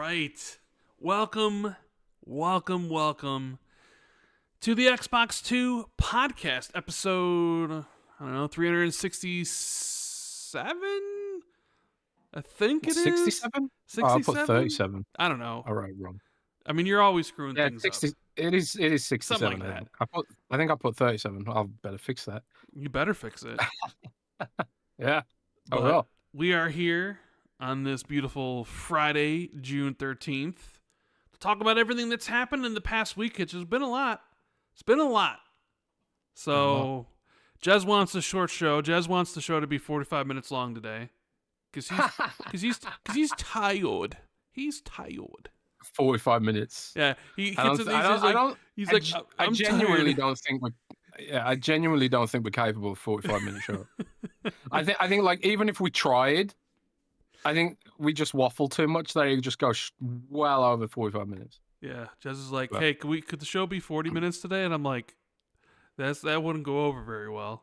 right. Welcome to the Xbox 2 podcast, episode, 367? I think it is. 67? 67? Oh, I put 37. I don't know. All right, wrong. I mean, you're always screwing things 60, up. It is 67. Something like that. I think I put 37. I'll better fix that. You better fix it. Yeah. But Well. we are here on this beautiful Friday, June 13th, to talk about everything that's happened in the past week, which has been a lot. It's been a lot. So, Jez wants a short show. Jez wants the show to be 45 minutes long today. Because he's tired. He's tired. 45 minutes. Yeah, I genuinely don't think we're capable of a 45-minute show. I think like even if we tried, I think we just waffle too much. That it just goes well over 45 minutes. Yeah, Jez is like, hey, could the show be 40 minutes today? And I'm like, that wouldn't go over very well.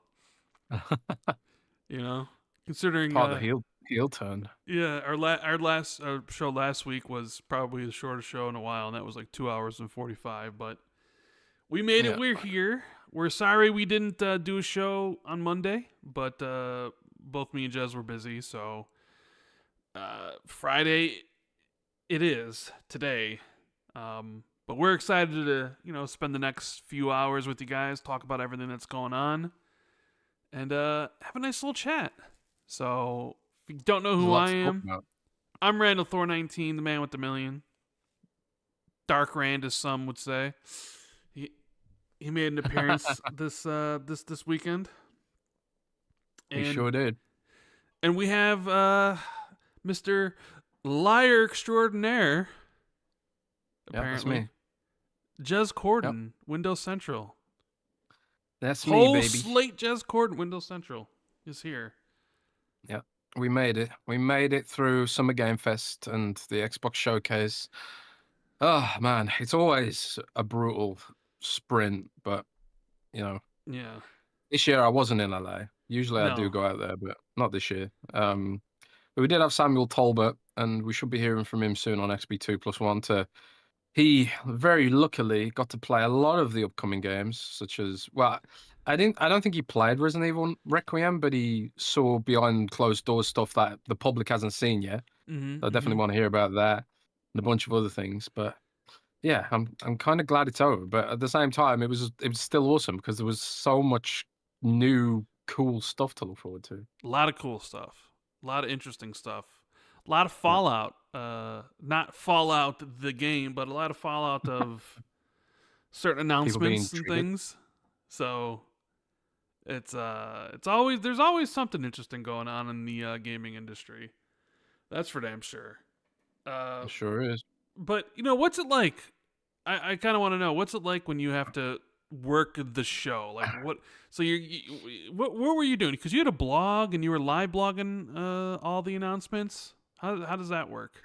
Considering part of the heel turn. Yeah, our show last week was probably the shortest show in a while, and that was like 2 hours and 45. But we made it. We're here. We're sorry we didn't do a show on Monday, but both me and Jez were busy, so Friday it is today. But we're excited to spend the next few hours with you guys, talk about everything that's going on, and have a nice little chat. So if you don't know who I am, I'm Randall Thor 19, the man with the million. Dark Rand, as some would say. He made an appearance this weekend. We sure did. And we have Mr. Liar Extraordinaire. Apparently. That's me. Jez Corden, Windows Central. That's me, baby. Slate Jez Corden, Windows Central is here. Yeah, we made it. We made it through Summer Game Fest and the Xbox Showcase. Oh, man, it's always a brutal sprint, but, Yeah. This year I wasn't in LA. Usually I do go out there, but not this year. But we did have Samuel Tolbert, and we should be hearing from him soon on XB2+1. He very luckily got to play a lot of the upcoming games, such as, I don't think he played Resident Evil Requiem, but he saw behind closed doors stuff that the public hasn't seen yet. So I definitely want to hear about that and a bunch of other things. But yeah, I'm kind of glad it's over. But at the same time, it was still awesome because there was so much new cool stuff to look forward to. A lot of cool stuff, a lot of interesting stuff, a lot of Fallout. Not Fallout the game, but a lot of Fallout of certain announcements and things. So there's always something interesting going on in the gaming industry. That's for damn sure. It sure is. But what's it like? I kind of want to know, what's it like when you have to work the show? Like what? So what were you doing? Because you had a blog and you were live blogging all the announcements. How does that work?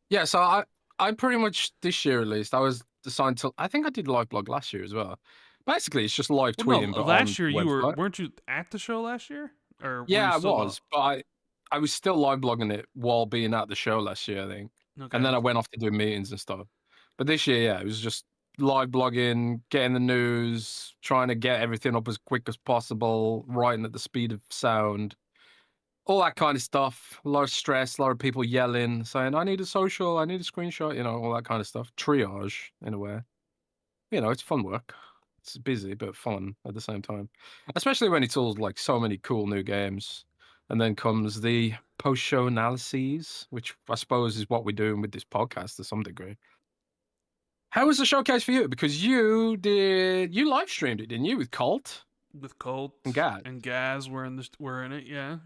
Yeah, so I pretty much, this year at least, I was assigned to, I think I did live blog last year as well. Basically, it's just live tweeting. No, last year weren't you at the show last year? Or yeah, I was, but I was still live blogging it while being at the show last year, I think. Okay. And then I went off to do meetings and stuff. But this year, yeah, it was just live blogging, getting the news, trying to get everything up as quick as possible, writing at the speed of sound. All that kind of stuff. A lot of stress, a lot of people yelling, saying, I need a social, I need a screenshot, all that kind of stuff. Triage, in a way. It's fun work. It's busy, but fun at the same time. Especially when it's all like so many cool new games. And then comes the post-show analyses, which I suppose is what we're doing with this podcast to some degree. How was the showcase for you? Because you live streamed it, didn't you, with Colt? With Colt and Gaz. And Gaz were in it, yeah.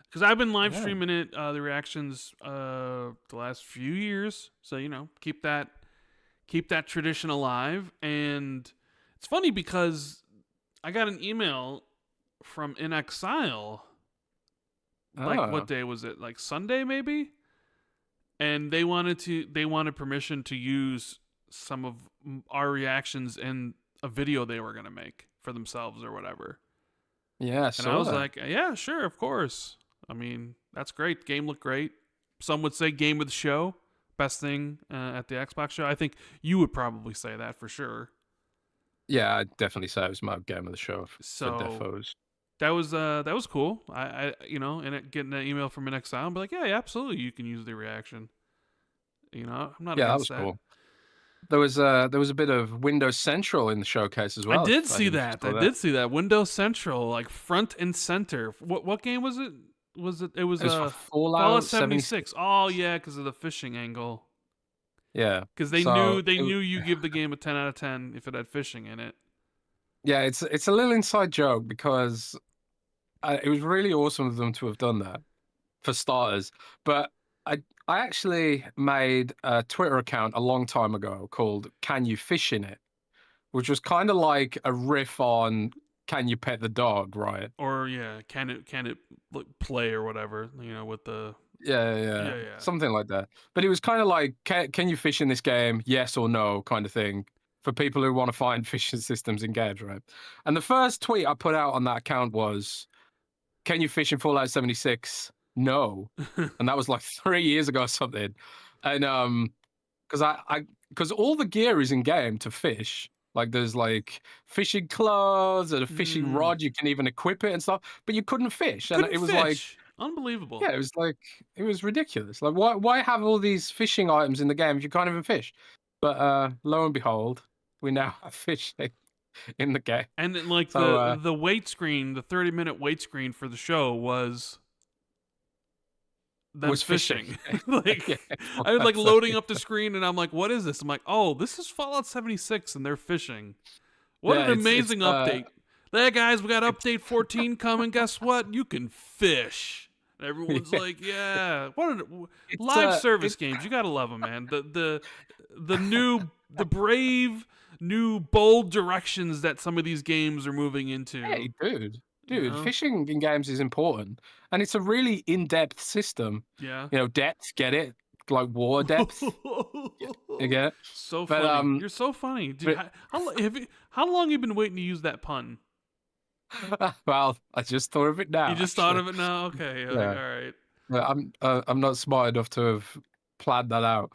Because I've been live streaming it, the reactions, the last few years. So keep that tradition alive. And it's funny because I got an email from In Exile. Like what day was it? Like Sunday maybe? And they wanted permission to use some of our reactions in a video they were gonna make for themselves or whatever. Yeah, and I was like, yeah, sure, of course. I mean, that's great. Game looked great. Some would say game of the show, best thing at the Xbox show. I think you would probably say that for sure. Yeah, I'd definitely say it was my game of the show for defos. That was cool. I and getting an email from an exile and be like, yeah, absolutely, you can use the reaction. I'm not against that. Cool. There was a bit of Windows Central in the showcase as well. I did see that Windows Central, like front and center. What game was it? It was Fallout 76. Oh yeah, because of the fishing angle. Yeah, because they knew you give the game a 10 out of 10 if it had fishing in it. Yeah, it's a little inside joke because it was really awesome of them to have done that for starters. But I actually made a Twitter account a long time ago called "Can You Fish in It," which was kind of like a riff on "Can You Pet the Dog," right? Or can it play or whatever? With the yeah, something like that. But it was kind of like can you fish in this game? Yes or no, kind of thing. For people who want to find fishing systems in games, right? And the first tweet I put out on that account was, "Can you fish in Fallout 76? No." And that was like 3 years ago or something. And because all the gear is in game to fish. Like there's like fishing clothes and a fishing rod. You can even equip it and stuff, but you couldn't fish. And it was like unbelievable. Yeah, it was ridiculous. Like why have all these fishing items in the game if you can't even fish? But lo and behold, we now have fishing in the game. And then, like the wait screen, the 30-minute wait screen for the show was fishing. I was like loading up the screen and I'm like, what is this? I'm like, oh, this is Fallout 76 and they're fishing. What an amazing update. There, guys, we got update 14 coming. Guess what? You can fish. And everyone's like, yeah. Live service games. You got to love them, man. The brave new bold directions that some of these games are moving into. Hey, dude, fishing in games is important, and it's a really in-depth system. Yeah, depth, get it? Like water depth. You get it? So funny. You're so funny, dude. How long have you been waiting to use that pun? Well, I just thought of it now. You just thought of it now? Okay, all right. I'm not smart enough to have planned that out,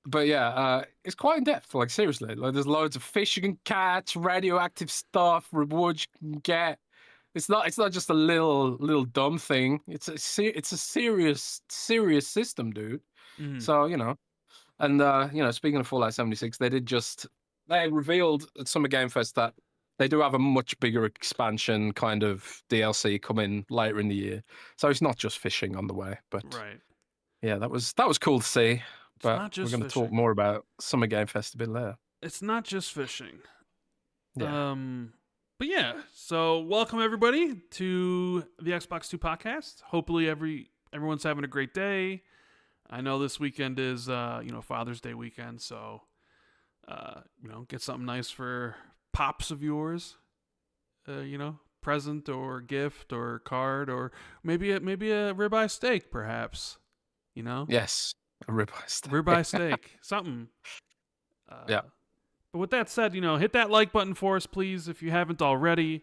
but yeah, it's quite in depth. Like seriously, like there's loads of fish you can catch, radioactive stuff, rewards you can get. It's not just a little dumb thing. It's a serious system, dude. Mm-hmm. So and speaking of Fallout 76, they revealed at Summer Game Fest that they do have a much bigger expansion kind of DLC coming later in the year. So it's not just fishing on the way, but right. Yeah, that was cool to see. But we're going to talk more about Summer Game Fest a bit later. It's not just fishing. Yeah. But yeah, so welcome everybody to the Xbox 2 podcast. Hopefully everyone's having a great day. I know this weekend is Father's Day weekend, so get something nice for pops of yours. Present or gift or card or maybe a ribeye steak perhaps. Yes. A ribeye steak. Ribeye steak. Something. Yeah. But with that said, hit that like button for us, please, if you haven't already.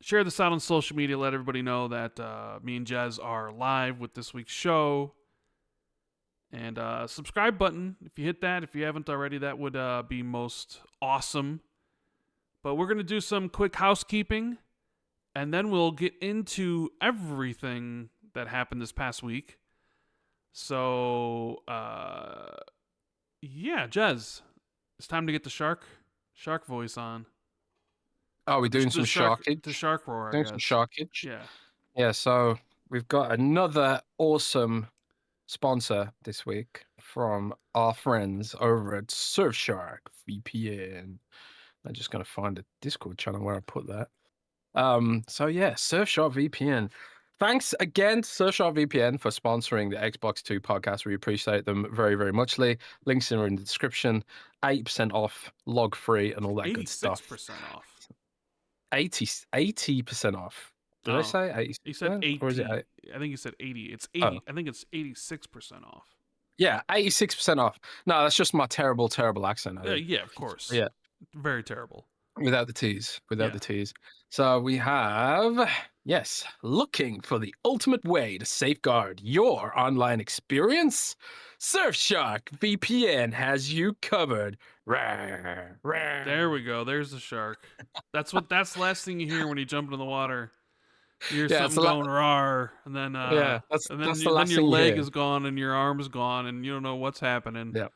Share this out on social media. Let everybody know that me and Jez are live with this week's show. And subscribe button, if you hit that, if you haven't already, that would be most awesome. But we're going to do some quick housekeeping, and then we'll get into everything that happened this past week. So, Jez, it's time to get the shark voice on. Oh, we're doing some sharkage? The shark roar, doing some sharkage? Yeah. Yeah, so we've got another awesome sponsor this week from our friends over at Surfshark VPN. I'm just going to find a Discord channel where I put that. Surfshark VPN. Thanks again to Surfshark VPN for sponsoring the Xbox 2 podcast. We appreciate them very, very muchly. Links are in the description. 80% off, log free, and all that good stuff. 86% off. 80% off. Did I say 80? You said 80. Or is it 80? I think you said 80. It's 80. Oh. I think it's 86% off. Yeah, 86% off. No, that's just my terrible, terrible accent. Yeah, of course. Yeah. Very terrible. Without the T's. The T's. So we have Yes, looking for the ultimate way to safeguard your online experience? Surfshark VPN has you covered. Rawr, There rawr. we go. There's the shark. That's the last thing you hear when you jump into the water. You hear Yeah, it's something a lot. going rawr, and Yeah, that's the then last your thing you leg hear. is gone and your arm is gone and you don't know what's happening. Yeah.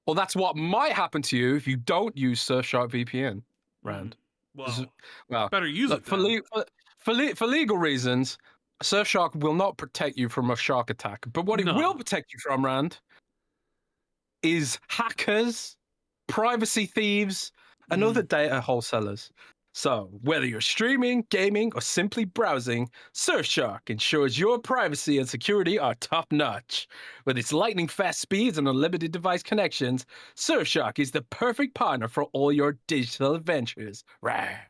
Well, that's what might happen to you if you don't use Surfshark VPN, Mm. Rand. 'Cause, Well, well, better use look it then. for legal reasons, Surfshark will not protect you from a shark attack. But what it will No. protect you from, Rand, is hackers, privacy thieves, and other Mm. data wholesalers. So, whether you're streaming, gaming, or simply browsing, Surfshark ensures your privacy and security are top notch. With its lightning fast speeds and unlimited device connections, Surfshark is the perfect partner for all your digital adventures. Rawr.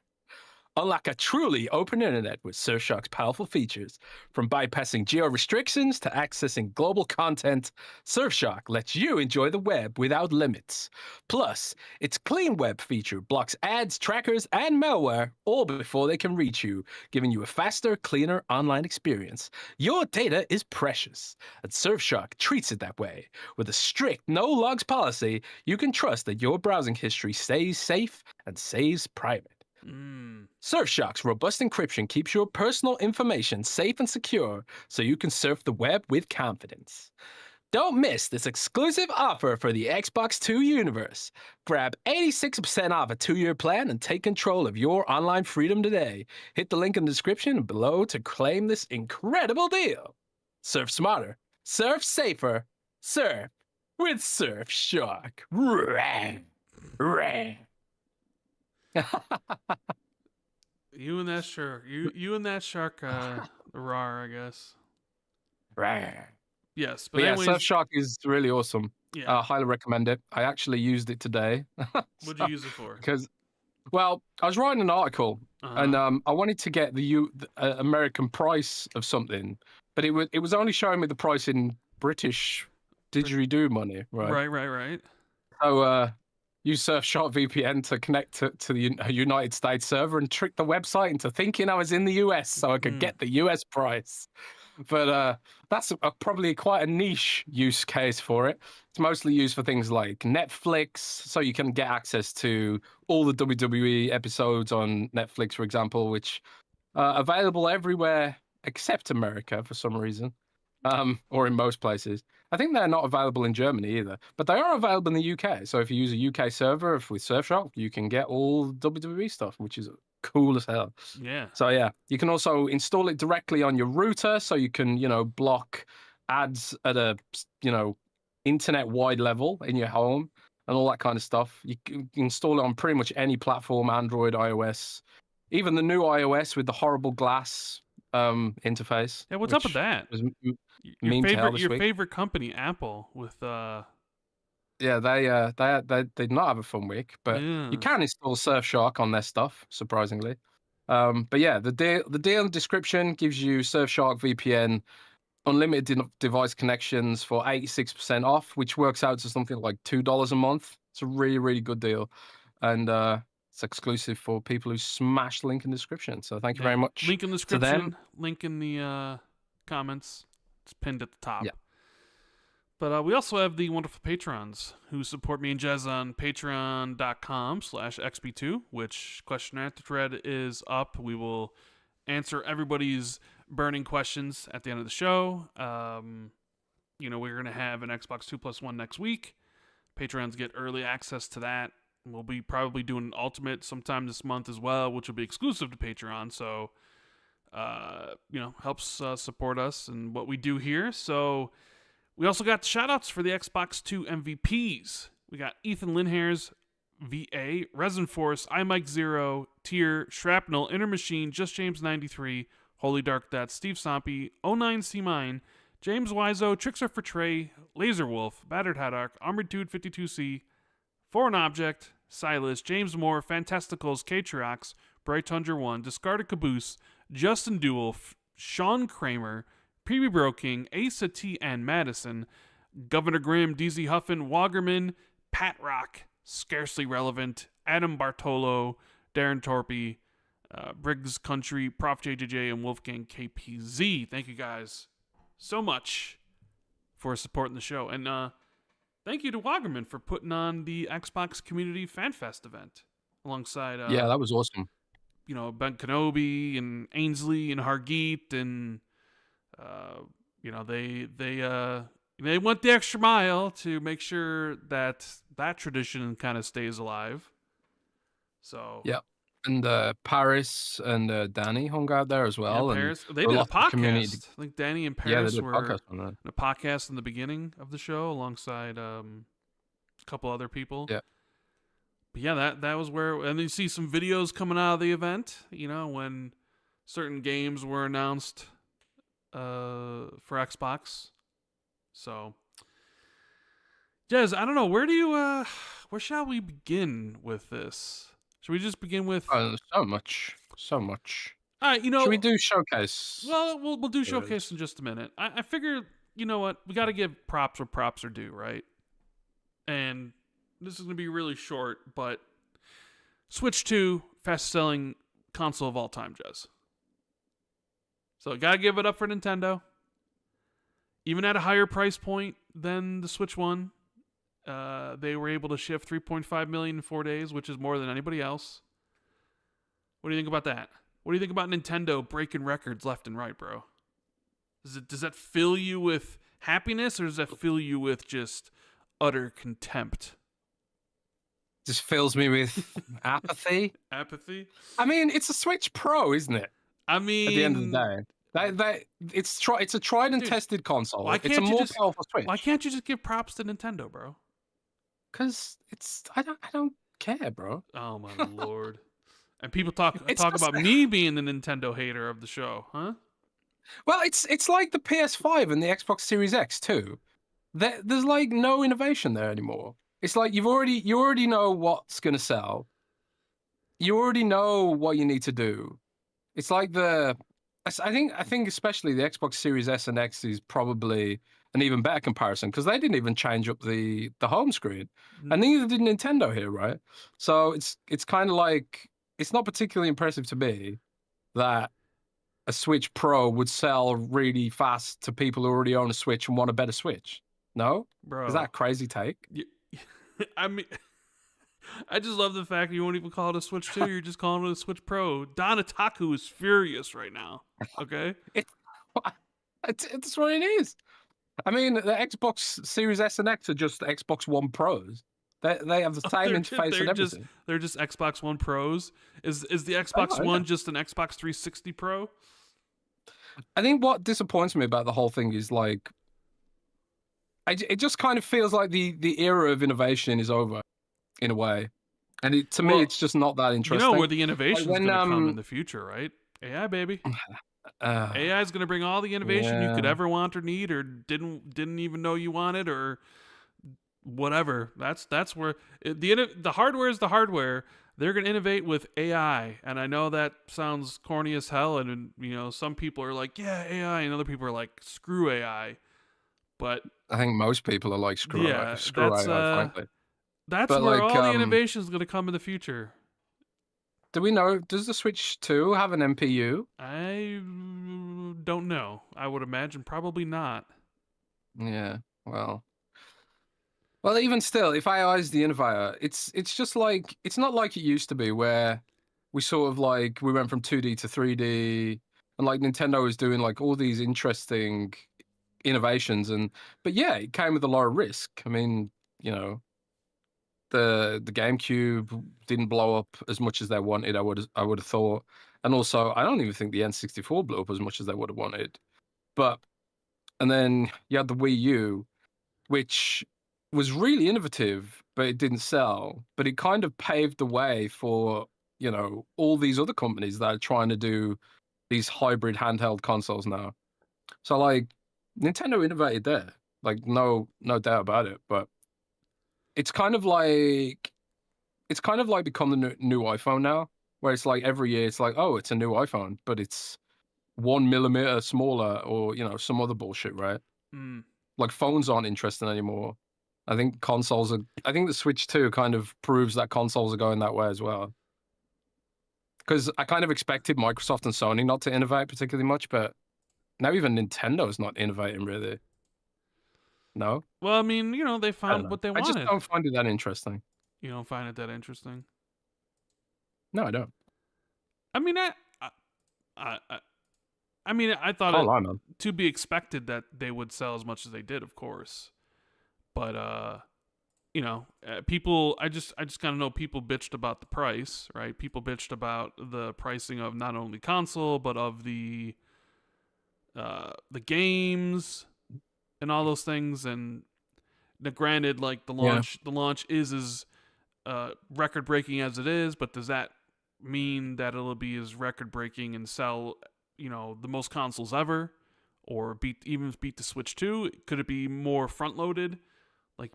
Unlock a truly open internet with Surfshark's powerful features. From bypassing geo restrictions to accessing global content, Surfshark lets you enjoy the web without limits. Plus, its Clean Web feature blocks ads, trackers, and malware all before they can reach you, giving you a faster, cleaner online experience. Your data is precious, and Surfshark treats it that way. With a strict no logs policy, you can trust that your browsing history stays safe and stays private. Mm. Surfshark's robust encryption keeps your personal information safe and secure so you can surf the web with confidence. Don't miss this exclusive offer for the Xbox 2 universe. Grab 86% off a 2-year plan and take control of your online freedom today. Hit the link in the description below to claim this incredible deal. Surf smarter, surf safer, surf with Surfshark. Rah, rah. You and that shark. You and that shark. Rar, I guess. Rah. Yes, but But yeah, anyways, Surfshark is really awesome. yeah. Highly recommend it. I actually used it today. What'd So- you use it for? because, well, I was writing an article and I wanted to get the American price of something, but it was only showing me the price in British didgeridoo money, right? Right. So use Surfshark VPN to connect to the United States server and trick the website into thinking I was in the US so I could get the US price. But that's probably quite a niche use case for it. It's mostly used for things like Netflix, so you can get access to all the WWE episodes on Netflix, for example, which are available everywhere except America for some reason, or in most places. I think they're not available in Germany either, but they are available in the UK. So if you use a UK server with Surfshark, you can get all WWE stuff, which is cool as hell. Yeah. So yeah, you can also install it directly on your router, so you can, block ads at a, internet-wide level in your home and all that kind of stuff. You can install it on pretty much any platform, Android, iOS, even the new iOS with the horrible glass interface. Yeah. What's up with that? Was Your mean to hell favorite, this your week. favorite company, Apple, with Yeah, they did not have a fun week, but yeah. you can install Surfshark on their stuff, surprisingly. But yeah, the deal in the description gives you Surfshark VPN, unlimited device connections for 86% off, which works out to something like $2 a month. It's a really, really good deal, and it's exclusive for people who smash the link in the description. So thank you very much Link in the to them. description. Link in the comments. It's pinned at the top. Yeah. But we also have the wonderful patrons who support me and Jez on patreon.com/XB2, which question answer thread is up. We will answer everybody's burning questions at the end of the show. We're going to have an Xbox 2+1 next week. Patrons get early access to that. We'll be probably doing an Ultimate sometime this month as well, which will be exclusive to Patreon. So, helps support us and what we do here. So, we also got shoutouts for the Xbox 2 MVPs. We got Ethan Linhares, VA, Resin Force, iMike Zero, Tier, Shrapnel, Inner Machine, Just James 93, Holy Dark Death, Steve Sompy, 09C Mine, James Wiseau, Trickster for Trey, Laser Wolf, Battered Haddock, Armored Dude 52C, Foreign Object, Silas, James Moore, Fantasticals, K-Trox, Bright Tundra 1, Discarded Caboose, Justin Duel, Sean Kramer, PB Broking, Asa T. and Madison, Governor Grimm, DZ Huffin, Wagerman, Pat Rock, Scarcely Relevant, Adam Bartolo, Darren Torpy, Briggs Country, Prof JJJ, and Wolfgang KPZ. Thank you guys so much for supporting the show. And thank you to Wagerman for putting on the Xbox Community Fan Fest event alongside yeah, that was awesome. Ben Kenobi and Ainsley and Hargeet, and they went the extra mile to make sure that tradition kind of stays alive. So yeah, and Paris and Danny hung out there as well. Yeah, and Paris. They did a podcast. I think Danny and Paris were in a podcast in the beginning of the show alongside a couple other people. Yeah. But yeah, that was where, and you see some videos coming out of the event, when certain games were announced for Xbox. So, Jez, I don't know, where shall we begin with this? Should we just begin with so much? All right, Should we do showcase? Well, we'll do showcase in just a minute. I figure, you know what, we got to give props where props are due, right? And this is going to be really short, but Switch 2, fastest selling console of all time, Jez. So got to give it up for Nintendo. Even at a higher price point than the Switch 1, they were able to ship 3.5 million in 4 days, which is more than anybody else. What do you think about that? What do you think about Nintendo breaking records left and right, bro? Does that fill you with happiness, or does that fill you with just utter contempt? Just fills me with apathy. Apathy? I mean, it's a Switch Pro, isn't it? I mean, at the end of the day, it's a tried and tested console. It's a more powerful Switch. Why can't you just give props to Nintendo, bro? Because I don't care, bro. Oh my lord! And people talk about me being the Nintendo hater of the show, huh? Well, it's like the PS5 and the Xbox Series X too. There's like no innovation there anymore. It's like you already know what's gonna sell. You already know what you need to do. It's like I think especially the Xbox Series S and X is probably an even better comparison, because they didn't even change up the home screen, and neither did Nintendo here, right? So it's kind of like, it's not particularly impressive to me that a Switch Pro would sell really fast to people who already own a Switch and want a better Switch. No, bro, is that a crazy take? I mean, I just love the fact that you won't even call it a Switch 2. You're just calling it a Switch Pro. Don Otaku is furious right now. Okay, it's what it is. I mean, the Xbox Series S and X are just Xbox One Pros. They have the same interface and everything. They're just Xbox One Pros. Is the Xbox One just an Xbox 360 Pro? I think what disappoints me about the whole thing is, like, it just kind of feels like the era of innovation is over, in a way. And to me, it's just not that interesting. You know where the innovation is going to come in the future, right? AI, baby. AI is going to bring all the innovation you could ever want or need, or didn't even know you wanted, or whatever. That's where the hardware is the hardware. They're going to innovate with AI, and I know that sounds corny as hell, and some people are like, yeah, AI, and other people are like, screw AI. But I think most people are like, screw AI, frankly. That's where all the innovation is going to come in the future. Do we know, does the Switch 2 have an MPU? I don't know. I would imagine probably not. Yeah, well, even still, if AI is the innovator, it's just like, it's not like it used to be, where we sort of like, we went from 2D to 3D, and like Nintendo is doing like all these interesting innovations, but yeah, it came with a lot of risk. I mean, the GameCube didn't blow up as much as they wanted, I would have thought. And also, I don't even think the N64 blew up as much as they would have wanted. And then you had the Wii U, which was really innovative, but it didn't sell. But it kind of paved the way for, all these other companies that are trying to do these hybrid handheld consoles now. So like, Nintendo innovated there, like no doubt about it. But it's kind of like become the new iPhone now, where it's like every year it's like, oh, it's a new iPhone, but it's 1 millimeter smaller, or some other bullshit, right? Like, phones aren't interesting anymore. I think the Switch 2 kind of proves that consoles are going that way as well. because I kind of expected Microsoft and Sony not to innovate particularly much, but now even Nintendo's not innovating really. No? Well, I mean, they I don't found know. what they I just wanted. don't find it that interesting. You don't find it that interesting? No, I don't. I mean, I thought Can't it lie, man. to be expected that they would sell as much as they did, of course. But people. I just kind of know people bitched about the price, right? People bitched about the pricing of not only console but of the games and all those things. And granted, like the launch is as record breaking as it is, but does that mean that it'll be as record breaking and sell the most consoles ever, or beat the Switch 2? Could it be more front loaded, like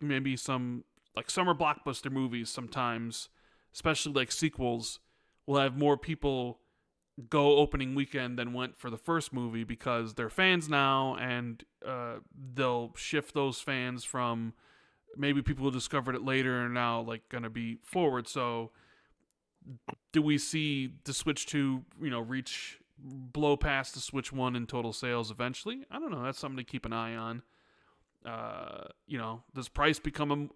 maybe some like summer blockbuster movies sometimes, especially like sequels, will have more people go opening weekend than went for the first movie because they're fans now, and they'll shift those fans from maybe people who discovered it later and now like gonna be forward. So do we see the Switch 2 blow past the Switch 1 in total sales eventually? I don't know. That's something to keep an eye on. Does price become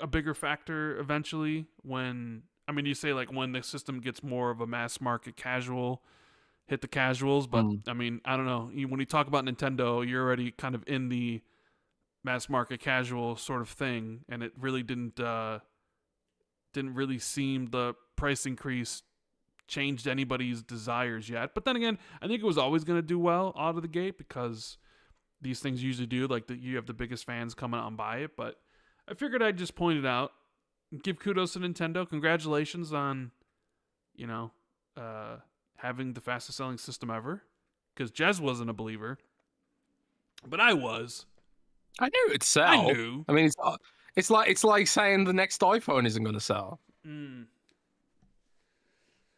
a bigger factor eventually when, you say like when the system gets more of a mass market casual, hit the casuals, but I don't know. When you talk about Nintendo, you're already kind of in the mass market casual sort of thing, and it really didn't really seem the price increase changed anybody's desires yet. But then again, I think it was always going to do well out of the gate because these things usually do. Like you have the biggest fans coming out and buy it. But I figured I'd just point it out, give kudos to Nintendo. Congratulations on, having the fastest selling system ever. Because Jez wasn't a believer, but I was. I knew it'd sell. I knew. I mean, it's like saying the next iPhone isn't going to sell.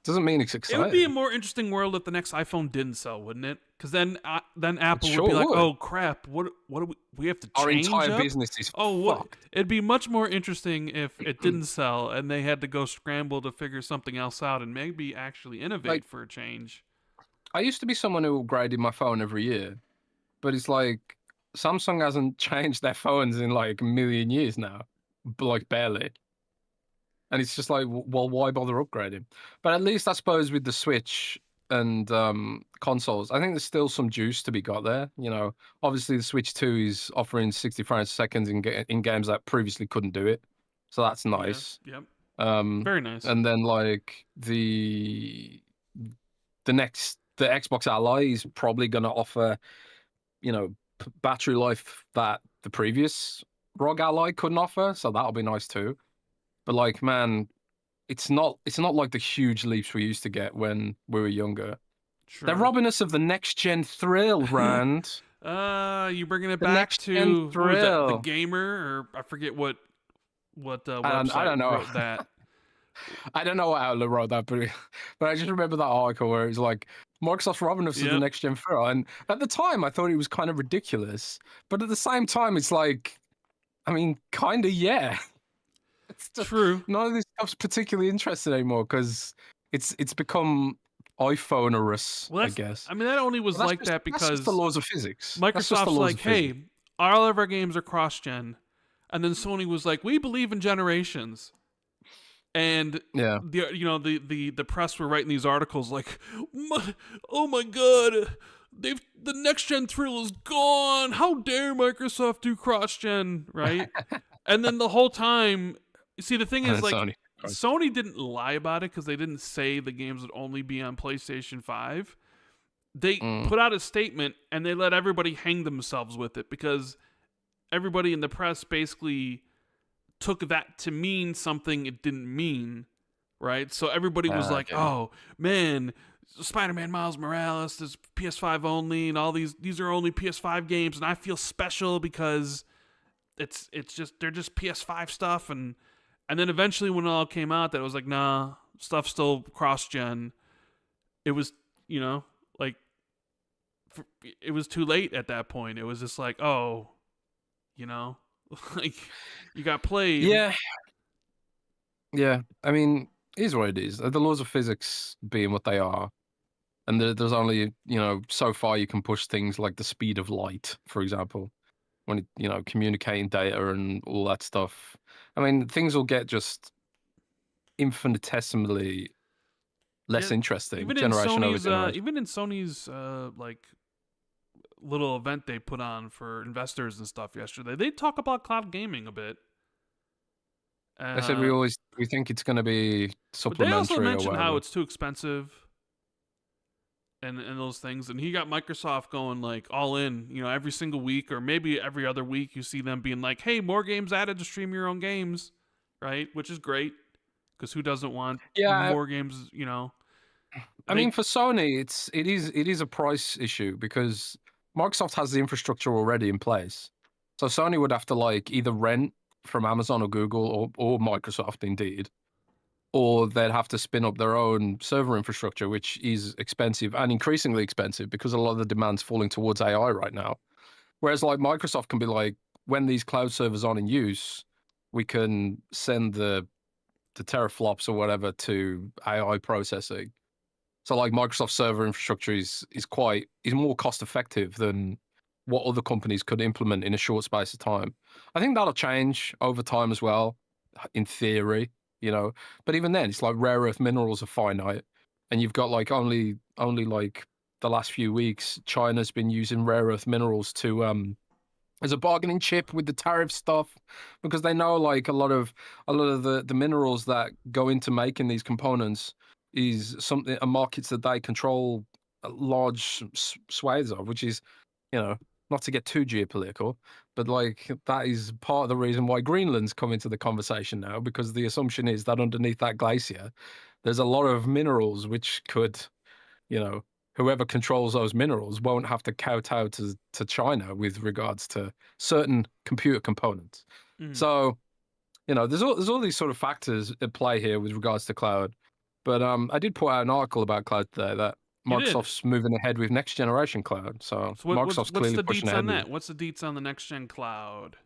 Doesn't mean it's exciting. It would be a more interesting world if the next iPhone didn't sell, wouldn't it? Because then Apple sure would be like, would. "Oh crap, what do we have to change Our entire up? business is fucked." It'd be much more interesting if it didn't sell and they had to go scramble to figure something else out and maybe actually innovate for a change. I used to be someone who upgraded my phone every year, but it's like Samsung hasn't changed their phones in like a million years now, like barely. And it's just like, well, why bother upgrading? But at least I suppose with the Switch and consoles, I think there's still some juice to be got there. Obviously the Switch 2 is offering 60 frames a second in games that previously couldn't do it, so that's nice. Yeah. Yep. Very nice. And then like the Xbox Ally is probably going to offer, battery life that the previous ROG Ally couldn't offer, so that'll be nice too. But like, man, it's not like the huge leaps we used to get when we were younger. True. They're robbing us of the next gen thrill, Rand. You bringing it back to the gamer, or I forget what website I don't know. wrote that. I don't know what outlet wrote that, but I just remember that article where it was like, Microsoft's robbing us of the next gen thrill. And at the time, I thought it was kind of ridiculous. But at the same time, it's like, kind of, yeah. It's true. None of this stuff's particularly interesting anymore because it's become iPhone-erous, I guess. That only was like that because that's just the laws of physics. Microsoft's like, hey, all of our games are cross-gen. And then Sony was like, we believe in generations. And the press were writing these articles like, oh my god, the next gen thrill is gone. How dare Microsoft do cross-gen, right? And then the whole time, see, the thing is, like, Sony didn't lie about it because they didn't say the games would only be on PlayStation 5. They put out a statement and they let everybody hang themselves with it because everybody in the press basically took that to mean something it didn't mean, right? So everybody was like, oh, man, Spider-Man Miles Morales is PS5 only, and all these are only PS5 games, and I feel special because it's just they're just PS5 stuff, and then eventually when it all came out that it was like, nah, stuff's still cross-gen. It was, like, it was too late at that point. It was just like, oh, like, you got played. Yeah. is what it is. The laws of physics being what they are, and there's only so far you can push things like the speed of light, for example, when communicating data and all that stuff. I mean, things will get just infinitesimally less Yeah, interesting generation over generation. even in Sony's like little event they put on for investors and stuff yesterday, they talk about cloud gaming a bit. They said we think it's going to be But they also supplementary or mentioned how whatever. it's too expensive and those things. And he got Microsoft going like all in, every single week or maybe every other week you see them being like, hey, more games added to stream your own games, right? Which is great because who doesn't want Yeah, more games, I mean, for Sony, it is a price issue because Microsoft has the infrastructure already in place. So Sony would have to like either rent from Amazon or Google or Microsoft indeed, or they'd have to spin up their own server infrastructure, which is expensive and increasingly expensive because a lot of the demand's falling towards AI right now. Whereas like Microsoft can be like, when these cloud servers aren't in use, we can send the teraflops or whatever to AI processing. So like Microsoft server infrastructure is more cost effective than what other companies could implement in a short space of time. I think that'll change over time as well, in theory, But even then, it's like rare earth minerals are finite, and you've got like only like the last few weeks, China's been using rare earth minerals to as a bargaining chip with the tariff stuff, because they know like a lot of the minerals that go into making these components is something a markets that they control large swathes of, which is not to get too geopolitical, but like that is part of the reason why Greenland's come into the conversation now, because the assumption is that underneath that glacier there's a lot of minerals which could, whoever controls those minerals won't have to kowtow to China with regards to certain computer components. So, there's all these sort of factors at play here with regards to cloud. But I did put out an article about cloud today that Microsoft's moving ahead with next generation cloud. So Microsoft's what's clearly the pushing deets ahead on with that? it. What's the deets on the next gen cloud?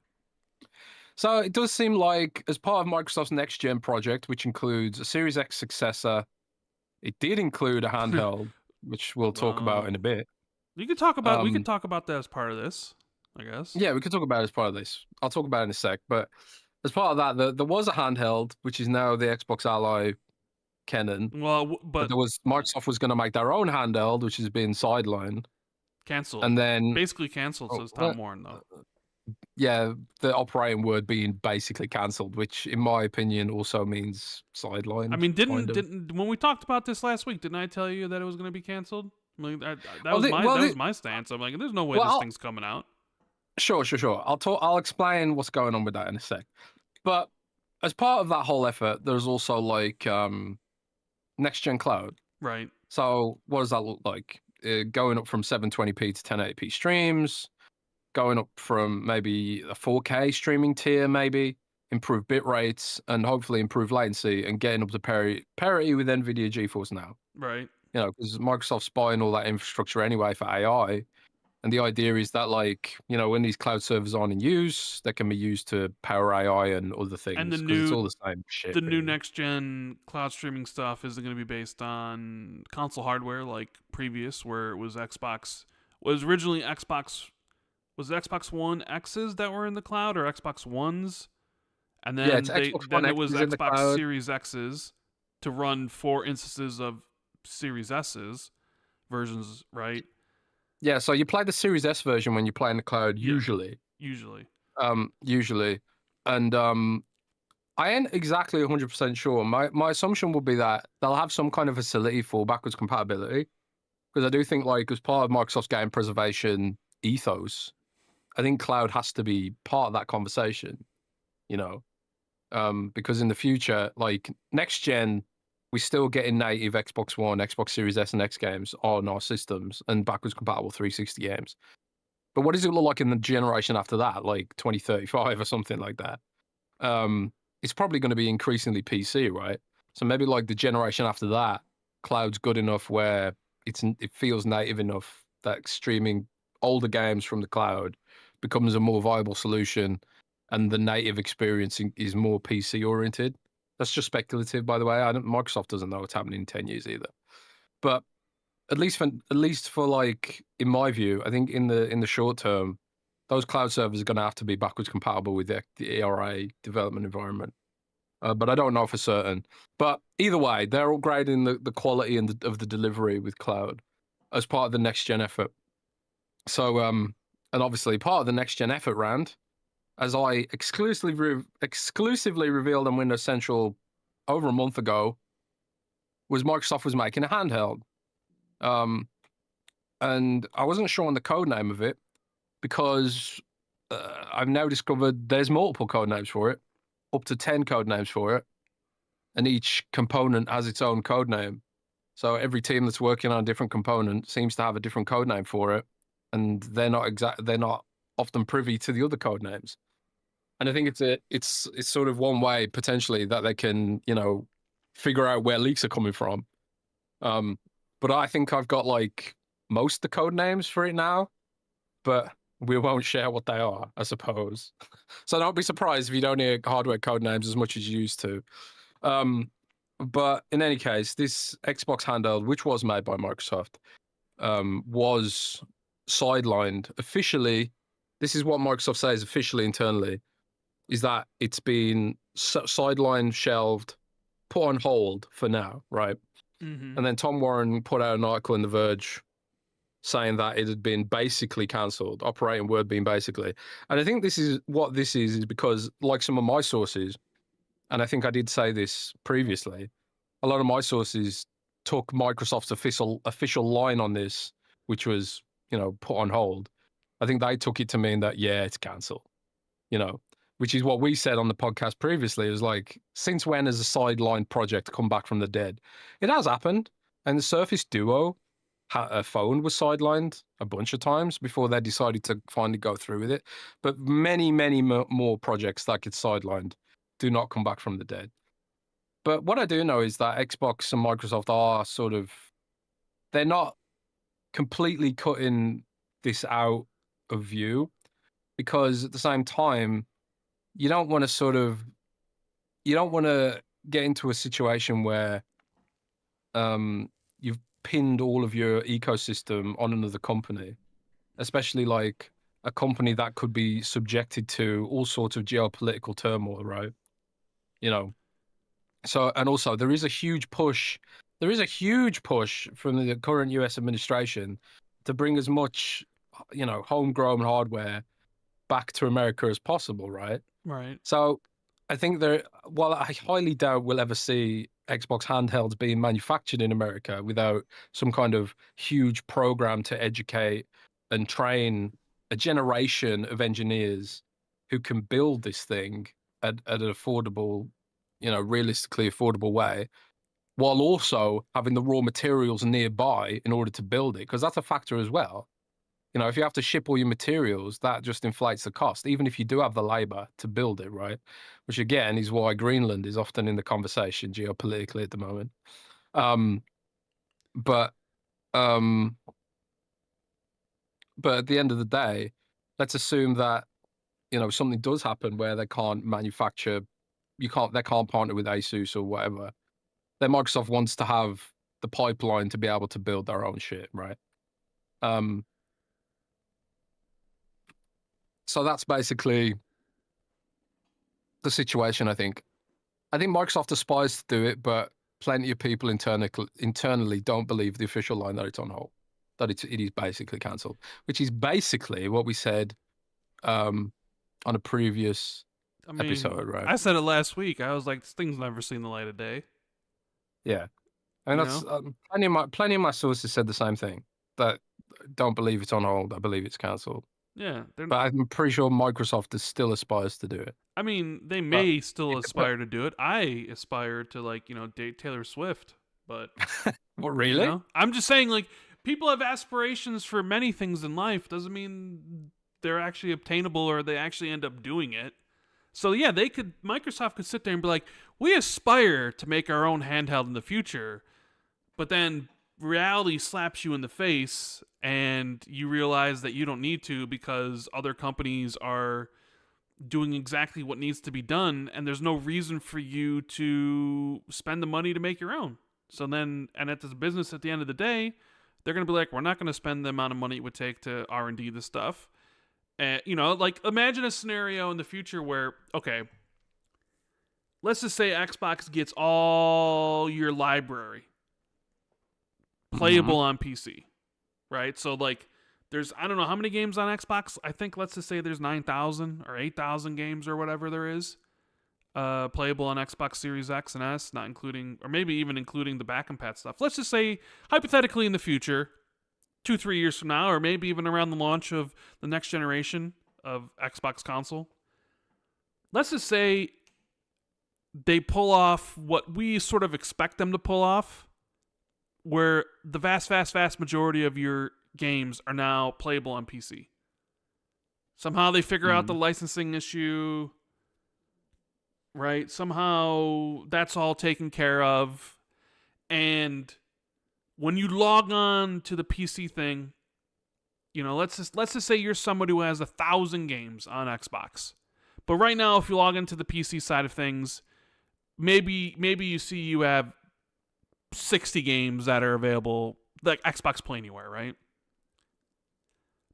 So it does seem like, as part of Microsoft's next gen project, which includes a Series X successor, it did include a handheld, which we'll talk about in a bit. We could talk about that as part of this, I guess. Yeah, we could talk about it as part of this. I'll talk about it in a sec. But as part of that, there was a handheld, which is now the Xbox Ally Canon. Well, but Microsoft was going to make their own handheld, which has been sidelined. Canceled. And then basically canceled, says Tom Warren, though. Yeah, the operating word being basically cancelled, which in my opinion also means sidelined. I mean, didn't when we talked about this last week, didn't I tell you that it was going to be canceled? Like, that was my stance. I'm like, there's no way this thing's coming out. Sure. I'll explain what's going on with that in a sec. But as part of that whole effort, there's also like next gen cloud. Right. So what does that look like? Going up from 720p to 1080p streams, going up from maybe a 4K streaming tier, maybe improve bit rates and hopefully improve latency, and getting up to parity with NVIDIA GeForce Now. Right. Because Microsoft's buying all that infrastructure anyway for AI. And the idea is that, like, when these cloud servers aren't in use, they can be used to power AI and other things. And it's all the same shit. The new next gen cloud streaming stuff isn't going to be based on console hardware like previous, where it was originally Xbox. Was it Xbox One X's that were in the cloud, or Xbox Ones? And then it was Xbox Series X's to run 4 instances of Series S's versions, right? Yeah, so you play the Series S version when you play in the cloud, usually. Usually. And I ain't exactly 100% sure. My assumption would be that they'll have some kind of facility for backwards compatibility, because I do think, like, as part of Microsoft's game preservation ethos, I think cloud has to be part of that conversation, because in the future, like next gen, we're still getting native Xbox One, Xbox Series S and X games on our systems and backwards compatible 360 games. But what does it look like in the generation after that, like 2035 or something like that? It's probably going to be increasingly PC, right? So maybe like the generation after that, cloud's good enough where it feels native enough that streaming older games from the cloud becomes a more viable solution, and the native experience is more PC oriented. That's just speculative, by the way. Microsoft doesn't know what's happening in 10 years either. But at least for like, in my view, I think in the short term, those cloud servers are going to have to be backwards compatible with the ERA development environment. But I don't know for certain. But either way, they're upgrading the quality of the delivery with cloud as part of the next gen effort. So, and obviously part of the next gen effort, Rand, as I exclusively revealed on Windows Central over a month ago, was Microsoft was making a handheld. And I wasn't sure on the code name of it because I've now discovered there's multiple code names for it, up to 10 code names for it, and each component has its own code name. So every team that's working on a different component seems to have a different code name for it, and they're not often privy to the other code names. And I think it's sort of one way potentially that they can, figure out where leaks are coming from. But I think I've got like most of the code names for it now, but we won't share what they are, I suppose. So don't be surprised if you don't hear hardware code names as much as you used to. But in any case, this Xbox handheld, which was made by Microsoft, was sidelined officially. This is what Microsoft says officially internally, is that it's been sidelined, shelved, put on hold for now, right? Mm-hmm. And then Tom Warren put out an article in The Verge saying that it had been basically cancelled, operating word being basically. And I think this is because, like some of my sources, and I think I did say this previously, a lot of my sources took Microsoft's official line on this, which was, put on hold. I think they took it to mean that, yeah, it's cancelled, which is what we said on the podcast previously. It was like, since when has a sideline project come back from the dead? It has happened. And the Surface Duo phone was sidelined a bunch of times before they decided to finally go through with it. But many, many more projects that get sidelined do not come back from the dead. But what I do know is that Xbox and Microsoft are they're not completely cutting this out of view, because at the same time, you don't want to get into a situation where you've pinned all of your ecosystem on another company, especially like a company that could be subjected to all sorts of geopolitical turmoil, right? So, and also there is a huge push from the current US administration to bring as much, homegrown hardware back to America as possible, right? Right. So I think while I highly doubt we'll ever see Xbox handhelds being manufactured in America without some kind of huge program to educate and train a generation of engineers who can build this thing at an affordable, realistically affordable way, while also having the raw materials nearby in order to build it, because that's a factor as well. If you have to ship all your materials, that just inflates the cost, even if you do have the labor to build it, right? Which again is why Greenland is often in the conversation geopolitically at the moment. But at the end of the day, let's assume that, something does happen where they can't manufacture, they can't partner with Asus or whatever. Then Microsoft wants to have the pipeline to be able to build their own shit, right? So that's basically the situation, I think. I think Microsoft aspires to do it, but plenty of people internally don't believe the official line that it's on hold, that it is basically cancelled, which is basically what we said on a previous episode, right? I said it last week. I was like, this thing's never seen the light of day. Yeah. I mean, that's plenty of my sources said the same thing, that don't believe it's on hold. I believe it's cancelled. Yeah. But I'm pretty sure Microsoft still aspires to do it. I mean, they may still aspire to do it. I aspire to, date Taylor Swift, but... What, really? I'm just saying, people have aspirations for many things in life. Doesn't mean they're actually obtainable or they actually end up doing it. So, yeah, Microsoft could sit there and be like, we aspire to make our own handheld in the future, but then reality slaps you in the face and you realize that you don't need to because other companies are doing exactly what needs to be done, and there's no reason for you to spend the money to make your own. So then, and at this business, at the end of the day, they're going to be like, we're not going to spend the amount of money it would take to R&D this stuff. And, like, imagine a scenario in the future where, okay, let's just say Xbox gets all your library playable on PC, right? So, like, there's, I don't know how many games on Xbox. I think, let's just say there's 9,000 or 8,000 games or whatever there is playable on Xbox Series X and S, not including, or maybe even including the back and pat stuff. Let's just say, hypothetically in the future, 2-3 years from now, or maybe even around the launch of the next generation of Xbox console, let's just say they pull off what we sort of expect them to pull off, where the vast majority of your games are now playable on PC. Somehow they figure out the licensing issue, right? Somehow that's all taken care of. And when you log on to the PC thing, let's just say you're somebody who has 1,000 games on Xbox. But right now, if you log into the PC side of things, maybe you see you have 60 games that are available, like Xbox Play Anywhere, right?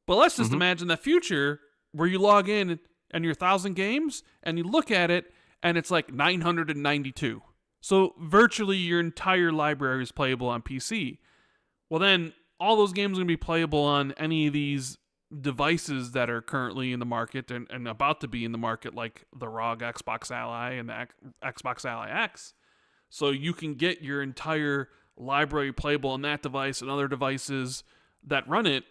But let's just imagine that future where you log in and your 1,000 games and you look at it and it's like 992. So virtually your entire library is playable on PC. Well, then all those games are going to be playable on any of these devices that are currently in the market and about to be in the market, like the ROG Xbox Ally and the Xbox Ally X. So you can get your entire library playable on that device and other devices that run it,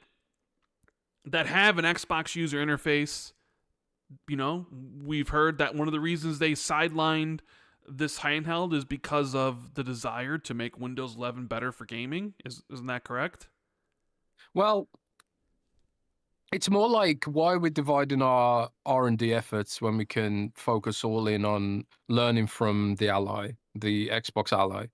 that have an Xbox user interface. We've heard that one of the reasons they sidelined this handheld is because of the desire to make Windows 11 better for gaming. Isn't that correct? Well, it's more like, why we're dividing our R&D efforts when we can focus all in on learning from the Ally, the Xbox Ally.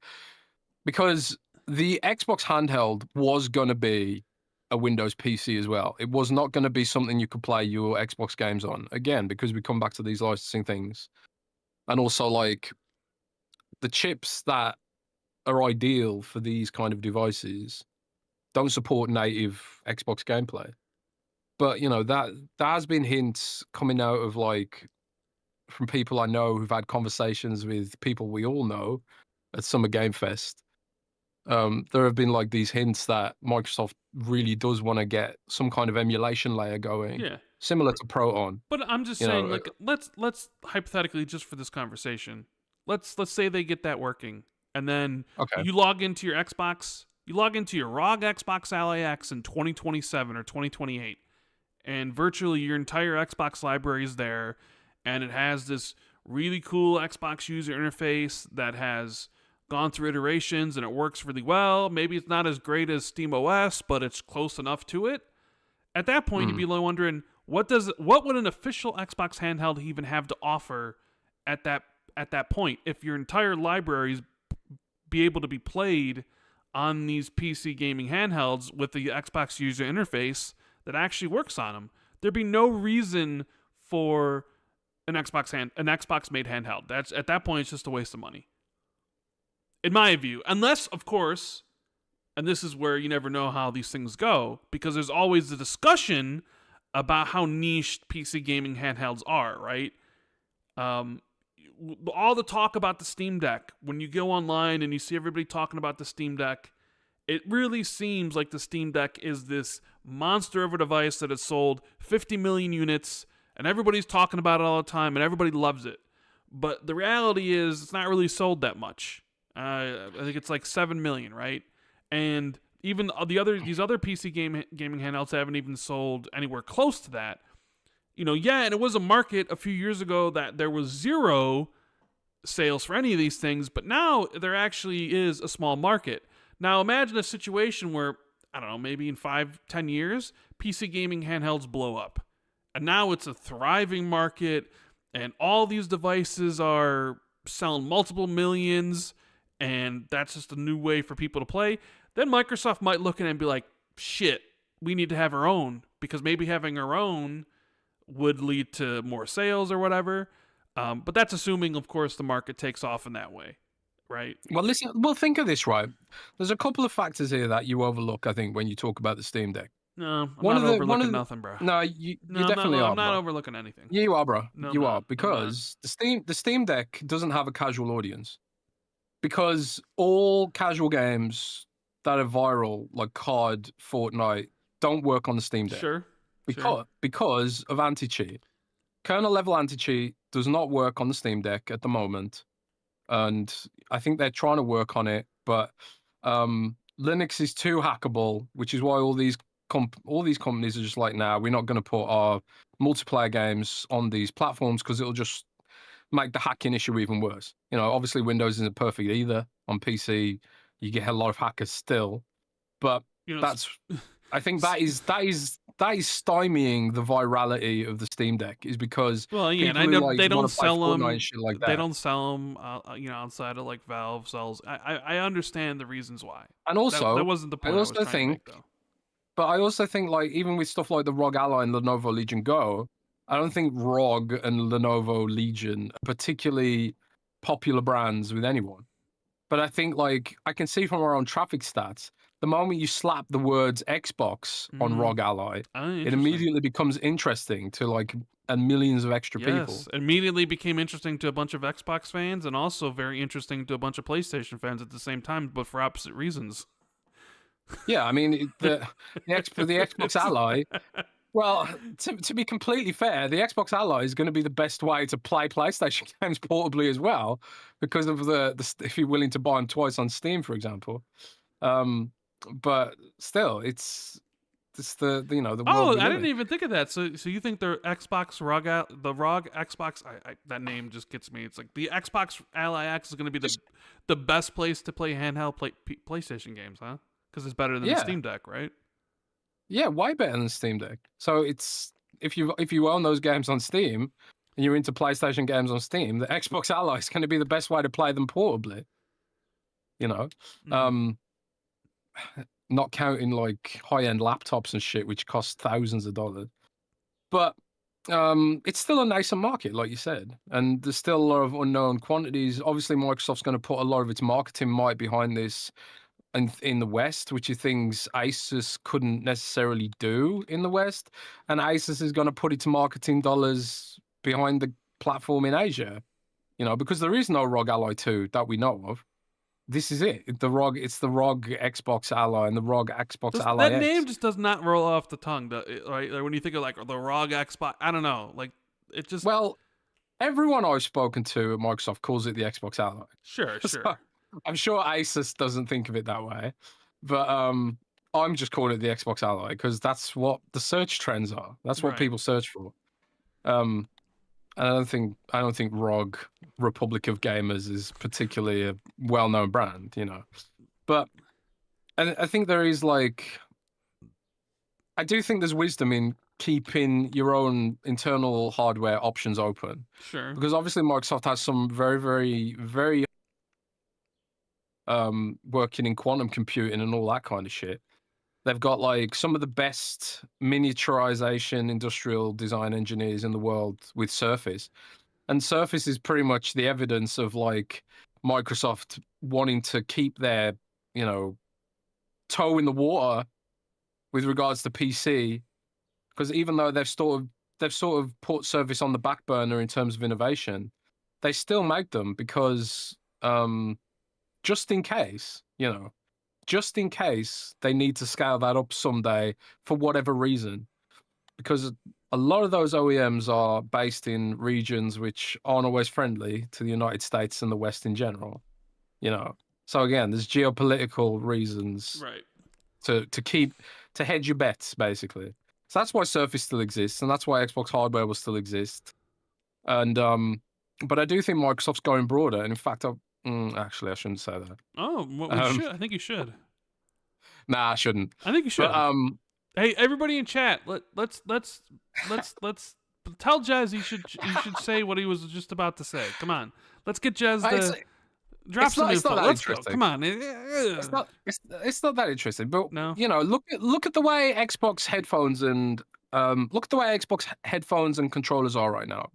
Because the Xbox handheld was going to be a Windows PC as well. It was not going to be something you could play your Xbox games on. Again, because we come back to these licensing things. And also, like, the chips that are ideal for these kind of devices don't support native Xbox gameplay. But, that has been hints coming out of, like, from people I know who've had conversations with people we all know at Summer Game Fest. There have been, like, these hints that Microsoft really does want to get some kind of emulation layer going, similar to Proton. But I'm just saying, like, let's hypothetically, just for this conversation, let's say they get that working, and then you log into your Xbox, you log into your ROG Xbox Ally X in 2027 or 2028, and virtually your entire Xbox library is there, and it has this really cool Xbox user interface that has gone through iterations and it works really well. Maybe it's not as great as SteamOS, but it's close enough to it. At that point, you'd be wondering, what would an official Xbox handheld even have to offer at that point if your entire libraries be able to be played on these PC gaming handhelds with the Xbox user interface that actually works on them? There'd be no reason for an Xbox made handheld. That's, at that point, it's just a waste of money, in my view. Unless, of course, and this is where you never know how these things go, because there's always the discussion about how niche PC gaming handhelds are, right? All the talk about the Steam Deck, when you go online and you see everybody talking about the Steam Deck, it really seems like the Steam Deck is this monster of a device that has sold 50 million units, and everybody's talking about it all the time, and everybody loves it. But the reality is, it's not really sold that much. I think it's like 7 million, right? And even these other PC gaming handhelds haven't even sold anywhere close to that. And it was a market a few years ago that there was zero sales for any of these things, but now there actually is a small market. Now imagine a situation where, I don't know, maybe in 5-10 years, PC gaming handhelds blow up. And now it's a thriving market, and all these devices are selling multiple millions, and that's just a new way for people to play. Then Microsoft might look at it and be like, shit, we need to have our own, because maybe having our own would lead to more sales or whatever. But that's assuming, of course, the market takes off in that way, right? Well, listen. Well, think of this, right? There's a couple of factors here that you overlook, I think, when you talk about the Steam Deck. No, I'm not overlooking nothing, bro. No, you No, definitely are, I'm not bro. overlooking anything. Yeah, you are, bro. No, You are, I'm not. because the Steam Deck doesn't have a casual audience. Because all casual games that are viral, like COD, Fortnite, don't work on the Steam Deck. Sure. Because of anti-cheat. Kernel level anti-cheat does not work on the Steam Deck at the moment. And I think they're trying to work on it, but Linux is too hackable, which is why all these companies are just like, nah, we're not going to put our multiplayer games on these platforms because it'll just make the hacking issue even worse. You know, obviously Windows isn't perfect either. On PC, you get a lot of hackers still, but I think that is stymieing the virality of the Steam Deck, is because and I know they don't sell them. And shit like that. They don't sell them, outside of like Valve sells. I understand the reasons why. And also, that wasn't the point I was trying to make, though. But I also think, like, even with stuff like the ROG Ally and Lenovo Legion Go, I don't think ROG and Lenovo Legion are particularly popular brands with anyone. But I think, like, I can see from our own traffic stats, the moment you slap the words Xbox on ROG Ally, it immediately becomes interesting to, like, millions of extra people. Yes, immediately became interesting to a bunch of Xbox fans, and also very interesting to a bunch of PlayStation fans at the same time, but for opposite reasons. Yeah, I mean, the Xbox Ally, well, to be completely fair, the Xbox Ally is going to be the best way to play PlayStation games portably as well, because of if you're willing to buy them twice on Steam, for example. But still, it's the world. Oh, I didn't even think of that. So you think the Xbox ROG Xbox? That name just gets me. It's like the Xbox Ally X is going to be the best place to play handheld PlayStation games, huh? Because it's better than the Steam Deck, right? Yeah, way better than the Steam Deck. So it's if you own those games on Steam and you're into PlayStation games on Steam, the Xbox Ally is going to be the best way to play them portably. You know, not counting like high-end laptops and shit, which cost thousands of dollars. But it's still a nascent market, like you said, and there's still a lot of unknown quantities. Obviously, Microsoft's going to put a lot of its marketing might behind this. And in the West, which are things Asus couldn't necessarily do in the West, and Asus is going to put its marketing dollars behind the platform in Asia, you know, because there is no ROG Ally 2 that we know of. This is it. It's the ROG Xbox Ally and the ROG Xbox Ally X. That name just does not roll off the tongue, right? Like when you think of like the ROG Xbox, I don't know, like it just. Well, everyone I've spoken to at Microsoft calls it the Xbox Ally. Sure. So, I'm sure Asus doesn't think of it that way, but I'm just calling it the Xbox Ally because that's what the search trends are. That's what people search for. And I don't think ROG Republic of Gamers is particularly a well-known brand, you know. But I think there is I do think there's wisdom in keeping your own internal hardware options open. Sure. Because obviously Microsoft has some very, very, very working in quantum computing and all that kind of shit. They've got like some of the best miniaturization industrial design engineers in the world with Surface. And Surface is pretty much the evidence of like Microsoft wanting to keep their, you know, toe in the water with regards to PC. Because even though they've sort of put Surface on the back burner in terms of innovation, they still make them because just in case, you know, just in case they need to scale that up someday for whatever reason. Because a lot of those OEMs are based in regions which aren't always friendly to the United States and the West in general, you know. So again, there's geopolitical reasons to hedge your bets, basically. So that's why Surface still exists, and that's why Xbox hardware will still exist. And but I do think Microsoft's going broader, and in fact, actually, I shouldn't say that. Oh, well, should. I think you should. Nah, I shouldn't. I think you should. But, hey, everybody in chat, let's tell Jez he should say what he was just about to say. Come on, let's get Jez to drop some info. Let's go. Come on. It's not that interesting. But no. You know, look at the way Xbox headphones and look at the way Xbox headphones and controllers are right now.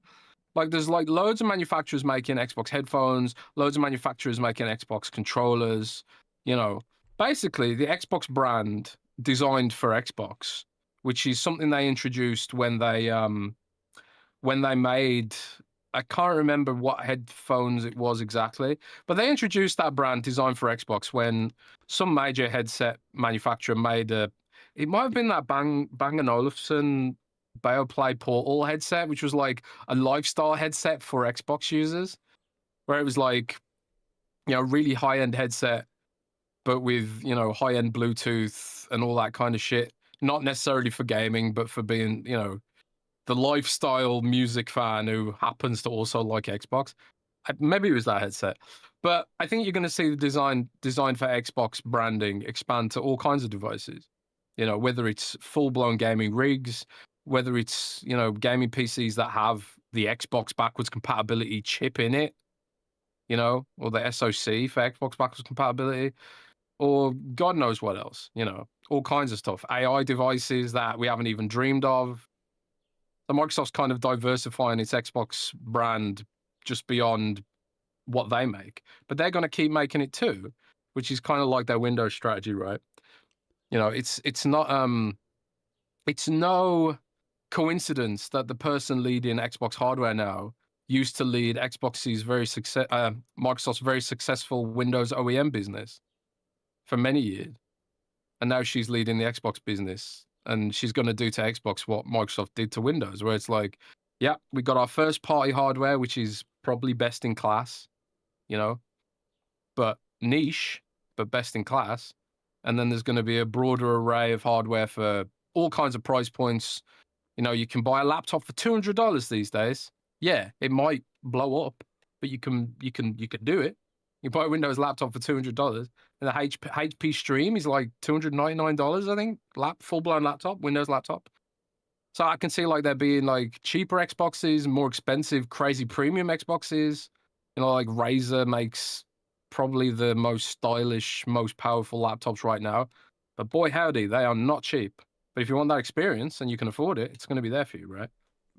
Like, there's like loads of manufacturers making Xbox headphones, loads of manufacturers making Xbox controllers. You know, basically the Xbox brand designed for Xbox, which is something they introduced when they made, I can't remember what headphones it was exactly, but they introduced that brand designed for Xbox when some major headset manufacturer made it might have been that Bang & Olufsen Beoplay Portal headset, which was like a lifestyle headset for Xbox users, where it was like, you know, really high-end headset, but with, you know, high-end Bluetooth and all that kind of shit. Not necessarily for gaming, but for being, you know, the lifestyle music fan who happens to also like Xbox. Maybe it was that headset. But I think you're going to see the design for Xbox branding expand to all kinds of devices. You know, whether it's full-blown gaming rigs, whether it's, you know, gaming PCs that have the Xbox backwards compatibility chip in it, you know, or the SoC for Xbox backwards compatibility, or God knows what else, you know, all kinds of stuff. AI devices that we haven't even dreamed of. So Microsoft's kind of diversifying its Xbox brand just beyond what they make. But they're going to keep making it too, which is kind of like their Windows strategy, right? You know, it's no coincidence that the person leading Xbox hardware now used to lead Microsoft's very successful Windows OEM business for many years, and now she's leading the Xbox business, and she's going to do to Xbox what Microsoft did to Windows, where it's like, yeah, we got our first party hardware, which is probably best in class, you know, but niche, but best in class. And then there's going to be a broader array of hardware for all kinds of price points. You know, you can buy a laptop for $200 these days. Yeah, it might blow up, but you can do it. You buy a Windows laptop for $200, and the HP Stream is like $299, I think. Full-blown laptop, Windows laptop. So I can see like there being like cheaper Xboxes, more expensive, crazy premium Xboxes. You know, like Razer makes probably the most stylish, most powerful laptops right now. But boy, howdy, they are not cheap. But if you want that experience and you can afford it, it's going to be there for you, right?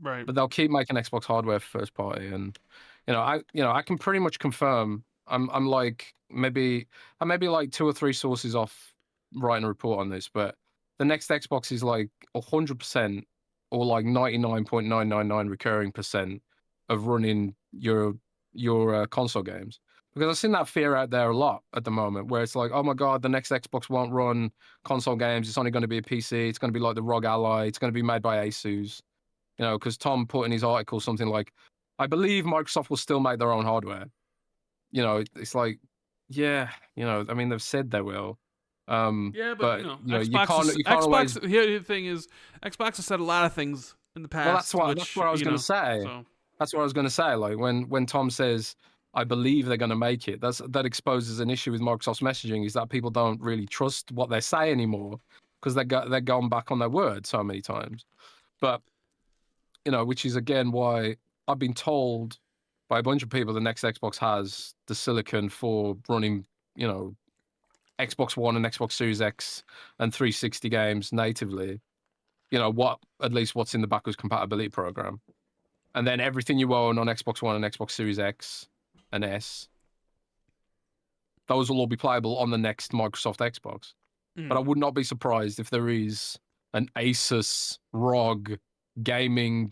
Right. But they'll keep making Xbox hardware for first party, and I can pretty much confirm. I'm like maybe like 2 or 3 sources off writing a report on this, but the next Xbox is like 100% or like 99.999 recurring percent of running your console games. Because I've seen that fear out there a lot at the moment, where it's like, oh my God, the next Xbox won't run console games. It's only going to be a PC. It's going to be like the ROG Ally. It's going to be made by Asus. You know, because Tom put in his article something like, I believe Microsoft will still make their own hardware. You know, it's like, yeah, you know, I mean, they've said they will. Yeah, but you know, Xbox, you can't always... The thing is, Xbox has said a lot of things in the past. Well, that's what I was going to say. So. That's what I was going to say. Like when Tom says, I believe they're going to make it, that exposes an issue with Microsoft's messaging, is that people don't really trust what they say anymore because they're gone back on their word so many times. But, you know, which is again why I've been told by a bunch of people the next Xbox has the silicon for running, you know, Xbox One and Xbox Series X and 360 games natively. You know, what's in the backwards compatibility program. And then everything you own on Xbox One and Xbox Series X and S, those will all be playable on the next Microsoft Xbox. But I would not be surprised if there is an Asus ROG gaming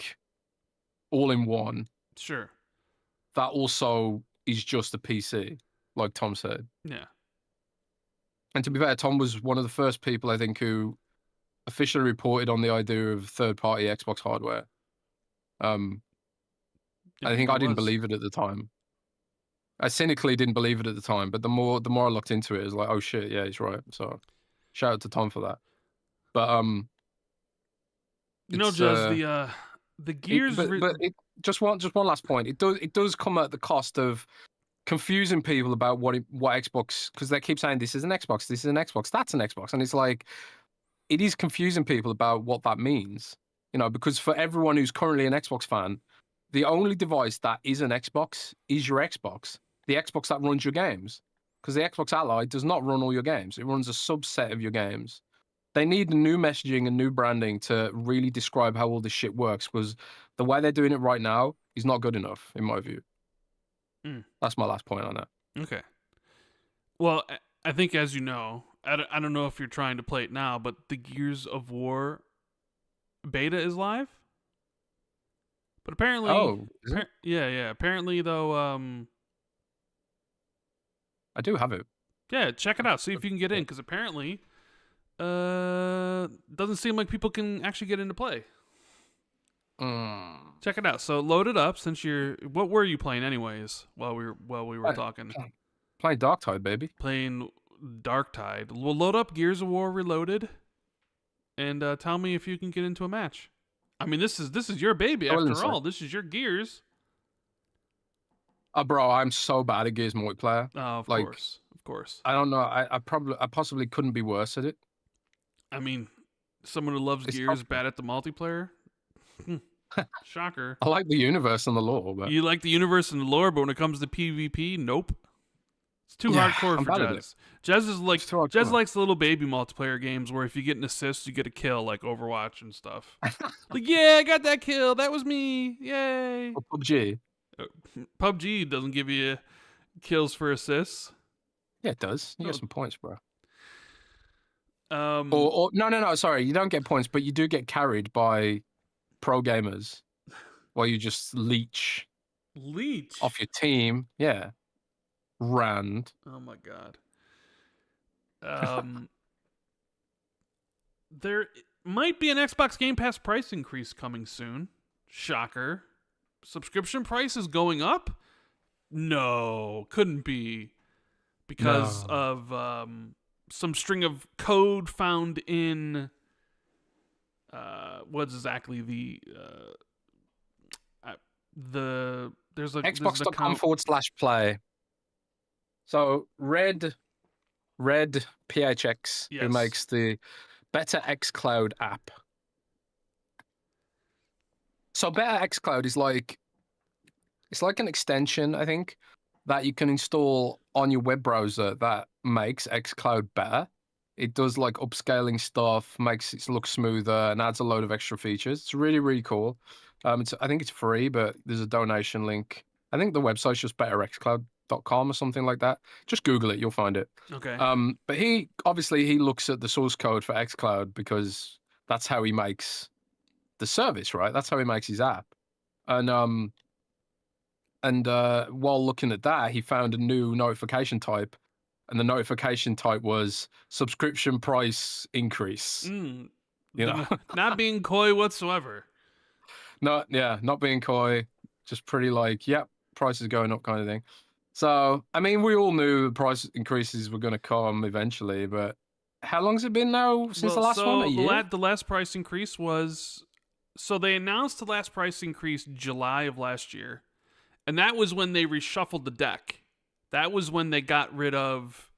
all-in-one. Sure. That also is just a PC, like Tom said. Yeah. And to be fair, Tom was one of the first people, I think, who officially reported on the idea of third-party Xbox hardware. I think I didn't believe it at the time. I cynically didn't believe it at the time, but the more I looked into it, it was like, oh shit, yeah, he's right. So shout out to Tom for that. But you know, just the gears. Just one last point. It does come at the cost of confusing people about what Xbox, because they keep saying this is an Xbox, this is an Xbox, that's an Xbox, and it's like, it is confusing people about what that means. You know, because for everyone who's currently an Xbox fan, the only device that is an Xbox is your Xbox, the Xbox that runs your games. Because the Xbox Ally does not run all your games. It runs a subset of your games. They need new messaging and new branding to really describe how all this shit works, because the way they're doing it right now is not good enough, in my view. That's my last point on that. Okay. Well, I think, as you know, I don't know if you're trying to play it now, but the Gears of War beta is live. But apparently, yeah. Apparently, though, I do have it. Yeah, check it out. See if you can get in, because apparently, doesn't seem like people can actually get into play. Check it out. So load it up. Since you're, what were you playing anyways? While we were talking, playing Darktide, baby. Playing Darktide. We'll load up Gears of War Reloaded, and tell me if you can get into a match. I mean, this is your baby after all. This is your Gears. Bro, I'm so bad at Gears multiplayer. Oh, of course. I don't know. I possibly couldn't be worse at it. I mean, someone who loves Gears bad at the multiplayer. Shocker. I like the universe and the lore, but you like the universe and the lore, but when it comes to PvP, nope. It's too hardcore for Jez. Jez likes the little baby multiplayer games where if you get an assist, you get a kill, like Overwatch and stuff. Like, yeah, I got that kill. That was me. Yay. Or PUBG. PUBG doesn't give you kills for assists. Yeah, it does. You get some points, bro. No. Sorry, you don't get points, but you do get carried by pro gamers, while you just leech off your team. Yeah, Rand. Oh my god. There might be an Xbox Game Pass price increase coming soon. Shocker. Subscription price is going up? No, couldn't be. Because of some string of code found in what's exactly there's a Xbox.com/play. So Red PHX, who makes the Better xCloud app. So Better xCloud is it's like an extension, I think, that you can install on your web browser that makes xCloud better. It does like upscaling stuff, makes it look smoother, and adds a load of extra features. It's really, really cool. I think it's free, but there's a donation link. I think the website's just betterxcloud.com or something like that. Just Google it, you'll find it. Okay. But he looks at the source code for xCloud because that's how he makes the service, right? That's how he makes his app. And while looking at that, he found a new notification type, and the notification type was subscription price increase. You know, not being coy whatsoever. Not being coy, just pretty like, yep, price is going up kind of thing. So, I mean, we all knew the price increases were going to come eventually, but how long has it been now since the last one? A year? The last price increase was, so they announced the last price increase July of last year. And that was when they reshuffled the deck. That was when they got rid of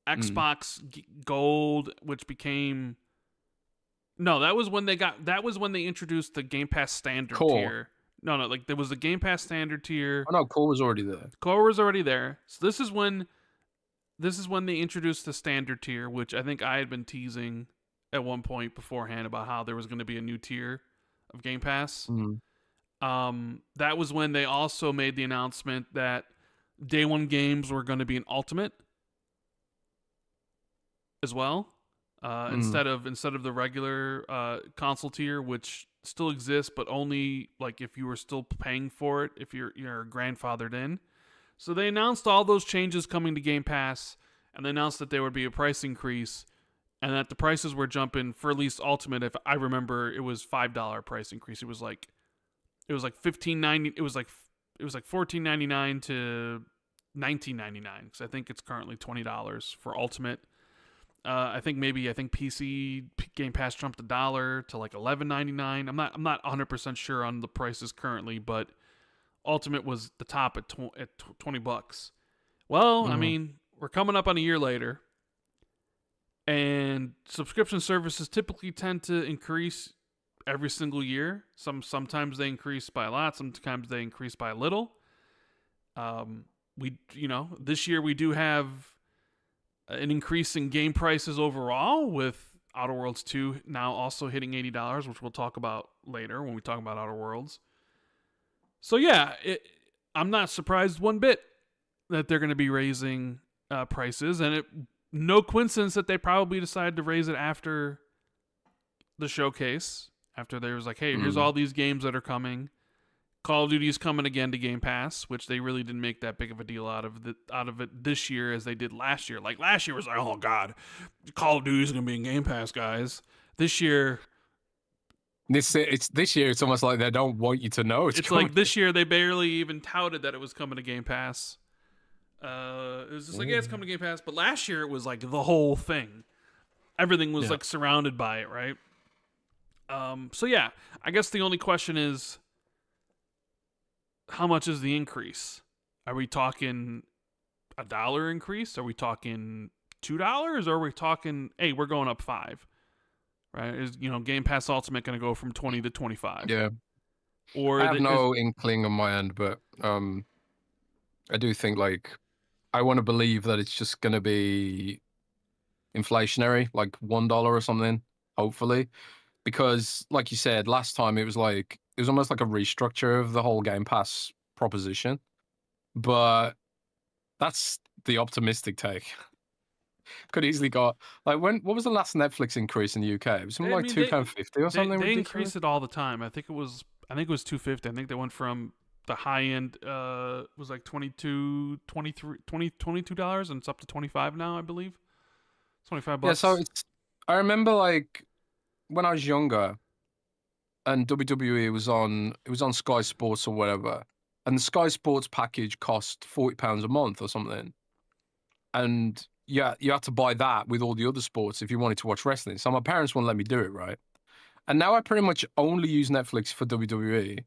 Xbox Gold, which became... No, that was when they introduced the Game Pass Standard tier. No, like there was the Game Pass Standard tier. Oh no, Core was already there. Core was already there. So this is when they introduced the Standard tier, which I think I had been teasing at one point beforehand about how there was going to be a new tier of Game Pass. That was when they also made the announcement that Day One games were going to be an Ultimate as well, instead of the regular console tier, which still exists, but only like if you were still paying for it, if you're grandfathered in. So they announced all those changes coming to Game Pass, and they announced that there would be a price increase, and that the prices were jumping for at least Ultimate. If I remember, it was $5 price increase. It was like $15.90. It was like $14.99 to $19.99, because I think it's currently $20 for Ultimate. I think PC Game Pass jumped $1 to like $11.99. I'm not 100% sure on the prices currently, but Ultimate was the top at $20. Well, I mean, we're coming up on a year later, and subscription services typically tend to increase every single year. Sometimes they increase by a lot, sometimes they increase by a little. This year we do have an increase in game prices overall, with Outer Worlds 2 now also hitting $80, which we'll talk about later when we talk about Outer Worlds. So yeah, I'm not surprised one bit that they're going to be raising prices, and no coincidence that they probably decided to raise it after the showcase, after there was like, hey, here's all these games that are coming. Call of Duty's coming again to Game Pass, which they really didn't make that big of a deal out of it this year as they did last year. Like last year was like, oh god, Call of Duty's gonna be in Game Pass, guys. This year, this year. It's almost like they don't want you to know it's coming. Like this year they barely even touted that it was coming to Game Pass. It was just like, yeah, it's coming to Game Pass. But last year it was like the whole thing. Everything was like surrounded by it, right? So yeah, I guess the only question is, how much is the increase? Are we talking $1 increase? Are we talking $2? Or are we talking, hey, we're going up $5? Right? Is Game Pass Ultimate going to go from 20 to 25? Yeah. Or I have no inkling on my end, but I do think like I want to believe that it's just going to be inflationary, like $1 or something, hopefully, because like you said last time, it was almost like a restructure of the whole Game Pass proposition, but that's the optimistic take. Could easily got like what was the last Netflix increase in the UK? It was something like £2.50 or something. They increase it all the time. I think it was $2.50. I think they went from the high end was like $22, and it's up to $25 now, I believe. $25. Yeah, so I remember like when I was younger and WWE was on Sky Sports or whatever, and the Sky Sports package cost £40 a month or something. And yeah, you had to buy that with all the other sports if you wanted to watch wrestling. So my parents wouldn't let me do it, right? And now I pretty much only use Netflix for WWE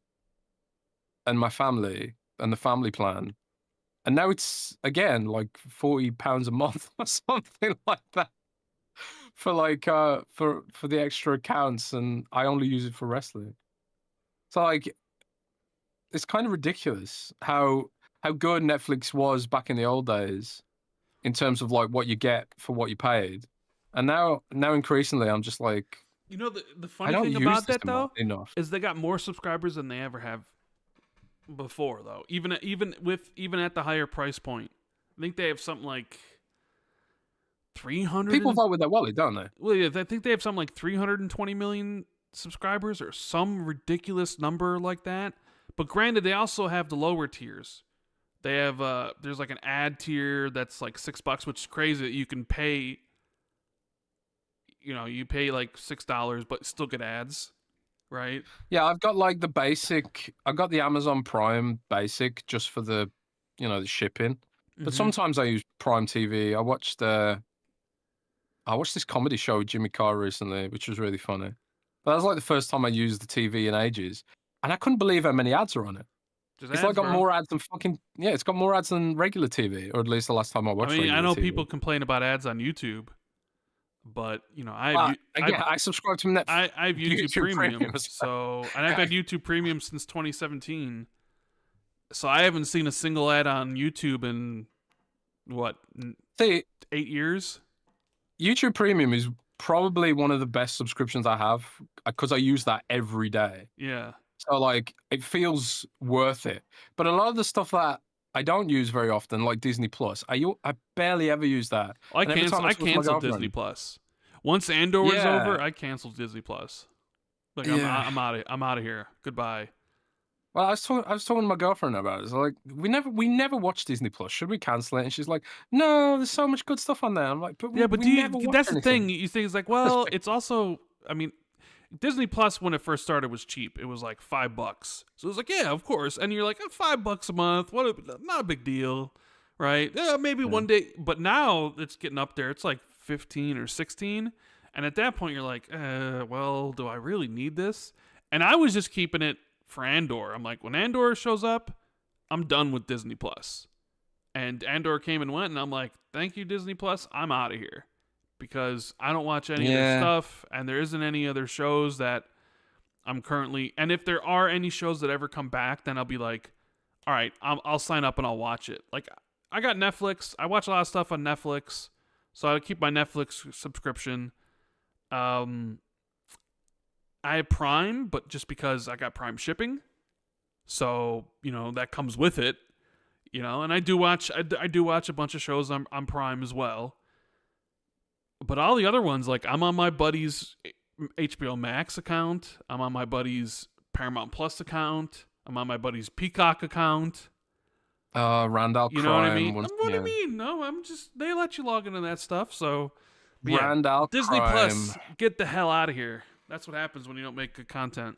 and my family and the family plan. And now it's again like £40 a month or something like that for like for the extra accounts, and I only use it for wrestling. So like it's kind of ridiculous how good Netflix was back in the old days in terms of like what you get for what you paid. And now increasingly I'm just like, the funny thing about that though enough is they got more subscribers than they ever have before though. Even at the higher price point. I think they have something like 300. People vote with their wallet, don't they? Well, yeah, I think they have something like 320 million subscribers or some ridiculous number like that. But granted, they also have the lower tiers. They have there's like an ad tier that's like $6, which is crazy that you can pay. You pay like $6, but still get ads, right? Yeah, I've got like the basic. I've got the Amazon Prime basic just for the, the shipping. But sometimes I use Prime TV. I watched this comedy show with Jimmy Carr recently, which was really funny. But that was like the first time I used the TV in ages, and I couldn't believe how many ads are on it. It's like got more ads than it's got more ads than regular TV, or at least the last time I watched. I know TV. People complain about ads on YouTube, but I subscribe to Netflix. I have YouTube Premium, and I've had YouTube Premium since 2017. So I haven't seen a single ad on YouTube in 8 years. YouTube Premium is probably one of the best subscriptions I have because I use that every day. Yeah. So like it feels worth it. But a lot of the stuff that I don't use very often, like Disney Plus, I barely ever use that. I canceled Disney Plus. Once Andor was over, I canceled Disney Plus. Like I'm out of here. Goodbye. Well, I was talking to my girlfriend about it. It's like we never watch Disney Plus. Should we cancel it? And she's like, "No, there's so much good stuff on there." I'm like, "But that's the thing. You think it's like, well, it's also, Disney Plus when it first started was cheap. It was like $5, so it was like, yeah, of course. And you're like, $5 a month, not a big deal, right? Maybe one day, but now it's getting up there. It's like 15 or 16, and at that point you're like, well, do I really need this? And I was just keeping it for Andor. I'm like, when Andor shows up, I'm done with Disney Plus. And Andor came and went, and I'm like, thank you, Disney Plus. I'm out of here. Because I don't watch any of their stuff, and there isn't any other shows that I'm currently... And if there are any shows that ever come back, then I'll be like, all right, I'll sign up and I'll watch it. Like, I got Netflix. I watch a lot of stuff on Netflix, so I keep my Netflix subscription. I have Prime, but just because I got Prime shipping, so that comes with it. And I do watch a bunch of shows on Prime as well. But all the other ones, like I'm on my buddy's HBO Max account, I'm on my buddy's Paramount Plus account, I'm on my buddy's Peacock account. Randall, you know what I mean? What do you mean? No, they let you log into that stuff. So Randall, Disney Plus, get the hell out of here. That's what happens when you don't make good content.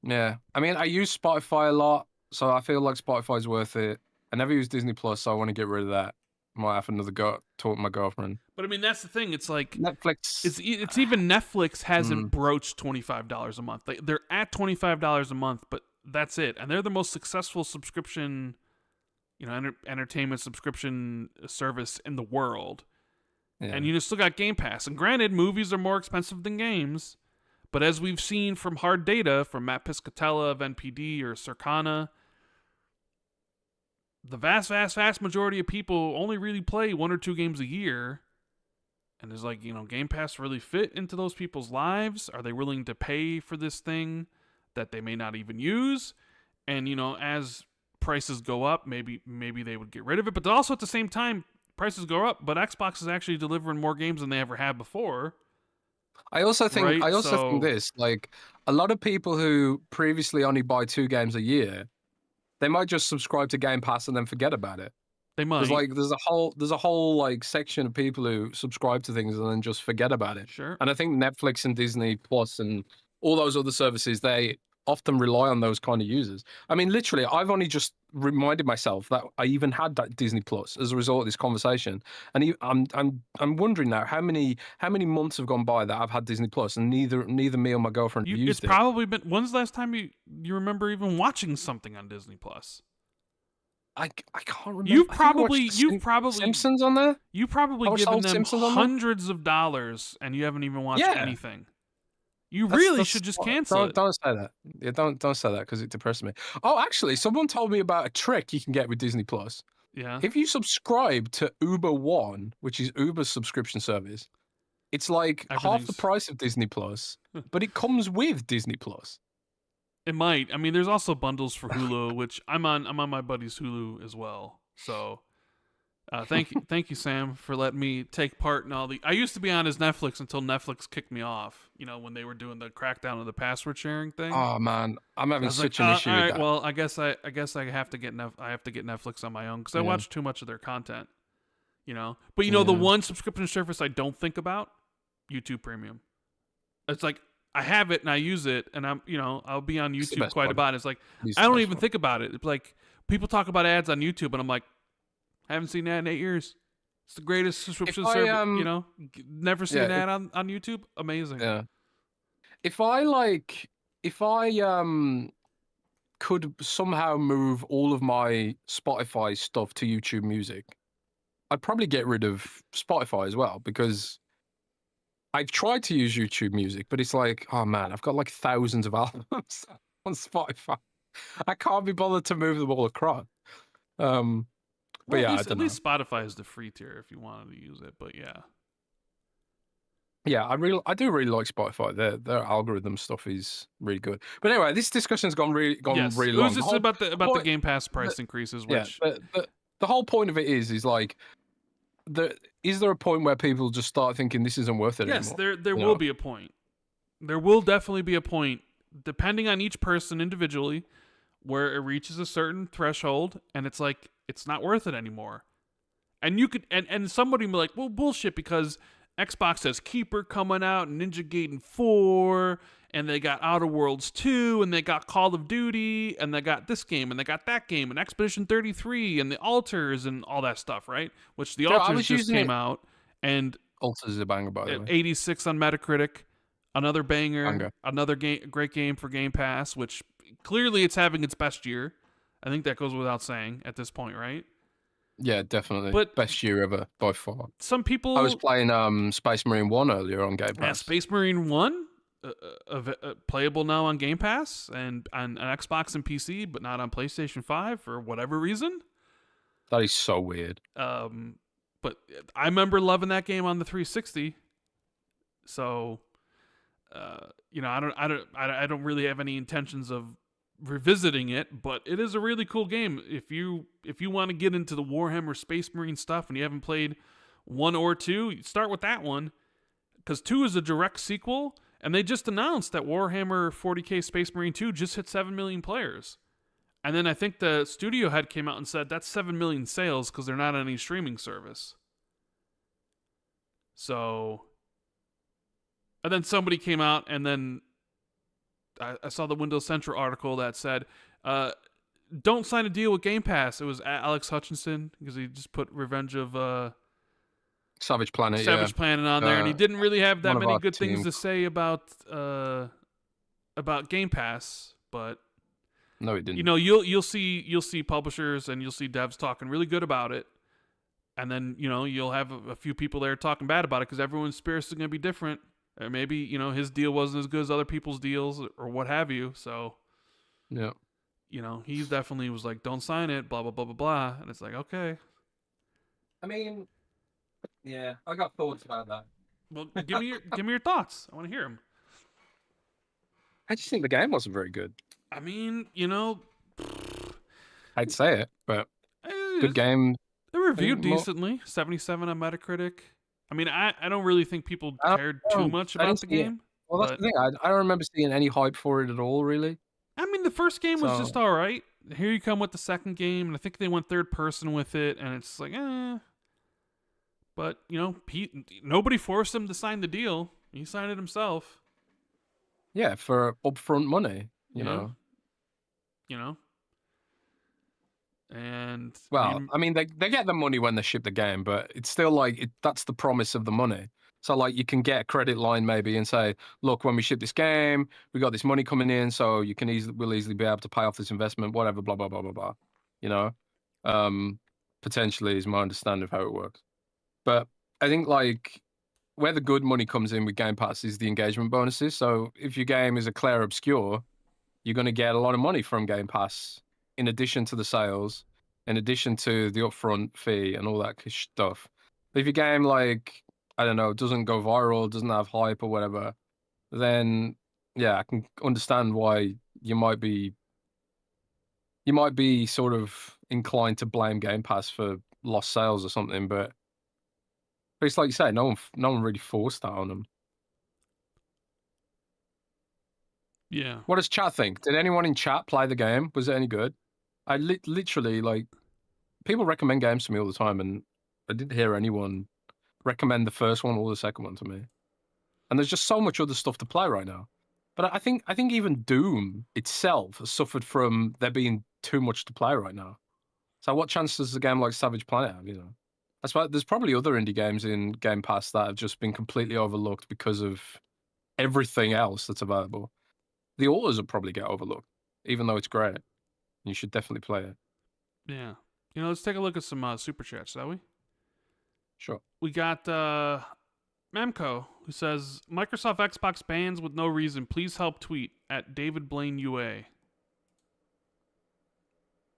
Yeah, I mean, I use Spotify a lot, so I feel like Spotify's worth it. I never use Disney Plus, so I want to get rid of that. Might have another go talk to my girlfriend. But I mean, that's the thing. It's like Netflix. It's even Netflix hasn't broached $25 a month. They're at $25 a month, but that's it. And they're the most successful subscription, entertainment subscription service in the world. Yeah. And you still got Game Pass. And granted, movies are more expensive than games. But as we've seen from hard data, from Matt Piscatella of NPD or Circana, the vast majority of people only really play 1 or 2 games a year. And is Game Pass really fit into those people's lives? Are they willing to pay for this thing that they may not even use? And, as prices go up, maybe they would get rid of it. But also at the same time, prices go up, but Xbox is actually delivering more games than they ever have before. I also think this, like, a lot of people who previously only buy 2 games a year, they might just subscribe to Game Pass and then forget about it. They might. There's a whole like section of people who subscribe to things and then just forget about it. Sure. And I think Netflix and Disney Plus and all those other services, they often rely on those kind of users. I mean, literally, I've only just reminded myself that I even had that Disney Plus as a result of this conversation. And I'm wondering now how many months have gone by that I've had Disney Plus and neither me or my girlfriend used it. It's probably been. When's the last time you remember even watching something on Disney Plus? I can't remember. You've probably Simpsons on there. You probably given them hundreds of dollars and you haven't even watched anything. You really should just cancel it. Don't say that. Yeah, don't say that because it depresses me. Oh, actually, someone told me about a trick you can get with Disney Plus. Yeah. If you subscribe to Uber One, which is Uber's subscription service, it's like half the price of Disney Plus, but it comes with Disney Plus. It might. I mean, there's also bundles for Hulu, which I'm on my buddy's Hulu as well. So, thank you, Sam, for letting me take part in all the. I used to be on his Netflix until Netflix kicked me off. When they were doing the crackdown of the password sharing thing. Oh man, I'm having such an issue. All right, with that. well, I guess I have to get Netflix on my own because I watch too much of their content. But the one subscription service I don't think about, YouTube Premium. It's like I have it and I use it, and I'll be on YouTube quite a bit. It's like I don't even think about it. It's like people talk about ads on YouTube, and I'm like, I haven't seen that in 8 years. It's the greatest subscription service. Never seen that on YouTube. Amazing. Yeah. If I could somehow move all of my Spotify stuff to YouTube Music, I'd probably get rid of Spotify as well because I've tried to use YouTube Music, but it's like, oh man, I've got like thousands of albums on Spotify. I can't be bothered to move them all across. But yeah, at least Spotify is the free tier if you wanted to use it. But yeah. Yeah, I do really like Spotify. Their algorithm stuff is really good. But anyway, this discussion's gone really long. It was just about the Game Pass price increases. Which the whole point of it is like, is there a point where people just start thinking this isn't worth it anymore? Yes, there will be a point. There will definitely be a point, depending on each person individually, where it reaches a certain threshold, and it's like it's not worth it anymore. And you could and somebody will be like, well, bullshit, because Xbox has Keeper coming out, and Ninja Gaiden 4, and they got Outer Worlds 2, and they got Call of Duty, and they got this game, and they got that game, and Expedition 33, and the Alters, and all that stuff, right? Which the Alters just came out, and Alters is a banger, by the way. 86 on Metacritic, another banger, another great game for Game Pass, which clearly it's having its best year. I think that goes without saying at this point, right? Yeah, definitely. But best year ever by far. Some people. I was playing Space Marine 1 earlier on Game Pass. Yeah, Space Marine 1, playable now on Game Pass and on Xbox and PC, but not on PlayStation 5 for whatever reason. That is so weird. But I remember loving that game on the 360. So, I don't really have any intentions of revisiting it, but it is a really cool game. If you want to get into the Warhammer Space Marine stuff and you haven't played 1 or 2, start with that one, because 2 is a direct sequel, and they just announced that Warhammer 40k Space Marine 2 just hit 7 million players. And then I think the studio head came out and said that's 7 million sales because they're not on any streaming service. So, and then somebody came out, and then I saw the Windows Central article that said, don't sign a deal with Game Pass. It was Alex Hutchinson, because he just put Revenge of Savage Planet on there, and he didn't really have that many good things to say about Game Pass, but no, he didn't. You'll see publishers and you'll see devs talking really good about it, and then you'll have a few people there talking bad about it because everyone's spirits is going to be different. Or maybe his deal wasn't as good as other people's deals or what have you. So yeah, he definitely was like, don't sign it, blah blah blah blah blah, and it's like, okay. I mean, yeah, I got thoughts about that. Well, give me your thoughts. I want to hear them. I just think the game wasn't very good. I mean, I'd say it, but good game. They reviewed decently, 77 on Metacritic. I mean, I don't really think people cared too much about the game. Well, that's the thing. I don't remember seeing any hype for it at all, really. I mean, the first game was just all right. Here you come with the second game, and I think they went third person with it, and it's like, But, nobody forced him to sign the deal. He signed it himself. Yeah, for upfront money, you know. And well, I mean, they get the money when they ship the game, but it's still like that's the promise of the money. So like you can get a credit line maybe and say, look, when we ship this game, we got this money coming in, so we'll easily be able to pay off this investment, whatever, blah blah blah blah blah. Potentially is my understanding of how it works. But I think like where the good money comes in with Game Pass is the engagement bonuses. So if your game is a Claire Obscure, you're going to get a lot of money from Game Pass in addition to the sales, in addition to the upfront fee and all that stuff. But if your game, like, I don't know, doesn't go viral, doesn't have hype or whatever, then yeah, I can understand why you might be sort of inclined to blame Game Pass for lost sales or something, but it's like you say, no one really forced that on them. Yeah. What does chat think? Did anyone in chat play the game? Was it any good? I literally, like, people recommend games to me all the time, and I didn't hear anyone recommend the first one or the second one to me. And there's just so much other stuff to play right now. But I think even Doom itself has suffered from there being too much to play right now. So what chance does a game like Savage Planet have, That's why there's probably other indie games in Game Pass that have just been completely overlooked because of everything else that's available. The autos will probably get overlooked, even though it's great. You should definitely play it. Yeah. Let's take a look at some super chats, shall we? Sure. We got Mamco, who says, Microsoft Xbox bans with no reason. Please help tweet at David Blaine UA.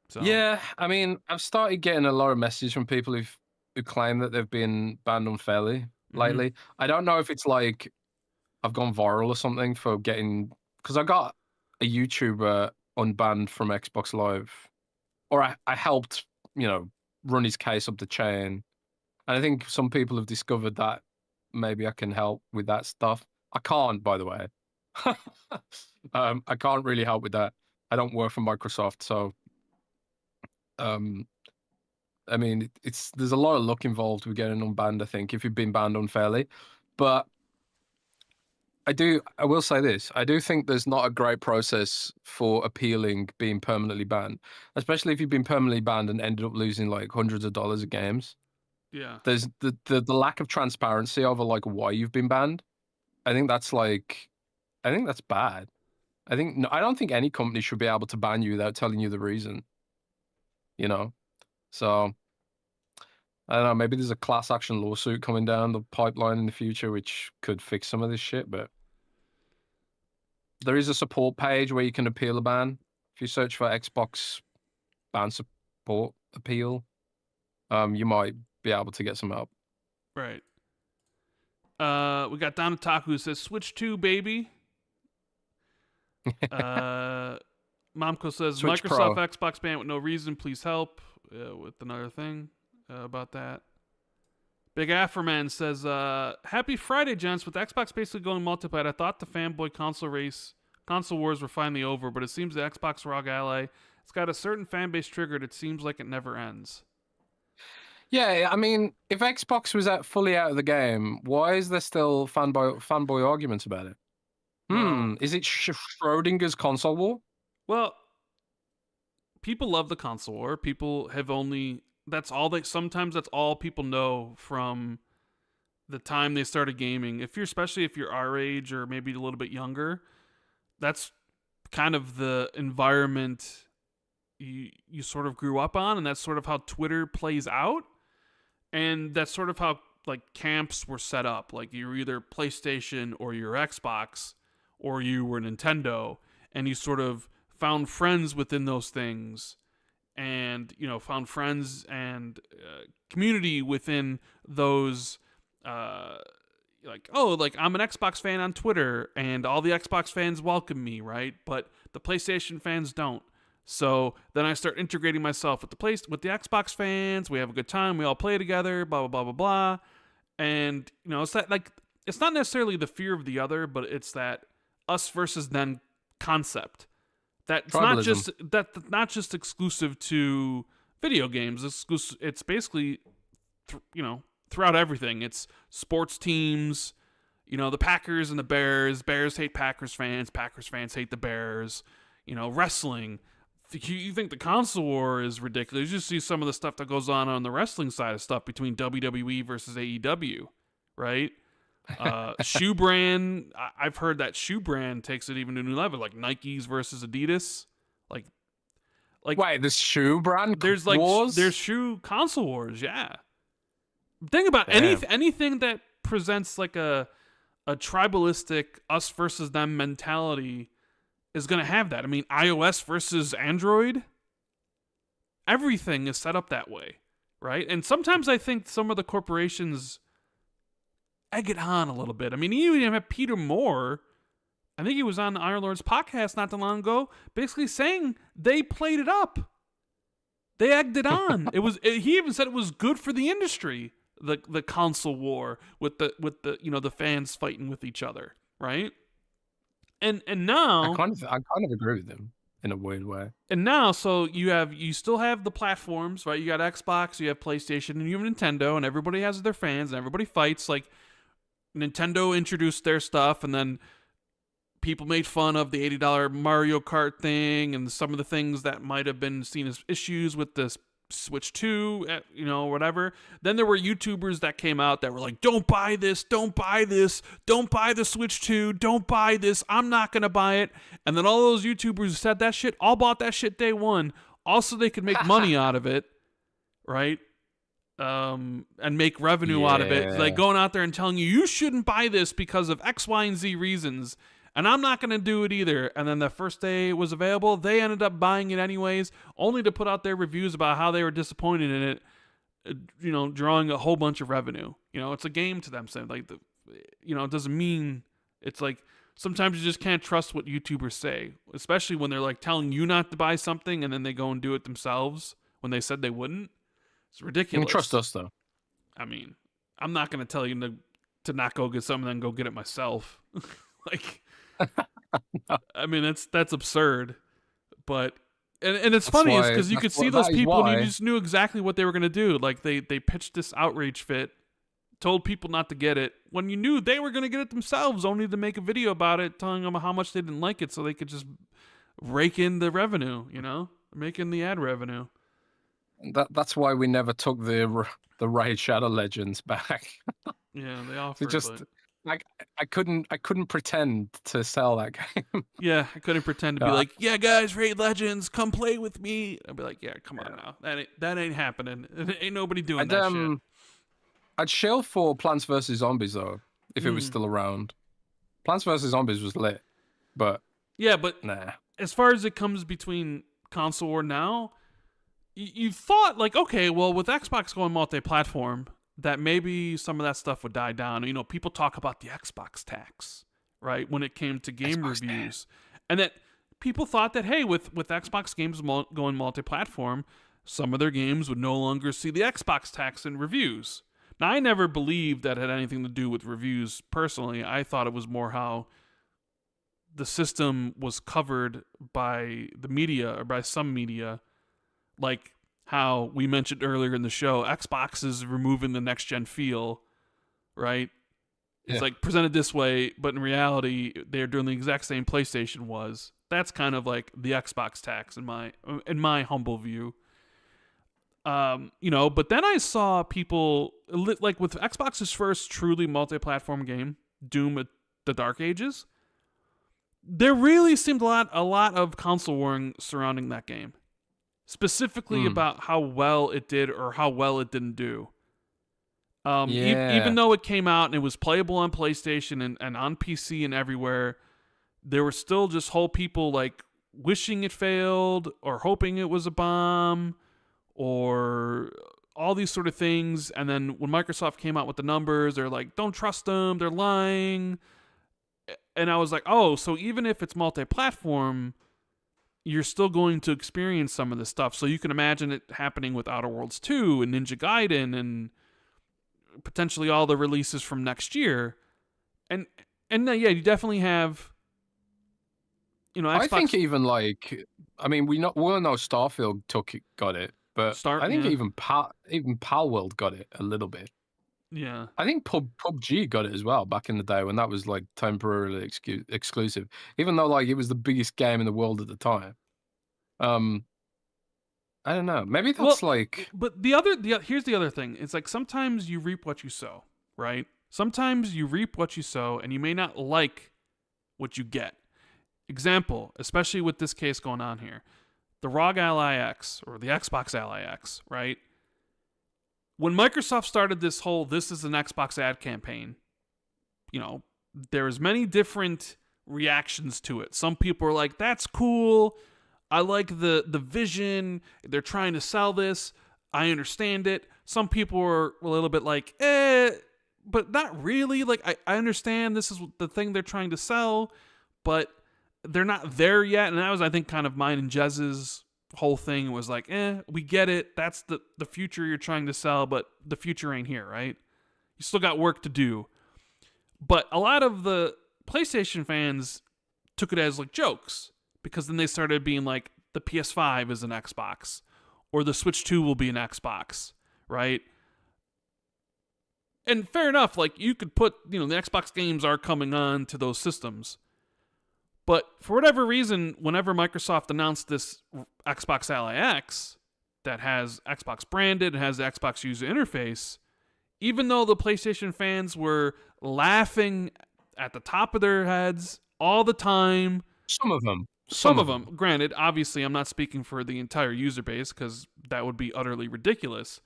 So. Yeah, I mean, I've started getting a lot of messages from people who claim that they've been banned unfairly lately. I don't know if it's like I've gone viral or something for getting... Because I got a YouTuber unbanned from Xbox Live, or I helped, run his case up the chain. And I think some people have discovered that maybe I can help with that stuff. I can't, by the way. I can't really help with that. I don't work for Microsoft, so I mean, there's a lot of luck involved with getting unbanned, I think, if you've been banned unfairly. But I will say this. I do think there's not a great process for appealing being permanently banned, especially if you've been permanently banned and ended up losing like hundreds of dollars of games. Yeah. There's the lack of transparency over like why you've been banned. I think that's bad. I don't think any company should be able to ban you without telling you the reason. So I don't know, maybe there's a class action lawsuit coming down the pipeline in the future which could fix some of this shit, but there is a support page where you can appeal a ban. If you search for Xbox ban support appeal, you might be able to get some help. Right. We got Down Taku who says Switch 2, baby. Momko says Switch Microsoft Pro. Xbox ban with no reason. Please help with another thing about that. Big Afroman says, Happy Friday, gents. With Xbox basically going multiplayer, I thought the fanboy console wars were finally over, but it seems the Xbox ROG Ally, it's got a certain fan base triggered. It seems like it never ends. Yeah, I mean, if Xbox was fully out of the game, why is there still fanboy arguments about it? Well, is it Schrodinger's console war? Well, people love the console war. People have sometimes that's all people know from the time they started gaming. Especially if you're our age or maybe a little bit younger, that's kind of the environment you sort of grew up on, and that's sort of how Twitter plays out. And that's sort of how like camps were set up. Like you're either PlayStation or you're Xbox or you were Nintendo, and you sort of found friends within those things, and found friends and community within those. Like I'm an Xbox fan on Twitter, and all the Xbox fans welcome me, right? But the PlayStation fans don't. So then I start integrating myself with the Xbox fans. We have a good time. We all play together. Blah blah blah blah blah. And it's that it's not necessarily the fear of the other, but it's that us versus them concept. That's not just exclusive to video games. It's basically throughout everything. It's sports teams. The Packers and the Bears. Bears hate Packers fans. Packers fans hate the Bears. Wrestling. You think the console war is ridiculous. You just see some of the stuff that goes on the wrestling side of stuff between WWE versus AEW, right? Shoe brand, I've heard that shoe brand takes it even to a new level, like Nikes versus Adidas. Like wait, the shoe brand there's wars? There's shoe console wars, yeah. Think about anything that presents like a tribalistic us versus them mentality is going to have that. I mean, iOS versus Android, everything is set up that way, right? And sometimes I think some of the corporations egg it on a little bit. I mean, you even have Peter Moore, I think he was on the Iron Lord's podcast not too long ago, basically saying they played it up. They egged it on. He even said it was good for the industry, the console war with the fans fighting with each other, right? And now I kind of agree with him in a weird way. And now, so you still have the platforms, right? You got Xbox, you have PlayStation, and you have Nintendo, and everybody has their fans, and everybody fights. Like Nintendo introduced their stuff, and then people made fun of the $80 Mario Kart thing, and some of the things that might have been seen as issues with this Switch 2, whatever. Then there were YouTubers that came out that were like, don't buy this, don't buy this, don't buy the Switch 2, don't buy this, I'm not going to buy it. And then all those YouTubers who said that shit all bought that shit day one. Also, they could make money out of it, right? And make revenue out of it. Like going out there and telling you shouldn't buy this because of X, Y, and Z reasons. And I'm not going to do it either. And then the first day it was available, they ended up buying it anyways, only to put out their reviews about how they were disappointed in it, drawing a whole bunch of revenue. It's a game to them. So like, it doesn't mean, it's like, sometimes you just can't trust what YouTubers say, especially when they're like telling you not to buy something and then they go and do it themselves when they said they wouldn't. It's ridiculous. You can trust us though. I mean, I'm not going to tell you to not go get something and then go get it myself. Like, no. I mean, that's absurd, but and it's funny because you could see those people and you just knew exactly what they were gonna do. Like they pitched this outrage fit, told people not to get it when you knew they were gonna get it themselves, only to make a video about it, telling them how much they didn't like it, so they could just rake in the revenue, making the ad revenue. That's why we never took the Raid Shadow Legends back. Yeah, they offered. I couldn't pretend to sell that game. Yeah, I couldn't pretend to be like, yeah, guys, Raid Legends, come play with me. I'd be like, yeah, come on now, that ain't happening. Ain't nobody doing that shit. I'd shell for Plants vs Zombies though, if it was still around. Plants vs Zombies was lit, but nah. As far as it comes between console war now, you thought like, okay, well, with Xbox going multi-platform, that maybe some of that stuff would die down. You know, people talk about the Xbox tax, right? When it came to game Xbox reviews, and that people thought that, hey, with Xbox games going multi-platform, some of their games would no longer see the Xbox tax in reviews. Now, I never believed that had anything to do with reviews personally. I thought it was more how the system was covered by the media or by some media, like how we mentioned earlier in the show, Xbox is removing the next gen feel, right? It's like presented this way, but in reality, they're doing the exact same PlayStation was. That's kind of like the Xbox tax in my humble view. You know, but then I saw people like with Xbox's first truly multi-platform game, Doom: The Dark Ages. There really seemed a lot of console warring surrounding that game, specifically about how well it did or how well it didn't do. Even though it came out and it was playable on PlayStation and on PC and everywhere, there were still just whole people like wishing it failed or hoping it was a bomb or all these sort of things. And then when Microsoft came out with the numbers, they're like, don't trust them, they're lying. And I was like, oh, so even if it's multi-platform, you're still going to experience some of this stuff. So you can imagine it happening with Outer Worlds 2 and Ninja Gaiden and potentially all the releases from next year. And yeah, you definitely have, you know, Xbox. I think even like, I mean, we all know Starfield got it, but I think even Palworld got it a little bit. Yeah. I think PUBG got it as well back in the day when that was like temporarily exclusive, even though like it was the biggest game in the world at the time. I don't know. Maybe that's like. But here's the other thing. It's like sometimes you reap what you sow, right? Sometimes you reap what you sow, and you may not like what you get. Example, especially with this case going on here, the ROG Ally X or the Xbox Ally X, right? When Microsoft started this is an Xbox ad campaign, you know, there's many different reactions to it. Some people are like, that's cool. I like the vision. They're trying to sell this. I understand it. Some people are a little bit like, but not really. Like, I understand this is the thing they're trying to sell, but they're not there yet. And that was, I think, kind of mine and Jez's whole thing was like, we get it. That's the future you're trying to sell, but the future ain't here, right? You still got work to do. But a lot of the PlayStation fans took it as like jokes, because then they started being like, the PS5 is an Xbox, or the Switch 2 will be an Xbox, right? And fair enough, like you could put, you know, the Xbox games are coming on to those systems. But for whatever reason, whenever Microsoft announced this Xbox Ally X that has Xbox branded and has the Xbox user interface, even though the PlayStation fans were laughing at the top of their heads all the time. Some of them. Granted, obviously, I'm not speaking for the entire user base because that would be utterly ridiculous.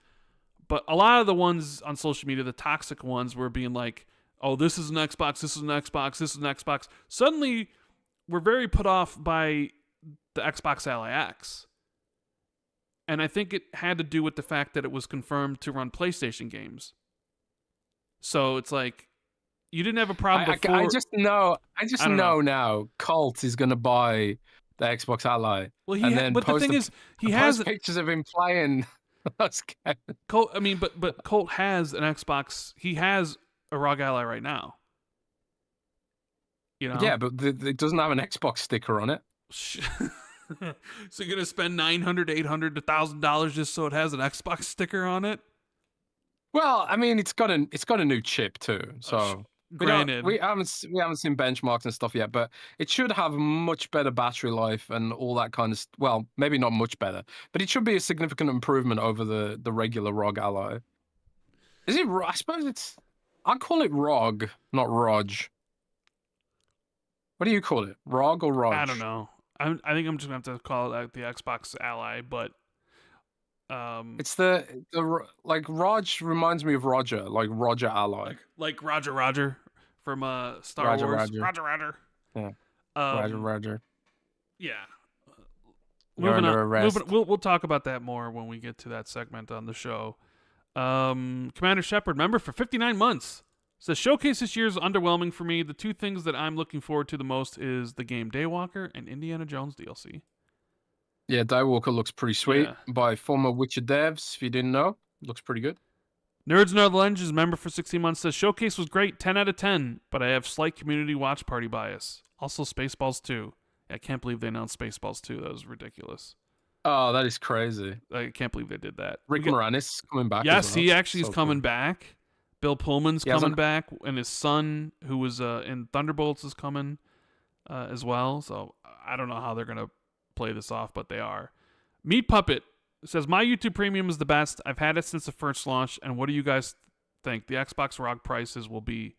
But a lot of the ones on social media, the toxic ones, were being like, oh, this is an Xbox, this is an Xbox, this is an Xbox. Suddenly, we're very put off by the Xbox Ally X. And I think it had to do with the fact that it was confirmed to run PlayStation games. So it's like, you didn't have a problem before. I just know now Colt is going to buy the Xbox Ally. Well, but the thing is, he has pictures of him playing those games. Colt, I mean, but Colt has an Xbox. He has a ROG Ally right now. You know? Yeah, but it doesn't have an Xbox sticker on it. So you're gonna spend $900, $800, $1,000 just so it has an Xbox sticker on it? Well, I mean, it's got a new chip too. So granted, we haven't seen benchmarks and stuff yet, but it should have much better battery life and all that kind of. Well, maybe not much better, but it should be a significant improvement over the regular ROG Ally. Is it? I suppose it's. I call it ROG, not ROG. What do you call it? ROG or ROG? I don't know. I think I'm just gonna have to call it the Xbox Ally, but it's the like ROG reminds me of Roger, like Roger Ally, like Roger from Star Wars. Roger. Yeah. Roger. Yeah. Moving on. We'll talk about that more when we get to that segment on the show. Commander Shepard, member for 59 months. Says showcase this year is underwhelming for me. The two things that I'm looking forward to the most is the game Daywalker and Indiana Jones DLC. Yeah, Daywalker looks pretty sweet by former Witcher devs. If you didn't know, looks pretty good. Nerds and Other Legends, member for 16 months, says showcase was great, 10 out of 10, but I have slight community watch party bias. Also, Spaceballs 2. I can't believe they announced Spaceballs 2. That was ridiculous. Oh, that is crazy. I can't believe they did that. Rick Moranis coming back. Yes, as well. he actually is coming back. Bill Pullman's coming back, and his son, who was in Thunderbolts, is coming as well. So I don't know how they're going to play this off, but they are. Meat Puppet says, my YouTube Premium is the best. I've had it since the first launch, and what do you guys think? The Xbox ROG prices will be...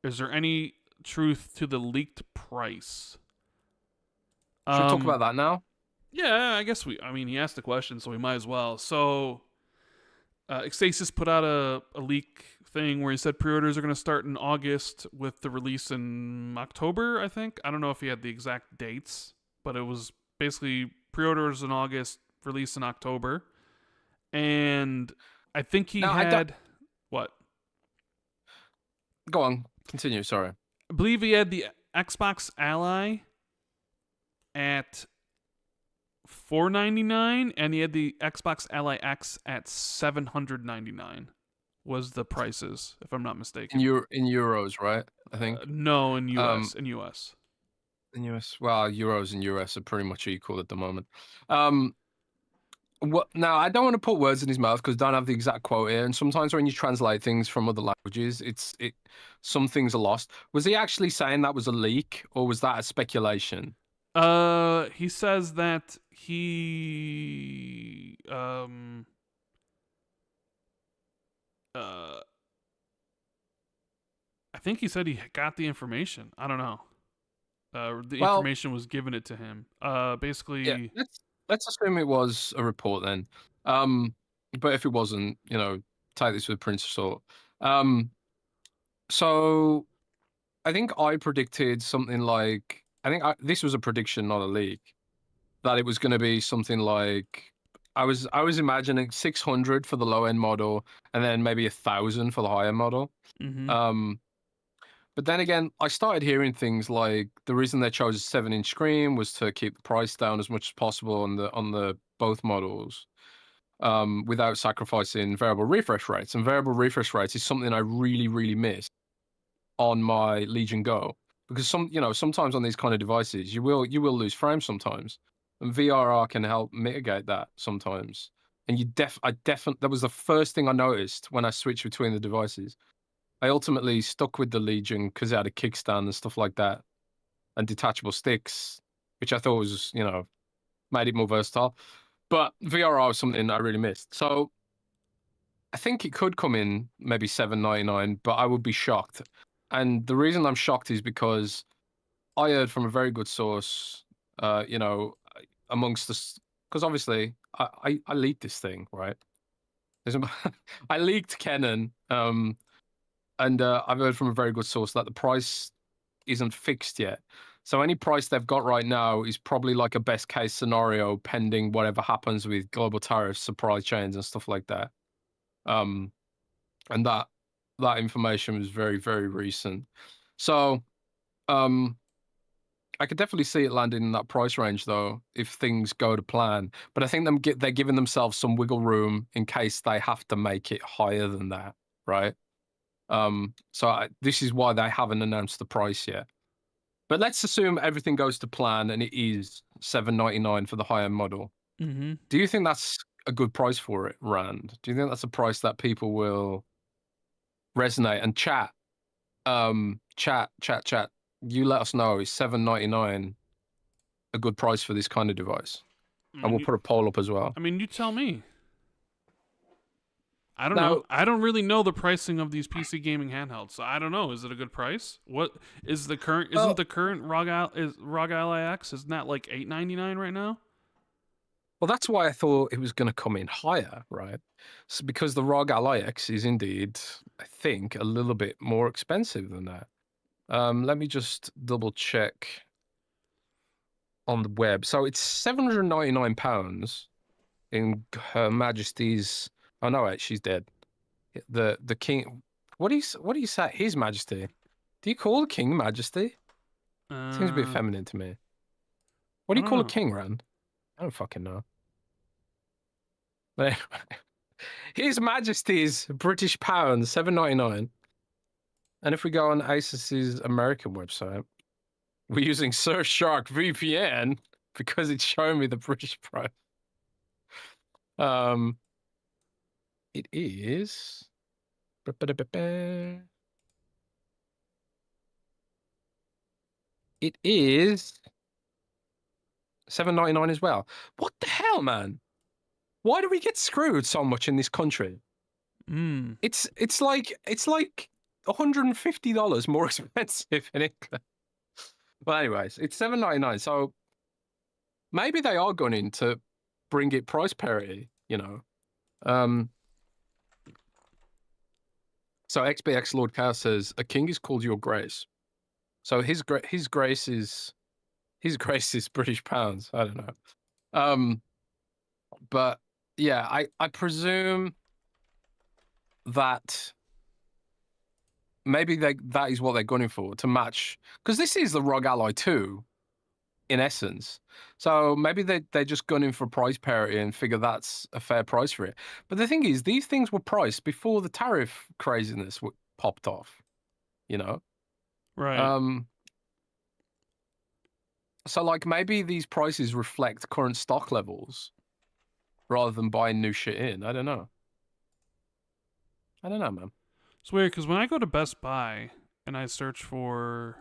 Is there any truth to the leaked price? Should we talk about that now? Yeah, I guess he asked the question, so we might as well. So, Xtasis put out a leak thing where he said pre-orders are going to start in August with the release in October, I think. I don't know if he had the exact dates, but it was basically pre-orders in August, release in October. And I think he had... What? Go on. Continue, sorry. I believe he had the Xbox Ally at $499, and he had the Xbox Ally X at $799 was the prices, if I'm not mistaken. In euros, right? I think. No, in US. In US. Well, euros and US are pretty much equal at the moment. Now, I don't want to put words in his mouth because I don't have the exact quote here. And sometimes when you translate things from other languages, some things are lost. Was he actually saying that was a leak, or was that a speculation? He says that he I think he said he got the information. I don't know. The information was given it to him. Basically. Yeah, let's assume it was a report then. But if it wasn't, take this with a pinch of salt. So I think I predicted something like, this was a prediction, not a leak, that it was going to be something like, I was imagining 600 for the low end model, and then maybe 1,000 for the high end model. Mm-hmm. But then again, I started hearing things like the reason they chose a 7-inch screen was to keep the price down as much as possible on the both models, without sacrificing variable refresh rates. And variable refresh rates is something I really, really miss on my Legion Go, because sometimes on these kind of devices you will lose frames sometimes, and VRR can help mitigate that sometimes. And that was the first thing I noticed when I switched between the devices. I ultimately stuck with the Legion because it had a kickstand and stuff like that, and detachable sticks, which I thought was, made it more versatile. But VRR was something I really missed. So I think it could come in maybe $799, but I would be shocked. And the reason I'm shocked is because I heard from a very good source, amongst us, because obviously I leaked this thing, right? I leaked Kennen, and I've heard from a very good source that the price isn't fixed yet. So any price they've got right now is probably like a best case scenario, pending whatever happens with global tariffs, supply chains, and stuff like that. And that information was very, very recent. So I could definitely see it landing in that price range, though, if things go to plan. But I think they're giving themselves some wiggle room in case they have to make it higher than that, right? This is why they haven't announced the price yet. But let's assume everything goes to plan and it is $799 for the high-end model. Mm-hmm. Do you think that's a good price for it, Rand? Do you think that's a price that people will resonate? And chat. You let us know. Is $799 a good price for this kind of device? And we'll put a poll up as well. You tell me. I don't know. I don't really know the pricing of these PC gaming handhelds, so I don't know. Is it a good price? What is the current? Isn't the current ROG Ally X? Isn't that like $899 right now? Well, that's why I thought it was going to come in higher, right? So because the ROG Ally X is indeed, I think, a little bit more expensive than that. Let me just double check on the web. So it's £799 in Her Majesty's Oh no, wait, she's dead. The king. What do you say? His Majesty. Do you call the king Majesty? Seems a bit feminine to me. What do you call a king, Rand? I don't fucking know. But anyway, His Majesty's British pound, $7.99. And if we go on Asus's American website, we're using Surfshark VPN because it's showing me the British price. It is. It is $7.99 as well. What the hell, man? Why do we get screwed so much in this country? It's like $150 more expensive in England. But anyways, it's $7.99. So maybe they are going to bring it price parity, you know. So XBX Lord Chaos says a king is called Your Grace. So his grace is British pounds. I don't know. But yeah, I presume that maybe that is what they're gunning for, to match, because this is the ROG Ally 2 in essence. So maybe they're just gunning for price parity and figure that's a fair price for it. But the thing is, these things were priced before the tariff craziness popped off, you know? Right. So like maybe these prices reflect current stock levels rather than buying new shit in. I don't know, man. It's weird because when I go to Best Buy and I search for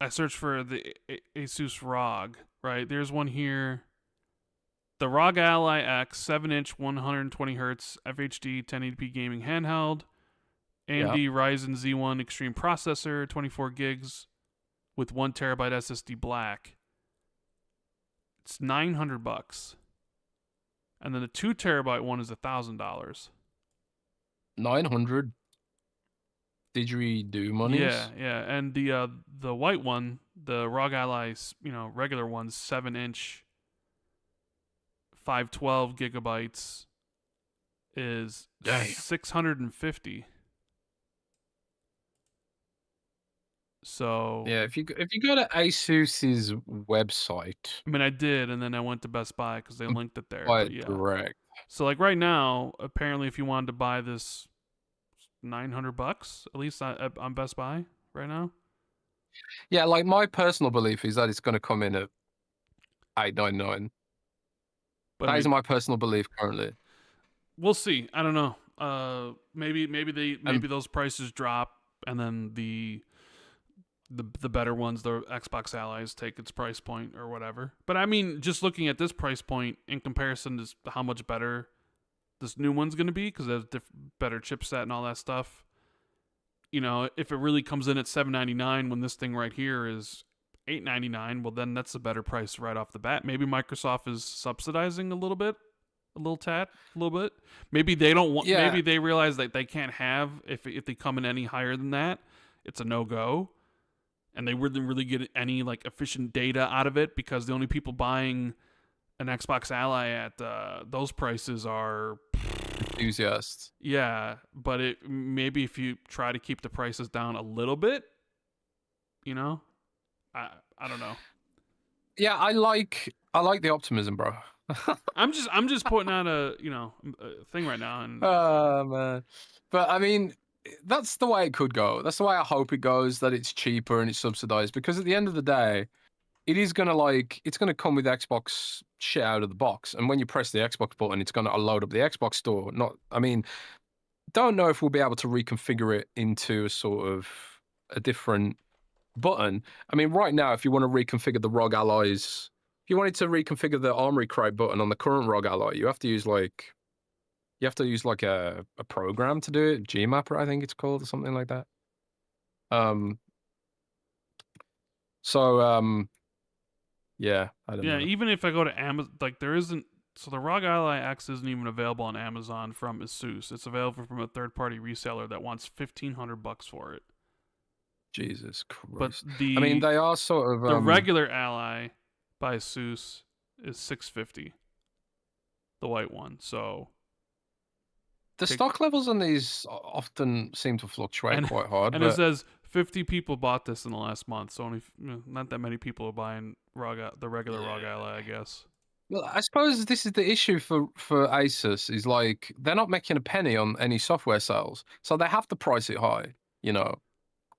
the Asus ROG, right? There's one here. The ROG Ally X 7-inch 120 Hz FHD 1080p gaming handheld. AMD Ryzen Z1 Extreme processor, 24 gigs with 1 terabyte SSD black. It's $900. And then the 2 terabyte one is $1,000. 900 didgeridoo monies. Yeah. And the white one, the ROG Ally, regular one, 7-inch, 512 gigabytes, is $650. So yeah, if you go to Asus's website, I mean, I did, and then I went to Best Buy because they linked it there. buy but yeah. direct. So like right now, apparently, if you wanted to buy this, $900 at least on Best Buy right now. Yeah, like my personal belief is that it's going to come in at $899. But that is my personal belief currently. We'll see. I don't know. Maybe those prices drop, and then the better ones, the Xbox Allies, take its price point or whatever. But I mean, just looking at this price point in comparison to how much better this new one's going to be, because there's better chipset and all that stuff. You know, if it really comes in at $799 when this thing right here is $899, well, then that's a better price right off the bat. Maybe Microsoft is subsidizing a little bit. Maybe they don't want. Yeah. Maybe they realize that they can't have, if they come in any higher than that, it's a no-go. And they wouldn't really get any like efficient data out of it, because the only people buying an Xbox Ally at those prices are enthusiasts. Yeah, but maybe if you try to keep the prices down a little bit, you know, I don't know. Yeah, I like the optimism, bro. I'm just putting out a thing right now, and oh man, but I mean, that's the way it could go. That's the way I hope it goes, that it's cheaper and it's subsidized, because at the end of the day, it is going to it's going to come with Xbox shit out of the box. And when you press the Xbox button, it's going to load up the Xbox store. Don't know if we'll be able to reconfigure it into a sort of a different button. I mean, right now, if you want to reconfigure the ROG Allies, if you wanted to reconfigure the Armory Crate button on the current ROG Ally, you have to use a program to do it. Gmapper, I think it's called, or something like that. Yeah, I don't know. Yeah, even if I go to Amazon, like there isn't. So the ROG Ally X isn't even available on Amazon from Asus. It's available from a third-party reseller that wants $1,500 for it. Jesus Christ! But I mean, they are sort of the regular Ally by Asus is $650. the white one. So the stock levels on these often seem to fluctuate quite hard. And it says 50 people bought this in the last month, so only not that many people are buying the regular ROG Ally, I guess. Well, I suppose this is the issue for Asus is like they're not making a penny on any software sales, so they have to price it high, you know.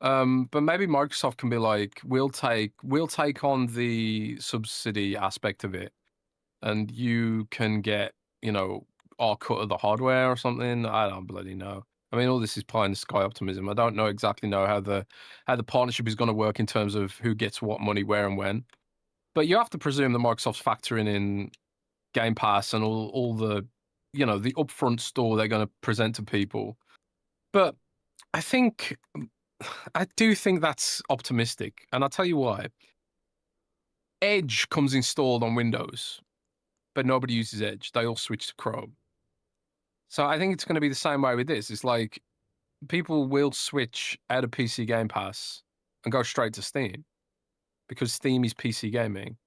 But maybe Microsoft can be like, we'll take on the subsidy aspect of it, and you can get, you know, our cut of the hardware or something. I don't bloody know. I mean, all this is pie in the sky optimism. I don't exactly know how the partnership is going to work in terms of who gets what money, where, and when. But you have to presume that Microsoft's factoring in Game Pass and all the, you know, the upfront store they're going to present to people. But I do think that's optimistic, and I'll tell you why. Edge comes installed on Windows, but nobody uses Edge. They all switch to Chrome. So I think it's going to be the same way with this. It's like people will switch out of PC Game Pass and go straight to Steam because Steam is PC gaming,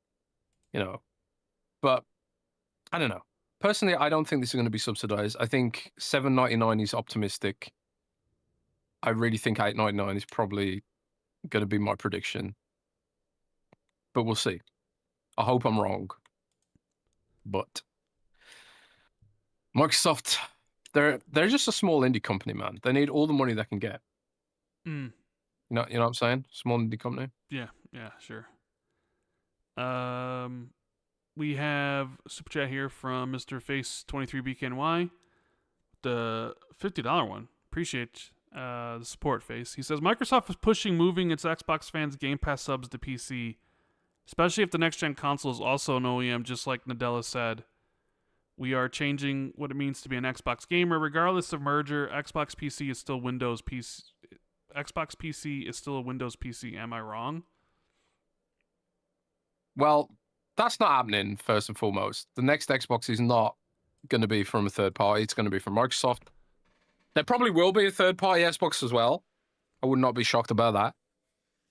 you know. But I don't know. Personally, I don't think this is going to be subsidized. I think $7.99 is optimistic. I really think $8.99 is probably going to be my prediction. But we'll see. I hope I'm wrong. But Microsoft, they're just a small indie company, man. They need all the money they can get. Mm. You know what I'm saying? Small indie company. Yeah, sure. We have a super chat here from Mr. Face23BKNY. The $50 one. Appreciate the support, Face. He says Microsoft is pushing moving its Xbox fans' Game Pass subs to PC, especially if the next gen console is also an OEM, just like Nadella said. We are changing what it means to be an Xbox gamer. Regardless of merger, Xbox PC is still Windows PC. Xbox PC is still a Windows PC. Am I wrong? Well, that's not happening, first and foremost. The next Xbox is not going to be from a third party. It's going to be from Microsoft. There probably will be a third-party Xbox as well. I would not be shocked about that.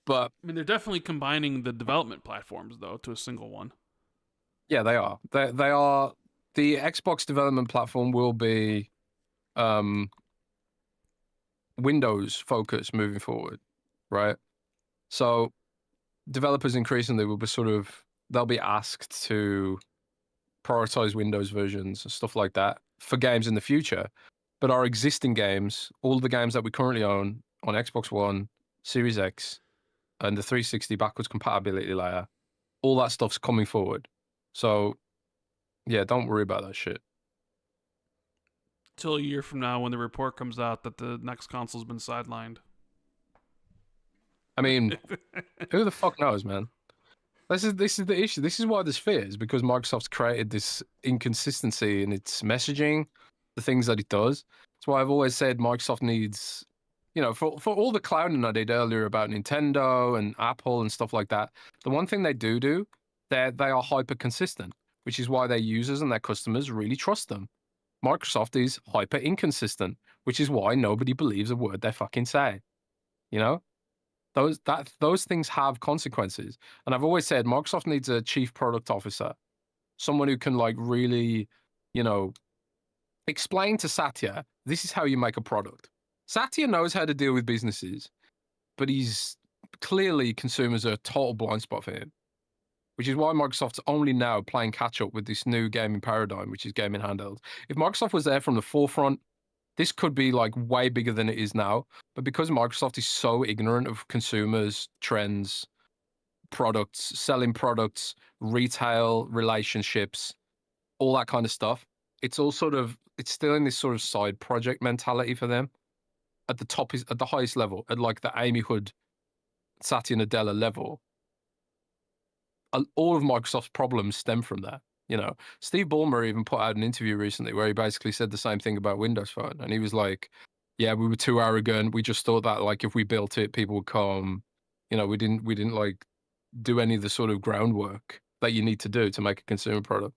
But I mean, they're definitely combining the development platforms, though, to a single one. Yeah, they are. They are. The Xbox development platform will be Windows focused moving forward, right? So developers increasingly will be they'll be asked to prioritize Windows versions and stuff like that for games in the future. But our existing games, all the games that we currently own on Xbox One, Series X, and the 360 backwards compatibility layer, all that stuff's coming forward. So, yeah, don't worry about that shit. Till a year from now when the report comes out that the next console's been sidelined. I mean, who the fuck knows, man? This is the issue. This is why there's fears, because Microsoft's created this inconsistency in its messaging, the things that it does. That's why I've always said Microsoft needs, you know, for all the clowning I did earlier about Nintendo and Apple and stuff like that, the one thing they do, they are hyper consistent, which is why their users and their customers really trust them. Microsoft is hyper inconsistent, which is why nobody believes a word they fucking say. You know? Those things have consequences. And I've always said Microsoft needs a chief product officer, someone who can like really, you know, explain to Satya, this is how you make a product. Satya knows how to deal with businesses, but he's clearly consumers are a total blind spot for him, which is why Microsoft's only now playing catch up with this new gaming paradigm, which is gaming handhelds. If Microsoft was there from the forefront, this could be like way bigger than it is now. But because Microsoft is so ignorant of consumers, trends, products, selling products, retail relationships, all that kind of stuff, it's all it's still in this sort of side project mentality for them. At the highest level, at like the Amy Hood, Satya Nadella level, all of Microsoft's problems stem from that. You know, Steve Ballmer even put out an interview recently where he basically said the same thing about Windows Phone, and he was like, "Yeah, we were too arrogant. We just thought that like if we built it, people would come. You know, we didn't like do any of the sort of groundwork that you need to do to make a consumer product."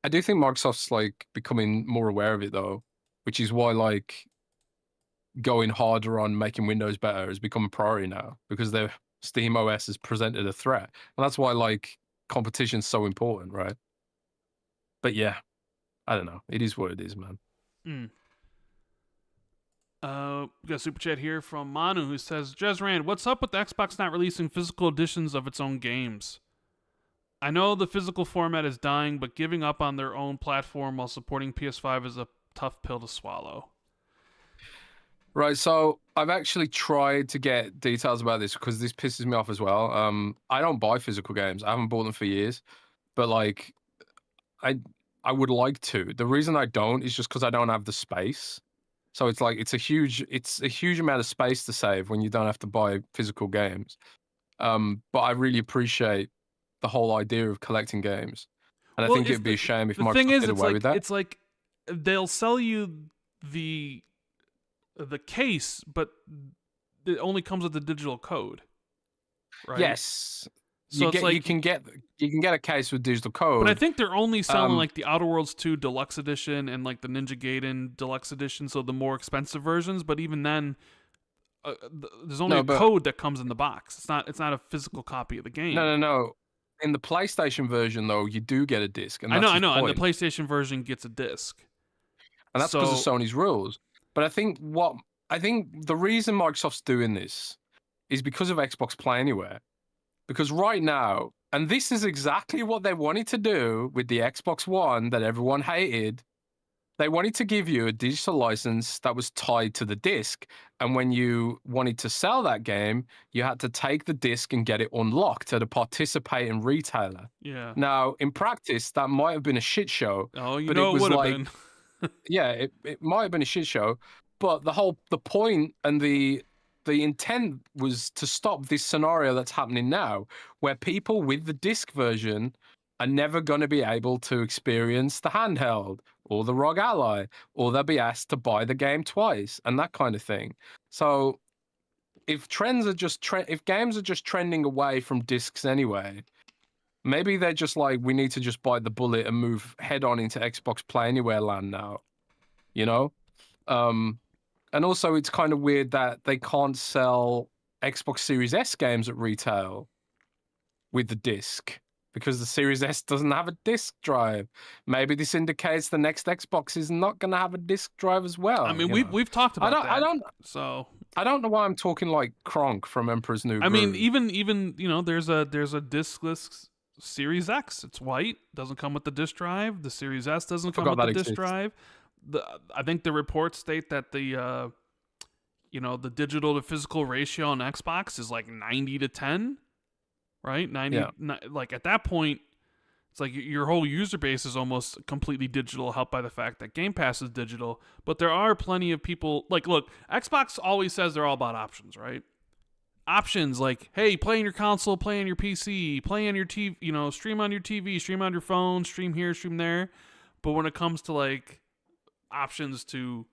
I do think Microsoft's like becoming more aware of it though, which is why like going harder on making Windows better has become a priority now, because their Steam OS has presented a threat, and that's why like competition's so important, right? But yeah, I don't know. It is what it is, man. Mm. We got a super chat here from Manu who says, Jez Rand, what's up with the Xbox not releasing physical editions of its own games? I know the physical format is dying, but giving up on their own platform while supporting PS5 is a tough pill to swallow. Right, so I've actually tried to get details about this because this pisses me off as well. I don't buy physical games. I haven't bought them for years, but like, I would like to. The reason I don't is just because I don't have the space. So it's like it's a huge amount of space to save when you don't have to buy physical games. But I really appreciate the whole idea of collecting games, and I think it'd be a shame if Microsoft did away with that. It's like they'll sell you the case, but it only comes with the digital code, right? Yes. So you can get a case with digital code. But I think they're only selling like the Outer Worlds 2 Deluxe Edition and like the Ninja Gaiden Deluxe Edition, so the more expensive versions. But even then, there's only a code that comes in the box. It's not a physical copy of the game. No. In the PlayStation version, though, you do get a disc. And I know. And the PlayStation version gets a disc. And that's because of Sony's rules. But I think the reason Microsoft's doing this is because of Xbox Play Anywhere. Because right now, and this is exactly what they wanted to do with the Xbox One that everyone hated, they wanted to give you a digital license that was tied to the disc. And when you wanted to sell that game, you had to take the disc and get it unlocked at a participating retailer. Yeah. Now, in practice, that might have been a shit show. Oh, but it would have been. Yeah, it might have been a shit show. But the point and the intent was to stop this scenario that's happening now, where people with the disc version are never going to be able to experience the handheld or the ROG Ally, or they'll be asked to buy the game twice and that kind of thing. So if games are just trending away from discs anyway, maybe they're just like, we need to just bite the bullet and move head on into Xbox Play Anywhere land now, you know? And also, it's kind of weird that they can't sell Xbox Series S games at retail with the disc because the Series S doesn't have a disc drive. Maybe this indicates the next Xbox is not going to have a disc drive as well. I mean, we've talked about that. I don't know why I'm talking like Kronk from Emperor's New Groove. I mean, even there's a discless Series X. It's white, doesn't come with the disc drive. The Series S doesn't come with the disc drive. I think the reports state that the digital to physical ratio on Xbox is like 90-10, right? 90, like at that point, it's like your whole user base is almost completely digital, helped by the fact that Game Pass is digital. But there are plenty of people like, look, Xbox always says they're all about options, right? Options like, hey, play on your console, play on your PC, play on your TV, stream on your TV, stream on your phone, stream here, stream there. But when it comes to like options to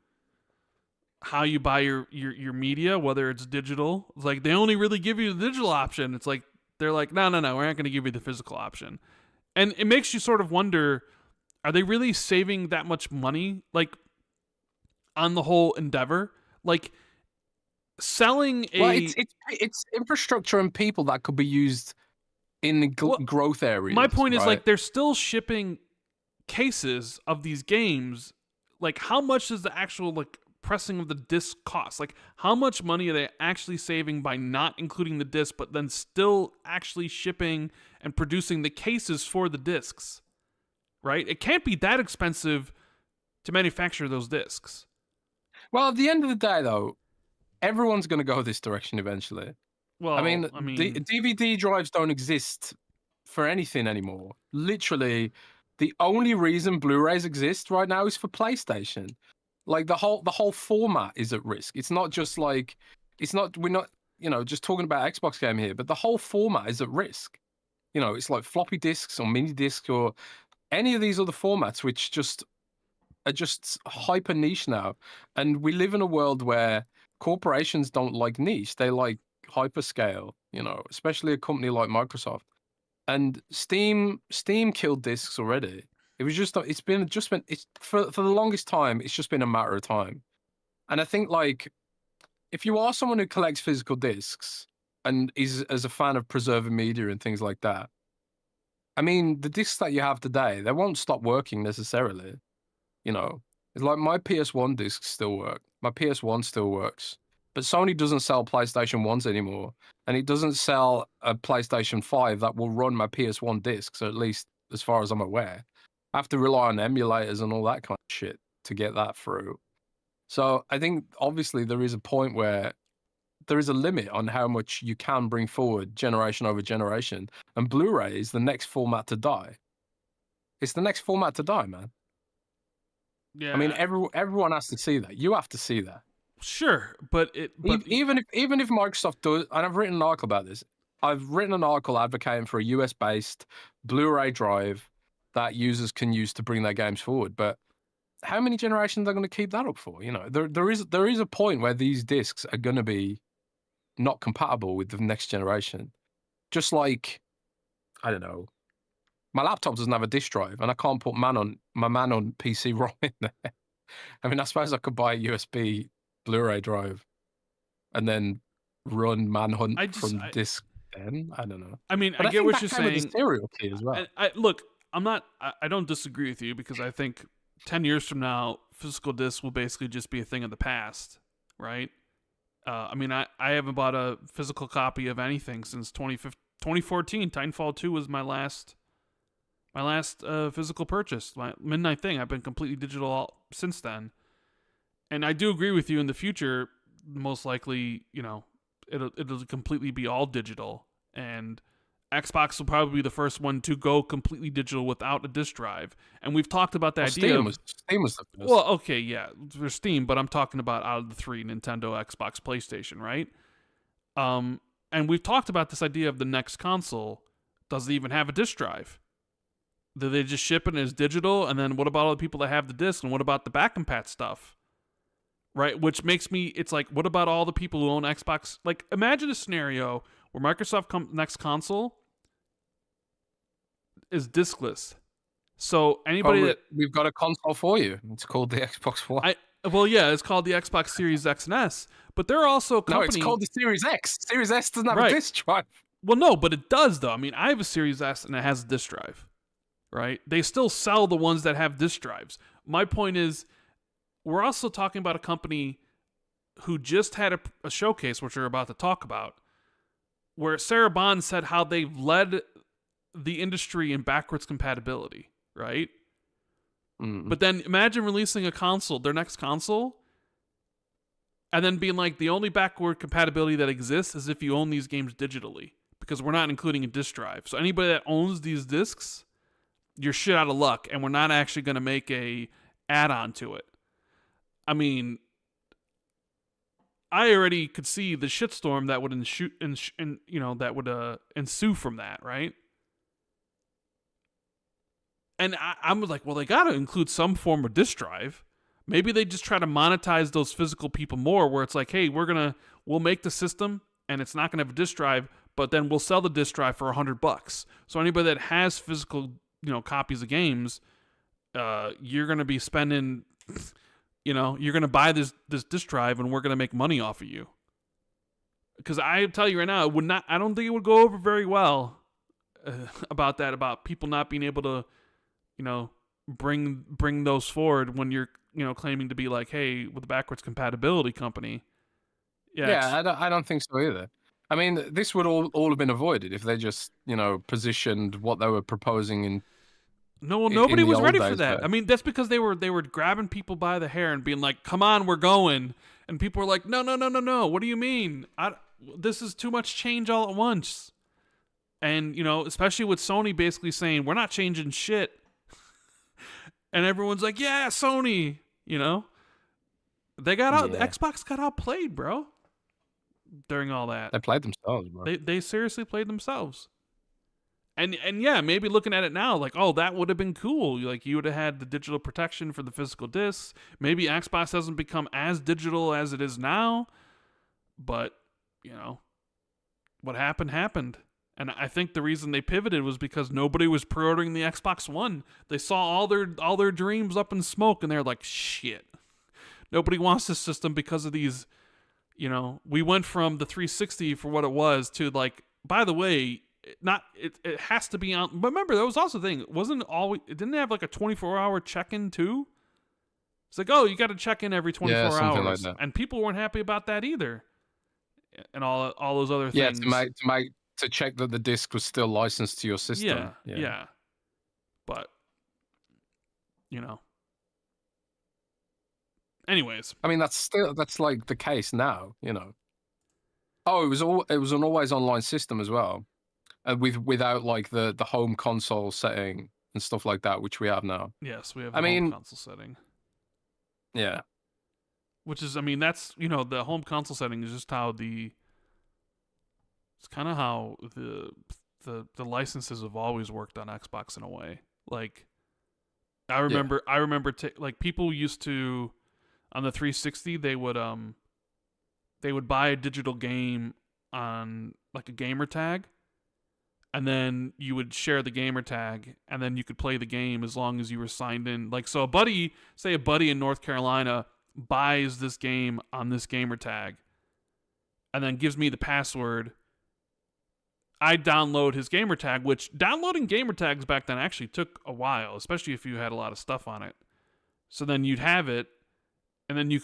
how you buy your media, whether it's digital, it's like they only really give you the digital option. It's like they're like, no, we're not going to give you the physical option. And it makes you sort of wonder, are they really saving that much money like on the whole endeavor? Like selling it's infrastructure and people that could be used in the growth areas. My point is like they're still shipping cases of these games. Like, how much does the actual like pressing of the disc cost? Like, how much money are they actually saving by not including the disc, but then still actually shipping and producing the cases for the discs? Right? It can't be that expensive to manufacture those discs. Well, at the end of the day, though, everyone's going to go this direction eventually. Well, I mean, DVD drives don't exist for anything anymore. Literally, the only reason Blu-rays exist right now is for PlayStation. Like the whole format is at risk. It's not just like we're not just talking about Xbox game here, but the whole format is at risk. It's like floppy disks or mini discs or any of these other formats which are just hyper niche now. And we live in a world where corporations don't like niche; they like hyperscale. Especially a company like Microsoft. And Steam killed discs already. For the longest time, it's just been a matter of time. And I think like if you are someone who collects physical discs and is as a fan of preserving media and things like that, I mean, the discs that you have today, they won't stop working necessarily. You know, it's like my PS1 discs still work. My PS1 still works. But Sony doesn't sell PlayStation 1s anymore. And it doesn't sell a PlayStation 5 that will run my PS1 discs, at least as far as I'm aware. I have to rely on emulators and all that kind of shit to get that through. So I think obviously there is a point where there is a limit on how much you can bring forward generation over generation. And Blu-ray is the next format to die. It's the next format to die, man. Yeah. I mean, everyone has to see that. You have to see that. Sure, but even if Microsoft does, and I've written an article about this. I've written an article advocating for a US-based Blu-ray drive that users can use to bring their games forward. But how many generations are they going to keep that up for? You know, there is a point where these discs are going to be not compatible with the next generation. Just like, I don't know, my laptop doesn't have a disk drive, and I can't put my man on PC ROM in there. I mean, I suppose I could buy a USB Blu-ray drive and then run Manhunt from disc. Then I don't know. I mean, I get what you're saying. Serial key as well. Look, I don't disagree with you, because I think 10 years from now, physical discs will basically just be a thing of the past, right? I mean, I haven't bought a physical copy of anything since 2014. Titanfall 2 was my last physical purchase, my midnight thing. I've been completely digital since then. And I do agree with you, in the future, most likely, you know, it'll completely be all digital, and Xbox will probably be the first one to go completely digital without a disc drive. And we've talked about the idea Steam was the first. Well, okay, yeah, there's Steam, but I'm talking about out of the three: Nintendo, Xbox, PlayStation, right? And we've talked about this idea of the next console doesn't even have a disc drive. Do they just ship it as digital? And then what about all the people that have the disc? And what about the back and pat stuff? Right? Which makes me, it's like, what about all the people who own Xbox? Like, imagine a scenario where Microsoft next console is discless. So anybody we've got a console for you. It's called the Xbox One. Well, yeah, it's called the Xbox Series X and S. But there are also companies... No, it's called the Series X. Series S doesn't have a disc drive. Well, no, but it does, though. I mean, I have a Series S and it has a disc drive, right? They still sell the ones that have disc drives. My point is, we're also talking about a company who just had a showcase, which we're about to talk about, where Sarah Bond said how they've led the industry in backwards compatibility, right? Mm. But then imagine releasing a console, their next console, and then being like, the only backward compatibility that exists is if you own these games digitally, because we're not including a disc drive. So anybody that owns these discs, you're shit out of luck, and we're not actually going to make a add-on to it. I mean, I already could see the shitstorm that would ensue from that, right? And I'm like, well, they got to include some form of disc drive. Maybe they just try to monetize those physical people more, where it's like, hey, we'll make the system and it's not gonna have a disc drive, but then we'll sell the disc drive for $100. So anybody that has physical, copies of games, you're gonna be spending, you're gonna buy this disc drive, and we're gonna make money off of you. Because I tell you right now, I don't think it would go over very well about people not being able to, bring those forward when you're, claiming to be like, hey, with a backwards compatibility company. Yeah, I don't think so either. I mean, this would all have been avoided if they just, positioned what they were proposing in. No, nobody was ready for that. I mean, that's because they were grabbing people by the hair and being like, "Come on, we're going," and people were like, "No, no, no, no, no. What do you mean? This is too much change all at once." And especially with Sony basically saying, "We're not changing shit," and everyone's like, "Yeah, Sony." They got out. Yeah. Xbox got outplayed, bro. During all that, they played themselves, bro. They seriously played themselves. And yeah, maybe looking at it now, like, oh, that would have been cool. Like, you would have had the digital protection for the physical discs. Maybe Xbox doesn't become as digital as it is now. But, what happened. And I think the reason they pivoted was because nobody was pre-ordering the Xbox One. They saw all their dreams up in smoke, and they're like, shit. Nobody wants this system because of these, we went from the 360 for what it was to, like, by the way, it has to be on. But remember, that was also the thing. It didn't have like a 24-hour check-in too? It's like, oh, you got to check in every 24 something hours, like that. and people weren't happy about that either, and all those other things. To check that the disc was still licensed to your system. Yeah. But anyways, I mean, that's like the case now. Oh, it was an always online system as well, without like the home console setting and stuff like that, which we have now. Yes, we have the home console setting. Yeah. Which is, I mean, that's the home console setting is just how it's kind of how the licenses have always worked on Xbox in a way. Like, I remember, like people used to on the 360 they would buy a digital game on like a gamer tag, and then you would share the gamer tag, and then you could play the game as long as you were signed in. Like, so a buddy in North Carolina buys this game on this gamer tag, and then gives me the password. I download his gamer tag, which downloading gamer tags back then actually took a while, especially if you had a lot of stuff on it. So then you'd have it, and then you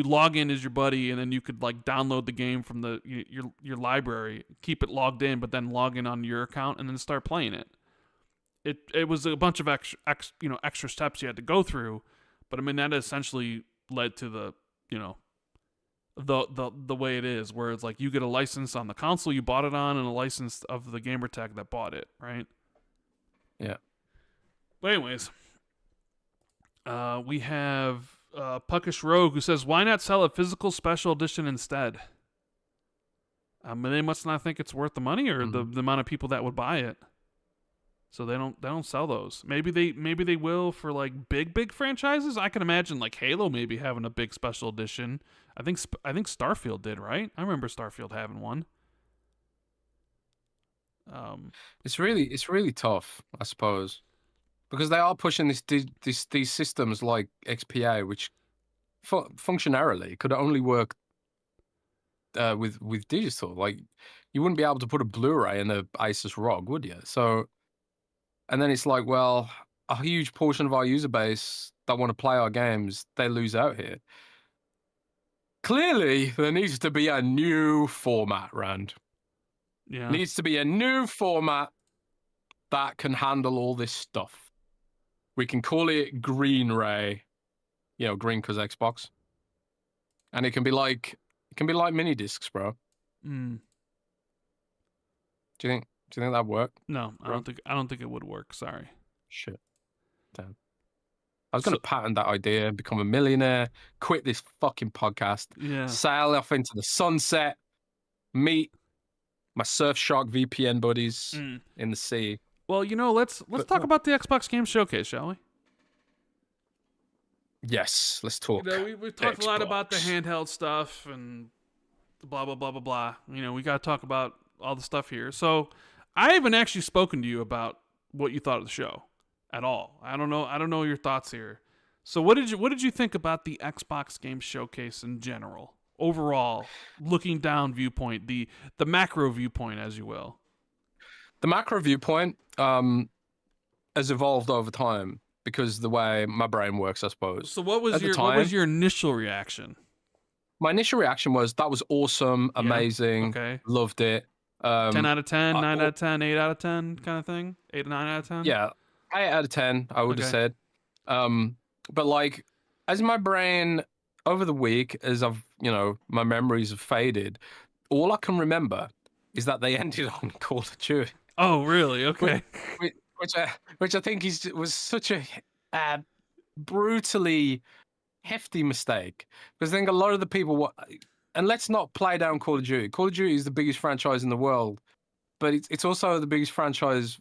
log in as your buddy, and then you could like download the game from your library, keep it logged in, but then log in on your account and then start playing it. It was a bunch of extra steps you had to go through, but I mean that essentially led to the the way it is, where it's like you get a license on the console you bought it on and a license of the gamer tag that bought it, right? Yeah. But anyways, we have Puckish Rogue, who says, "Why not sell a physical special edition instead?" They must not think it's worth the money, or the amount of people that would buy it. So they don't sell those. Maybe they will for like big franchises. I can imagine like Halo maybe having a big special edition. I think Starfield did, right? I remember Starfield having one. It's really tough, I suppose, because they are pushing these systems like XPA, which functionarily could only work with digital. Like, you wouldn't be able to put a Blu-ray in the Asus ROG, would you? So. And then it's like, well, a huge portion of our user base that want to play our games, they lose out here. Clearly, there needs to be a new format, Rand. Yeah. Needs to be a new format that can handle all this stuff. We can call it Green Ray. Green because Xbox. And it can be like mini discs, bro. Mm. Do you think that'd work? No, I don't think it would work. Sorry. Shit. Damn. I was going to patent that idea, become a millionaire, quit this fucking podcast, sail off into the sunset, meet my Surfshark VPN buddies in the sea. Well, let's talk about the Xbox Game Showcase, shall we? Yes, let's talk. We've talked a lot about the handheld stuff and blah blah blah blah blah. We got to talk about all the stuff here. So, I haven't actually spoken to you about what you thought of the show at all. I don't know your thoughts here. So what did you think about the Xbox Game Showcase in general? Overall, looking down viewpoint, the macro viewpoint, as you will. The macro viewpoint has evolved over time because the way my brain works, I suppose. So what was your initial reaction? My initial reaction was that was awesome, amazing, loved it. 10 out of 10, 9 out of 10, 8 out of 10 kind of thing? 8 or 9 out of 10? Yeah, 8 out of 10, I would have said. But like, as my brain, over the week, as my memories have faded, all I can remember is that they ended on Call of Duty. Oh, really? Okay. Which I think was such a brutally hefty mistake. Because I think a lot of the people... And let's not play down Call of Duty. Call of Duty is the biggest franchise in the world, but it's also the biggest franchise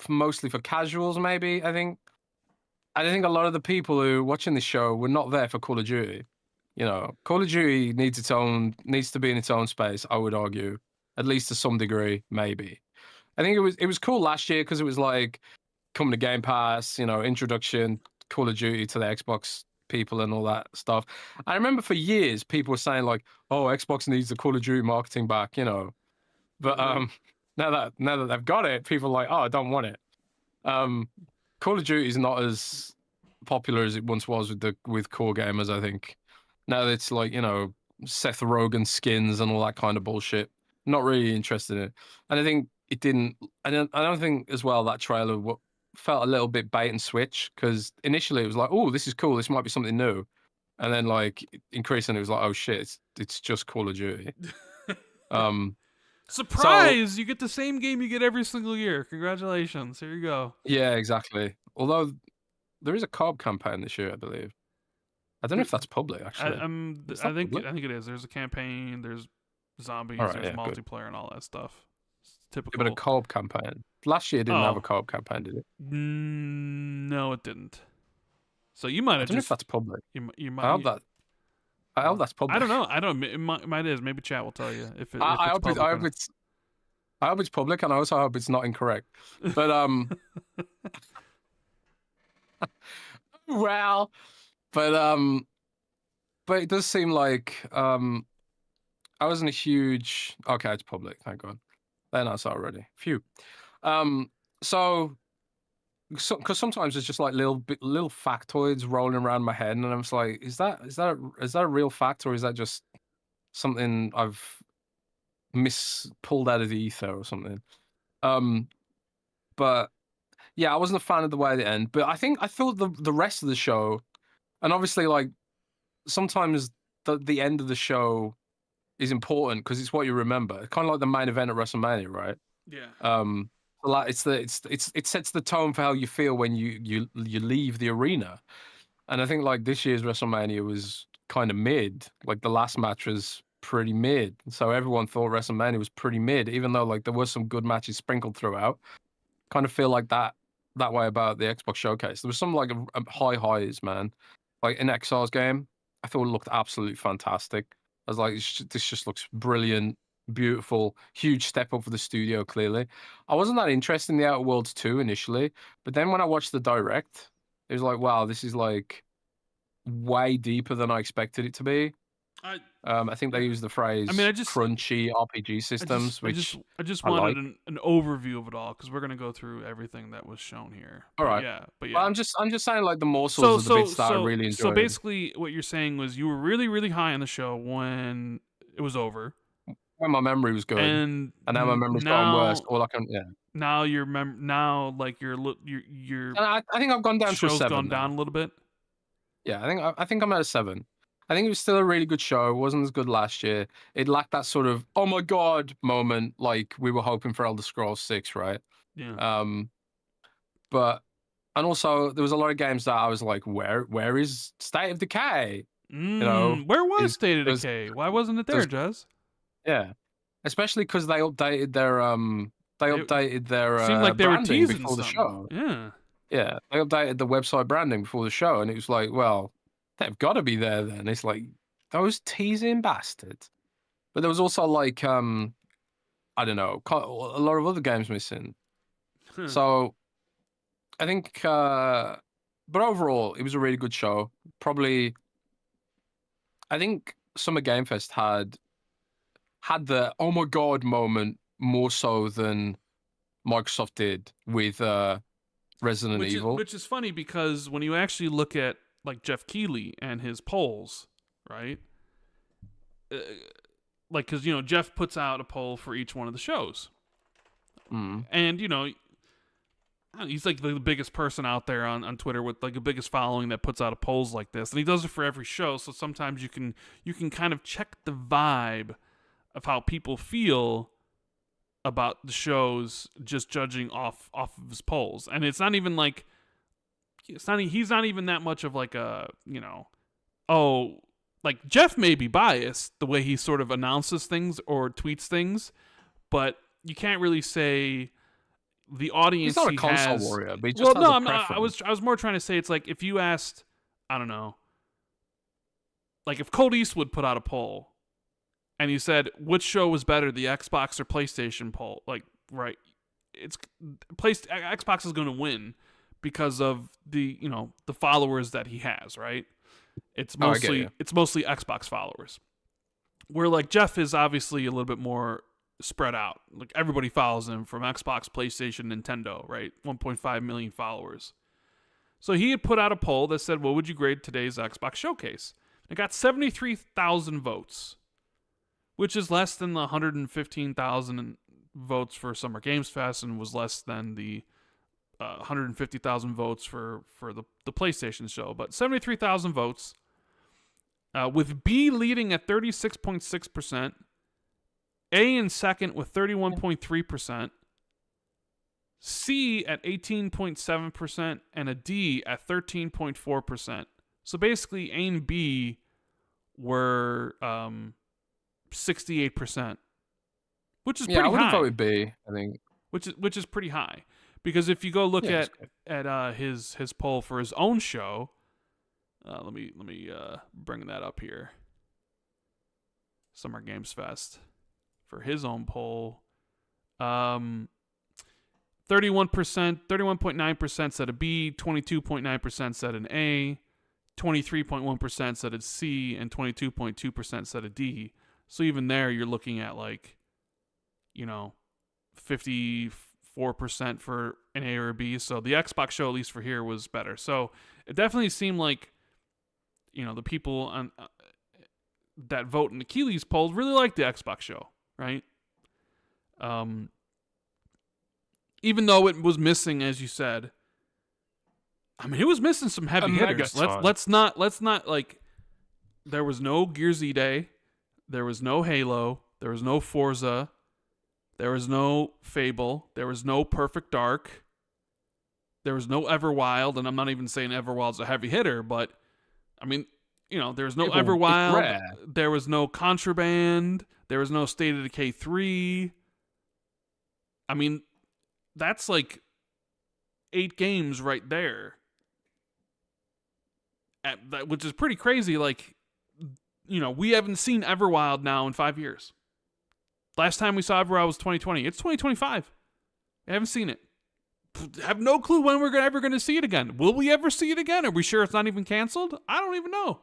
mostly for casuals, maybe, I think. I think a lot of the people who are watching this show were not there for Call of Duty. Call of Duty needs to be in its own space, I would argue, at least to some degree, maybe. I think it was cool last year because it was like coming to Game Pass, introduction, Call of Duty to the Xbox people and all that stuff. I remember for years people were saying like, "Oh, Xbox needs the Call of Duty marketing back," But now that they've got it, people are like, "Oh, I don't want it." Call of Duty is not as popular as it once was with core gamers. I think now it's like, you know, Seth Rogen skins and all that kind of bullshit. Not really interested in it, and I think it didn't. I don't think as well that trailer felt a little bit bait and switch, because initially it was like, oh, this is cool, this might be something new, and then like increasingly it was like, oh shit, it's just Call of Duty. Surprise! You get the same game you get every single year. Congratulations. Here you go. Yeah, exactly. Although there is a co-op campaign this year, I believe. I don't know if that's public, actually. I think it is. There's a campaign. There's zombies. There's multiplayer and all that stuff. It's typical. Yeah, but a co-op campaign. Last year didn't have a co-op campaign, did it? No, it didn't. So you might have. I don't know if that's public. You might. I hope that's public. I don't know. It might is. Maybe chat will tell you if I hope it's public, and I also hope it's not incorrect. But well, but it does seem like I wasn't a huge. Okay, it's public. Thank God. Then I saw already. Phew. So because sometimes it's just like little factoids rolling around my head, and I'm just like, is that a real fact, or is that just something I've pulled out of the ether or something? But yeah, I wasn't a fan of the way they end. But I thought the rest of the show, and obviously like sometimes the end of the show is important because it's what you remember. It's kind of like the main event at WrestleMania, right? Yeah. Like it sets the tone for how you feel when you leave the arena, and I think like this year's WrestleMania was kind of mid. Like the last match was pretty mid, so everyone thought WrestleMania was pretty mid, even though like there was some good matches sprinkled throughout. Kind of feel like that way about the Xbox Showcase. There was some like a high highs, man. Like in XR's game, I thought it looked absolutely fantastic. I was like, this just looks brilliant. Beautiful, huge step up for the studio. Clearly, I wasn't that interested in the Outer Worlds 2 initially, but then when I watched the direct, it was like, wow, this is like way deeper than I expected it to be. I think they used the phrase crunchy RPG systems, I just wanted an overview of it all, because we're gonna go through everything that was shown here. All right. But well, I'm just saying like the morsels of the bits that I really enjoyed. So basically, what you're saying was you were really, really high on the show when it was over. When my memory was good, and now my memory's gotten worse. All I can, Now your like your I think I've gone down to a 7. Gone down a little bit. Yeah, I think I'm at a 7. I think it was still a really good show. It wasn't as good last year. It lacked that sort of oh my god moment like we were hoping for Elder Scrolls 6, right? Yeah. But and also there was a lot of games that I was like, where is State of Decay? You know, where was State of Decay? Why wasn't it there, Jez? Yeah, especially because they updated their seemed like they were teasing before the show. Yeah, they updated the website branding before the show, and it was like, well, they've got to be there then. It's like those teasing bastards. But there was also like I don't know, a lot of other games missing. So I think, but overall, it was a really good show. Probably, I think Summer Game Fest had the oh my god moment more so than Microsoft did with Resident Evil. Which is funny, because when you actually look at like Jeff Keighley and his polls, right? Like, because you know Jeff puts out a poll for each one of the shows, and you know he's like the biggest person out there on Twitter with like the biggest following that puts out a polls like this, and he does it for every show. So sometimes you can kind of check the vibe of how people feel about the shows just judging off of his polls. And it's not even like he's not even that much of like a, you know, like Jeff may be biased the way he sort of announces things or tweets things, but you can't really say the audience he's not a console warrior, but he just has a preference. I was more trying to say, it's like if you asked, I don't know, like if Colt Eastwood put out a poll and you said, which show was better, the Xbox or PlayStation poll? Like, right, Xbox is going to win because of the, you know, the followers that he has, right? It's mostly Xbox followers. Where like Jeff is obviously a little bit more spread out. Like everybody follows him from Xbox, PlayStation, Nintendo, right? 1.5 million followers. So he had put out a poll that said, what would you grade today's Xbox Showcase? It got 73,000 votes, which is less than the 115,000 votes for Summer Games Fest and was less than the 150,000 votes for the PlayStation show. But 73,000 votes, with B leading at 36.6%, A in second with 31.3%, C at 18.7%, and a D at 13.4%. So basically, A and B were 68%, which is pretty high. I would have voted B, I think. Which is pretty high, because if you go look at his poll for his own show, let me bring that up here. Summer Games Fest for his own poll. 31.9% said a B, 22.9% said an A, 23.1% said a C, and 22.2% said a D. So even there, you're looking at 54% for an A or a B. So the Xbox show, at least for here, was better. So it definitely seemed like, the people on that vote in the Keeley's poll really liked the Xbox show, right? Even though it was missing, as you said, it was missing some heavy hitters. Let's not there was no Gears Day, there was no Halo, there was no Forza, there was no Fable, there was no Perfect Dark, there was no Everwild, and I'm not even saying Everwild's a heavy hitter, but there was no Everwild, there was no Contraband, there was no State of Decay 3. That's 8 games right there. Which is pretty crazy. We haven't seen Everwild now in 5 years. Last time we saw Everwild was 2020. It's 2025. I haven't seen it. I have no clue when we're ever going to see it again. Will we ever see it again? Are we sure it's not even canceled? I don't even know.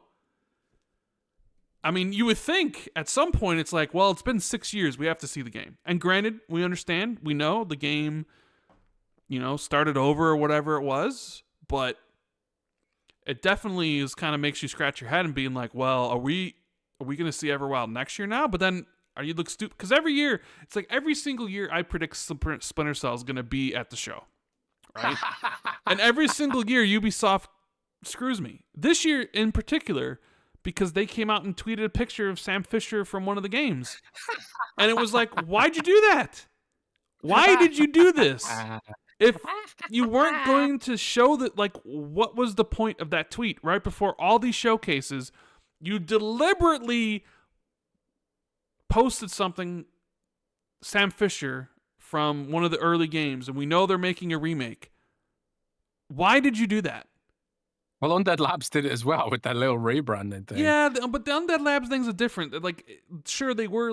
You would think at some point it's it's been 6 years. We have to see the game. And granted, we understand. We know the game, started over or whatever it was. But it definitely makes you scratch your head and being are we going to see Everwild next year now? But then, are you look stupid? Because every year, it's every single year I predict Splinter Cell is going to be at the show. Right? And every single year, Ubisoft screws me. This year in particular, because they came out and tweeted a picture of Sam Fisher from one of the games. And it was why'd you do that? Why did you do this? If you weren't going to show that, what was the point of that tweet? Right before all these showcases, you deliberately posted something, Sam Fisher, from one of the early games, and we know they're making a remake. Why did you do that? Well, Undead Labs did it as well with that little rebranding thing. Yeah, but the Undead Labs thing's a different. Sure, they were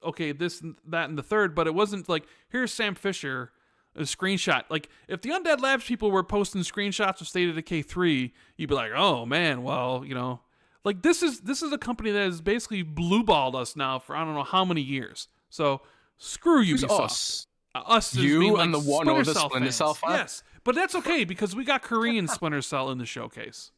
okay, this, that, and the third, but it wasn't here's Sam Fisher, a screenshot. If the Undead Labs people were posting screenshots of State of Decay 3, you'd be oh man, well, this is a company that has basically blue-balled us now for I don't know how many years. So screw Ubisoft. Us you and the one or the Splinter Cell fans. Yes, but that's okay because we got Korean Splinter Cell in the showcase.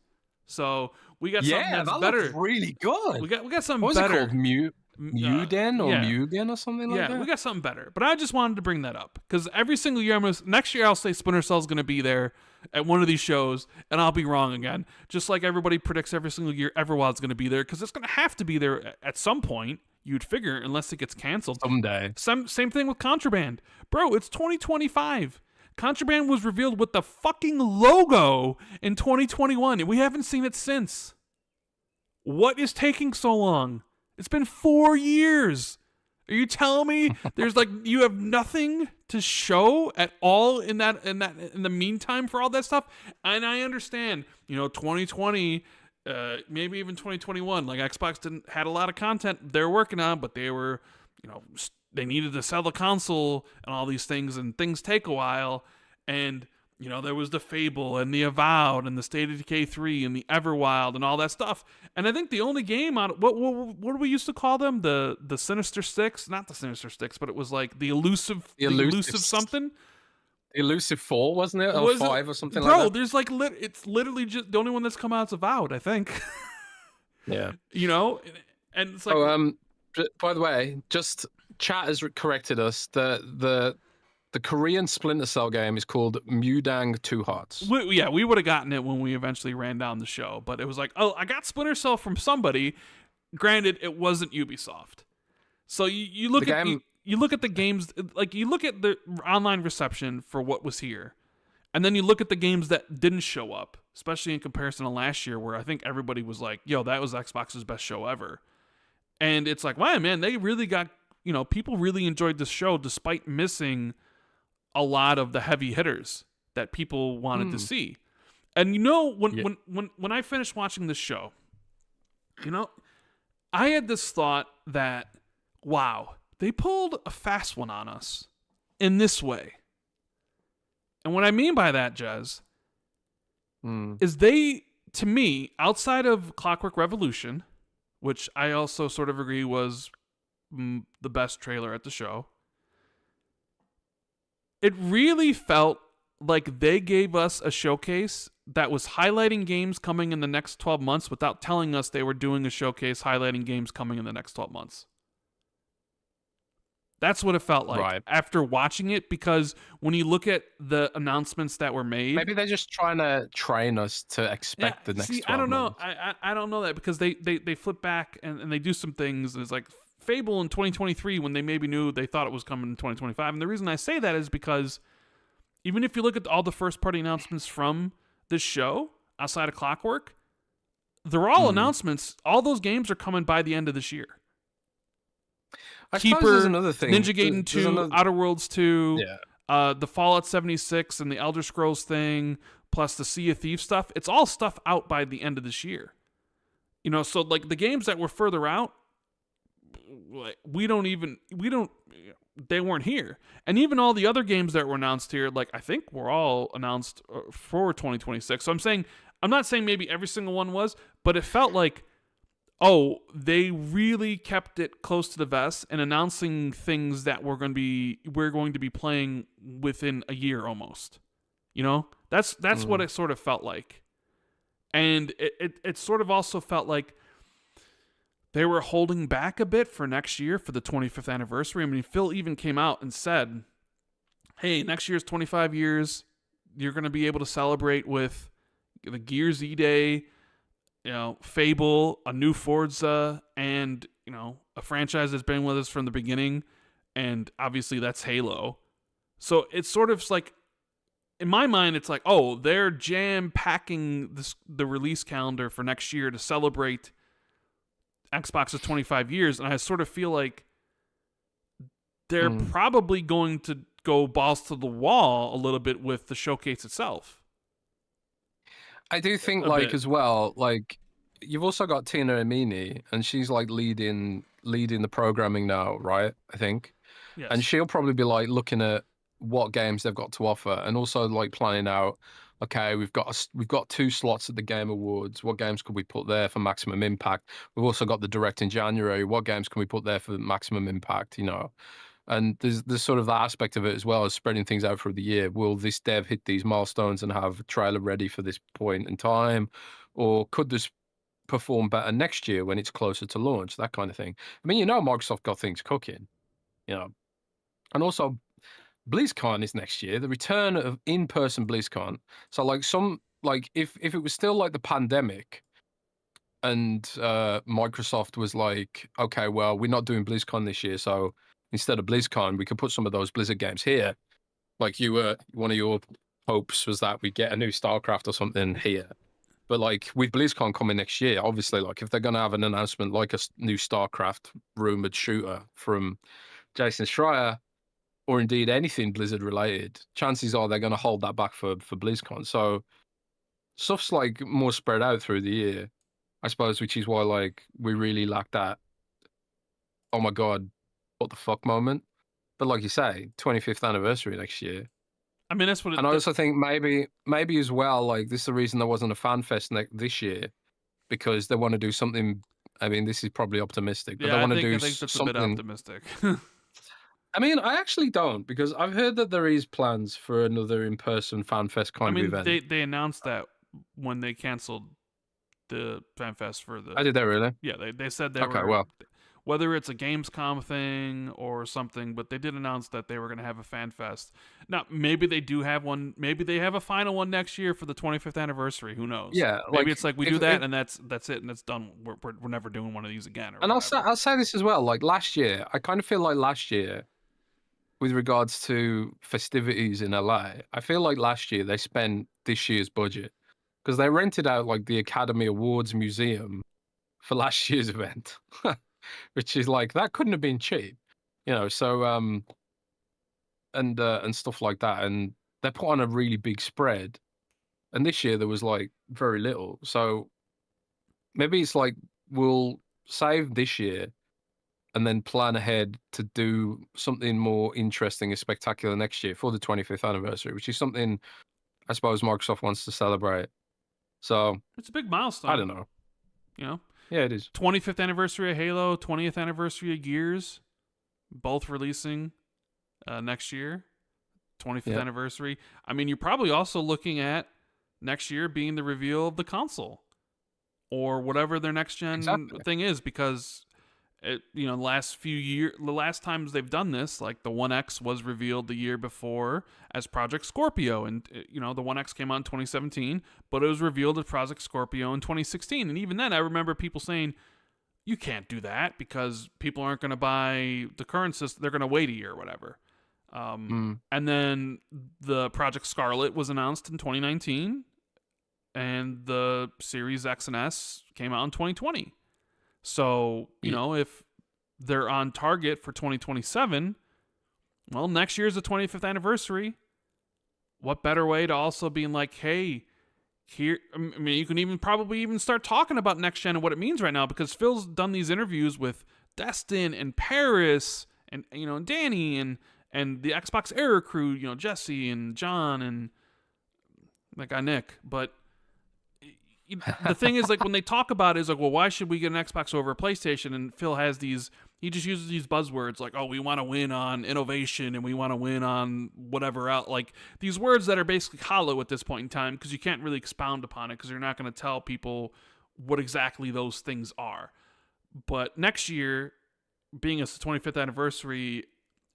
So we got something that's better. Looks really good. We got something what was better. It called? Muden or Mugen or something like that? Yeah, we got something better. But I just wanted to bring that up because every single year, next year I'll say Splinter Cell's going to be there at one of these shows, and I'll be wrong again. Just like everybody predicts every single year Everwild's going to be there because it's going to have to be there at some point. You'd figure, unless it gets canceled someday. Same thing with Contraband, bro. It's 2025. Contraband was revealed with the fucking logo in 2021, and we haven't seen it since. What is taking so long? It's been 4 years. Are you telling me there's you have nothing to show at all in the meantime for all that stuff? And I understand, 2020. Maybe even 2021, Xbox had a lot of content they're working on, but they were, they needed to sell the console and all these things, and things take a while. And, there was the Fable and the Avowed and the State of Decay 3 and the Everwild and all that stuff. And I think the only game out, what do we used to call them? The Sinister Six? Not the Sinister Six, but it was the elusive something. Elusive 4, wasn't it? Or Was 5 or something like bro? that? There's like it's literally just the only one that's come out is Avowed, I think. Yeah. You know, and it's like, By the way, just chat has corrected us. The Korean Splinter Cell game is called Mudang Two Hearts. we would have gotten it when we eventually ran down the show, but it was like, oh, I got Splinter Cell from somebody. Granted, it wasn't Ubisoft. So you look at you look at the games, like you look at the online reception for what was here, and then you look at the games that didn't show up, especially in comparison to last year, where I think everybody was like, yo, that was Xbox's best show ever. And it's like, wow, man, they really got, people really enjoyed this show despite missing a lot of the heavy hitters that people wanted to see. And when I finished watching this show, I had this thought that, wow, they pulled a fast one on us in this way. And what I mean by that, Jez, is they, to me, outside of Clockwork Revolution, which I also sort of agree was the best trailer at the show, it really felt like they gave us a showcase that was highlighting games coming in the next 12 months without telling us they were doing a showcase highlighting games coming in the next 12 months. That's what it felt like after watching it, because when you look at the announcements that were made... Maybe they're just trying to train us to expect the next 12 I don't know. months. I don't know that, because they flip back and they do some things. It's like Fable in 2023 when they maybe knew they thought it was coming in 2025. And the reason I say that is because even if you look at all the first-party announcements from this show, outside of Clockwork, they're all announcements. All those games are coming by the end of this year. I suppose there's another thing. Ninja Gaiden 2, Outer Worlds 2, the Fallout 76 and the Elder Scrolls thing, plus the Sea of Thieves stuff. It's all stuff out by the end of this year. So like the games that were further out, they weren't here. And even all the other games that were announced here, like I think were all announced for 2026. So I'm not saying maybe every single one was, but it felt like, oh, they really kept it close to the vest and announcing things that we're going to be playing within a year almost. That's what it sort of felt like. And it sort of also felt like they were holding back a bit for next year for the 25th anniversary. I mean, Phil even came out and said, hey, next year's 25 years, you're going to be able to celebrate with the Gears E-Day, Fable, a new Forza, and, a franchise that's been with us from the beginning. And obviously that's Halo. So it's sort of like, in my mind, it's like, oh, they're jam-packing the release calendar for next year to celebrate Xbox's 25 years. And I sort of feel like they're probably going to go balls to the wall a little bit with the showcase itself. I do think, as well, you've also got Tina Amini, and she's leading the programming now, right? I think, yes. And she'll probably be looking at what games they've got to offer, and also planning out, okay, we've got 2 slots at the Game Awards. What games could we put there for maximum impact? We've also got the Direct in January. What games can we put there for maximum impact? And there's sort of that aspect of it as well as spreading things out through the year. Will this dev hit these milestones and have a trailer ready for this point in time? Or could this perform better next year when it's closer to launch? That kind of thing. I mean, Microsoft got things cooking, And also, BlizzCon is next year, the return of in-person BlizzCon. So if it was still the pandemic and Microsoft was like, okay, well, we're not doing BlizzCon this year, so instead of BlizzCon, we could put some of those Blizzard games here. One of your hopes was that we get a new StarCraft or something here. But with BlizzCon coming next year, obviously, if they're going to have an announcement like a new StarCraft rumored shooter from Jason Schreier, or indeed anything Blizzard related, chances are they're going to hold that back for BlizzCon. So stuff's more spread out through the year, I suppose, which is why we really lack that, oh my God, what the fuck moment. But like you say, 25th anniversary next year. I mean, that's what and I also think maybe as well, this is the reason there wasn't a fan fest this year, because they want to do something. I mean, this is probably optimistic, but they want to do I think that's something. a bit optimistic. I mean, I actually don't, because I've heard that there is plans for another in-person FanFest I kind of mean, event. they announced that when they canceled the FanFest for I the did that really? yeah, they said they Okay, were, well, whether it's a Gamescom thing or something, but they did announce that they were going to have a fan fest. Now, maybe they do have one. Maybe they have a final one next year for the 25th anniversary. Who knows? yeah, Maybe like it's like we do that and that's it and it's done. We're never doing one of these again or and whatever. I'll say this as well. Like last year, I kind of feel like last year, with regards to festivities in LA, I feel like last year they spent this year's budget because they rented out like the Academy Awards Museum for last year's event, which is like that couldn't have been cheap, you know. So and stuff like that, and they put on a really big spread. And this year there was like very little. So maybe it's like we'll save this year and then plan ahead to do something more interesting and spectacular next year for the 25th anniversary, which is something I suppose Microsoft wants to celebrate. So It's a big I milestone, don't know. you know. Yeah, it is. 25th anniversary of Halo, 20th anniversary of Gears, both releasing next year. 25th Yeah, anniversary. I mean, you're probably also looking at next year being the reveal of the console or whatever their next gen exactly. thing is, because the last few years, the last times they've done this, like the One X was revealed the year before as Project Scorpio, and the One X came out in 2017, but it was revealed as Project Scorpio in 2016, and even then, I remember people saying, "You can't do that because people aren't going to buy the current system; they're going to wait a year or whatever." Mm. And then the Project Scarlet was announced in 2019, and the Series X and S came out in 2020. So, Yeah, if they're on target for 2027, well, next year's the 25th anniversary. What better way to also being like, hey, here, I mean, you can even probably even start talking about next gen and what it means right now, because Phil's done these interviews with Destin and Paris and Danny and the Xbox Era crew, Jesse and John and that guy Nick. But the thing is, like, when they talk about it, is like, well, why should we get an Xbox over a PlayStation? And Phil has these, he just uses these buzzwords like, oh, we want to win on innovation and we want to win on whatever else, like these words that are basically hollow at this point in time, because you can't really expound upon it, because you're not going to tell people what exactly those things are. But next year, being its 25th anniversary,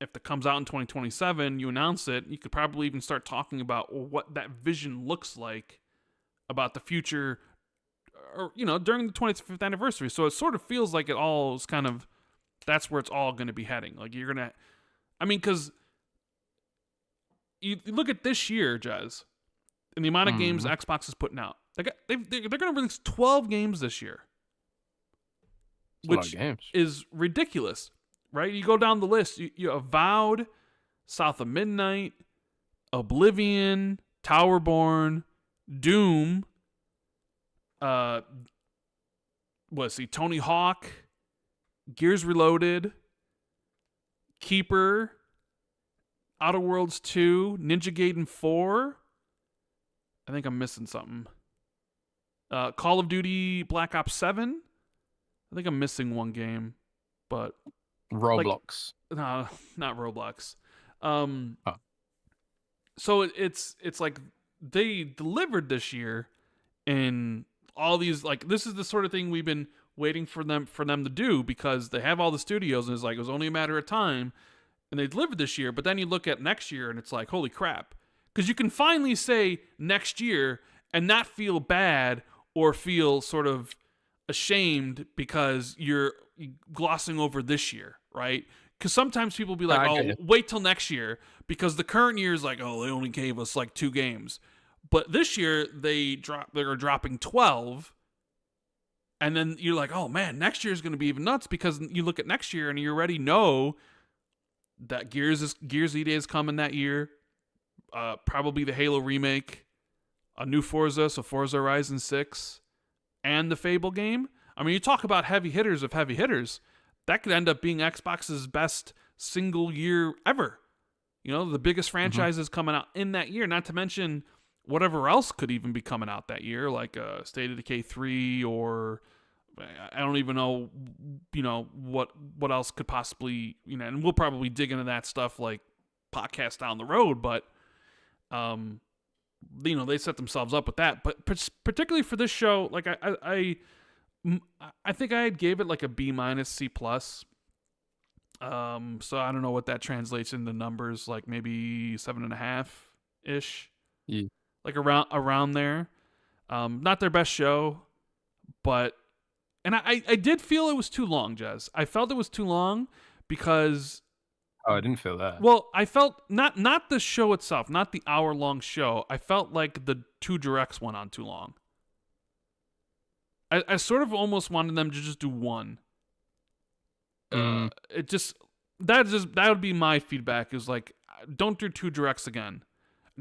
if it comes out in 2027, you announce it, you could probably even start talking about what that vision looks like about the future, or during the 25th anniversary. So it sort of feels like it all is kind of, that's where it's all going to be heading. Like, you're gonna, I mean, because you look at this year, Jez, and the amount of games mm. Xbox is putting out. They're going to release 12 games this year, It's a lot of which games. is ridiculous, right? You go down the list, you Avowed, South of Midnight, Oblivion, Towerborn, Doom, Tony Hawk, Gears Reloaded, Keeper, Outer Worlds 2, Ninja Gaiden 4. I think I'm missing something. Call of Duty Black Ops 7. I think I'm missing one game, but Roblox. no, not Roblox. Oh. So it's like they delivered this year in all these, like, this is the sort of thing we've been waiting for them to do, because they have all the studios and it's like it was only a matter of time, and they delivered this year. But then you look at next year and it's like, holy crap, because you can finally say next year and not feel bad or feel sort of ashamed because you're glossing over this year, right? Because sometimes people be like, I get oh, you. wait till next year, because the current year is like, oh, they only gave us like 2 games. But they're dropping 12, and then you're like, oh man, next year is going to be even nuts, because you look at next year and you already know that Gears E-Day is coming that year. Probably the Halo remake, a new Forza, so Forza Horizon 6, and the Fable game. I mean, you talk about heavy hitters of heavy hitters. That could end up being Xbox's best single year ever. The biggest franchises coming out in that year, not to mention whatever else could even be coming out that year, like State of Decay 3 or I don't even know, what else could possibly, and we'll probably dig into that stuff like podcast down the road, but they set themselves up with that. But particularly for this show, like I think I gave it like a B- C+. So I don't know what that translates into numbers, like maybe 7.5 ish. Yeah. Like around there. Not their best show, but I did feel it was too long, Jez. I felt it was too long because I didn't feel that. Well, I felt not the show itself, not the hour-long show. I felt like the 2 directs went on too long. I sort of almost wanted them to just do one. That would be my feedback, is like, don't do 2 directs again.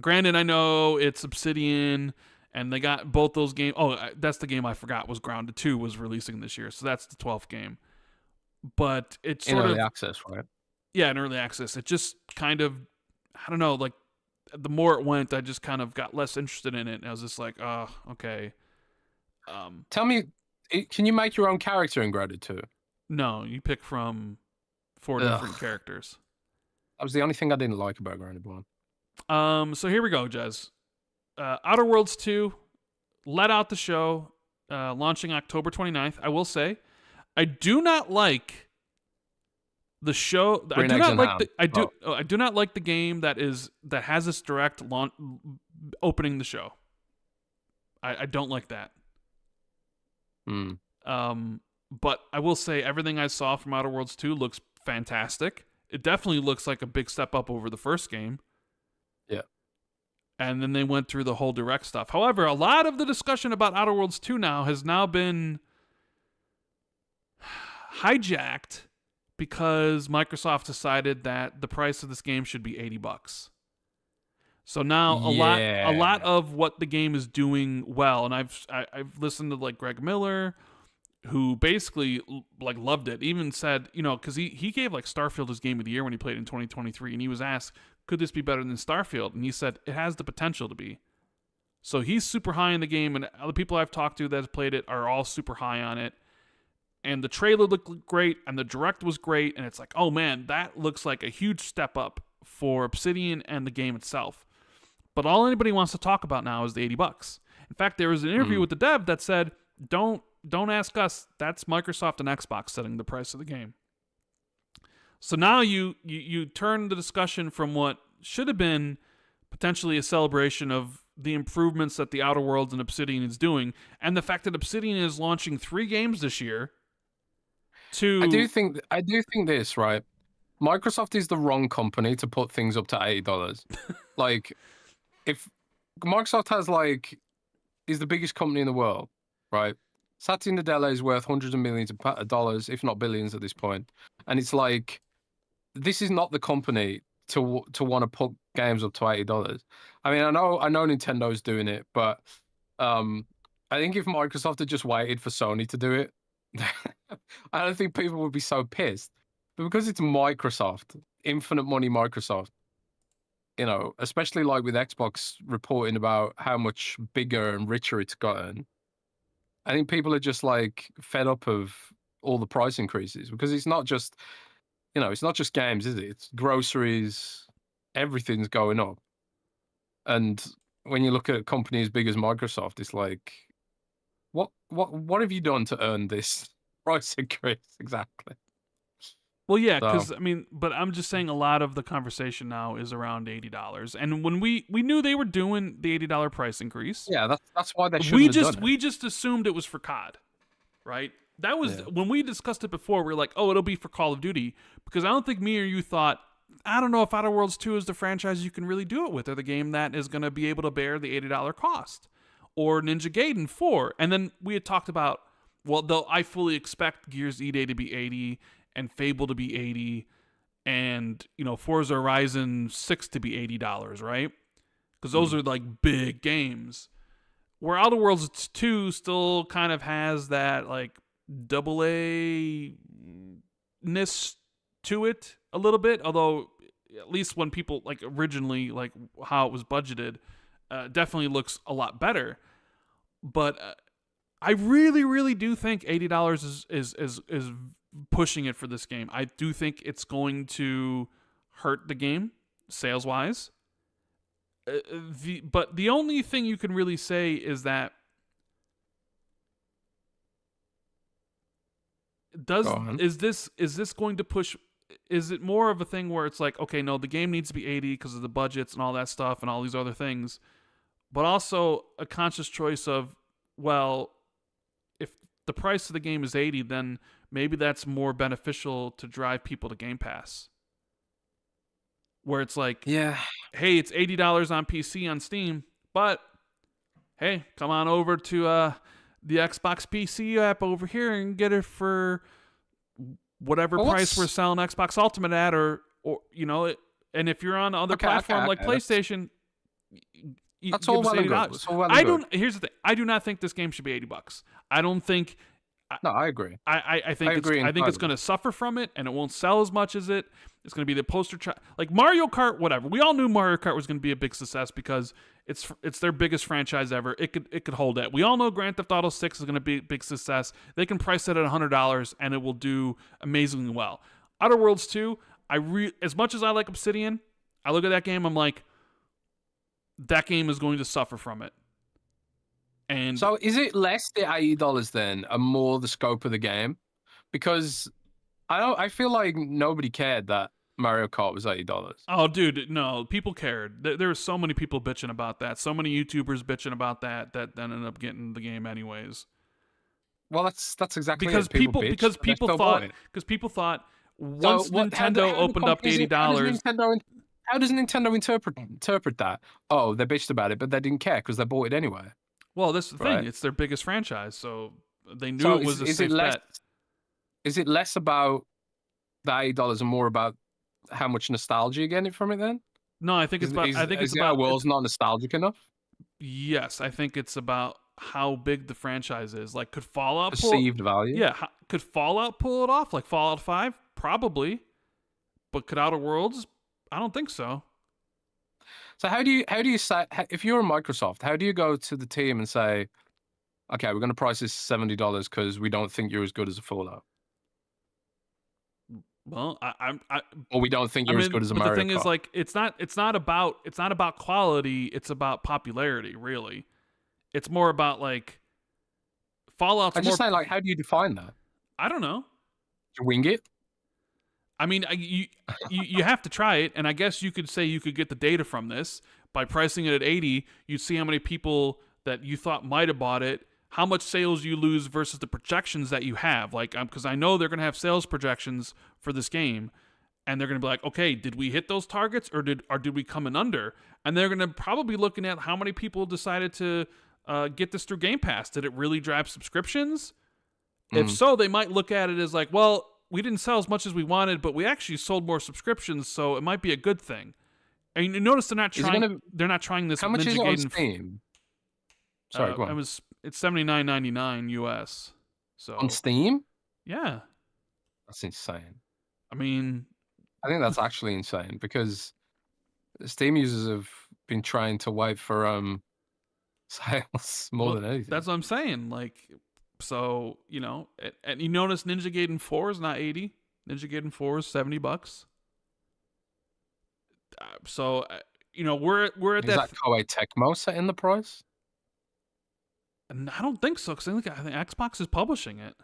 Granted, I know it's Obsidian and they got both those games. Oh, that's the game I forgot was Grounded 2 was releasing this year. So that's the 12th game. But it's sort in early of access, right? Yeah, in early access. It just kind of, I don't know, like the more it went, I just kind of got less interested in it. And I was just like, oh, okay. Tell me, can you make your own character in Grounded 2? No, you pick from 4 different characters. That was the only thing I didn't like about Grounded 1. So here we go, Jez. Outer Worlds 2 let out the show, launching October 29th. I will say, I do not like the show. I do not like the game that has this direct opening the show. I don't like that. But I will say everything I saw from Outer Worlds 2 looks fantastic. It definitely looks like a big step up over the first game. Yeah. And then they went through the whole direct stuff. However, a lot of the discussion about Outer Worlds 2 now has now been hijacked because Microsoft decided that the price of this game should be $80. So now a lot of what the game is doing well, and I've listened to like Greg Miller, who basically like loved it. Even said, because he gave like Starfield his game of the year when he played in 2023, and he was asked, could this be better than Starfield? And he said it has the potential to be. So he's super high in the game, and other people I've talked to that have played it are all super high on it. And the trailer looked great, and the direct was great, and it's like, oh man, that looks like a huge step up for Obsidian and the game itself. But all anybody wants to talk about now is the $80. In fact, there was an interview with the dev that said, don't ask us. That's Microsoft and Xbox setting the price of the game. So now you turn the discussion from what should have been potentially a celebration of the improvements that the Outer Worlds and Obsidian is doing, and the fact that Obsidian is launching 3 games this year. I do think this, right? Microsoft is the wrong company to put things up to $80. Like, if Microsoft is the biggest company in the world, right? Satya Nadella is worth hundreds of millions of dollars, if not billions at this point. And it's like, this is not the company to want to put games up to $80. I mean, I know Nintendo's doing it, but I think if Microsoft had just waited for Sony to do it, I don't think people would be so pissed. But because it's Microsoft, infinite money Microsoft, especially like with Xbox reporting about how much bigger and richer it's gotten, I think people are just like fed up of all the price increases, because it's not just, it's not just games, is it? It's groceries, everything's going up. And when you look at a company as big as Microsoft, it's like, what have you done to earn this price increase exactly? Well, yeah, because but I'm just saying a lot of the conversation now is around $80, and when we knew they were doing the $80 price increase, yeah, that's why they shouldn't have done it. We just assumed it was for COD, right? That was when we discussed it before. We were like, oh, it'll be for Call of Duty, because I don't think me or you thought, I don't know if Outer Worlds 2 is the franchise you can really do it with, or the game that is going to be able to bear the $80 cost, or Ninja Gaiden 4. And then we had talked about, well, though I fully expect Gears E-Day to be 80 and Fable to be 80 and, Forza Horizon 6 to be $80, right? Because those are like big games. Where Outer Worlds 2 still kind of has that like AA-ness to it a little bit, although at least when people like originally like how it was budgeted, definitely looks a lot better. But I really, really do think $80 is pushing it for this game. I do think it's going to hurt the game sales wise. But the only thing you can really say is that is this going to push? Is it more of a thing where it's like, okay, no, the game needs to be 80 because of the budgets and all that stuff and all these other things, but also a conscious choice of, well, if the price of the game is 80, then maybe that's more beneficial to drive people to Game Pass. Where it's like, yeah, hey, it's $80 on PC on Steam, but hey, come on over to the Xbox PC app over here and get it for whatever price we're selling Xbox Ultimate at, or you know, and if you're on other platform like PlayStation, that's all well and good. Here's the thing: I do not think this game should be $80. I don't think. No, I agree. I think it's going to suffer from it, and it won't sell as much as it. It's going to be the poster child, like Mario Kart, whatever. We all knew Mario Kart was going to be a big success because it's their biggest franchise ever. It could hold it. We all know Grand Theft Auto 6 is going to be a big success. They can price it at $100, and it will do amazingly well. Outer Worlds 2, as much as I like Obsidian, I look at that game, I'm like, that game is going to suffer from it. And so is it less the $80 then, and more the scope of the game? Because I feel like nobody cared that Mario Kart was $80. Oh, dude, no, people cared. There were so many people bitching about that. So many YouTubers bitching about that then ended up getting the game anyways. Well, that's exactly because people thought once Nintendo opened up $80. How does Nintendo interpret that? Oh, they bitched about it, but they didn't care because they bought it anyway. Well, this is the thing. It's their biggest franchise, so they knew it was a safe bet. Is it less about the $80 and more about how much nostalgia you're getting from it then? No, I think it's about. I think it's about. World's not nostalgic enough. Yes, I think it's about how big the franchise is. Like, could Fallout perceived value? Yeah, could Fallout pull it off? Like Fallout 5, probably, but could Outer Worlds? I don't think so. So how do you say, if you're Microsoft, how do you go to the team and say, okay, we're going to price this $70 because we don't think you're as good as a Fallout? Well, or we don't think you're as good as a Mario Kart. But the thing is, like, it's not about quality. It's about popularity, really. It's more about like Fallout's. I'm just saying, like, how do you define that? I don't know. You wing it. I mean, you have to try it, and I guess you could say you could get the data from this by pricing it at 80. You'd see how many people that you thought might have bought it, how much sales you lose versus the projections that you have. Like, because I know they're going to have sales projections for this game, and they're going to be like, okay, did we hit those targets, or did we come in under? And they're going to probably be looking at how many people decided to get this through Game Pass. Did it really drive subscriptions? If so, they might look at it as like, well, we didn't sell as much as we wanted, but we actually sold more subscriptions, so it might be a good thing. And you notice they're not trying. They're not trying this. How much is it on Steam? Sorry, go on. It's $79.99 US. So on Steam? Yeah, that's insane. I mean, I think that's actually insane because Steam users have been trying to wait for sales more than anything. That's what I'm saying. Like. So, you know, and you notice Ninja Gaiden 4 is not 80. Ninja Gaiden 4 is $70. So, you know, we're at that. Is that Koei Tecmo setting the price? And I don't think so, because I think Xbox is publishing it.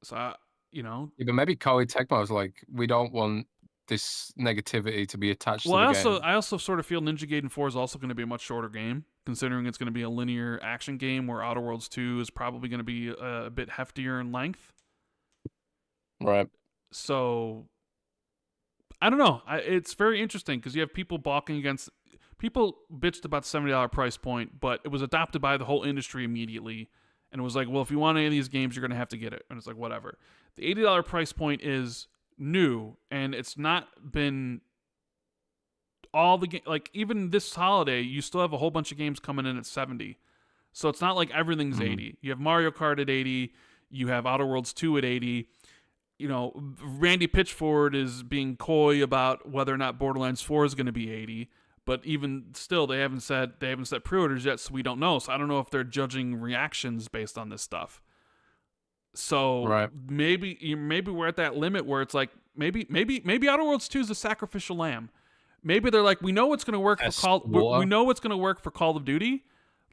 So, you know. Yeah, but maybe Koei Tecmo is like, we don't want this negativity to be attached to the game. I also sort of feel Ninja Gaiden 4 is also going to be a much shorter game, considering it's going to be a linear action game, where Outer Worlds 2 is probably going to be a bit heftier in length. Right. So, I don't know. It's very interesting because you have people balking against. People bitched about the $70 price point, but it was adopted by the whole industry immediately. And it was like, well, if you want any of these games, you're going to have to get it. And it's like, whatever. The $80 price point is new, and it's not been all the like even this holiday you still have a whole bunch of games coming in at 70, so it's not like everything's 80. You have Mario Kart at 80, you have Outer Worlds 2 at 80. You know, Randy Pitchford is being coy about whether or not Borderlands 4 is going to be 80, But even still, they haven't set pre-orders yet, so we don't know. So I don't know if they're judging reactions based on this stuff. So maybe we're at that limit where it's like maybe Outer Worlds 2 is a sacrificial lamb. Maybe they're like, we know what's going to work we know what's going to work for Call of Duty.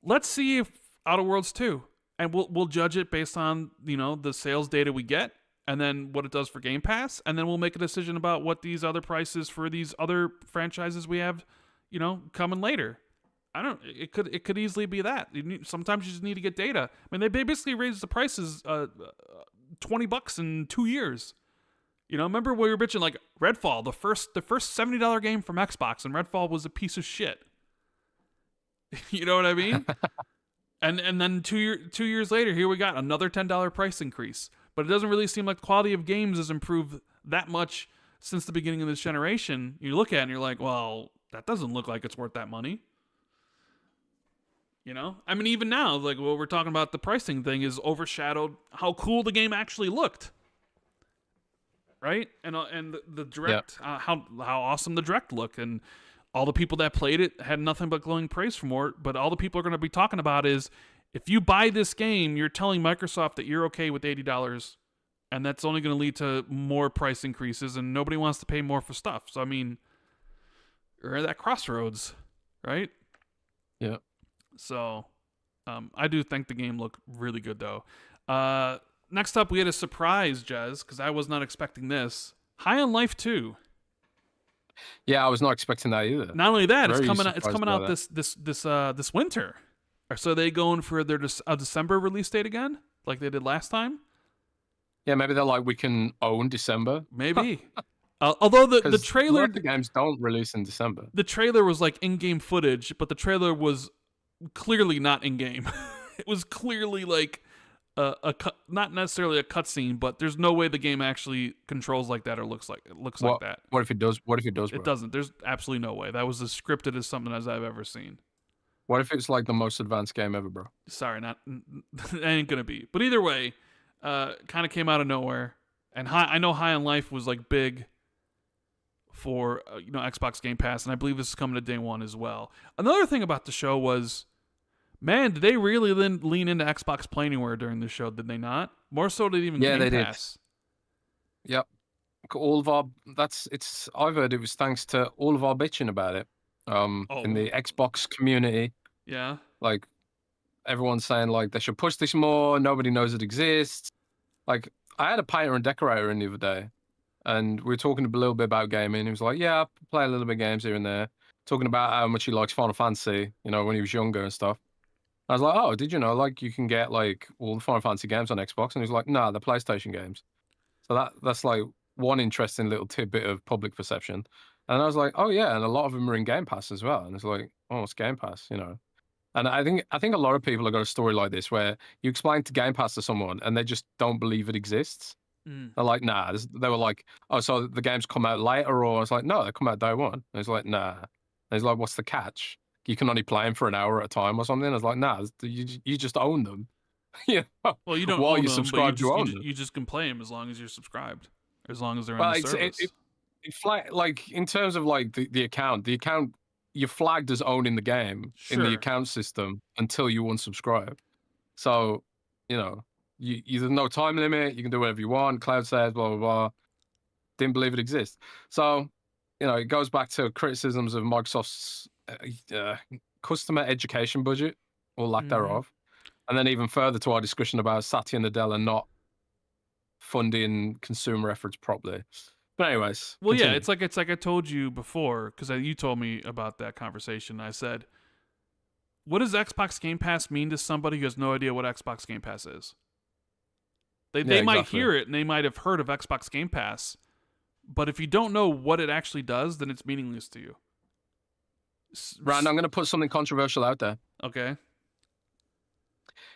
Let's see if Outer Worlds 2, and we'll judge it based on, you know, the sales data we get, and then what it does for Game Pass, and then we'll make a decision about what these other prices for these other franchises we have, you know, coming later. It could easily be that. Sometimes you just need to get data. I mean, they basically raised the prices $20 in 2 years. You know, remember we were bitching like Redfall, the first $70 game from Xbox, and Redfall was a piece of shit. You know what I mean? and then 2 years later, here we got another $10 price increase. But it doesn't really seem like the quality of games has improved that much since the beginning of this generation. You look at it and you're like, well, that doesn't look like it's worth that money. You know? I mean, even now, like what we're talking about, the pricing thing is overshadowed how cool the game actually looked. Right? And the direct, how awesome the direct looked. And all the people that played it had nothing but glowing praise for it. But all the people are going to be talking about is, if you buy this game, you're telling Microsoft that you're okay with $80. And that's only going to lead to more price increases. And nobody wants to pay more for stuff. So, I mean, you're at that crossroads. Right? Yeah. So, I do think the game looked really good, though. Next up, we had a surprise, Jez, because I was not expecting this. High on Life 2. Yeah, I was not expecting that either. Not only that, it's coming out this winter. So are they going for their December release date again, like they did last time? Yeah, maybe they're like, we can own December. Maybe. Although the trailer, the games don't release in December. The trailer was like in-game footage, but the trailer was clearly not in-game. It was clearly like not necessarily a cutscene, but there's no way the game actually controls like that or looks like that. What if it does? What if it does? Bro? It doesn't. There's absolutely no way. That was as scripted as something as I've ever seen. What if it's like the most advanced game ever, bro? Sorry, not. It ain't gonna be. But either way, kind of came out of nowhere. And I know High on Life was like big for Xbox Game Pass, and I believe this is coming to day one as well. Another thing about the show was, man, did they really lean into Xbox Play Anywhere during the show? Did they not? More so than even Game Pass. Did. Yep. All of our I've heard it was thanks to all of our bitching about it. In the Xbox community. Yeah. Like everyone's saying like they should push this more. Nobody knows it exists. Like I had a painter and decorator in the other day, and we were talking a little bit about gaming. He was like, "Yeah, I play a little bit of games here and there." Talking about how much he likes Final Fantasy, when he was younger and stuff. I was like, "Oh, did you know like you can get like all the Final Fantasy games on Xbox?" And he was like, "Nah, they're PlayStation games." So that's like one interesting little tidbit of public perception. And I was like, "Oh yeah," and a lot of them are in Game Pass as well. And it's like, "Oh, it's Game Pass," And I think a lot of people have got a story like this where you explain to Game Pass to someone and they just don't believe it exists. They're like, "Nah." They were like, "Oh, so the games come out later?" Or I was like, "No, they come out day one." And it's like, "Nah." And he's like, "What's the catch? You can only play them for an hour at a time or something." I was like, "Nah, you just own them." Well, you don't. While own you're them, subscribed, you own them. You just can play them as long as you're subscribed, as long as they're Well, in the service. Like in terms of like the account, you're flagged as owning the game in the account system until you unsubscribe. So, there's no time limit. You can do whatever you want. Cloud saves, blah blah blah. Didn't believe it exists. So, it goes back to criticisms of Microsoft's customer education budget or lack thereof, and then even further to our discussion about Satya Nadella not funding consumer efforts properly. But anyways, well, continue. yeah, it's like I told you before, because you told me about that conversation. I said, what does Xbox Game Pass mean to somebody who has no idea what Xbox Game Pass is? They might hear it and they might have heard of Xbox Game Pass, but if you don't know what it actually does, then it's meaningless to you. Rand, I'm going to put something controversial out there. Okay.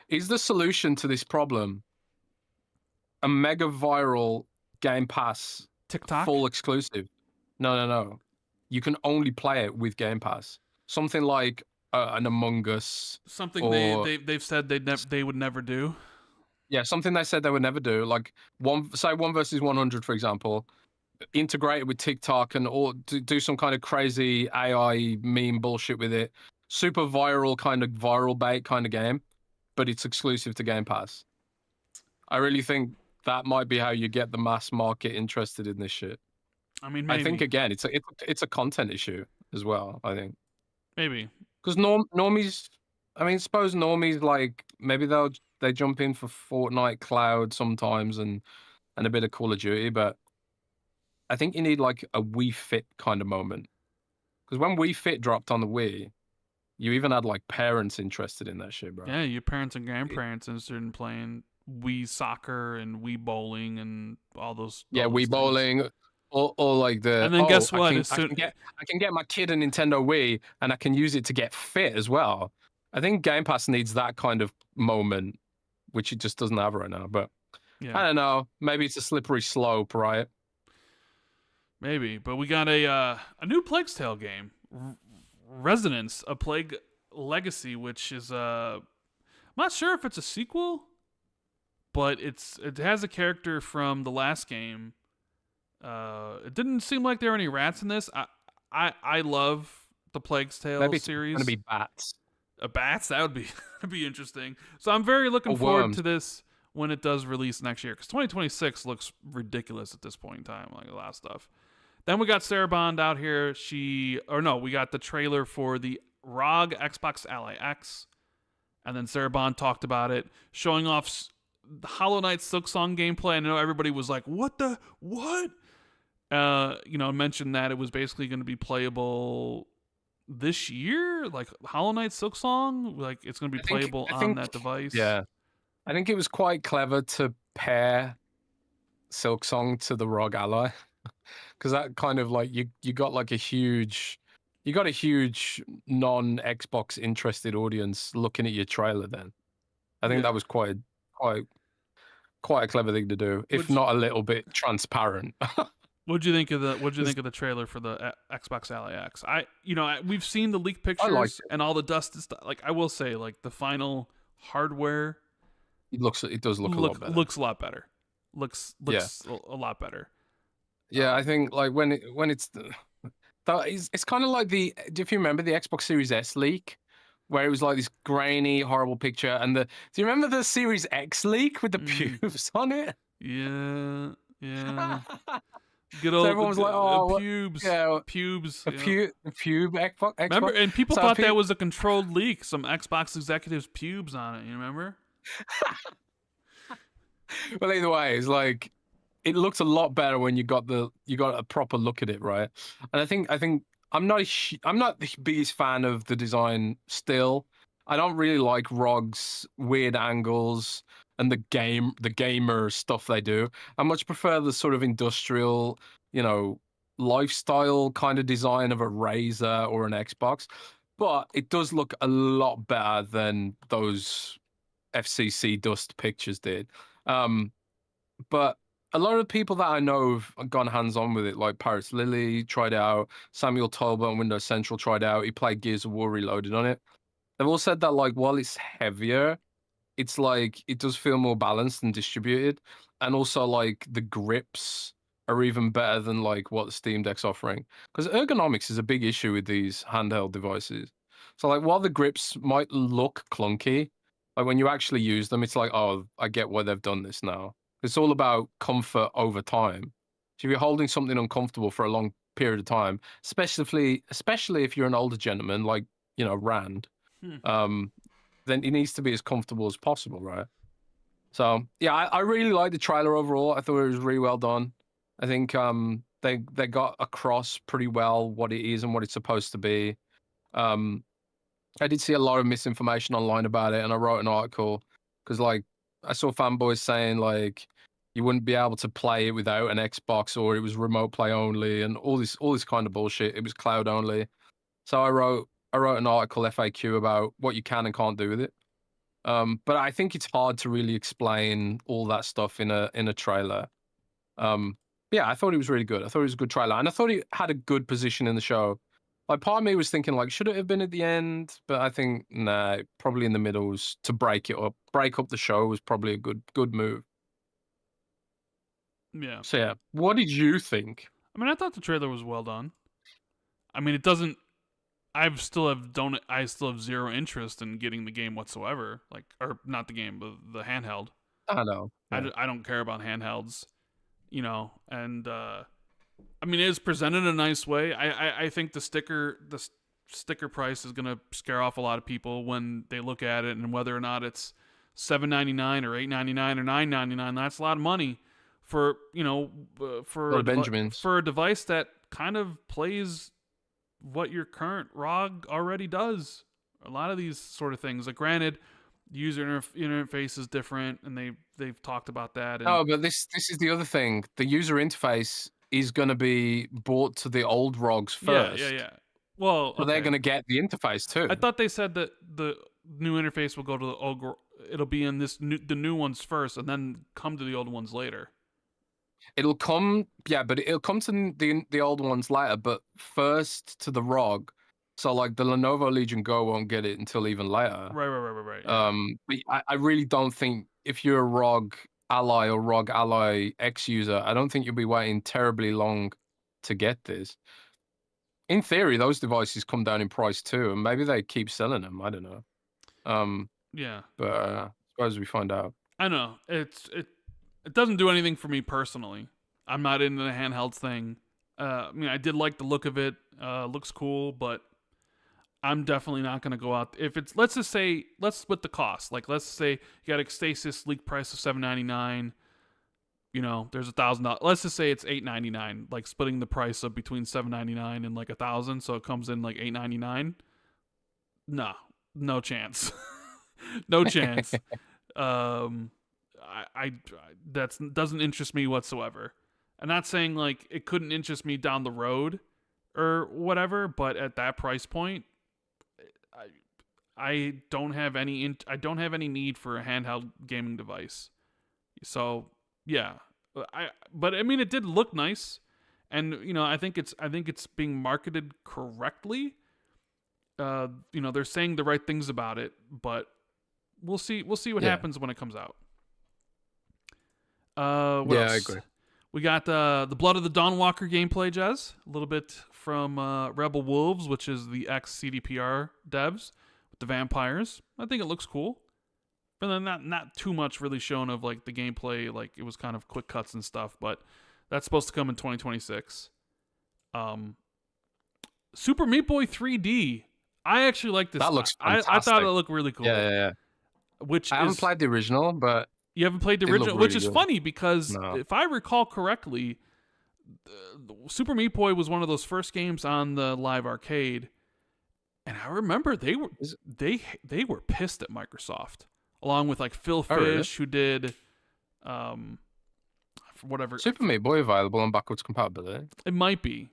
Is the solution to this problem a mega viral Game Pass TikTok full exclusive? No. You can only play it with Game Pass. Something like an Among Us. Something they've said they would never do. Yeah, something they said they would never do. Like 1 versus 100, for example. integrate it with TikTok and or do some kind of crazy AI meme bullshit with it. Super viral kind of viral bait kind of game, but it's exclusive to Game Pass. I really think that might be how you get the mass market interested in this shit. I mean, maybe. I think again, it's a content issue as well. I think maybe because normies. I mean, suppose normies like maybe they jump in for Fortnite Cloud sometimes and a bit of Call of Duty, but I think you need like a Wii Fit kind of moment. Because when Wii Fit dropped on the Wii, you even had like parents interested in that shit, bro. Yeah, your parents and grandparents interested in playing Wii soccer and Wii bowling and all those. Yeah, all those Wii things. bowling, or like the. And then guess what? I can get my kid a Nintendo Wii and I can use it to get fit as well. I think Game Pass needs that kind of moment, which it just doesn't have right now. But yeah. I don't know. Maybe it's a slippery slope, right? Maybe, but we got a new Plague's Tale game, Resonance, A Plague Legacy, which is I'm not sure if it's a sequel, but it has a character from the last game. It didn't seem like there were any rats in this. I love the Plague's Tale series. Maybe it's gonna be bats. Bats? That would be that'd be interesting. So I'm very looking forward to this when it does release next year, because 2026 looks ridiculous at this point in time, like a lot of stuff. Then we got Sarah Bond out here. We got the trailer for the ROG Xbox Ally X. And then Sarah Bond talked about it, showing off the Hollow Knight Silksong gameplay. I know everybody was like, what? Mentioned that it was basically going to be playable this year. Like Hollow Knight Silksong, like it's going to be playable on that device. Yeah. I think it was quite clever to pair Silksong to the ROG Ally. Because that kind of like you got a huge non-Xbox interested audience looking at your trailer. Then I think that was quite a clever thing to do, if not a little bit transparent. What'd you think of the trailer for the Xbox Ally X? We've seen the leaked pictures and all the dust and stuff. Like I will say, like the final hardware, it does look a lot better. Looks a lot better. Looks a lot better. Yeah, I think like when it's kind of like if you remember the Xbox Series S leak, where it was like this grainy, horrible picture, and do you remember the Series X leak with the pubes on it? Yeah. Good old. So everyone was like, "Oh, pubes, pubes." The pube Xbox. Remember, and people thought that was a controlled leak. Some Xbox executives' pubes on it. You remember? Well, either way, it's like. It looks a lot better when you got a proper look at it, right? And I think I'm not the biggest fan of the design still. I don't really like ROG's weird angles and the gamer stuff they do. I much prefer the sort of industrial, lifestyle kind of design of a Razer or an Xbox. But it does look a lot better than those FCC dust pictures did. But a lot of the people that I know have gone hands-on with it, like Paris Lily tried it out, Samuel Tolbert on Windows Central tried it out, he played Gears of War Reloaded on it. They've all said that, like, while it's heavier, it's like, it does feel more balanced and distributed. And also, like, the grips are even better than, like, what the Steam Deck's offering. Because ergonomics is a big issue with these handheld devices. So, like, while the grips might look clunky, like, when you actually use them, it's like, oh, I get why they've done this now. It's all about comfort over time. So if you're holding something uncomfortable for a long period of time, especially if you're an older gentleman like Rand, then it needs to be as comfortable as possible, right? So yeah, I really liked the trailer overall. I thought it was really well done. I think they got across pretty well what it is and what it's supposed to be. I did see a lot of misinformation online about it, and I wrote an article because like I saw fanboys saying like you wouldn't be able to play it without an Xbox, or it was remote play only, and all this kind of bullshit. It was cloud only. So I wrote an article FAQ about what you can and can't do with it. But I think it's hard to really explain all that stuff in a trailer. Yeah, I thought it was really good. I thought it was a good trailer, and I thought it had a good position in the show. Like part of me was thinking like, should it have been at the end? But I think nah, probably in the middle was to break it up. Break up the show was probably a good move. Yeah. So yeah, what did you think? I mean, I thought the trailer was well done. I mean, it doesn't. I still have zero interest in getting the game whatsoever. Like, or not the game, but the handheld. I don't know. Yeah. I don't care about handhelds, and I mean, it is presented in a nice way. I think the sticker price is gonna scare off a lot of people when they look at it, and whether or not it's $7.99 or $8.99 or $9.99, that's a lot of money for for Benjamins. for a device that kind of plays what your current ROG already does. A lot of these sort of things. Like, granted, the user interface is different, and they've talked about that. And but this is the other thing. The user interface is going to be brought to the old ROGs first. Yeah. Well, so they're going to get the interface too. I thought they said that the new interface will go to the old. It'll be in the new ones first, and then come to the old ones later. It'll come, but it'll come to the old ones later. But first to the ROG. So like the Lenovo Legion Go won't get it until even later. Right. Yeah. But I really don't think if you're a ROG Ally or ROG Ally X user, I don't think you'll be waiting terribly long to get this. In theory, those devices come down in price too, and maybe they keep selling them. I don't know. Yeah. But I suppose we find out. I know it doesn't do anything for me personally. I'm not into the handheld thing. I mean, I did like the look of it. Looks cool, but I'm definitely not going to go out. If it's, let's split the cost. Like, let's say you got a Stasis leak price of $7.99. There's $1,000. Let's just say it's $8.99. Like, splitting the price of between $7.99 and like $1,000, so it comes in like $8.99. No chance. No chance. I that doesn't interest me whatsoever. I'm not saying like it couldn't interest me down the road or whatever, but at that price point, I don't have any need for a handheld gaming device. So yeah, but I mean, it did look nice, and I think it's being marketed correctly. They're saying the right things about it, but we'll see what happens when it comes out. What else? I agree. We got the Blood of the Dawnwalker gameplay, Jez. A little bit from Rebel Wolves, which is the ex-CDPR devs with the vampires. I think it looks cool. But then not too much really shown of like the gameplay. Like, it was kind of quick cuts and stuff, but that's supposed to come in 2026. Super Meat Boy 3D. I actually like this. That looks fantastic. I thought it looked really cool. Yeah. I haven't played the original, but you haven't played the original, which is funny because if I recall correctly, Super Meat Boy was one of those first games on the live arcade, and I remember they were pissed at Microsoft, along with like Phil Fish, who did whatever. Super Meat Boy available on backwards compatibility. It might be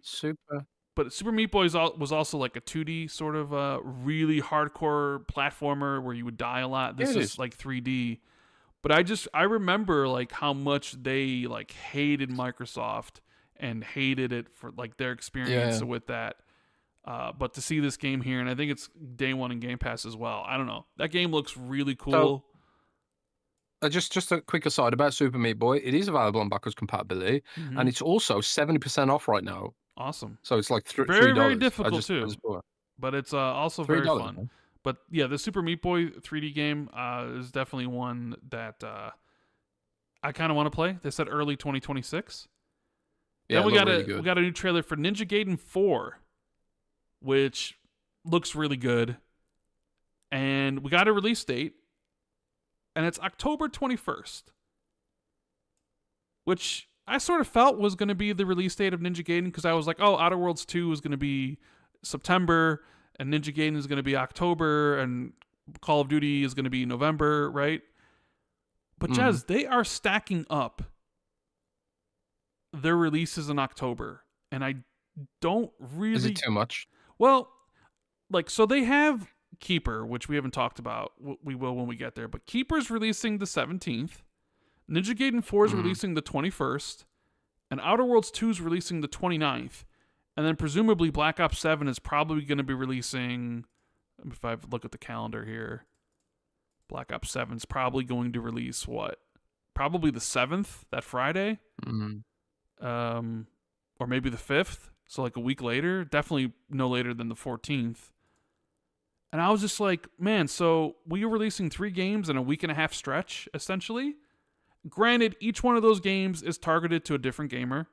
but Super Meat Boy was also like a 2D sort of really hardcore platformer where you would die a lot. This is like 3D. But I remember like how much they like hated Microsoft and hated it for like their experience with that. But to see this game here, and I think it's day one in Game Pass as well. I don't know. That game looks really cool. So, just a quick aside about Super Meat Boy. It is available on backwards compatibility, and it's also 70% off right now. Awesome. So it's like very, very difficult too. But it's also very fun. Man. But yeah, the Super Meat Boy 3D game is definitely one that I kind of want to play. They said early 2026. Yeah, then we got a new trailer for Ninja Gaiden 4, which looks really good. And we got a release date, and it's October 21st, which I sort of felt was going to be the release date of Ninja Gaiden, because I was like, oh, Outer Worlds 2 is going to be September, and Ninja Gaiden is going to be October, and Call of Duty is going to be November, right? But Jez, they are stacking up their releases in October, and I don't really... Is it too much? Well, like, so they have Keeper, which we haven't talked about. We will when we get there, but Keeper's releasing the 17th. Ninja Gaiden 4 is releasing the 21st, and Outer Worlds 2 is releasing the 29th, and then presumably Black Ops 7 is probably going to be releasing, if I look at the calendar here, Black Ops 7 is probably going to release, probably the 7th, that Friday, or maybe the 5th. So like a week later, definitely no later than the 14th. And I was just like, man, so we were releasing 3 games in a week and a half stretch, essentially. Granted, each one of those games is targeted to a different gamer,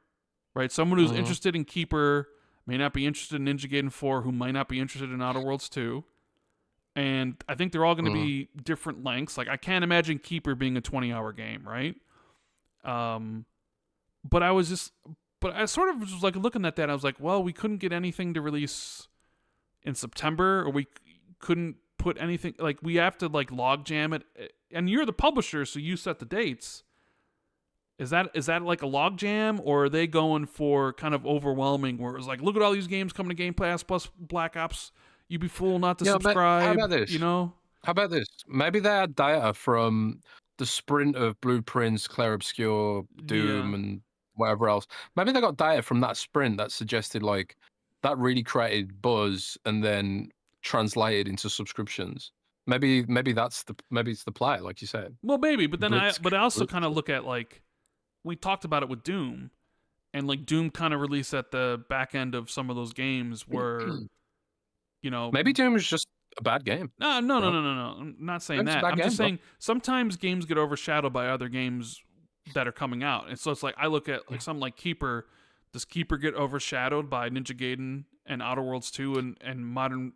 right? Someone who's interested in Keeper may not be interested in Ninja Gaiden 4, who might not be interested in Outer Worlds 2. And I think they're all going to be different lengths. Like, I can't imagine Keeper being a 20-hour game, right? But I sort of was like looking at that. I was like, well, we couldn't get anything to release in September, or we couldn't put anything, like, we have to like log jam it. And you're the publisher, so you set the dates. Is that like a log jam, or are they going for kind of overwhelming, where it's like, look at all these games coming to Game Pass plus Black Ops? You'd be fool not to subscribe. How about this? You know? How about this? Maybe they had data from the sprint of Blueprints, Clair Obscur, Doom, and whatever else. Maybe they got data from that sprint that suggested like that really created buzz and then translated into subscriptions. Maybe it's the play, like you said. Well, maybe, but then I also kind of look at, like, we talked about it with Doom, and like Doom kind of released at the back end of some of those games where, you know, maybe Doom is just a bad game. No. I'm not saying that. I'm just saying sometimes games get overshadowed by other games that are coming out, and so it's like I look at like something like Keeper. Does Keeper get overshadowed by Ninja Gaiden and Outer Worlds 2 and modern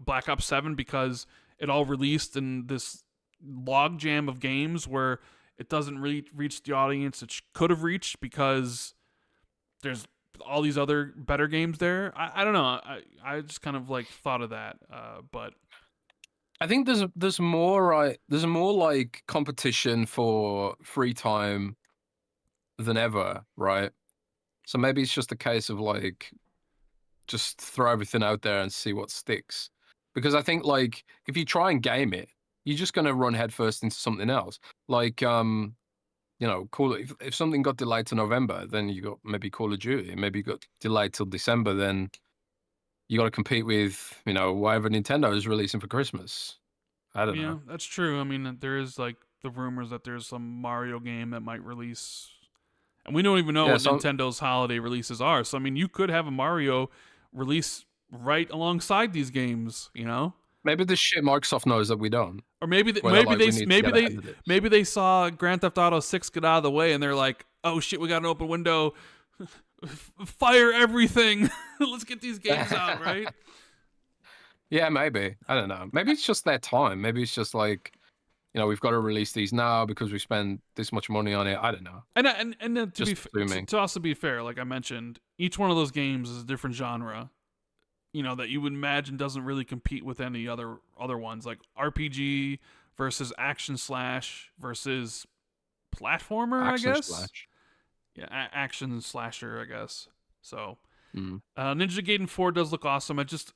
Black Ops 7 because it all released in this log jam of games where it doesn't really reach the audience it could have reached because there's all these other better games there? I don't know. I just kind of like thought of that, but I think there's more like competition for free time than ever, right? So maybe it's just a case of like just throw everything out there and see what sticks. Because I think like if you try and game it, you're just gonna run headfirst into something else. Like Call it, if something got delayed to November, then you got maybe Call of Duty. Maybe you got delayed till December, then you got to compete with whatever Nintendo is releasing for Christmas. I don't know. Yeah, that's true. I mean, there is like the rumors that there's some Mario game that might release, and we don't even know what Nintendo's holiday releases are. So I mean, you could have a Mario release right alongside these games. Maybe the shit Microsoft knows that we don't. Or maybe they saw Grand Theft Auto 6 get out of the way and they're like, oh shit, we got an open window. Fire everything. Let's get these games out, right? Yeah, maybe. I don't know. Maybe it's just their time. Maybe it's just like, we've got to release these now because we spend this much money on it. I don't know. And then to also be fair, like I mentioned, each one of those games is a different genre. That you would imagine doesn't really compete with any other ones, like RPG versus action slash versus platformer, I guess. Slash. Yeah, action slasher, I guess. So, Ninja Gaiden 4 does look awesome. I just,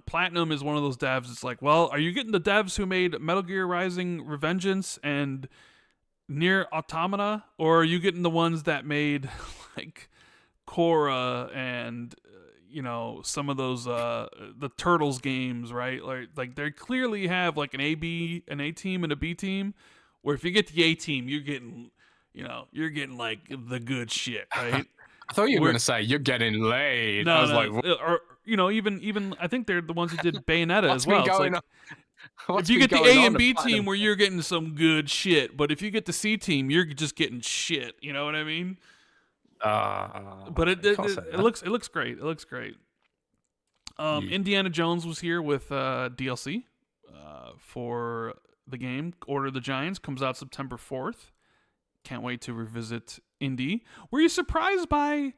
Platinum is one of those devs. It's like, well, are you getting the devs who made Metal Gear Rising: Revengeance and Nier Automata, or are you getting the ones that made like Korra and some of those the Turtles games, right? Like they clearly have like an A team and a B team, where if you get the A team, you're getting like the good shit, right? I thought you were gonna say you're getting laid. No, I was like, or even I think they're the ones who did Bayonetta as well. If you get the A and B team, where you're getting some good shit, but if you get the C team, you're just getting shit. You know what I mean? But it looks great. It looks great. Indiana Jones was here with DLC for the game. Order of the Giants comes out September 4th. Can't wait to revisit Indy. Were you surprised by,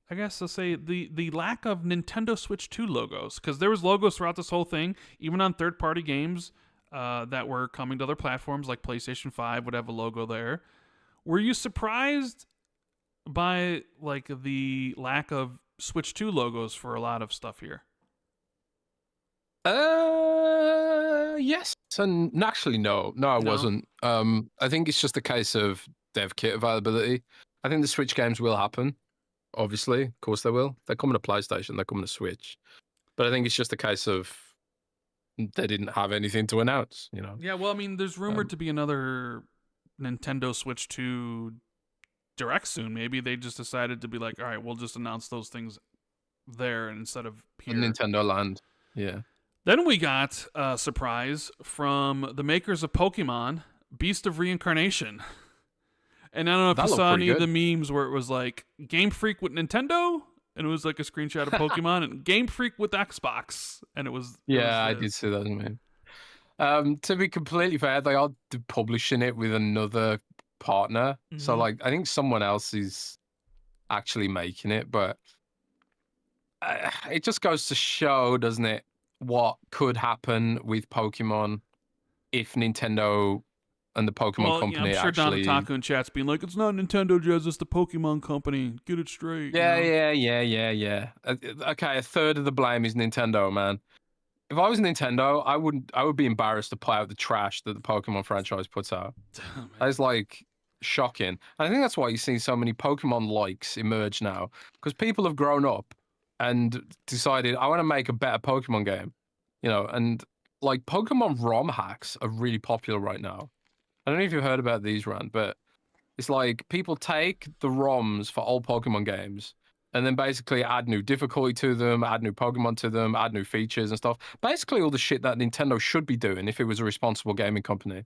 I guess I'll say, the lack of Nintendo Switch 2 logos? Because there was logos throughout this whole thing, even on third-party games that were coming to other platforms like PlayStation 5 would have a logo there. Were you surprised by like the lack of Switch 2 logos for a lot of stuff here? Yes, and actually no, I wasn't. I think it's just a case of dev kit availability. I think the Switch games will happen. Obviously, of course they will. They're coming to PlayStation. They're coming to Switch. But I think it's just a case of they didn't have anything to announce. Yeah, well, I mean, there's rumored to be another Nintendo Switch 2 Direct soon. Maybe they just decided to be like, all right, we'll just announce those things there instead of here. Nintendo Land. Yeah. Then we got a surprise from the makers of Pokemon, Beast of Reincarnation. And I don't know if you saw any of the memes where it was like Game Freak with Nintendo, and it was like a screenshot of Pokemon, and Game Freak with Xbox, and it was. I did see that meme. To be completely fair, they are publishing it with another partner, so like I think someone else is actually making it, but it just goes to show, doesn't it, what could happen with Pokemon if Nintendo and the Pokemon company I'm sure actually... Don Otaku in chat's being like, it's not Nintendo, Jez, it's the Pokemon company. Get it straight. Yeah. Okay, a third of the blame is Nintendo, man. If I was Nintendo, I would be embarrassed to play out the trash that the Pokemon franchise puts out. That is like shocking. And I think that's why you're seeing so many Pokemon likes emerge now, because people have grown up and decided, I want to make a better Pokemon game, and like Pokemon ROM hacks are really popular right now. I don't know if you've heard about these, Rand, but it's like people take the ROMs for old Pokemon games and then basically add new difficulty to them, add new Pokemon to them, add new features and stuff. Basically all the shit that Nintendo should be doing if it was a responsible gaming company.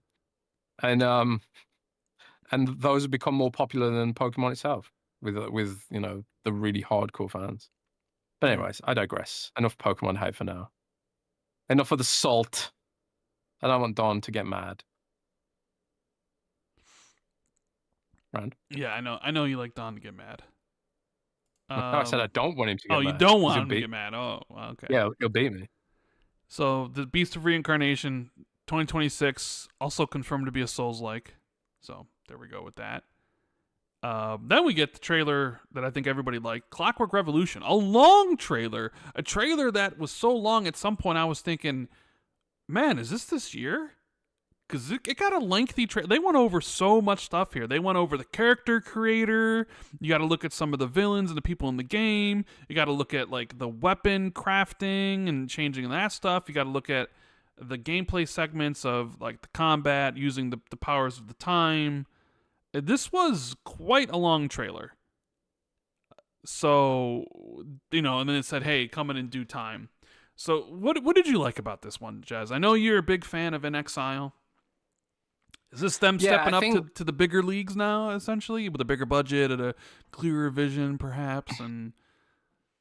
And those have become more popular than Pokemon itself with the really hardcore fans. But anyways, I digress. Enough Pokemon hype for now. Enough of the salt. I don't want Don to get mad. Rand? Yeah, I know you like Don to get mad. No, I said I don't want him to get mad. Oh, you don't want him to get mad. Oh, okay. Yeah, he'll beat me. So, the Beast of Reincarnation 2026 also confirmed to be a Souls-like. So, there we go with that. Then we get the trailer that I think everybody liked, Clockwork Revolution. A long trailer. A trailer that was so long at some point I was thinking, man, is this year? Because it got a lengthy trailer. They went over so much stuff here. They went over the character creator. You got to look at some of the villains and the people in the game. You got to look at like the weapon crafting and changing that stuff. You got to look at the gameplay segments of like the combat, using the powers of the time. This was quite a long trailer. So, and then it said, hey, come in due time. So what did you like about this one, Jez? I know you're a big fan of In Exile. Is this them stepping up to the bigger leagues now, essentially, with a bigger budget and a clearer vision, perhaps? And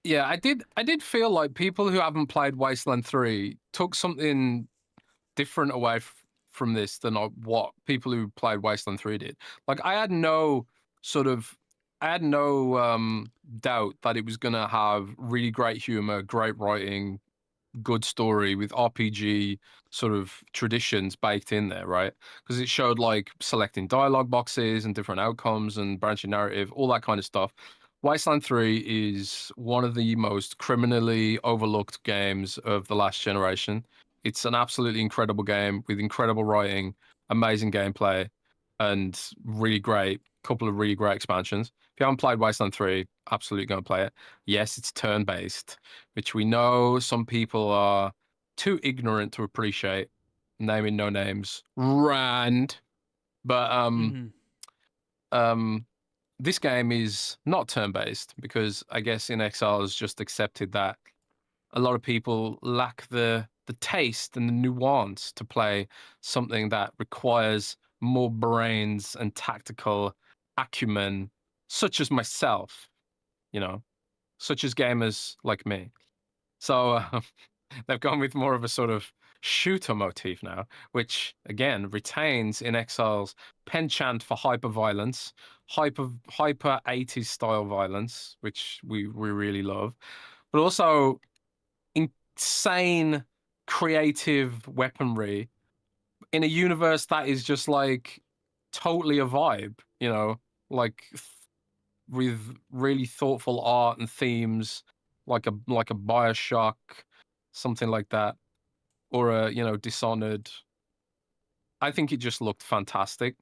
yeah, I did feel like people who haven't played Wasteland 3 took something different away from this than what people who played Wasteland 3 did. Like, I had no doubt that it was going to have really great humor, great writing, good story with RPG sort of traditions baked in there, right? Because it showed like selecting dialogue boxes and different outcomes and branching narrative, all that kind of stuff. Wasteland 3 is one of the most criminally overlooked games of the last generation. It's an absolutely incredible game with incredible writing, amazing gameplay, and couple of really great expansions. If you haven't played Wasteland 3, absolutely go and play it. Yes, it's turn-based, which we know some people are too ignorant to appreciate. Naming no names. Rand. But this game is not turn-based because I guess In Exile has just accepted that a lot of people lack the taste and the nuance to play something that requires more brains and tactical acumen, such as myself, such as gamers like me. So they've gone with more of a sort of shooter motif now, which again retains In Exile's penchant for hyper-violence, hyper 80s style violence, which we really love, but also insane creative weaponry in a universe that is just like totally a vibe, like with really thoughtful art and themes, like a BioShock, something like that, or a Dishonored. I think it just looked fantastic.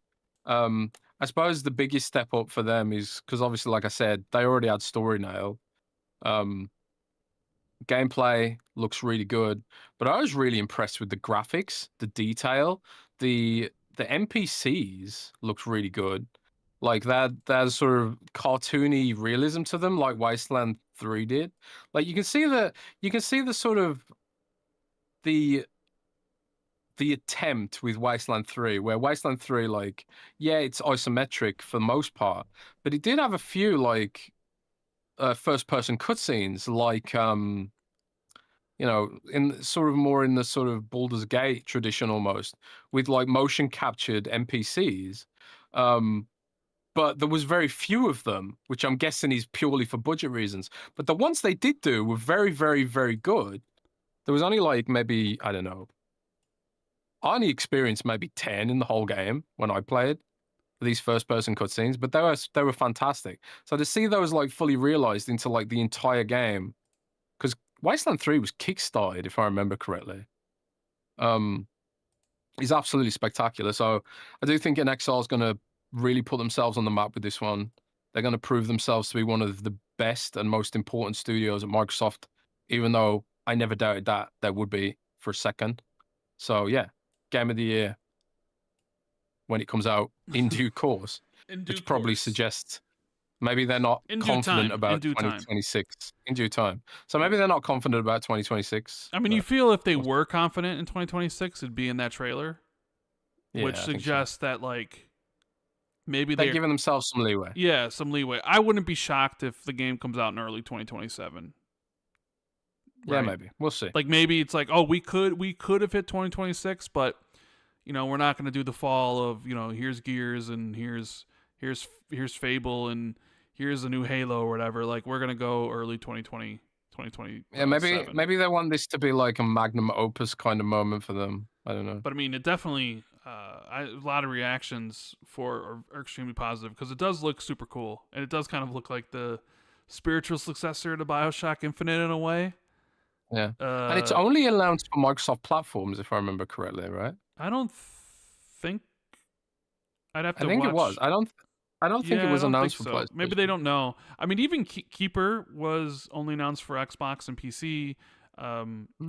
I suppose the biggest step up for them is because obviously, like I said, they already had story nailed. Gameplay looks really good, but I was really impressed with the graphics, the detail, the the NPCs looked really good. Like that sort of cartoony realism to them, like Wasteland 3 did. Like you can see the sort of the attempt with Wasteland 3, where Wasteland 3, like, yeah, it's isometric for the most part, but it did have a few like first person cutscenes, like in sort of more in the sort of Baldur's Gate tradition almost, with like motion captured NPCs. But there was very few of them, which I'm guessing is purely for budget reasons. But the ones they did do were very, very, very good. There was only like maybe, I don't know, I only experienced maybe 10 in the whole game when I played these first person cutscenes, but they were fantastic. So to see those like fully realized into like the entire game, because Wasteland 3 was kickstarted, if I remember correctly, is absolutely spectacular. So I do think NXR is going to really put themselves on the map with this one. They're going to prove themselves to be one of the best and most important studios at Microsoft, even though I never doubted that there would be for a second. So yeah, Game of the Year when it comes out in due course, which probably suggests maybe they're not confident about 2026 in due time. So maybe they're not confident about 2026. I mean, you feel if they were confident in 2026, it'd be in that trailer, which suggests that like maybe they're giving themselves some leeway. Yeah, some leeway. I wouldn't be shocked if the game comes out in early 2027. Right? Yeah, maybe we'll see. Like maybe it's like, oh, we could have hit 2026, but we're not going to do the fall of here's Gears and here's Fable and here's a new Halo or whatever. Like we're gonna go early 2020. Yeah, maybe they want this to be like a magnum opus kind of moment for them. I don't know. But I mean, it definitely a lot of reactions are extremely positive because it does look super cool and it does kind of look like the spiritual successor to BioShock Infinite in a way. Yeah, and it's only announced for Microsoft platforms, if I remember correctly, right? I don't think. I'd have to. I think watch. It was. I don't think it was announced for PlayStation. Maybe they don't know. I mean, even Keeper was only announced for Xbox and PC.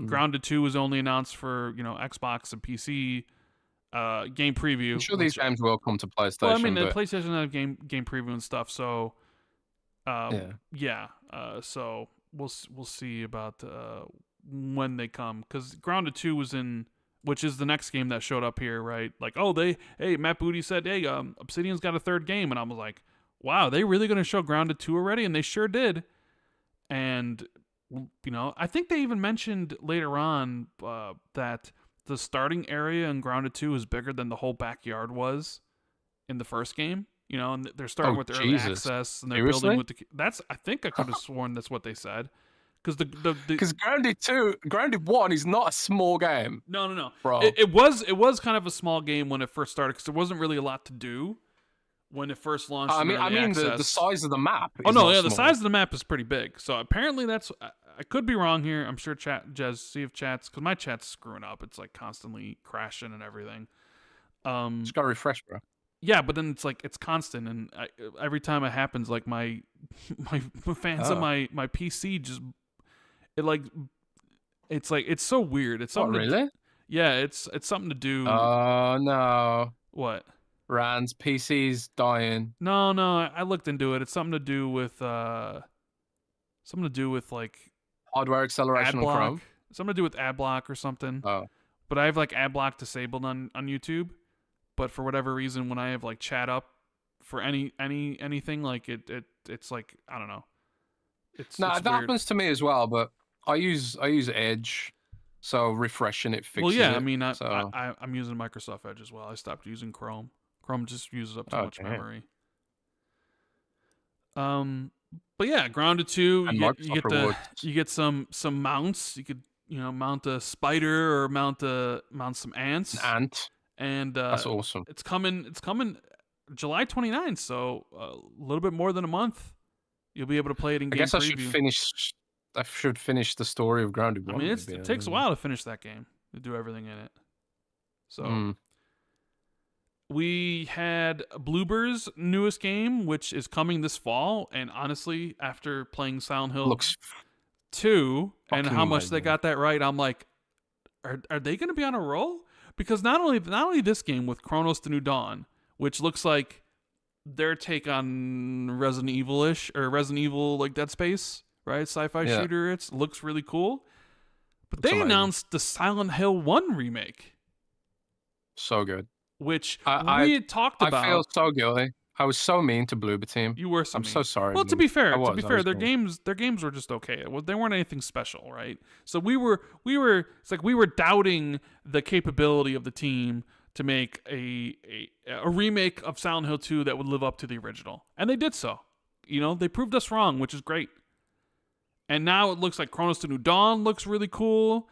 Grounded 2 was only announced for Xbox and PC. Game preview. I'm sure these games will come to PlayStation. Well, I mean, the PlayStation have game preview and stuff. So, yeah. So we'll see about when they come, because Grounded 2 was in, which is the next game that showed up here, right? Like, Matt Booty said, hey, Obsidian's got a third game, and I was like, wow, they really going to show Grounded 2 already? And they sure did. And I think they even mentioned later on that the starting area in Grounded 2 is bigger than the whole backyard was in the first game. And they're starting with early access, and they're building with I think I could have sworn that's what they said. Because Grounded 1 is not a small game. No, bro. It was kind of a small game when it first started because there wasn't really a lot to do when it first launched. I mean the size of the map. The size of the map is pretty big. So apparently that's. I could be wrong here. I'm sure Jez, see if chat's, because my chat's screwing up. It's like constantly crashing and everything. Just gotta refresh, bro. Yeah, but then it's like it's constant, and every time it happens, like my fans of my PC just. It's so weird. It's something. Really? Yeah, it's something to do. Oh no! What? Rand's PC's dying. No, I looked into it. It's something to do with like hardware acceleration on Chrome. Something to do with ad block or something. Oh. But I have like ad block disabled on YouTube. But for whatever reason, when I have like chat up for anything, like it's like, I don't know. That happens to me as well, but I use Edge, so refreshing it fixes it. Well, yeah, I mean, I'm using Microsoft Edge as well. I stopped using Chrome. Chrome just uses up too much memory. But yeah, Grounded 2, you get some mounts. You could mount a spider or mount some ants. An ant. And that's awesome. It's coming July 29th, so a little bit more than a month. You'll be able to play it in game preview. I should finish the story of Grounded 1. I mean, it takes a while to finish that game, to do everything in it. So we had Bloober's newest game, which is coming this fall. And honestly, after playing Silent Hill 2 and how much they got that right, I'm like, are they going to be on a roll? because not only this game with Chronos: The New Dawn, which looks like their take on Resident Evil-ish or Resident Evil like Dead Space, right? Sci-fi shooter. It looks really cool. But they announced the Silent Hill 1 remake. So good. Which we had talked about. I feel so guilty. I was so mean to Bloober Team. You were so mean. I'm so sorry. Well, to be fair, their mean. games were just okay. Well, they weren't anything special, right? So we were doubting the capability of the team to make a remake of Silent Hill 2 that would live up to the original. And they did so. You know, they proved us wrong, which is great. And now it looks like Chronos: The New Dawn looks really cool.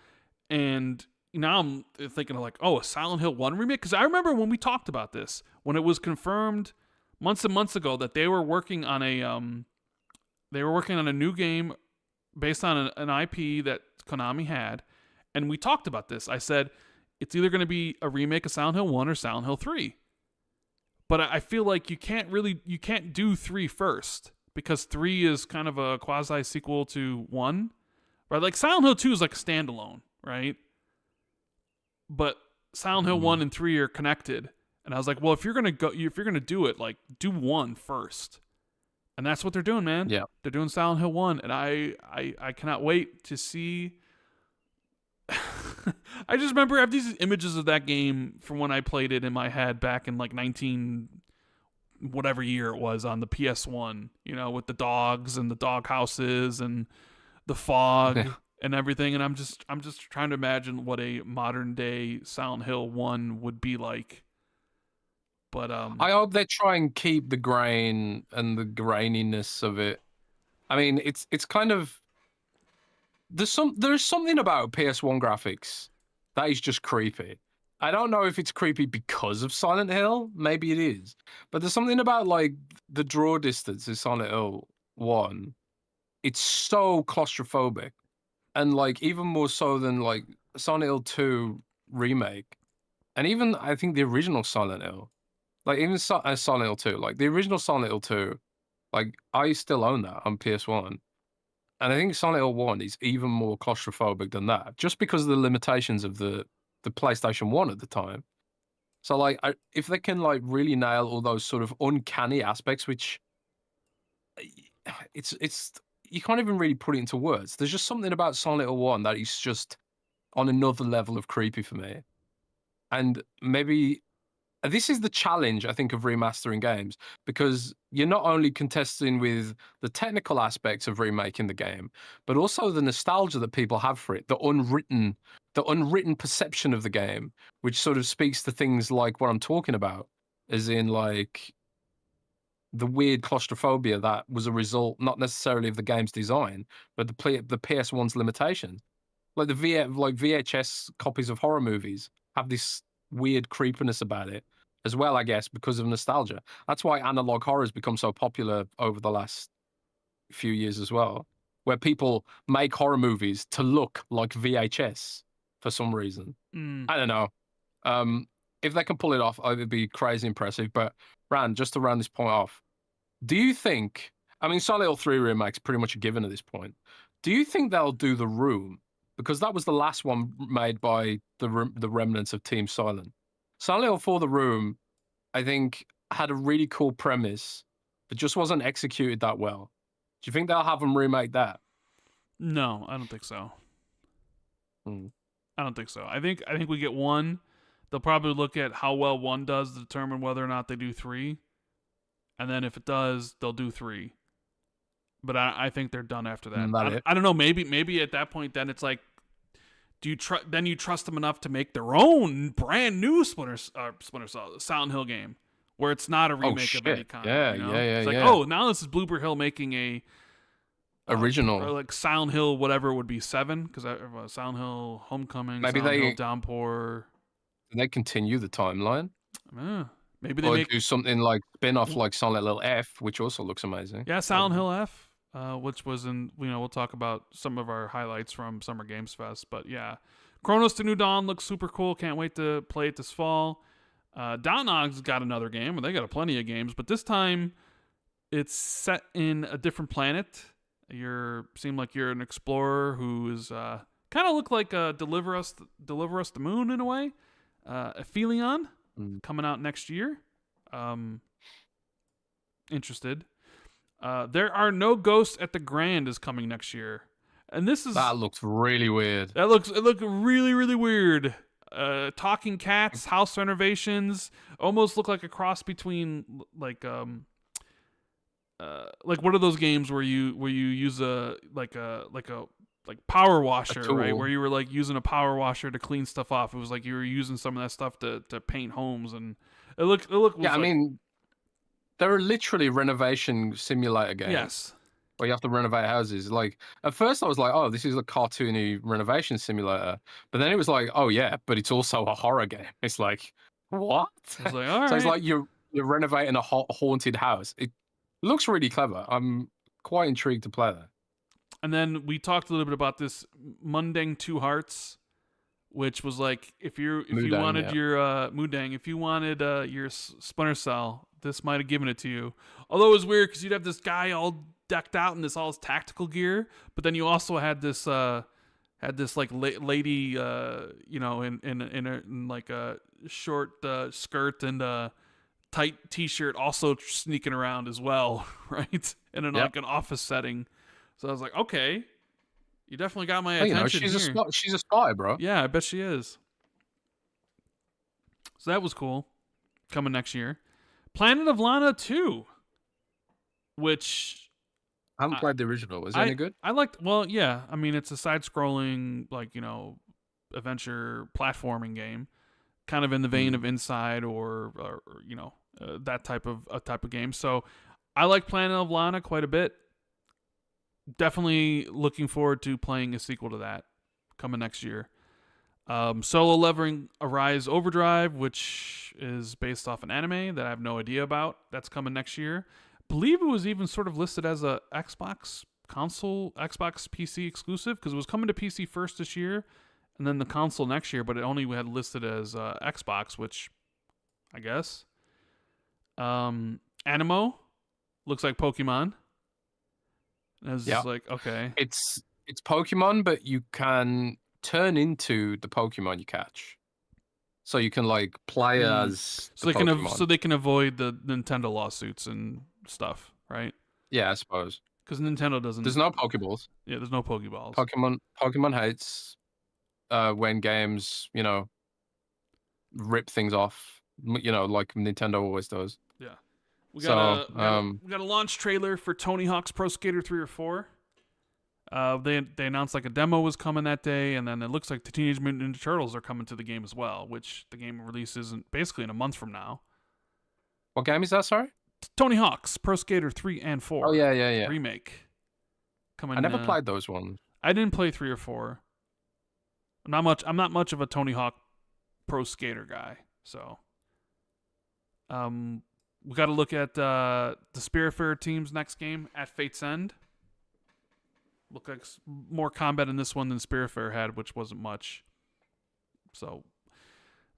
And now I'm thinking of like, oh, a Silent Hill 1 remake? Because I remember when we talked about this, when it was confirmed months and months ago that they were working on a new game based on an IP that Konami had. And we talked about this. I said, it's either going to be a remake of Silent Hill 1 or Silent Hill 3. But I feel like you can't do 3 first, because 3 is kind of a quasi sequel to 1. Right? Like Silent Hill 2 is like a standalone, right? But Silent Hill 1 and 3 are connected. And I was like, well, if you're going to do it, like do 1 first. And that's what they're doing, man. Yeah. They're doing Silent Hill 1, and I cannot wait to see. I just remember I have these images of that game from when I played it in my head back in like 19 whatever year it was on the PS1, you know, with the dogs and the dog houses and the fog and everything. And I'm just trying to imagine what a modern day Silent Hill 1 would be like. But I hope they try and keep the grain and the graininess of it. I mean, it's kind of there's something about PS1 graphics that is just creepy. I don't know if it's creepy because of Silent Hill. Maybe it is. But there's something about like the draw distance in Silent Hill 1. It's so claustrophobic. And like even more so than like Silent Hill 2 remake. And even I think the original Silent Hill. Like even Silent Hill 2. Like the original Silent Hill 2. Like I still own that on PS1. And I think Silent Hill 1 is even more claustrophobic than that. Just because of the limitations of the PlayStation 1 at the time. So like if they can like really nail all those sort of uncanny aspects, which it's you can't even really put it into words. There's just something about Silent Hill 1 that is just on another level of creepy for me. And maybe this is the challenge, I think, of remastering games, because you're not only contesting with the technical aspects of remaking the game, but also the nostalgia that people have for it, the unwritten perception of the game, which sort of speaks to things like what I'm talking about, as in like the weird claustrophobia that was a result not necessarily of the game's design, but the PS1's limitations. Like the VHS copies of horror movies have this weird creepiness about it as well, I guess, because of nostalgia. That's why analog horror has become so popular over the last few years as well, where people make horror movies to look like VHS for some reason. I don't know. If they can pull it off, it would be crazy impressive. But Rand, just to round this point off, do you think, I mean, Silent Hill 3 remake's pretty much a given at this point. Do you think they'll do The Room? Because that was the last one made by the remnants of Team Silent. Silent Hill 4 The Room, I think, had a really cool premise, but just wasn't executed that well. Do you think they'll have them remake that? No, I don't think so. I don't think so. I think we get 1. They'll probably look at how well 1 does to determine whether or not they do 3. And then if it does, they'll do 3. But I think they're done after that. I don't know. Maybe at that point, then it's like, then you trust them enough to make their own brand new Silent Hill game, where it's not a remake of any kind. Yeah, you know? yeah. It's like, oh, now this is Bloober Hill making a original, or like Silent Hill, whatever it would be, 7, because Silent Hill Homecoming, Maybe Silent Hill Downpour. They continue the timeline. Maybe they do something like spin-off like Silent Hill F, which also looks amazing. Yeah, Silent Hill F. Which was we'll talk about some of our highlights from Summer Games Fest. But yeah, Chronos: The New Dawn looks super cool. Can't wait to play it this fall. Downog's got another game, and they got plenty of games, but this time it's set in a different planet. Seem like you're an explorer who is kind of look like Deliver Us the Moon in a way. Aphelion coming out next year. Interested. There Are No Ghosts at the Grand is coming next year. And that looks really weird. It looked really, really weird. Talking cats, house renovations, almost look like a cross between like what are those games where you use a power washer, right? Where you were like using a power washer to clean stuff off. It was like you were using some of that stuff to paint homes, and it looked. Yeah, I mean, they're literally renovation simulator games. Yes. Where you have to renovate houses. Like at first I was like, oh, this is a cartoony renovation simulator. But then it was like, oh yeah, but it's also a horror game. It's like, what? I was like, all right. So it's like you're renovating a haunted house. It looks really clever. I'm quite intrigued to play that. And then we talked a little bit about this Mundang Two Hearts, which was like if you wanted your Mudang, if you wanted your Splinter Cell, this might have given it to you. Although it was weird because you'd have this guy all decked out in this all his tactical gear, but then you also had this like lady in like a short skirt and a tight t-shirt also sneaking around as well, right? In like an office setting. So I was like, okay, you definitely got my attention. She's a spy, bro. Yeah, I bet she is. So that was cool. Coming next year. Planet of Lana 2, which I haven't played the original. Is it any good? I liked. Well, yeah. I mean, it's a side-scrolling, like adventure platforming game, kind of in the vein of Inside or that type of game. So I like Planet of Lana quite a bit. Definitely looking forward to playing a sequel to that coming next year. Solo Leveling Arise Overdrive, which is based off an anime that I have no idea about. That's coming next year. Believe it was even sort of listed as a Xbox PC exclusive because it was coming to PC first this year and then the console next year, but it only had listed as Xbox, which I guess. Animo looks like Pokemon. It's just like, okay. It's Pokemon, but you can turn into the Pokemon you catch. So you can like play as so they can avoid the Nintendo lawsuits and stuff, right? Yeah, I suppose. Because Nintendo doesn't. There's no Pokeballs. Yeah, there's no Pokeballs. Pokemon hates when games, rip things off. Like Nintendo always does. Yeah. We got a launch trailer for Tony Hawk's Pro Skater 3 or 4. They announced like a demo was coming that day, and then it looks like the Teenage Mutant Ninja Turtles are coming to the game as well, which the game releases basically in a month from now. What game is that, sorry? Tony Hawk's Pro Skater 3 and 4. Oh, yeah. Remake. I never played those ones. I didn't play 3 or 4. I'm not much of a Tony Hawk Pro Skater guy, so... we got to look at the Spiritfarer team's next game, At Fate's End. Look like more combat in this one than Spiritfarer had, which wasn't much. So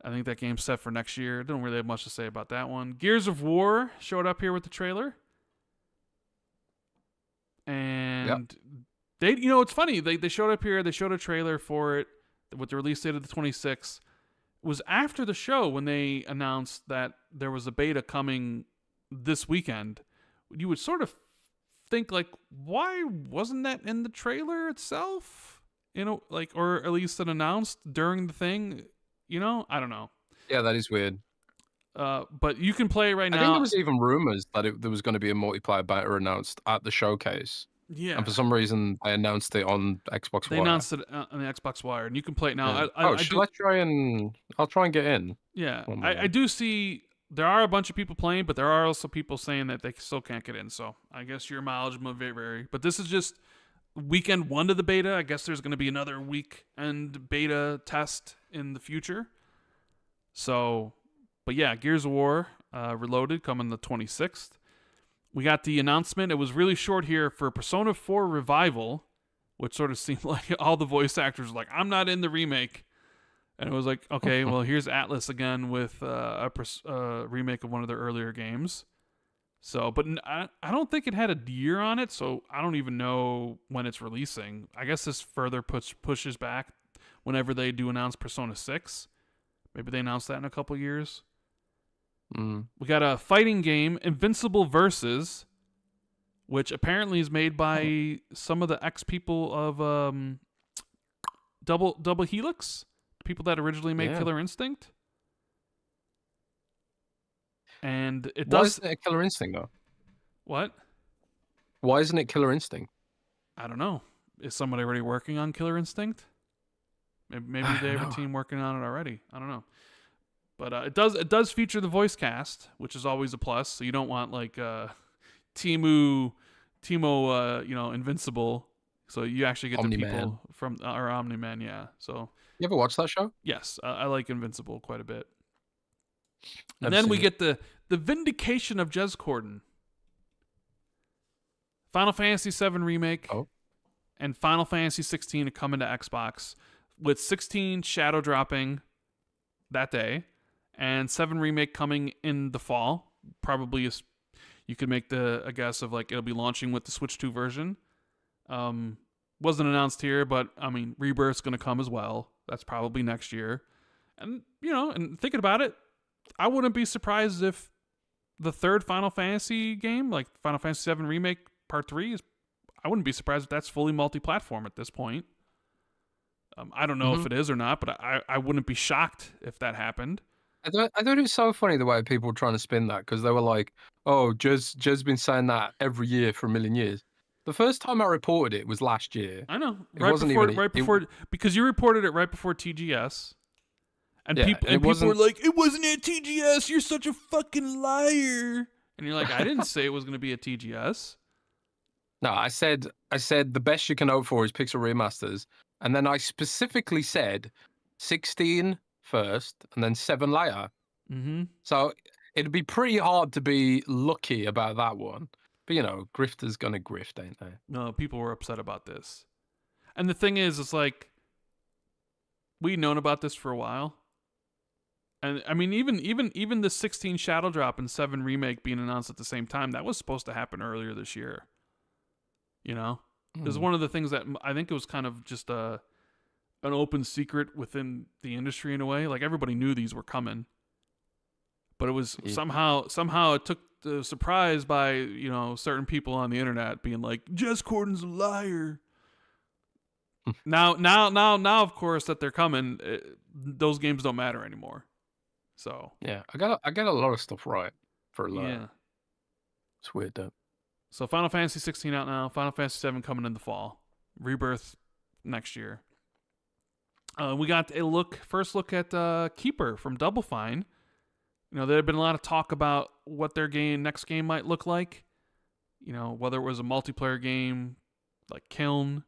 I think that game's set for next year. Don't really have much to say about that one. Gears of War showed up here with the trailer. And they, it's funny. They showed up here. They showed a trailer for it with the release date of the 26th. It was after the show when they announced that there was a beta coming this weekend. You would sort of think like, why wasn't that in the trailer itself? Or at least it announced during the thing. I don't know. Yeah, that is weird. But you can play right now. I think there was even rumors that there was going to be a multiplayer beta announced at the showcase. Yeah. And for some reason, they announced it on Xbox Wire. They announced it on the Xbox Wire, and you can play it now. Yeah. I'll try and get in. Yeah, I do see there are a bunch of people playing, but there are also people saying that they still can't get in. So I guess your mileage may vary. But this is just weekend 1 of the beta. I guess there's going to be another weekend beta test in the future. So, but yeah, Gears of War Reloaded coming the 26th. We got the announcement. It was really short here for Persona 4 Revival, which sort of seemed like all the voice actors were like, I'm not in the remake. And it was like, okay, well, here's Atlas again with a remake of one of their earlier games. So, but I don't think it had a year on it, so I don't even know when it's releasing. I guess this further pushes back whenever they do announce Persona 6. Maybe they announce that in a couple years. Mm. We got a fighting game, Invincible Versus, which apparently is made by some of the ex-people of Double Helix, people that originally made Killer Instinct. And it does. Why isn't it Killer Instinct though? What? Why isn't it Killer Instinct? I don't know. Is somebody already working on Killer Instinct? Maybe they have a team working on it already. I don't know. But it does feature the voice cast, which is always a plus. So you don't want like Timo, Invincible. So you actually get Omni-Man. the people from or Omni-Man, yeah. So you ever watch that show? Yes, I like Invincible quite a bit. And Never then we seen get the vindication of Jez Corden. Final Fantasy VII Remake and Final Fantasy 16 to come into Xbox, with 16 shadow dropping that day and 7 Remake coming in the fall. Probably you could make a guess of like it'll be launching with the Switch 2 version. Wasn't announced here, but I mean Rebirth's going to come as well. That's probably next year. And and thinking about it, I wouldn't be surprised if the third Final Fantasy game, like Final Fantasy VII Remake Part 3, I wouldn't be surprised if that's fully multi-platform at this point. I don't know if it is or not, but I wouldn't be shocked if that happened. I thought it was so funny the way people were trying to spin that, because they were like, "Oh, Jez been saying that every year for a million years." The first time I reported it was last year. I know, Right before, because you reported it right before TGS, and people were like, "It wasn't at TGS. You're such a fucking liar." And you're like, "I didn't say it was going to be at TGS." No, I said the best you can hope for is Pixel remasters, and then I specifically said 16 first and then 7 later. Mm-hmm. So it'd be pretty hard to be lucky about that one. But grifters gonna grift, ain't they? No, people were upset about this, and the thing is, it's like we'd known about this for a while, and I mean, even the 16 Shadow Drop and 7 Remake being announced at the same time, that was supposed to happen earlier this year. It was one of the things that I think it was kind of just an open secret within the industry in a way. Like everybody knew these were coming, but it was somehow it took the surprise by certain people on the internet being like, Jez Corden's a liar. now of course that they're coming, those games don't matter anymore. So yeah, I got a lot of stuff right for it's weird though. So Final Fantasy 16 out now, Final Fantasy 7 coming in the fall, Rebirth next year. We got first look at Keeper from Double Fine. There had been a lot of talk about what their next game might look like. Whether it was a multiplayer game like Kiln.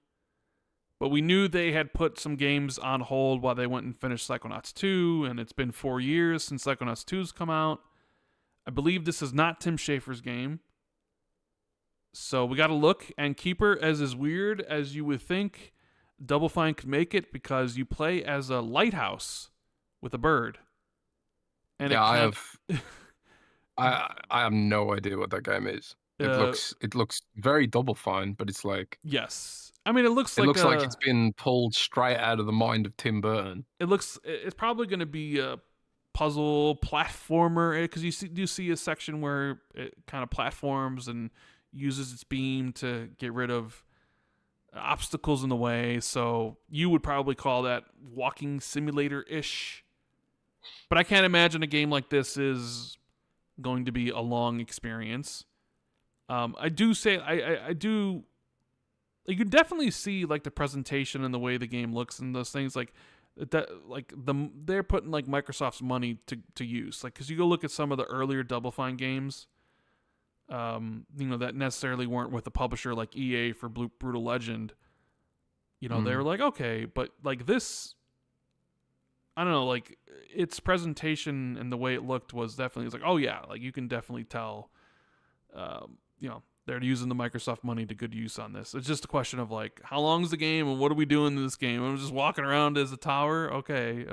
But we knew they had put some games on hold while they went and finished Psychonauts 2, and it's been 4 years since Psychonauts 2's come out. I believe this is not Tim Schafer's game. So we got to look, and Keeper, as weird as you would think, Double Fine could make it because you play as a lighthouse with a bird. And I have no idea what that game is. It looks very Double Fine, but it's like, yes. I mean, it looks like it's been pulled straight out of the mind of Tim Burton. It's probably going to be a puzzle platformer, because you do see a section where it kind of platforms and uses its beam to get rid of obstacles in the way. So you would probably call that walking simulator-ish. But I can't imagine a game like this is going to be a long experience. I do say I do. You can definitely see like the presentation and the way the game looks and those things like that. Like they're putting like Microsoft's money to use. Like, because you go look at some of the earlier Double Fine games, that necessarily weren't with a publisher like EA for Brutal Legend. They were like, okay, but like this, I don't know, like its presentation and the way it looked was definitely, it's like, oh yeah, like you can definitely tell, they're using the Microsoft money to good use on this. It's just a question of like, how long is the game and what are we doing in this game? I'm just walking around as a tower. Okay.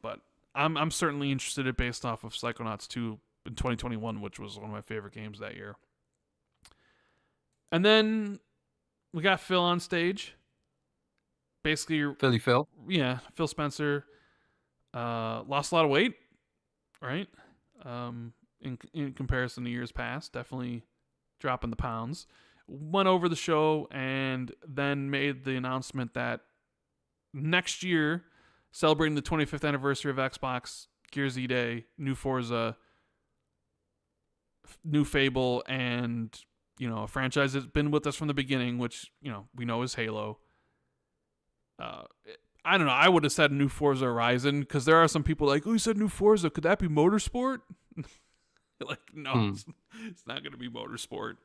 But I'm certainly interested in it based off of Psychonauts 2 in 2021, which was one of my favorite games that year. And then we got Phil on stage. basically, Phil. yeah, Phil Spencer lost a lot of weight, right? In comparison to years past, definitely dropping the pounds. Went over the show and then made the announcement that next year, celebrating the 25th anniversary of Xbox, Gears E Day, new Forza, new Fable, and a franchise that's been with us from the beginning, which we know is Halo. I don't know. I would have said new Forza Horizon because there are some people like, oh, you said new Forza. Could that be motorsport? Like, no, it's not going to be motorsport.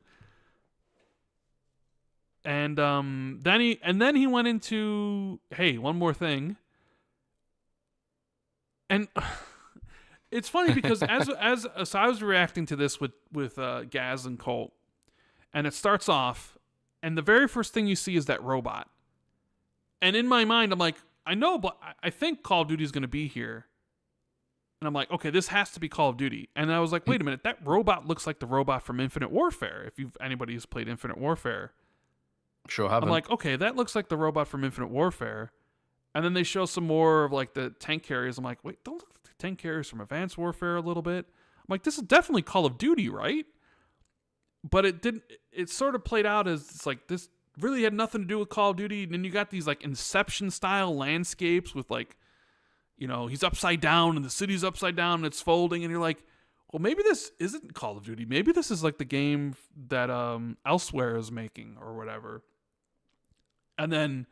And then he went into, hey, one more thing. And it's funny because so I was reacting to this with Gaz and Colt, and it starts off, and the very first thing you see is that robot. And in my mind, I'm like, I know, but I think Call of Duty is going to be here. And I'm like, okay, this has to be Call of Duty. And I was like, wait a minute, that robot looks like the robot from Infinite Warfare. If anybody who's played Infinite Warfare, sure haven't. I'm like, okay, that looks like the robot from Infinite Warfare. And then they show some more of like the tank carriers. I'm like, wait, don't look at the tank carriers from Advanced Warfare a little bit. I'm like, this is definitely Call of Duty, right? But it didn't. It sort of played out as it's like this really had nothing to do with Call of Duty. And then you got these like Inception style landscapes with like, he's upside down and the city's upside down and it's folding, and you're like, well, maybe this isn't Call of Duty. Maybe this is like the game that Elsewhere is making or whatever. And then,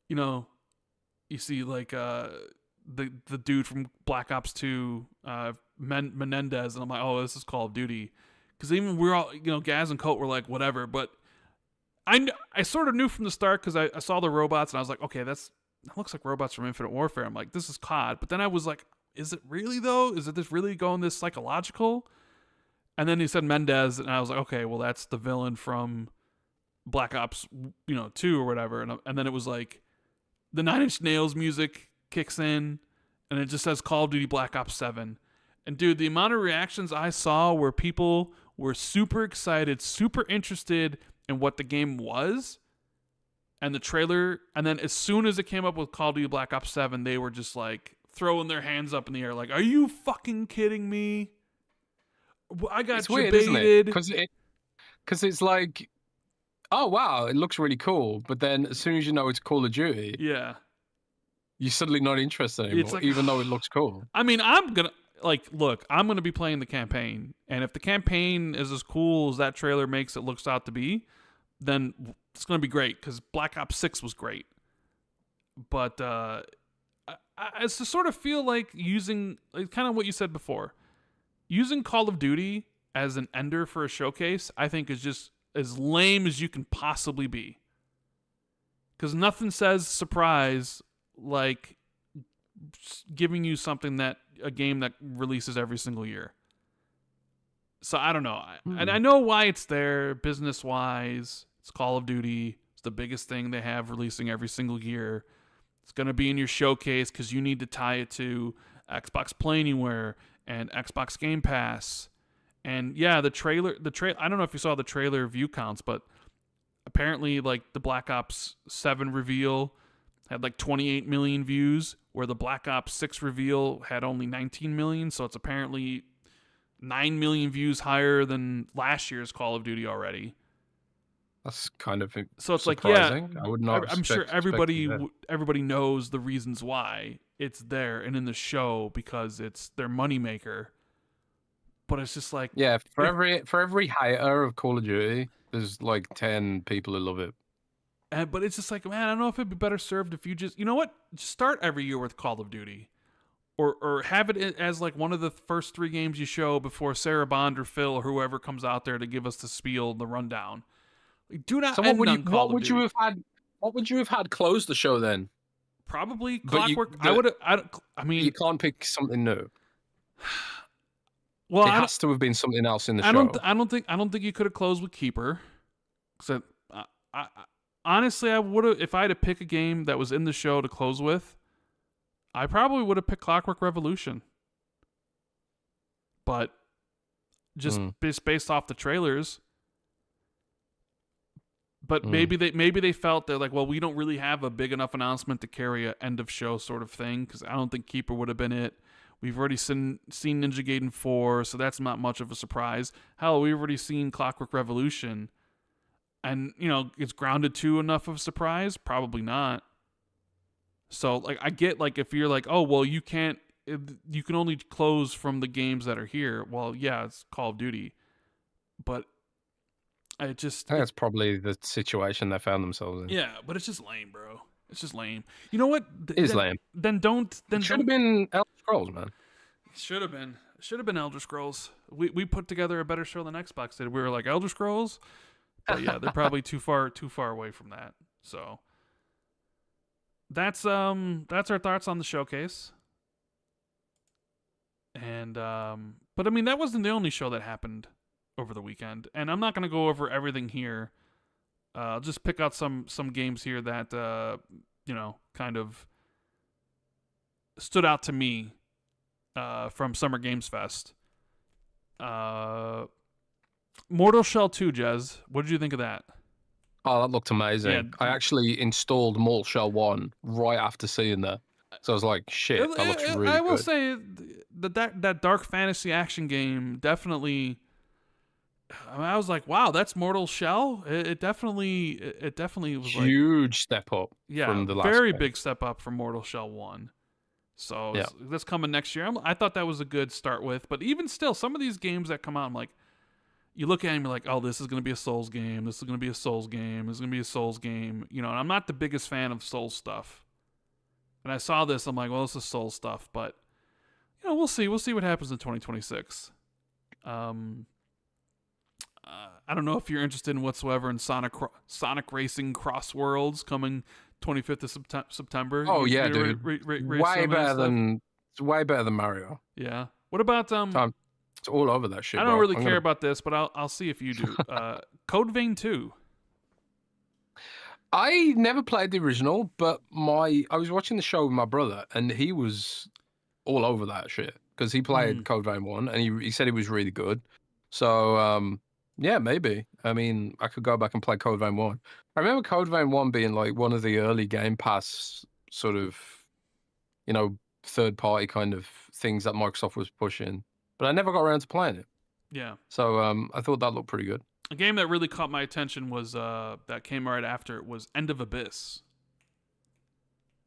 you see like the dude from Black Ops 2, Menendez, and I'm like, oh, this is Call of Duty. Because even we're all, Gaz and Colt were like, whatever. But I sort of knew from the start because I saw the robots and I was like, okay, that looks like robots from Infinite Warfare. I'm like, this is COD. But then I was like, is it really though? Is it this really going this psychological? And then he said Mendez, and I was like, okay, well, that's the villain from Black Ops, 2 or whatever. And then it was like the Nine Inch Nails music kicks in, and it just says Call of Duty Black Ops 7. And dude, the amount of reactions I saw where people were super excited, super interested in what the game was, and the trailer, and then as soon as it came up with Call of Duty Black Ops 7, they were just like throwing their hands up in the air like, are you fucking kidding me? I got it's debated. Weird, isn't it? Because it's like, oh wow, it looks really cool, but then as soon as you know it's Call of Duty, yeah, you're suddenly not interested anymore, like, even though it looks cool. I mean, I'm gonna be playing the campaign, and if the campaign is as cool as that trailer makes it looks out to be, then it's gonna be great because Black Ops 6 was great. But I just sort of feel like using kind of what you said before, using Call of Duty as an ender for a showcase, I think is just as lame as you can possibly be. Because nothing says surprise like giving you a game that releases every single year. So I don't know. And I know why it's there business-wise. It's Call of Duty. It's the biggest thing they have releasing every single year. It's going to be in your showcase because you need to tie it to Xbox Play Anywhere and Xbox Game Pass. And yeah, the trailer, I don't know if you saw the trailer view counts, but apparently like the Black Ops 7 reveal had like 28 million views, where the Black Ops 6 reveal had only 19 million. So it's apparently 9 million views higher than last year's Call of Duty already. That's kind of so it's surprising. Like, yeah, I would not. I'm sure everybody knows the reasons why it's there and in the show because it's their moneymaker. But it's just like, yeah, for every hater of Call of Duty, there's like 10 people who love it. But it's just like, man, I don't know if it'd be better served if you just start every year with Call of Duty, or have it as like one of the first 3 games you show before Sarah Bond or Phil or whoever comes out there to give us the spiel, the rundown. Do not. So what would you have had? What would you have had close the show then? Probably Clockwork. I mean, you can't pick something new. Well, it has to have been something else in the show. I don't think you could have closed with Keeper. So, honestly, I would have, if I had to pick a game that was in the show to close with, I probably would have picked Clockwork Revolution. But just based off the trailers, But maybe they felt they're like, well, we don't really have a big enough announcement to carry a end of show sort of thing, because I don't think Keeper would have been it. We've already seen Ninja Gaiden 4, so that's not much of a surprise. Hell, we've already seen Clockwork Revolution, and is Grounded 2 enough of a surprise? Probably not. So like, I get like if you're like, oh well, you can only close from the games that are here. Well, yeah, it's Call of Duty, but I think that's probably the situation they found themselves in. Yeah, but it's just lame, bro. It's just lame. You know what? It is lame. Then don't. Then should have been Elder Scrolls, man. Should have been. Should have been Elder Scrolls. We put together a better show than Xbox did. We were like Elder Scrolls, but yeah, they're probably too far away from that. So that's our thoughts on the showcase. And but I mean, that wasn't the only show that happened over the weekend, and I'm not going to go over everything here. I'll just pick out some games here that kind of stood out to me from Summer Games Fest. Mortal Shell 2, Jez. What did you think of that? Oh, that looked amazing. Yeah. I actually installed Mortal Shell 1 right after seeing that. So I was like, shit, that looks really good. I will say that dark fantasy action game definitely... I was like, wow, that's Mortal Shell? It definitely was huge step up from the last very game. Big step up from Mortal Shell 1. So yeah. That's coming next year. I thought that was a good start with, but even still, some of these games that come out, I'm like, you look at them, you're like, oh, this is going to be a Souls game. This is going to be a Souls game. This is going to be a Souls game. And I'm not the biggest fan of Souls stuff. And I saw this, I'm like, well, this is Souls stuff, but we'll see. We'll see what happens in 2026. I don't know if you're interested in whatsoever in Sonic Racing Cross Worlds coming 25th of September. Oh yeah, dude. Way better than Mario. Yeah. What about it's all over that shit. I don't really care about this, but I'll see if you do. Code Vein 2. I never played the original, but I was watching the show with my brother, and he was all over that shit because he played Code Vein 1, and he said it was really good. So yeah, maybe. I mean, I could go back and play Code Vein 1. I remember Code Vein 1 being like one of the early Game Pass sort of, third-party kind of things that Microsoft was pushing. But I never got around to playing it. Yeah. So I thought that looked pretty good. A game that really caught my attention was that came right after it was End of Abyss.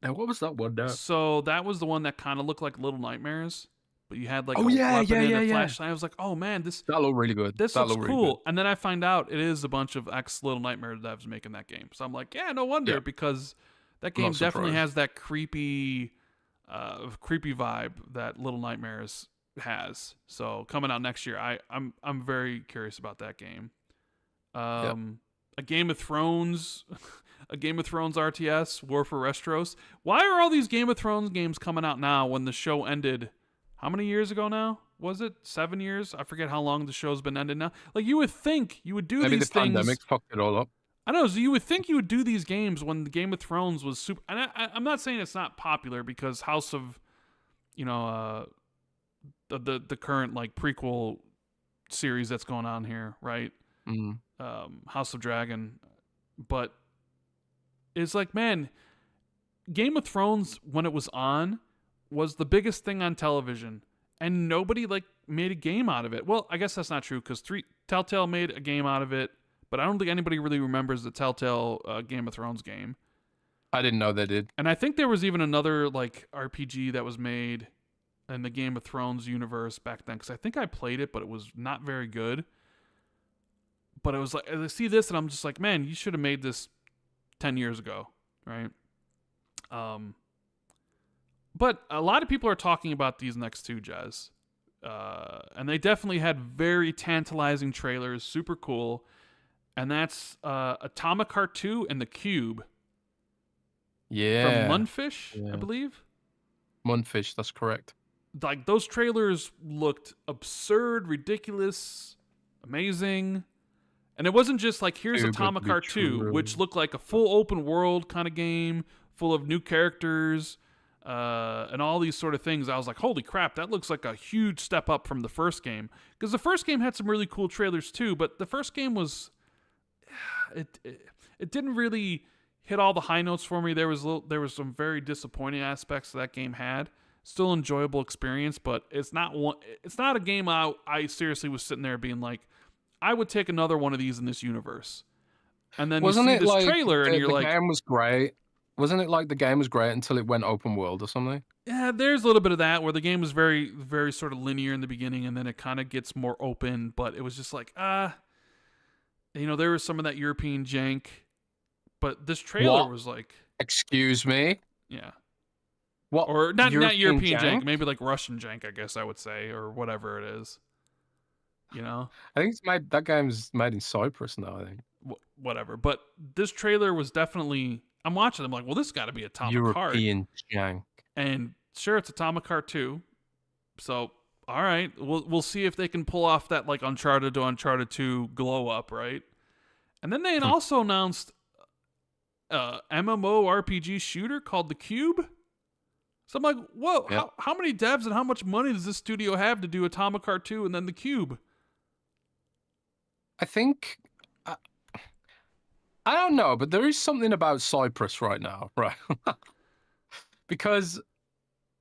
Now, what was that one now? So that was the one that kind of looked like Little Nightmares. But you had like a flashlight. I was like, oh man, that looked really good. This looks cool. Really, and then I find out it is a bunch of ex-Little Nightmare devs making that game. So I'm like, yeah, no wonder, because that game definitely has that creepy vibe that Little Nightmares has. So coming out next year, I'm very curious about that game. A Game of Thrones, a Game of Thrones RTS, War for Westeros. Why are all these Game of Thrones games coming out now when the show ended? How many years ago now? Was it 7 years? I forget how long the show's been ended now. Like, you would think you would do Maybe these the things. pandemic fucked it all up. I know. So you would think you would do these games when the Game of Thrones was super. And I'm not saying it's not popular because House of, the current like prequel series that's going on here, right? House of Dragon, but it's like, man, Game of Thrones when it was on was the biggest thing on television, and nobody like made a game out of it. Well, I guess that's not true because Telltale made a game out of it, but I don't think anybody really remembers the Telltale Game of Thrones game. I didn't know they did. And I think there was even another like RPG that was made in the Game of Thrones universe back then, because I think I played it, but it was not very good. But it was like, I see this and I'm just like, man, you should have made this 10 years ago, right? But a lot of people are talking about these next two, Jez. And they definitely had very tantalizing trailers, super cool. And that's Atomic Heart 2 and The Cube. Yeah. From Mundfish, I believe. Mundfish, that's correct. Like, those trailers looked absurd, ridiculous, amazing. And it wasn't just like, here's Atomic Heart 2, which looked like a full open world kind of game, full of new characters, and all these sort of things. I was like, holy crap, that looks like a huge step up from the first game. Because the first game had some really cool trailers too, but the first game was... it didn't really hit all the high notes for me. There was some very disappointing aspects that game had. Still enjoyable experience, but it's not a game I seriously was sitting there being like, I would take another one of these in this universe. And then Wasn't you see it this like trailer and you're the like, game was great? Wasn't it like the game was great until it went open world or something? yeah, there's a little bit of that where the game was very, very sort of linear in the beginning and then it kind of gets more open, but it was just like, there was some of that European jank, but this trailer was like, excuse me? Yeah. What? Or not European jank? jank, maybe like Russian jank, I guess I would say, or whatever it is. I think that game's made in Cyprus now, I think. Whatever. But this trailer was definitely, I'm watching, I'm like, well, this has got to be Atomic Heart. European jank. And sure, it's Atomic Heart 2. So, all right, we'll see if they can pull off that like Uncharted to Uncharted 2 glow up, right? And then they had also announced MMORPG shooter called The Cube. So I'm like, whoa, yeah. how many devs and how much money does this studio have to do Atomic Heart 2 and then The Cube? I think, I don't know, but there is something about Cyprus right now, right? Because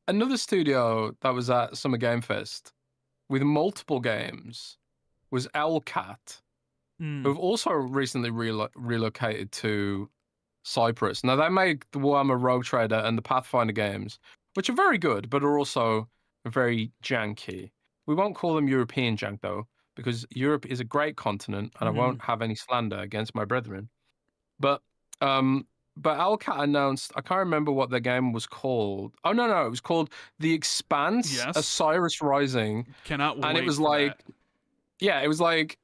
another studio that was at Summer Game Fest with multiple games was Owlcat, who've also recently relocated to Cyprus. Now, they make the Warhammer Rogue Trader and the Pathfinder games, which are very good, but are also very janky. We won't call them European jank, though, because Europe is a great continent, and I won't have any slander against my brethren. But Owlcat announced, I can't remember what their game was called. Oh, no, it was called The Expanse, yes. Osiris Rising. Cannot wait. And it was for like, that. Yeah, it was like,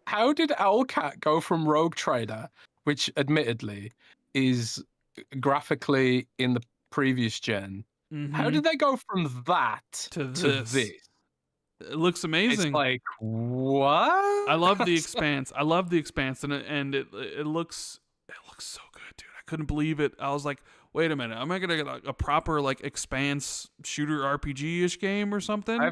how did Owlcat go from Rogue Trader, which admittedly is graphically in the previous gen, how did they go from that to this? It looks amazing. It's like, what? I love The Expanse. And it looks so good, dude. I couldn't believe it. I was like, wait a minute, am I gonna get a proper like Expanse shooter RPG-ish game or something? I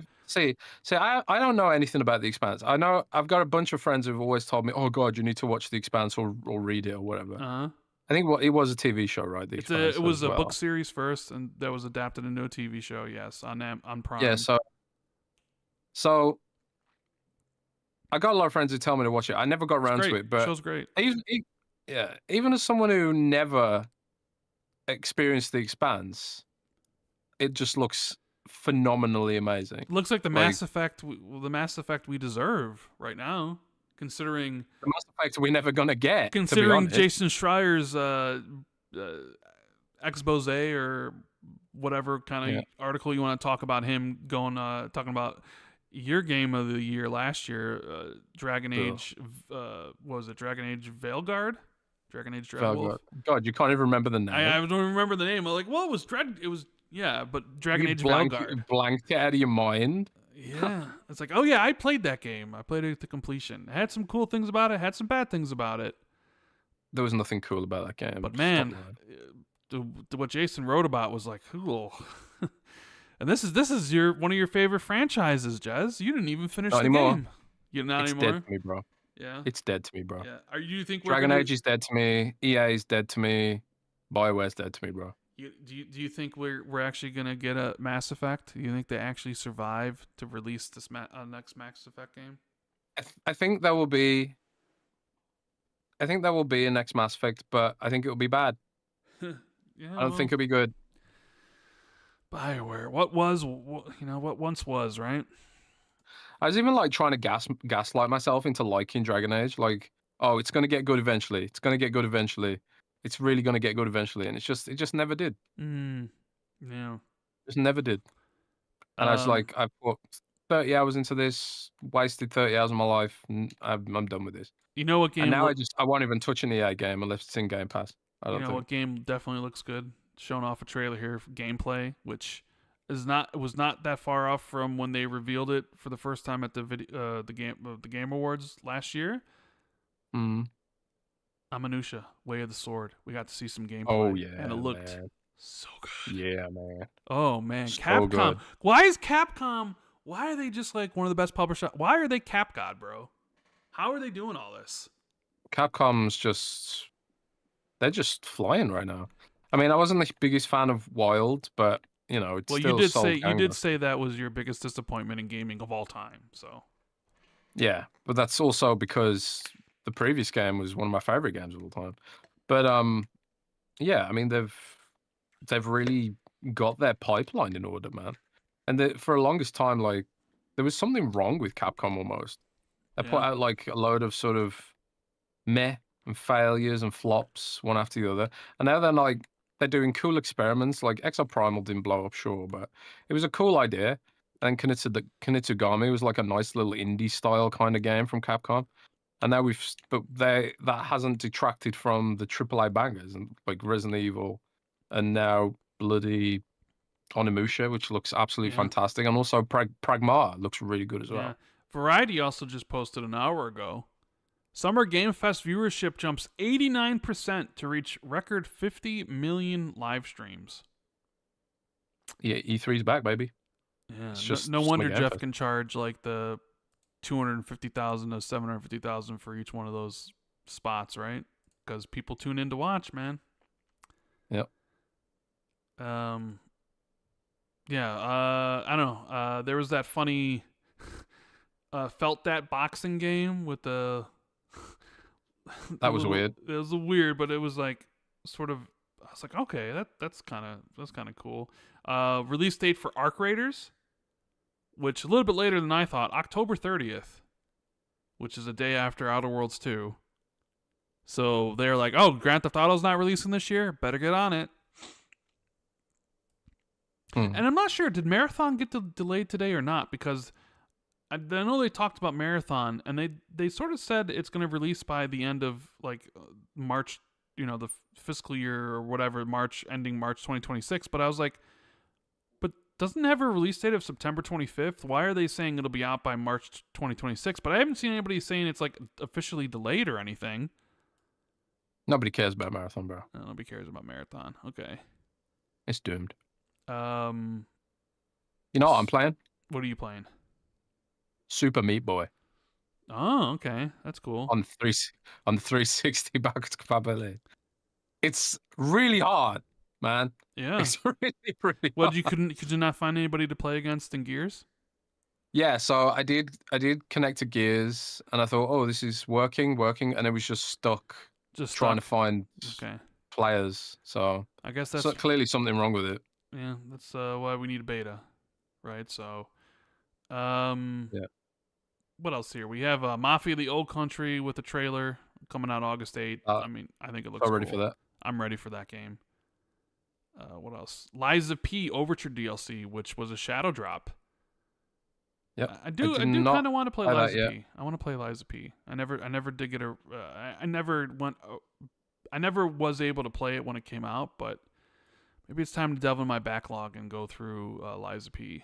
don't know anything about The Expanse. I know I've got a bunch of friends who've always told me, oh god, you need to watch The Expanse or read it or whatever. I think it was a TV show, right? It was a book series first, and that was adapted into a TV show. Yes, on Prime. Yeah, so I got a lot of friends who tell me to watch it. I never got around to it, but the show's great. Even as someone who never experienced The Expanse, it just looks phenomenally amazing. It looks like the Mass Effect we deserve right now, considering the Mass Effect we're never gonna get. Considering Jason Schreier's expose or whatever kind of article you want to talk about him going talking about your game of the year last year, Dragon Age. What was it? Dragon Age Veilguard? Dragon Age Dreadwolf. God, you can't even remember the name. I don't remember the name. I'm like, well, but Dragon Age Veilguard. Blanked it out of your mind. Yeah. It's like, oh yeah, I played that game. I played it to completion. It had some cool things about it, had some bad things about it. There was nothing cool about that game. But man, what Jason wrote about was like, cool. And this is one of your favorite franchises, Jez. You didn't even finish the game. Not it's anymore? It's dead to me, bro. Yeah. It's dead to me, bro. Yeah. You think Dragon Age is dead to me. EA is dead to me. BioWare's dead to me, bro. Do you think we're actually gonna get a Mass Effect? Do you think they actually survive to release this next Mass Effect game? I think there will be. I think there will be a next Mass Effect, but I think it will be bad. I don't think it'll be good. BioWare, what once was, right? I was even like trying to gaslight myself into liking Dragon Age, like, oh, it's gonna get good eventually. It's gonna get good eventually. It's really gonna get good eventually, and it just never did. Yeah, just never did. And I was like, I've put 30 hours into this, wasted 30 hours of my life, and I'm done with this. You know what game? And now I won't even touch an EA game unless it's in Game Pass. What game definitely looks good? Showing off a trailer here for gameplay, which was not that far off from when they revealed it for the first time at the Game Awards last year. Aminusha, Way of the Sword. We got to see some gameplay. Oh yeah, and it looked so good. Yeah, man. Oh man, so Capcom. Good. Why is Capcom? Why are they just like one of the best publishers? Why are they Cap God, bro? How are they doing all this? Capcom's just they're just flying right now. I mean, I wasn't the biggest fan of Wild, but it's Well, still sold you did gangbusters. say that was your biggest disappointment in gaming of all time. So Yeah, but that's also because the previous game was one of my favorite games of all time. But yeah, I mean they've really got their pipeline in order, man. And for the longest time, like there was something wrong with Capcom almost. They put out like a load of sort of meh and failures and flops one after the other, and now they're doing cool experiments. Like Exo Primal didn't blow up, sure, but it was a cool idea. And Kunitsugami was like a nice little indie style kind of game from Capcom. And now that hasn't detracted from the AAA bangers and like Resident Evil, and now bloody Onimusha, which looks absolutely fantastic, and also Pragma looks really good as well. Yeah. Variety also just posted an hour ago. Summer Game Fest viewership jumps 89% to reach record 50 million live streams. Yeah, E3's back, baby. Yeah, no wonder Jeff can charge like the 250,000 to 750,000 for each one of those spots, right? Because people tune in to watch, man. Yep. Yeah. I don't know. There was that funny, felt that boxing game with the. That was weird. It was weird, but it was like sort of. I was like, okay, that's kind of cool. Release date for Arc Raiders, which a little bit later than I thought, October 30th, which is a day after Outer Worlds 2. So they're like, oh, Grand Theft Auto's not releasing this year? Better get on it. And I'm not sure, did Marathon get delayed today or not? Because I know they talked about Marathon, and they sort of said it's going to release by the end of like March, the fiscal year or whatever, ending March 2026. But I was like, but doesn't it have a release date of September 25th? Why are they saying it'll be out by March 2026? But I haven't seen anybody saying it's like officially delayed or anything. Nobody cares about Marathon, bro. Nobody cares about Marathon. Okay. It's doomed. You know what I'm playing? What are you playing? Super Meat Boy. Oh, okay. That's cool. On the 360 backwards compatibility. It's really hard, man. Yeah. It's really, really Well, hard. Could you not find anybody to play against in Gears? Yeah, so I did connect to Gears, and I thought, oh, this is working, and it was just stuck. Trying to find players. So I guess that's clearly something wrong with it. Yeah, that's why we need a beta, right? So, yeah. What else here? We have Mafia: The Old Country with a trailer coming out August 8th. I mean, I think it looks. Ready for that? I'm ready for that game. What else? Lies of P Overture DLC, which was a shadow drop. Yep. I do kind of want to play Lies of P. I want to play Lies of P. I never did get I never was able to play it when it came out, but maybe it's time to delve in my backlog and go through Lies of P.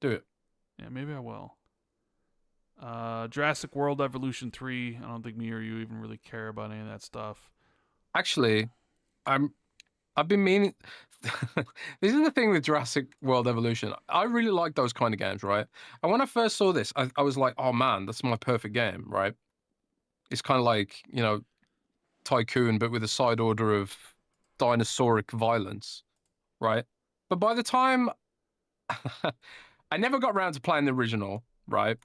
Do it. Yeah, maybe I will. Jurassic World Evolution 3. I don't think me or you even really care about any of that stuff. Actually, I've been meaning. This is the thing with Jurassic World Evolution. I really like those kind of games, right? And when I first saw this, I was like, oh man, that's my perfect game, right? It's kind of like, Tycoon, but with a side order of dinosauric violence, right? But by the time I never got around to playing the original, right?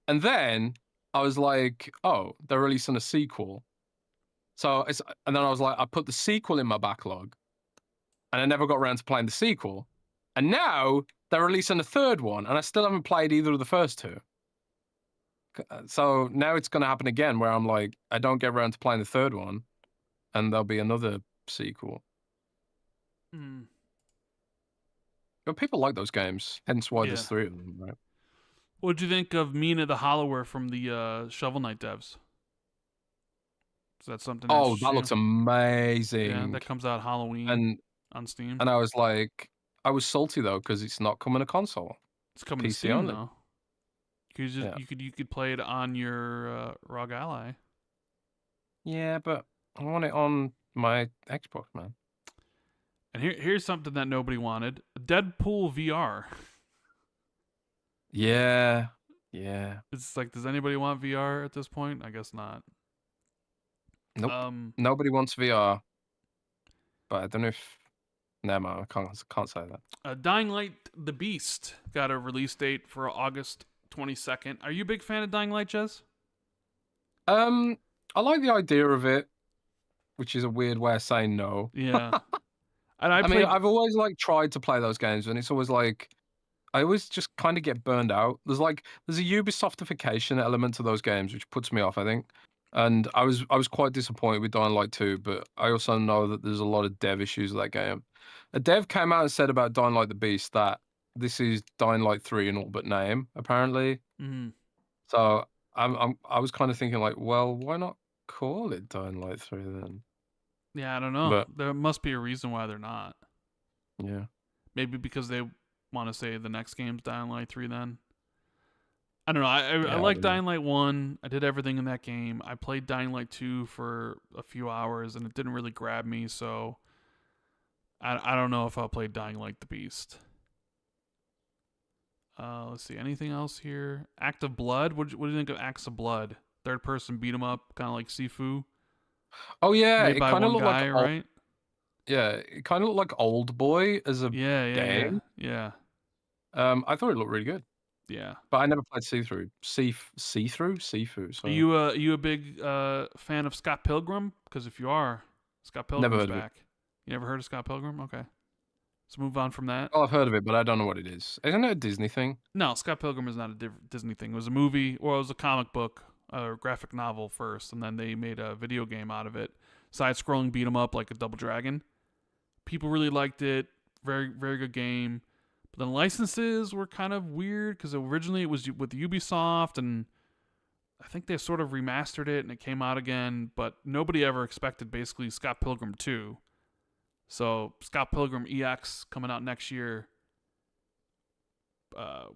And then I was like, oh, they're releasing a sequel. And then I was like, I put the sequel in my backlog, and I never got around to playing the sequel. And now they're releasing a third one, and I still haven't played either of the first two. So now it's going to happen again, where I'm like, I don't get around to playing the third one, and there'll be another sequel. But people like those games, hence why there's 3 of them, right? What'd you think of Mina the Hollower from the Shovel Knight devs? Is that something? Oh, that looks amazing. Yeah, that comes out Halloween on Steam. And I was like, I was salty though because it's not coming to console. It's coming PC to Steam only. Though. You could play it on your ROG Ally. Yeah, but I want it on my Xbox, man. And here's something that nobody wanted: Deadpool VR. Yeah. It's like, does anybody want VR at this point? I guess not. Nope. Um, Nobody wants VR, but I don't know if. Never mind. I can't say that. Dying Light: The Beast got a release date for August 22nd. Are you a big fan of Dying Light, Jez? I like the idea of it, which is a weird way of saying no. Yeah. And I I mean, played. I've always like tried to play those games, and it's always like I always just kind of get burned out. There's a Ubisoftification element to those games which puts me off, I think. And I was quite disappointed with Dying Light 2, but I also know that there's a lot of dev issues with that game. A dev came out and said about Dying Light the Beast that this is Dying Light 3 in all but name, apparently. Mm, So I was kind of thinking like, well, why not call it Dying Light 3 then? yeah, I don't know. But There must be a reason why they're not. yeah. Maybe because they want to say the next game's Dying Light 3 then. I don't know. I Yeah, I like don't know. Dying Light 1. I did everything in that game. I played Dying Light 2 for a few hours and it didn't really grab me, so I don't know if I'll play Dying Light the Beast. Let's see. Anything else here? Act of Blood? What do you think of Acts of Blood? Third person beat 'em up, kind of like Sifu. Oh yeah, Made it by kind of one looked guy, like right? it kind of looked like Old Boy as a Yeah, yeah, game. yeah. I thought it looked really good, Yeah. but I never played Sifu. Are So you a big fan of Scott Pilgrim? Because if you are, Scott never Pilgrim's heard of it. back. You never heard of Scott Pilgrim? Okay. Let's move on from that. Oh, I've heard of it, but I don't know what it is. Isn't it a Disney thing? No, Scott Pilgrim is not a Disney thing. It was a movie, or it was a comic book, or graphic novel first, and then they made a video game out of it. Side-scrolling beat 'em up like a Double Dragon. People really liked it. Very, very good game. But then licenses were kind of weird because originally it was with Ubisoft, and I think they sort of remastered it and it came out again. But nobody ever expected basically Scott Pilgrim 2. So Scott Pilgrim EX coming out next year,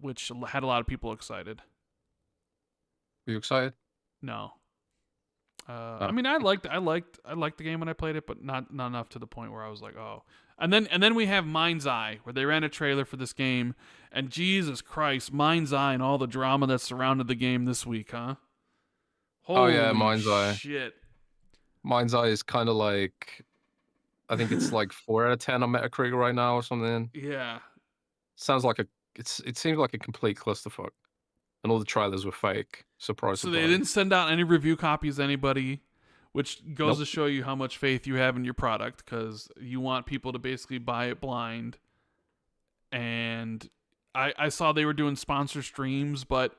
which had a lot of people excited. Were you excited? No. Oh. I mean, I liked the game when I played it, but not enough to the point where I was like, oh. And then we have Mindseye, where they ran a trailer for this game, and Jesus Christ, Mindseye and all the drama that surrounded the game this week, huh? Oh yeah, Holy Mindseye. shit! Mindseye is kind of like, I think it's like 4 out of 10 on Metacritic right now or something. Yeah. Sounds like it seems like a complete clusterfuck, and all the trailers were fake. Surprise, So surprise. they didn't send out any review copies to anybody, which goes Nope. to show you how much faith you have in your product, because you want people to basically buy it blind. And I saw they were doing sponsor streams, but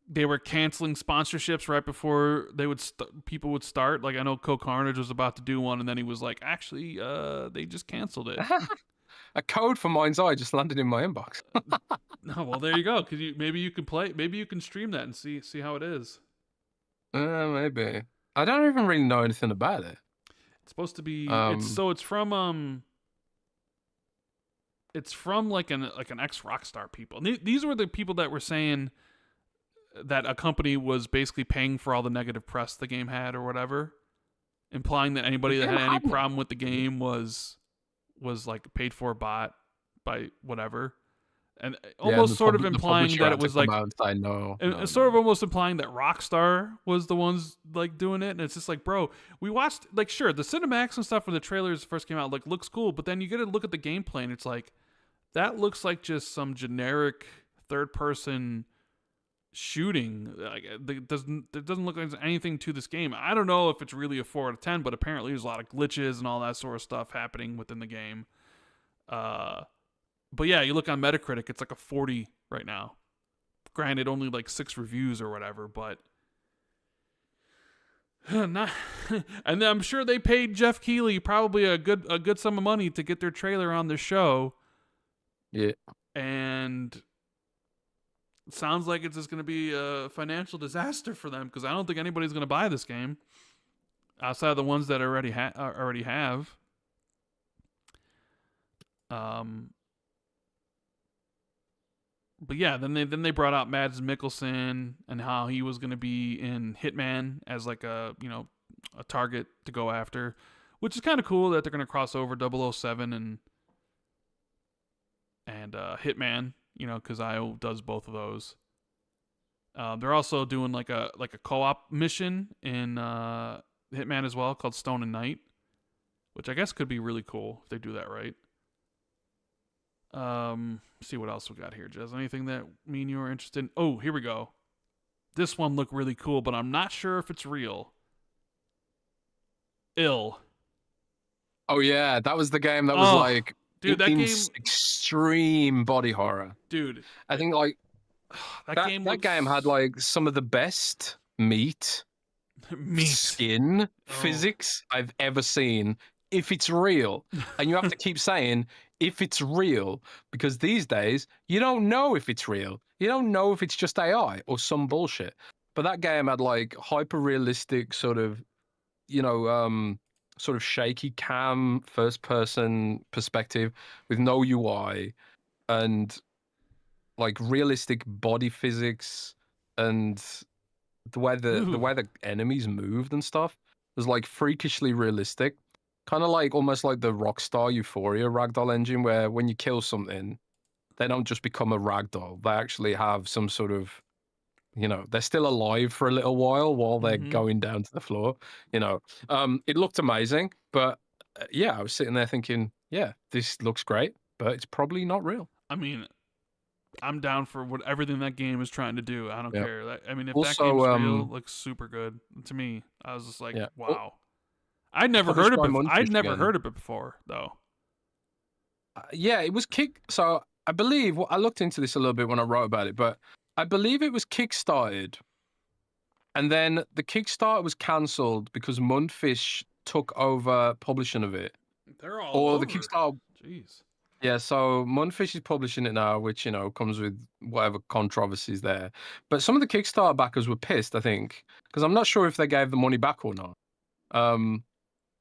they were canceling sponsorships right before they would people would start. Like I know Co Carnage was about to do one, and then he was like, "Actually, they just canceled it." A code for Mindseye just landed in my inbox. No, well there you go. Cause maybe you can play, maybe you can stream that and see how it is. Maybe. I don't even really know anything about it. It's supposed to be. It's from like an ex Rockstar people. These were the people that were saying that a company was basically paying for all the negative press the game had or whatever, implying that anybody that had any problem with the game was like paid for bot by whatever, and almost sort of implying that it was like sort of almost implying that Rockstar was the ones like doing it. And it's just like, bro, we watched, like, sure, the cinematics and stuff when the trailers first came out like looks cool, but then you get to look at the gameplay and it's like that looks like just some generic third person shooting. Like there doesn't look like there's anything to this game. I don't know if it's really a 4 out of 10, but apparently there's a lot of glitches and all that sort of stuff happening within the game. But yeah, you look on Metacritic, it's like a 40 right now. Granted, only like 6 reviews or whatever, but not. And I'm sure they paid Jeff Keighley probably a good sum of money to get their trailer on the show. Yeah. And it sounds like it's just going to be a financial disaster for them, because I don't think anybody's going to buy this game outside of the ones that already have. But yeah, then they brought out Mads Mikkelsen and how he was going to be in Hitman as like a target to go after, which is kind of cool that they're going to cross over 007 and Hitman, because IO does both of those. They're also doing like a co-op mission in Hitman as well, called Stone and Night, which I guess could be really cool if they do that right. See what else we got here, Jez. Anything that me and you are interested in? Oh, here we go. This one looked really cool, but I'm not sure if it's real. Ill. Oh yeah, that was the game that was like, dude, that game, extreme body horror. Dude, I think like that game had like some of the best meat, skin, physics I've ever seen. If it's real, and you have to keep saying if it's real, because these days you don't know if it's real. You don't know if it's just AI or some bullshit. But that game had like hyper realistic sort of, sort of shaky cam first person perspective with no UI and like realistic body physics, and the way the enemies moved and stuff was like freakishly realistic. Kind of like almost like the Rockstar Euphoria ragdoll engine, where when you kill something, they don't just become a ragdoll. They actually have some sort of, they're still alive for a little while they're going down to the floor. It looked amazing, but yeah, I was sitting there thinking, yeah, this looks great, but it's probably not real. I mean, I'm down for everything that game is trying to do. I don't care. I mean, if also, that game's real, it looks super good to me. I was just like, wow. I'd never heard of it. I'd never heard of it before, though. Yeah, it was So I believe I looked into this a little bit when I wrote about it, but I believe it was kickstarted, and then the Kickstarter was cancelled because Mundfish took over publishing of it. They're all over. The Kickstarter. Jeez. Yeah, so Mundfish is publishing it now, which comes with whatever controversies there. But some of the Kickstarter backers were pissed, I think, because I'm not sure if they gave the money back or not.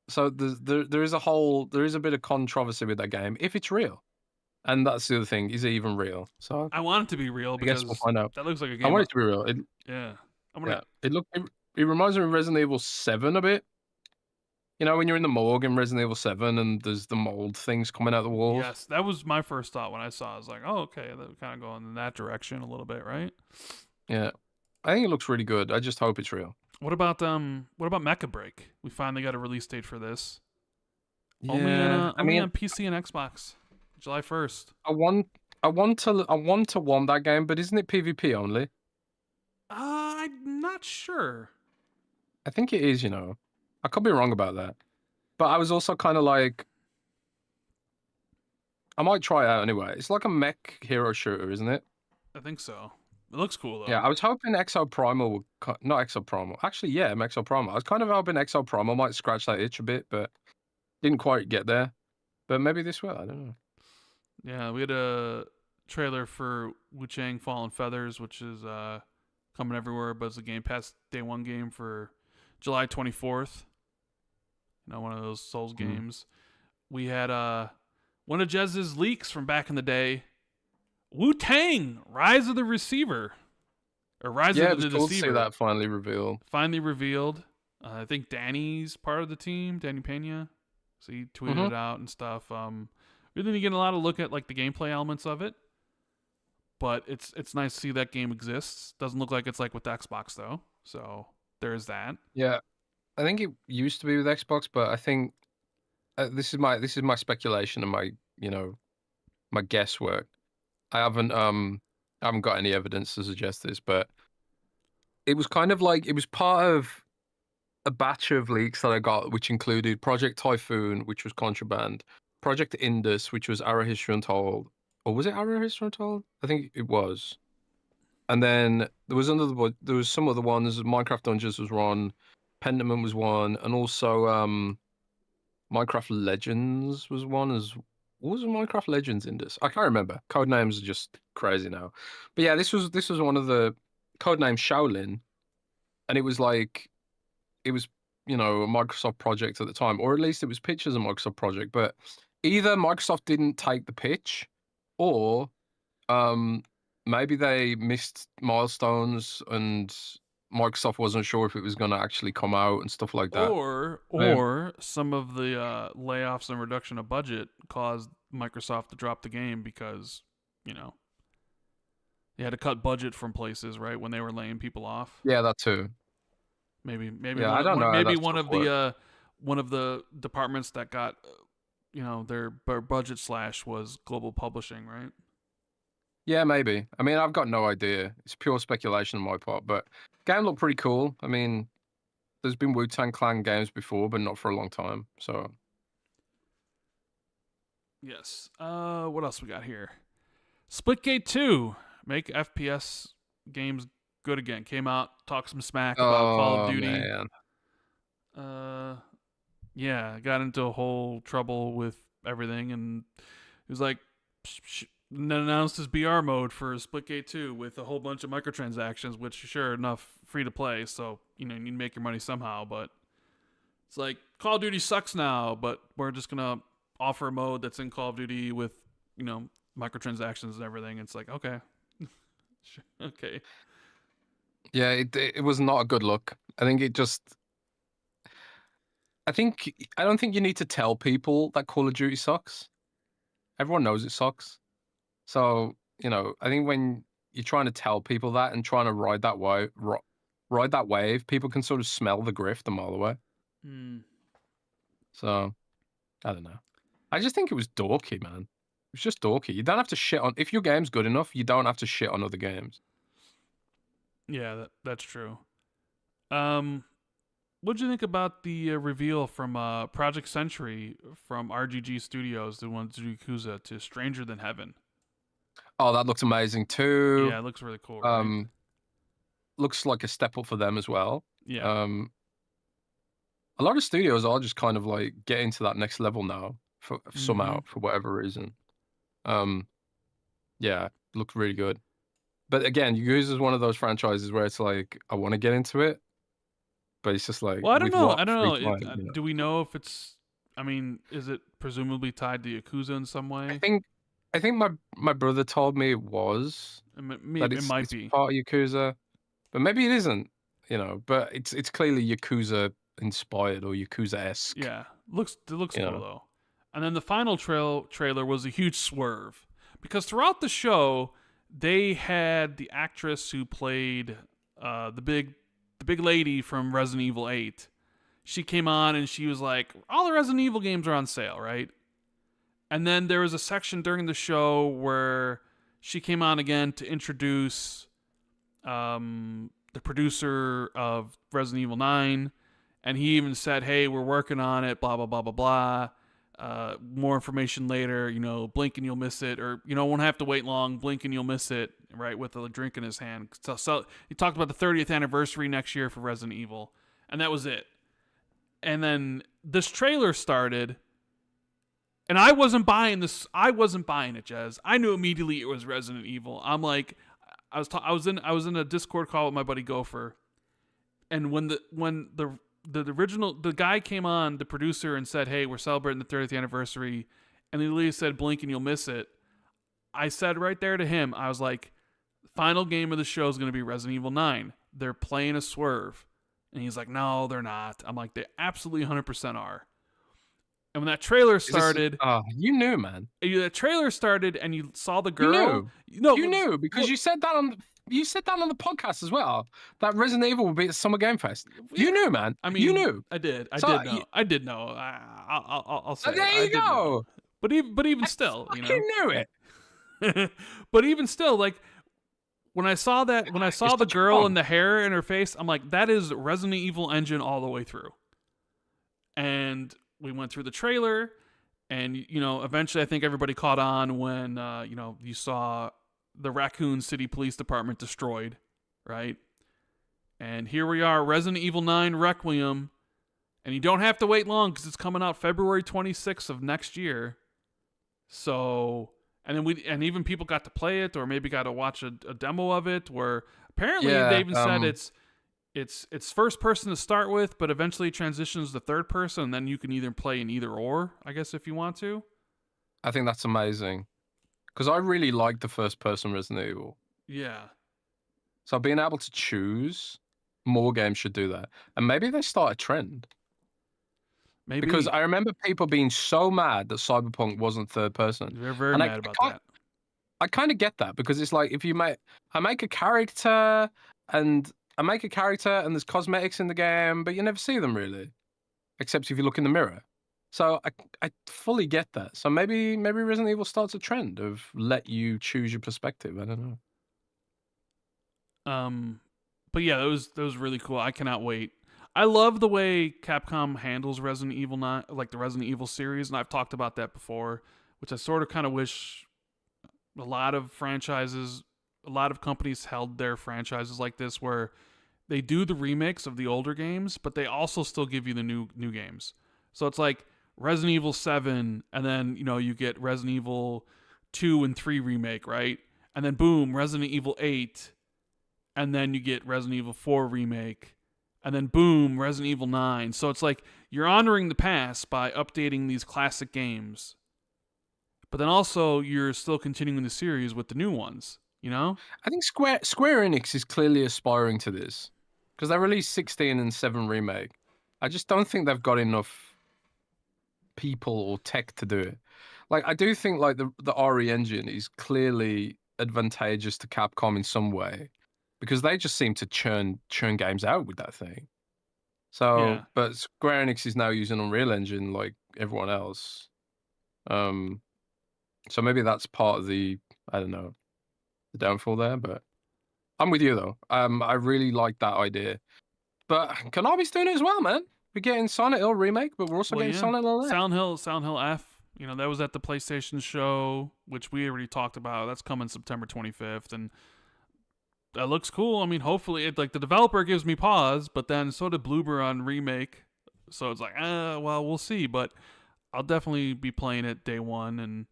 So there is a bit of controversy with that game if it's real, and that's the other thing: is it even real? So I want it to be real because I guess we'll find out. That looks like a game. I want it to be real. It reminds me of Resident Evil 7 a bit. When you're in the morgue in Resident Evil 7 and there's the mold things coming out the walls. Yes, that was my first thought when I saw it. I was like, oh, okay, they're kind of going in that direction a little bit, right? Yeah. I think it looks really good. I just hope it's real. What about Mecha Break? We finally got a release date for this. Yeah, only on PC and Xbox, July 1st. I want to want that game, but isn't it PvP only? I'm not sure. I think it is, I could be wrong about that. But I was also kind of like, I might try it out anyway. It's like a mech hero shooter, isn't it? I think so. It looks cool, though. Yeah, I was hoping Exo Primal would... Not Exo Primal. Actually, yeah, Exo Primal. I was kind of hoping Exo Primal might scratch that itch a bit, but didn't quite get there. But maybe this will. I don't know. Yeah, we had a trailer for Wu Chang Fallen Feathers, which is coming everywhere, but it's a Game Pass Day 1 game for July 24th. One of those Souls games. We had one of Jez's leaks from back in the day. Wu-Tang, Rise of the Receiver. Or Rise of the cool Deceiver. To see that finally revealed. I think Danny's part of the team, Danny Pena. So he tweeted it out and stuff. We didn't get a lot of look at like the gameplay elements of it. But it's nice to see that game exists. Doesn't look like it's like with the Xbox though. So there's that. Yeah. I think it used to be with Xbox, but I think this is my speculation and my my guesswork. I haven't got any evidence to suggest this, but it was kind of like it was part of a batch of leaks that I got, which included Project Typhoon, which was Contraband, Project Indus, which was Arrow History Untold, or was it Arrow History Untold? I think it was. And then there was some other ones. Minecraft Dungeons was one, Pentiment was one, and also Minecraft Legends was one as. What was Minecraft Legends in this? I can't remember. Code names are just crazy now. But yeah, this was one of the codename Shaolin, and it was like a Microsoft project at the time, or at least it was pitched as a Microsoft project. But either Microsoft didn't take the pitch, or maybe they missed milestones and Microsoft wasn't sure if it was going to actually come out and stuff like that. Or some of the layoffs and reduction of budget caused Microsoft to drop the game because, they had to cut budget from places, right, when they were laying people off. Yeah, that too. Maybe Yeah, I don't know how maybe that stuff works. one of the departments that got their budget slash was global publishing, right? Yeah, maybe. I mean, I've got no idea. It's pure speculation on my part, but game looked pretty cool. I mean, there's been Wu-Tang Clan games before, but not for a long time. So Yes. What else we got here? Splitgate 2, make FPS games good again. Came out, talked some smack about Call of oh Duty. man. Yeah, got into a whole trouble with everything, and it was like announced his BR mode for Splitgate 2 with a whole bunch of microtransactions, which sure enough, free to play. So you need to make your money somehow. But it's like Call of Duty sucks now, but we're just gonna offer a mode that's in Call of Duty with microtransactions and everything. It's like okay, okay. Yeah, it was not a good look. I think it just. I don't think you need to tell people that Call of Duty sucks. Everyone knows it sucks. So, I think when you're trying to tell people that and trying to ride that wave, people can sort of smell the grift a mile away. So, I don't know. I just think it was dorky, man. It was just dorky. You don't have to shit on if your game's good enough. You don't have to shit on other games. Yeah, that's true. What'd you think about the reveal from Project Century from RGG Studios, the one to do Yakuza, to Stranger Than Heaven? Oh, that looks amazing too. Yeah, it looks really cool. Right? Looks like a step up for them as well. Yeah. A lot of studios are just kind of like getting to that next level now somehow for whatever reason. Yeah, looked really good. But again, Yakuza is one of those franchises where it's like I want to get into it, but it's just like, well, I don't know. I don't know. Do we know if it's? I mean, is it presumably tied to Yakuza in some way? I think my brother told me it was. It might be part of Yakuza, but maybe it isn't. But it's clearly Yakuza inspired or Yakuza-esque. Yeah, it looks cool though. And then the final trailer was a huge swerve because throughout the show they had the actress who played the big lady from Resident Evil 8. She came on and she was like, all the Resident Evil games are on sale, right? And then there was a section during the show where she came on again to introduce the producer of Resident Evil 9. And he even said, hey, we're working on it, blah, blah, blah, blah, blah. More information later, blink and you'll miss it. Or, won't have to wait long, blink and you'll miss it, right, with a drink in his hand. So he talked about the 30th anniversary next year for Resident Evil. And that was it. And then this trailer started. And I wasn't buying this. I wasn't buying it, Jez. I knew immediately it was Resident Evil. I'm like, I was in a Discord call with my buddy Gopher. And when the original, the guy came on, the producer, and said, hey, we're celebrating the 30th anniversary, and he literally said, blink and you'll miss it. I said right there to him, I was like, final game of the show is going to be Resident Evil 9. They're playing a swerve. And he's like, no, they're not. I'm like, they absolutely 100% are. And when that trailer started... you knew, man. That trailer started and you saw the girl... You knew because you said that on the podcast as well. That Resident Evil would be at Summer Game Fest. You knew, man. I mean, you knew. I did. I did know. I'll say. There you go. But even still, you knew it. But even still, like when I saw the girl and the hair in her face, I'm like, that is Resident Evil engine all the way through. And we went through the trailer, and eventually, I think everybody caught on when you saw the Raccoon City Police Department destroyed, right? And here we are, Resident Evil 9 Requiem, and you don't have to wait long because it's coming out February 26th of next year. So, and even people got to play it, or maybe got to watch a demo of it, where apparently they even said it's first person to start with, but eventually transitions to third person, and then you can either play in either or, I guess, if you want to. I think that's amazing. Because I really like the first-person Resident Evil. Yeah. So being able to choose, more games should do that. And maybe they start a trend. Maybe. Because I remember people being so mad that Cyberpunk wasn't third-person. They're very mad about that. I kind of get that, because it's like, if I make a character, and I make a character and there's cosmetics in the game, but you never see them really, except if you look in the mirror. So I fully get that. So maybe Resident Evil starts a trend of let you choose your perspective. I don't know. But yeah, that was really cool. I cannot wait. I love the way Capcom handles Resident Evil 9, like the Resident Evil series, and I've talked about that before, which I sort of kind of wish a lot of franchises, a lot of companies held their franchises like this, where they do the remakes of the older games, but they also still give you the new games. So it's like Resident Evil 7, and then you get Resident Evil 2 and 3 remake, right? And then boom, Resident Evil 8, and then you get Resident Evil 4 remake, and then boom, Resident Evil 9. So it's like you're honoring the past by updating these classic games, but then also you're still continuing the series with the new ones, I think Square Enix is clearly aspiring to this because they released 16 and 7 remake. I just don't think they've got enough people or tech to do it. Like, I do think like the RE engine is clearly advantageous to Capcom in some way because they just seem to churn games out with that thing. So, Yeah. but Square Enix is now using Unreal Engine like everyone else. So maybe that's part of the, I don't know, the downfall there, but I'm with you though. I really like that idea. But Konami's doing it as well, man. We're getting Silent Hill remake, but we're also getting Silent Hill F. Silent Hill F. That was at the PlayStation show, which we already talked about. That's coming September 25th, and that looks cool. I mean, hopefully, the developer gives me pause, but then so did Bloober on remake. So it's like, well, we'll see. But I'll definitely be playing it day one.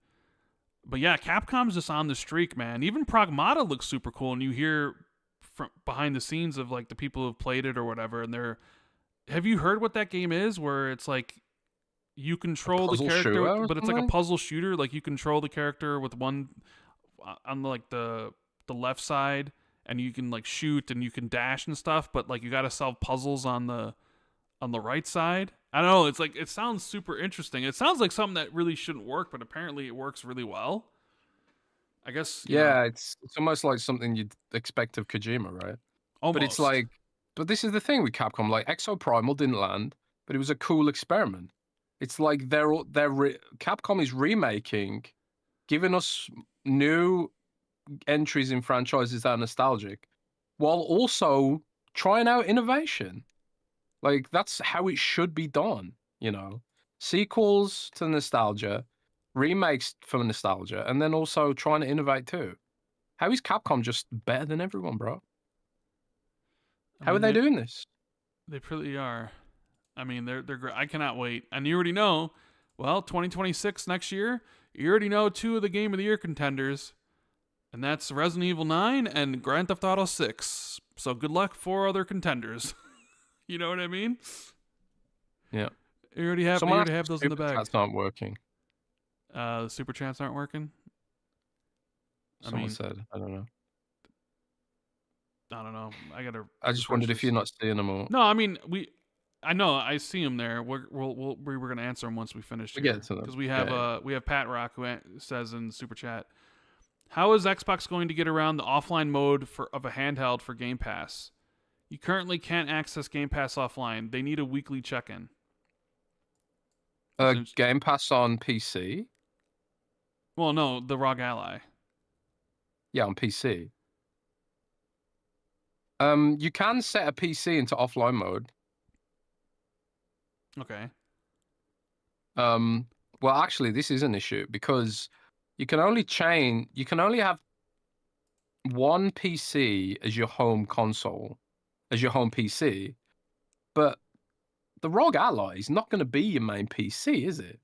But yeah, Capcom's just on the streak, man. Even Pragmata looks super cool, and you hear from behind the scenes of like the people who've played it or whatever, and they're. Have you heard what that game is? Where it's like you control the character, but it's like a puzzle shooter. Like you control the character with one on like the left side, and you can like shoot and you can dash and stuff. But like you got to solve puzzles on the right side. I don't know. It's like it sounds super interesting. It sounds like something that really shouldn't work, but apparently it works really well. I guess. Yeah, it's almost like something you'd expect of Kojima, right? Almost. But it's like. But this is the thing with Capcom, like Exoprimal didn't land, but it was a cool experiment. It's like Capcom is remaking, giving us new entries in franchises that are nostalgic, while also trying out innovation. Like that's how it should be done, Sequels to nostalgia, remakes for nostalgia, and then also trying to innovate too. How is Capcom just better than everyone, bro? How are they doing this? They pretty are. I mean, they're great. I cannot wait. And you already know, 2026 next year, you already know 2 of the Game of the Year contenders, and that's Resident Evil 9 and Grand Theft Auto 6. So good luck 4 other contenders. You know what I mean? Yeah. You already have those in the bag. That's not working. The super chats aren't working. Someone said, I don't know. I just wondered if you're not seeing them all. No, I mean I know I see them there. We were gonna answer them once we finish. We get to them because we have Pat Rock who says in super chat, how is Xbox going to get around the offline mode of a handheld for Game Pass? You currently can't access Game Pass offline. They need a weekly check-in. Game Pass on PC? Well, no, the ROG Ally. Yeah, on PC. You can set a PC into offline mode. Okay. Well, actually, this is an issue because you can only have one PC as your home console, as your home PC, but the ROG Ally is not going to be your main PC, is it?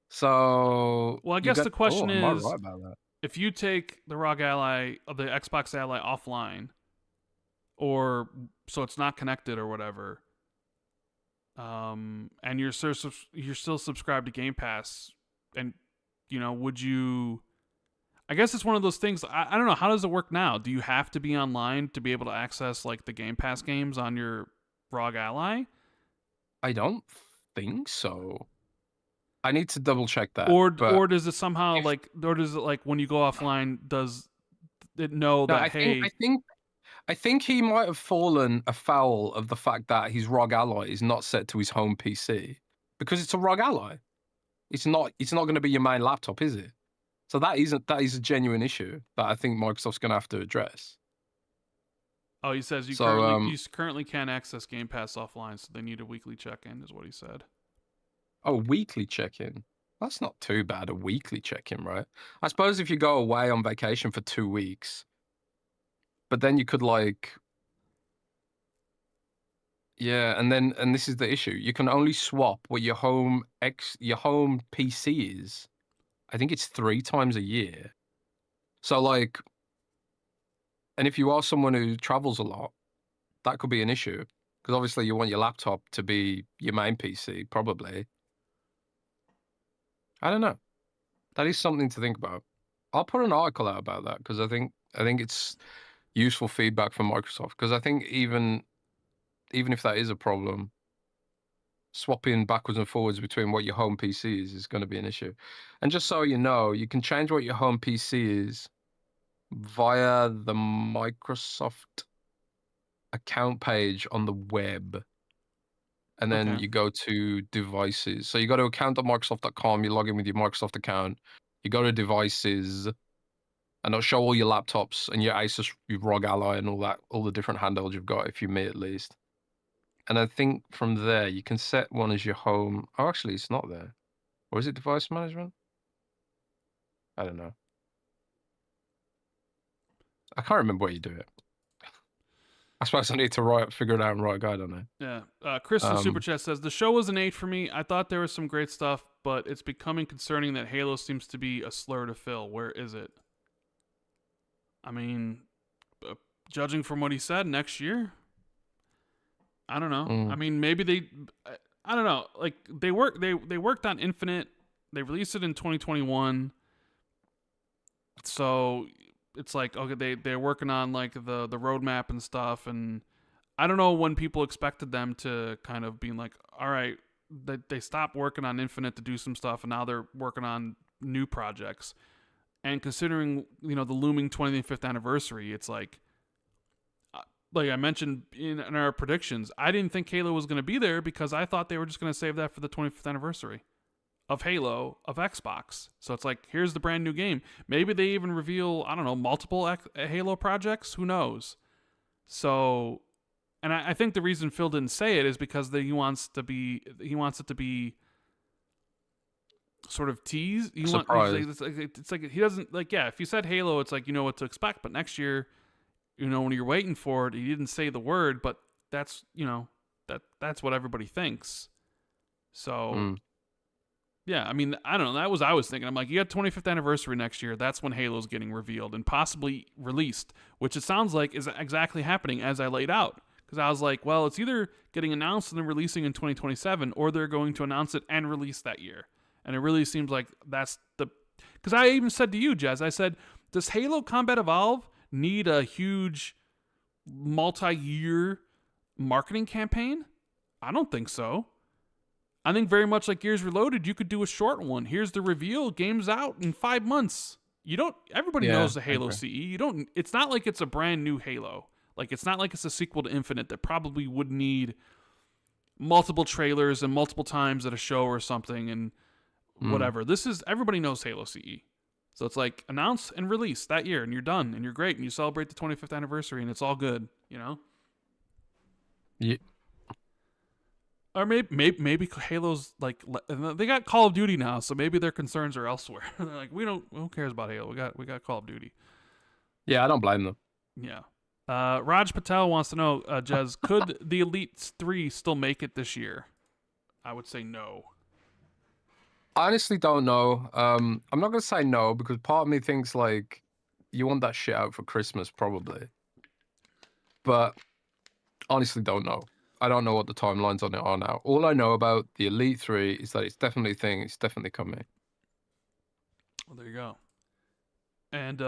So, well, I guess the question is, right about that. If you take the ROG Ally, the Xbox Ally offline, or so it's not connected or whatever, and you're still subscribed to Game Pass, and would you? I guess it's one of those things. I don't know, how does it work now? Do you have to be online to be able to access like the Game Pass games on your ROG Ally? I don't think so. I need to double check that. Or does it somehow or does it like when you go offline, does it know that I I think he might have fallen afoul of the fact that his ROG Ally is not set to his home PC because it's a ROG Ally. It's not. It's not going to be your main laptop, is it? So that is a genuine issue that I think Microsoft's going to have to address. Oh, he says you currently can't access Game Pass offline, so they need a weekly check-in, is what he said. Oh, weekly check-in. That's not too bad, a weekly check-in, right? I suppose if you go away on vacation for 2 weeks, but then you could yeah, and this is the issue. You can only swap what your home PC is. I think it's 3 times a year. So and if you are someone who travels a lot, that could be an issue because obviously you want your laptop to be your main PC, probably. I don't know. That is something to think about. I'll put an article out about that because I think it's useful feedback from Microsoft because I think even if that is a problem, swapping backwards and forwards between what your home PC is going to be an issue. And just so you know, you can change what your home PC is via the Microsoft account page on the web. And then you go to devices. So you go to account.microsoft.com, you log in with your Microsoft account, you go to devices, and it'll show all your laptops and your Asus, your ROG Ally and all the different handhelds you've got, if you may at least. And I think from there, you can set one as your home. Oh, actually, it's not there. Or is it device management? I don't know. I can't remember where you do it. I suppose I need to figure it out and write a guide on it. Yeah. Chris from Super Chat says, the show was an 8 for me. I thought there was some great stuff, but it's becoming concerning that Halo seems to be a slur to fill. Where is it? I mean, judging from what he said, next year? I don't know. I mean, maybe I don't know. Like they worked on Infinite. They released it in 2021. So it's like, okay, they're working on like the roadmap and stuff, and I don't know when people expected them to kind of being like, all right, they stopped working on Infinite to do some stuff, and now they're working on new projects. And considering the looming 25th anniversary, it's like I mentioned in our predictions, I didn't think Halo was going to be there because I thought they were just going to save that for the 25th anniversary of Halo, of Xbox. So it's like, here's the brand new game. Maybe they even reveal, I don't know, multiple Halo projects. Who knows? So, and I think the reason Phil didn't say it is because he wants it to be sort of teased. It's like he doesn't if you said Halo, it's like you know what to expect. But next year, when you're waiting for it, he didn't say the word, but that's that's what everybody thinks. So. Yeah, I mean, I don't know. That was I was thinking. I'm like, you got 25th anniversary next year. That's when Halo's getting revealed and possibly released, which it sounds like is exactly happening as I laid out. Because I was like, well, it's either getting announced and then releasing in 2027, or they're going to announce it and release that year. And it really seems like that's the... Because I even said to you, Jez, I said, does Halo Combat Evolve need a huge multi-year marketing campaign? I don't think so. I think very much like Gears Reloaded, you could do a short one. Here's the reveal. Game's out in 5 months. Everybody knows the Halo CE. It's not like it's a brand new Halo. Like, it's not like it's a sequel to Infinite that probably would need multiple trailers and multiple times at a show or something and whatever. Everybody knows Halo CE. So it's like, announce and release that year, and you're done, and you're great, and you celebrate the 25th anniversary, and it's all good, Yeah. Or maybe Halo's like, they got Call of Duty now, so maybe their concerns are elsewhere. They're like, who cares about Halo? We got Call of Duty. Yeah, I don't blame them. Yeah. Raj Patel wants to know, Jez, could the Elite 3 still make it this year? I would say no. I honestly don't know. I'm not gonna say no because part of me thinks like you want that shit out for Christmas probably, but honestly don't know. I don't know what the timelines on it are now. All I know about the Elite 3 is that it's definitely a thing. It's definitely coming. Well, there you go. And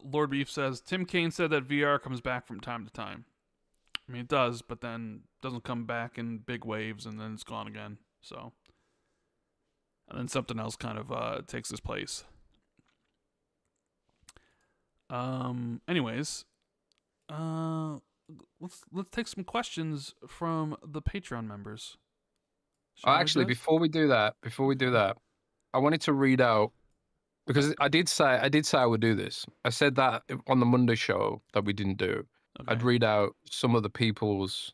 Lord Beef says, Tim Kaine said that VR comes back from time to time. I mean, it does, but then doesn't come back in big waves, and then it's gone again. So, and then something else kind of takes its place. Anyways, Let's take some questions from the Patreon members. Actually, before we do that, I wanted to read out, because I did say I would do this. I said that on the Monday show that we didn't do. Okay. I'd read out some of the people's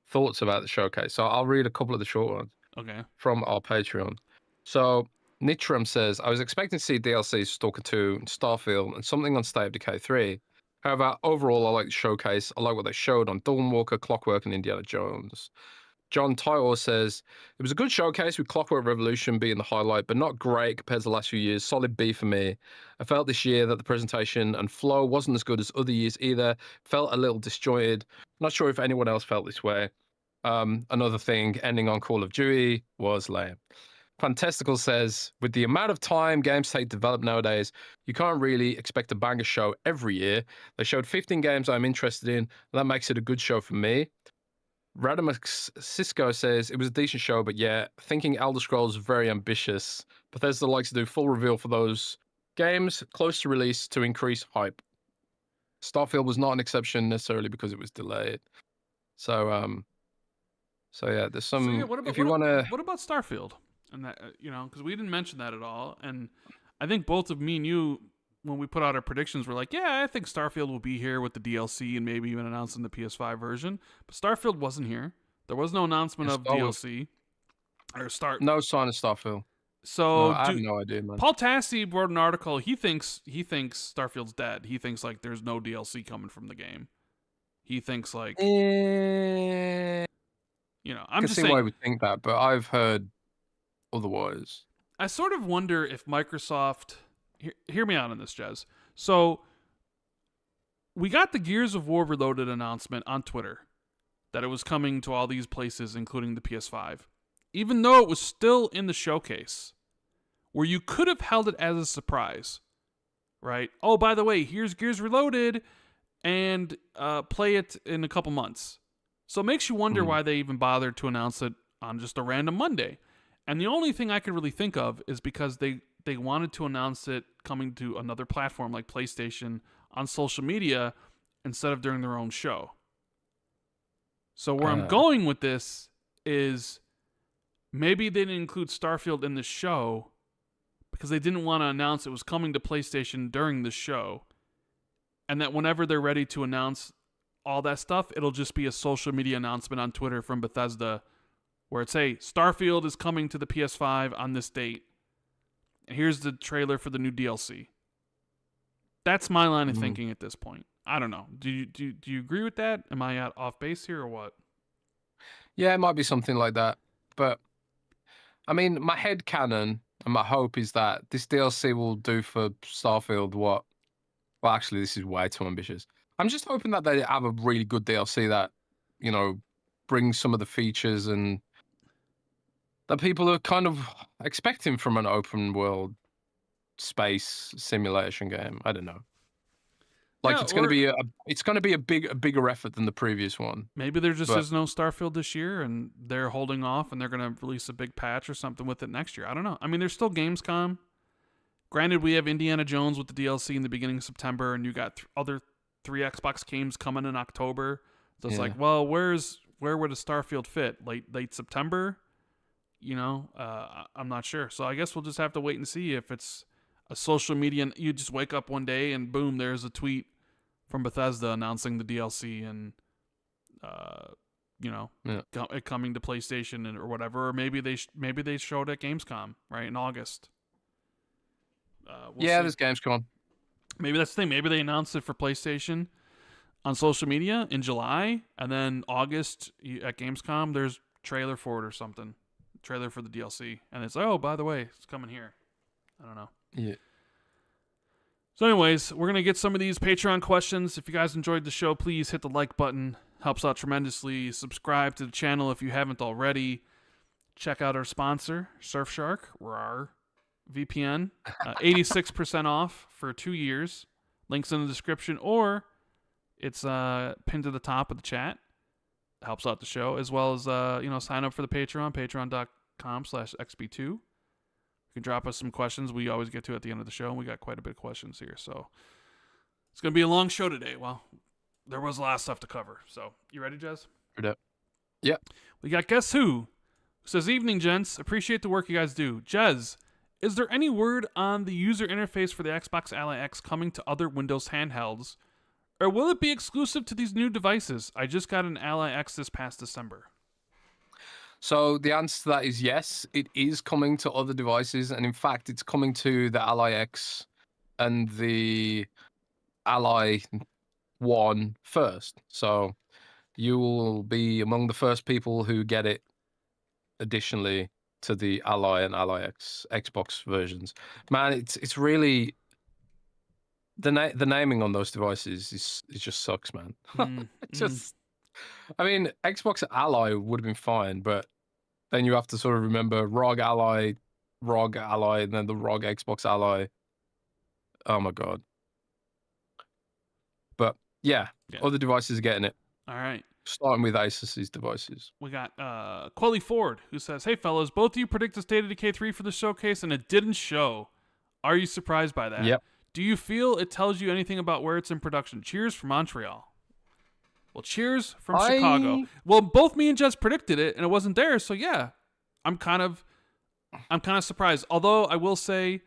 thoughts about the showcase. So I'll read a couple of the short ones. Okay. From our Patreon. So Nitram says, I was expecting to see DLC Stalker 2 and Starfield and something on State of Decay 3. However, overall, I like the showcase. I like what they showed on Dawnwalker, Clockwork, and Indiana Jones. John Tyler says, it was a good showcase with Clockwork Revolution being the highlight, but not great compared to the last few years. Solid B for me. I felt this year that the presentation and flow wasn't as good as other years either. Felt a little disjointed. Not sure if anyone else felt this way. Another thing, ending on Call of Duty was lame. Fantastical says, with the amount of time games take to develop nowadays, you can't really expect a banger show every year. They showed 15 games I'm interested in, and that makes it a good show for me. Radamus Cisco says, it was a decent show, but yeah, thinking Elder Scrolls is very ambitious. Bethesda likes to do full reveal for those games close to release to increase hype. Starfield was not an exception necessarily because it was delayed. So yeah, there's some. So yeah, what about Starfield? And that because we didn't mention that at all. And I think both of me and you, when we put out our predictions, were like, yeah, I think Starfield will be here with the DLC and maybe even announcing the PS5 version. But Starfield wasn't here. There was no announcement of DLC or start. No sign of Starfield. So I have no idea, man. Paul Tassi wrote an article. He thinks Starfield's dead. He thinks like there's no DLC coming from the game. He thinks like. I'm just saying. I can see why we think that, but I've heard otherwise. I sort of wonder if Microsoft. Hear me out on this, Jez. So, we got the Gears of War Reloaded announcement on Twitter that it was coming to all these places, including the PS5, even though it was still in the showcase, where you could have held it as a surprise, right? Oh, by the way, here's Gears Reloaded, and play it in a couple months. So it makes you wonder why they even bothered to announce it on just a random Monday. And the only thing I could really think of is because they wanted to announce it coming to another platform like PlayStation on social media instead of during their own show. So where I'm going with this is maybe they didn't include Starfield in the show because they didn't want to announce it was coming to PlayStation during the show. And that whenever they're ready to announce all that stuff, it'll just be a social media announcement on Twitter from Bethesda where it's, hey, Starfield is coming to the PS5 on this date. And here's the trailer for the new DLC. That's my line of thinking at this point. I don't know. Do you agree with that? Am I off base here or what? Yeah, it might be something like that. But, I mean, my headcanon and my hope is that this DLC will do for Starfield what... Well, actually, this is way too ambitious. I'm just hoping that they have a really good DLC that, brings some of the features and that people are kind of expecting from an open world space simulation game. I don't know. Like it's going to be a bigger effort than the previous one. Maybe there just is no Starfield this year and they're holding off and they're going to release a big patch or something with it next year. I don't know. I mean, there's still Gamescom. Granted, we have Indiana Jones with the DLC in the beginning of September and you got other 3 Xbox games coming in October. So it's like, well, where would a Starfield fit? Late September? I'm not sure. So I guess we'll just have to wait and see if it's a social media. You just wake up one day and boom, there's a tweet from Bethesda announcing the DLC and, it coming to PlayStation or whatever. Or maybe they showed at Gamescom right in August. There's Gamescom. Maybe that's the thing. Maybe they announced it for PlayStation on social media in July, and then August at Gamescom, there's trailer for it or something. Trailer for the DLC. And it's, oh, by the way, it's coming here. I don't know. Yeah. So anyways, we're going to get some of these Patreon questions. If you guys enjoyed the show, please hit the like button. Helps out tremendously. Subscribe to the channel if you haven't already. Check out our sponsor, Surfshark. RAR. VPN. 86% off for 2 years. Links in the description, or it's pinned to the top of the chat. Helps out the show, as well as sign up for the Patreon, patreon.com/XB2. You can drop us some questions we always get to at the end of the show, and we got quite a bit of questions here, so it's going to be a long show today. Well, there was a lot of stuff to cover. So, you ready, Jez? Yeah. We got Guess Who says, "Evening, gents. Appreciate the work you guys do. Jez, is there any word on the user interface for the Xbox Ally X coming to other Windows handhelds? Or will it be exclusive to these new devices? I just got an Ally X this past December." So the answer to that is yes. It is coming to other devices. And in fact, it's coming to the Ally X and the Ally 1 first. So you will be among the first people who get it additionally to the Ally and Ally X Xbox versions. Man, it's really the naming on those devices is it just sucks, man. I mean, Xbox Ally would have been fine, but then you have to sort of remember ROG Ally, and then the ROG Xbox Ally. Oh my god. But yeah, other devices are getting it. All right. Starting with Asus's devices. We got Quelly Ford, who says, "Hey fellas, both of you predicted State of Decay 3 for the showcase and it didn't show. Are you surprised by that? Yep. Do you feel it tells you anything about where it's in production? Cheers from Montreal." Well, cheers from Chicago. Well, both me and Jess predicted it and it wasn't there, so yeah. I'm kind of surprised. Although I will say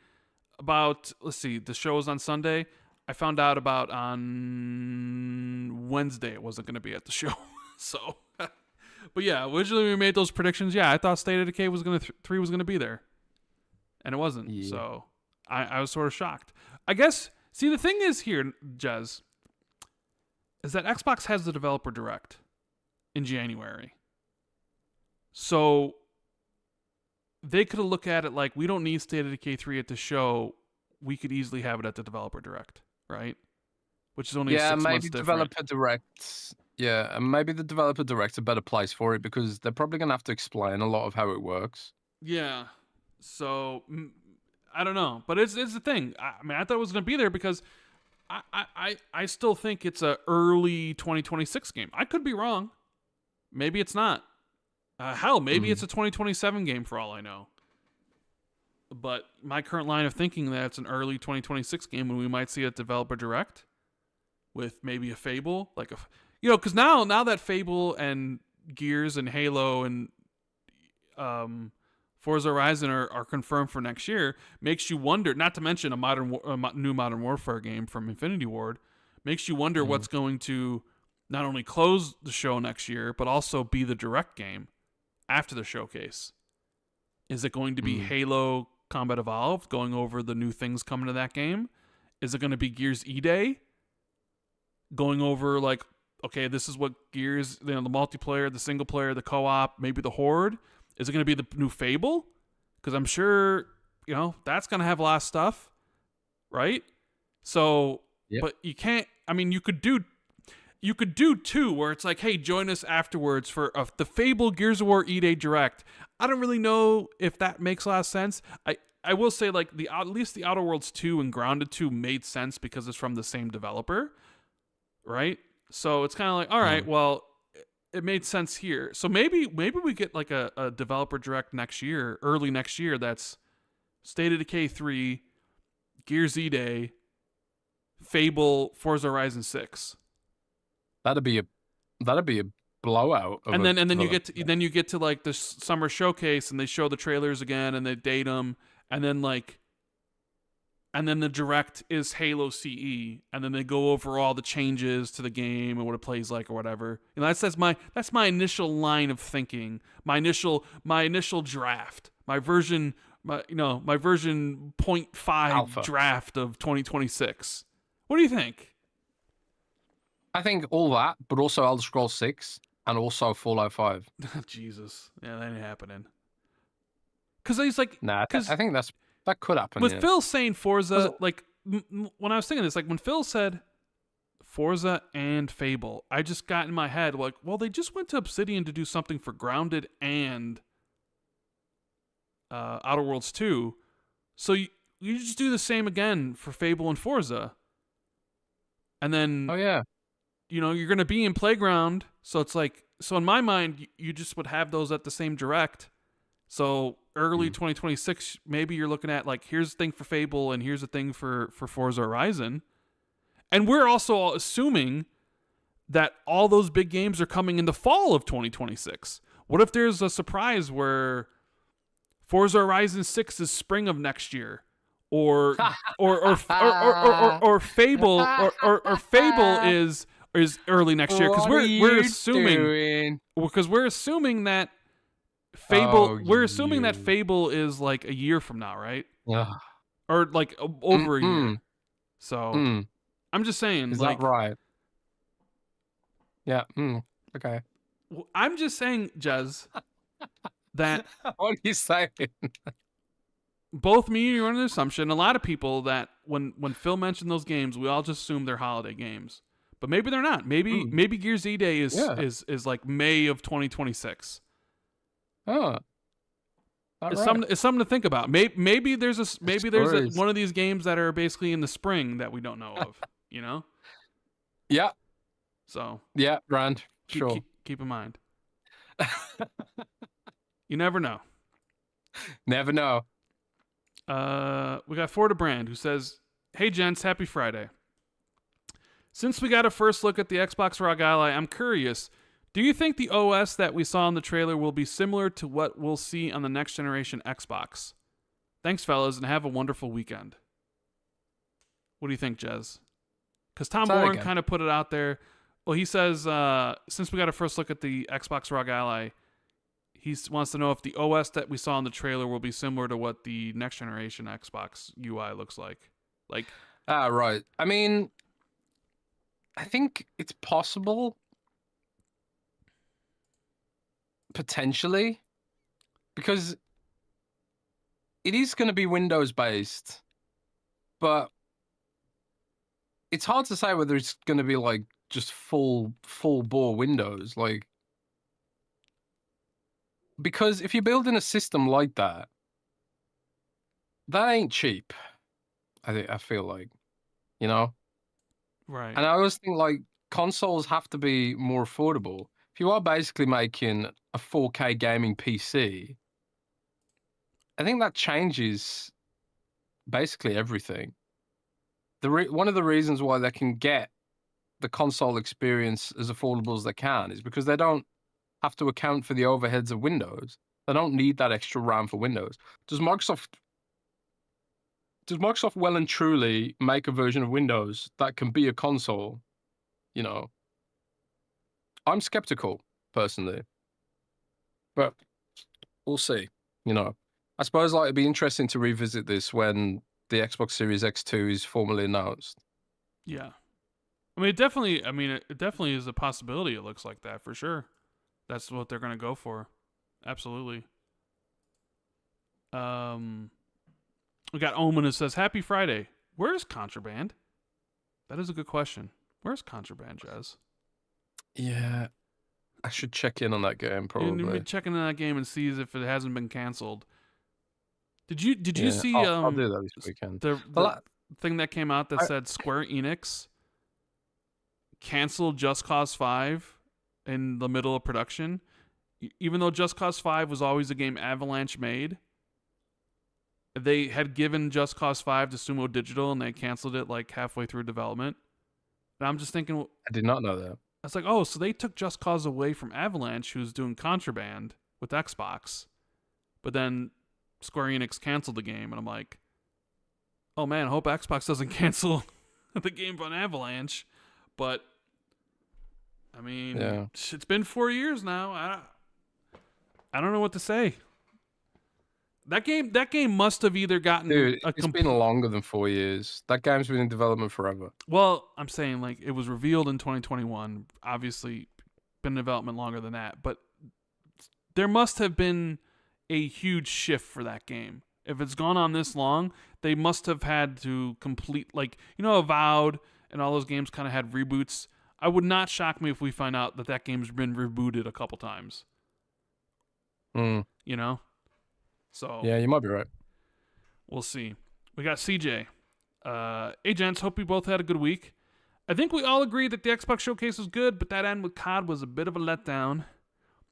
about, let's see, the show was on Sunday. I found out about on Wednesday it wasn't going to be at the show. So, but yeah, originally we made those predictions. Yeah, I thought State of Decay was 3 was going to be there. And it wasn't. Yeah. So, I was sort of shocked. I guess, see, the thing is here, Jez, is that Xbox has the developer direct in January. So, they could have looked at it like, we don't need State of Decay 3 at the show. We could easily have it at the developer direct, right? Which is only 6 months different. Developer direct. Yeah, and maybe the developer direct's a better place for it because they're probably going to have to explain a lot of how it works. Yeah. So, I don't know. But it's the thing. I mean, I thought it was going to be there because I still think it's a early 2026 game. I could be wrong. Maybe it's not. Hell, maybe it's a 2027 game for all I know. But my current line of thinking that it's an early 2026 game when we might see a developer direct with maybe a Fable, like because now that Fable and Gears and Halo and Forza Horizon are confirmed for next year, makes you wonder. Not to mention a new Modern Warfare game from Infinity Ward, makes you wonder what's going to not only close the show next year but also be the direct game after the showcase. Is it going to be Halo Combat Evolved, going over the new things coming to that game? Is it going to be Gears E-Day, going over like, okay, this is what Gears, the multiplayer, the single player, the co-op, maybe the Horde? Is it going to be the new Fable? Because I'm sure, that's going to have a lot of stuff, right? So, but you can't, I mean, you could do 2 where it's like, hey, join us afterwards for the Fable Gears of War E-Day Direct. I don't really know if that makes a lot of sense. I will say, like, at least the Outer Worlds 2 and Grounded 2 made sense because it's from the same developer, right? So it's kind of like, all right, well, it made sense here. So maybe we get like a developer direct next year, early next year, that's State of Decay 3, Gears E-Day, Fable, Forza Horizon 6. That'd be a blowout. And then you get to like the summer showcase and they show the trailers again and they date them and then the direct is Halo CE and then they go over all the changes to the game and what it plays like or whatever. That's my initial line of thinking. My initial draft. My version 0.5 Alpha draft of 2026. What do you think? I think all that, but also Elder Scrolls 6 and also Fallout 5. Jesus. Yeah, that ain't happening. Because he's like... Nah, I think that could happen. With Phil saying Forza, like, when I was thinking this, like, when Phil said Forza and Fable, I just got in my head, like, well, they just went to Obsidian to do something for Grounded and Outer Worlds 2. So you just do the same again for Fable and Forza. And then... Oh, yeah. You're going to be in Playground, so it's like, so in my mind, you just would have those at the same direct. So early 2026, maybe you're looking at like, here's a thing for Fable and here's a thing for Forza Horizon. And we're also assuming that all those big games are coming in the fall of 2026? What if there's a surprise where Forza Horizon 6 is spring of next year, or Fable or Fable is early next year? Because we're assuming that Fable is like a year from now, right? Or like over a year. So I'm just saying, is like, that right? Yeah. Okay. I'm just saying, Jez, that what are you saying? Both me and you are under the assumption, a lot of people, that when Phil mentioned those games, we all just assume they're holiday games. But maybe they're not. Maybe Gears E-Day is like May of 2026. Oh. It's something to think about. Maybe there's one of these games that are basically in the spring that we don't know of, you know? Yeah. So. Yeah, Rand. Sure. Keep in mind. You never know. Never know. We got Forda Brand, who says, "Hey gents, happy Friday. Since we got a first look at the Xbox ROG Ally, I'm curious, do you think the OS that we saw in the trailer will be similar to what we'll see on the next generation Xbox? Thanks, fellas, and have a wonderful weekend." What do you think, Jez? Because Tom Warren kind of put it out there. Well, he says, since we got a first look at the Xbox ROG Ally, he wants to know if the OS that we saw in the trailer will be similar to what the next generation Xbox UI looks like. Right. I mean, I think it's possible. Potentially. Because it is going to be Windows based. But it's hard to say whether it's going to be like just full bore Windows. Like, because if you're building a system like that, that ain't cheap. I feel like, you know? Right. And I always think like consoles have to be more affordable. If you are basically making a 4K gaming PC, I think that changes basically everything. One of the reasons why they can get the console experience as affordable as they can is because they don't have to account for the overheads of Windows. They don't need that extra RAM for Windows. Does Microsoft well and truly make a version of Windows that can be a console? You know, I'm skeptical personally, but we'll see. You know, I suppose like it'd be interesting to revisit this when the Xbox Series X2 is formally announced. Yeah, I mean, it definitely is a possibility. It looks like that for sure. That's what they're gonna go for. Absolutely. We got Omen who says, "Happy Friday. Where's Contraband?" That is a good question. Where's Contraband, Jez? Yeah, I should check in on that game probably. You need to check in on that game and see if it hasn't been canceled. Did you see? I'll do that this weekend. The thing that came out that said Square Enix canceled Just Cause 5 in the middle of production, even though Just Cause 5 was always a game Avalanche made. They had given Just Cause 5 to Sumo Digital and they canceled it like halfway through development. And I'm just thinking, I did not know that. I was like, oh, so they took Just Cause away from Avalanche, who's doing Contraband with Xbox, but then Square Enix canceled the game, and I'm like, oh man, I hope Xbox doesn't cancel the game on Avalanche. But I mean, It's been 4 years now. I don't know what to say. That game must have either gotten... Dude, it's been longer than 4 years. That game's been in development forever. Well, I'm saying, like, it was revealed in 2021. Obviously, been in development longer than that. But there must have been a huge shift for that game. If it's gone on this long, they must have had to complete... Like, you know, Avowed and all those games kind of had reboots. I would not shock me if we find out that game's been rebooted a couple times. You know? So yeah, you might be right. We'll see. We got CJ. Hey, gents, hope we both had a good week. I think we all agree that the Xbox showcase was good, but that end with COD was a bit of a letdown.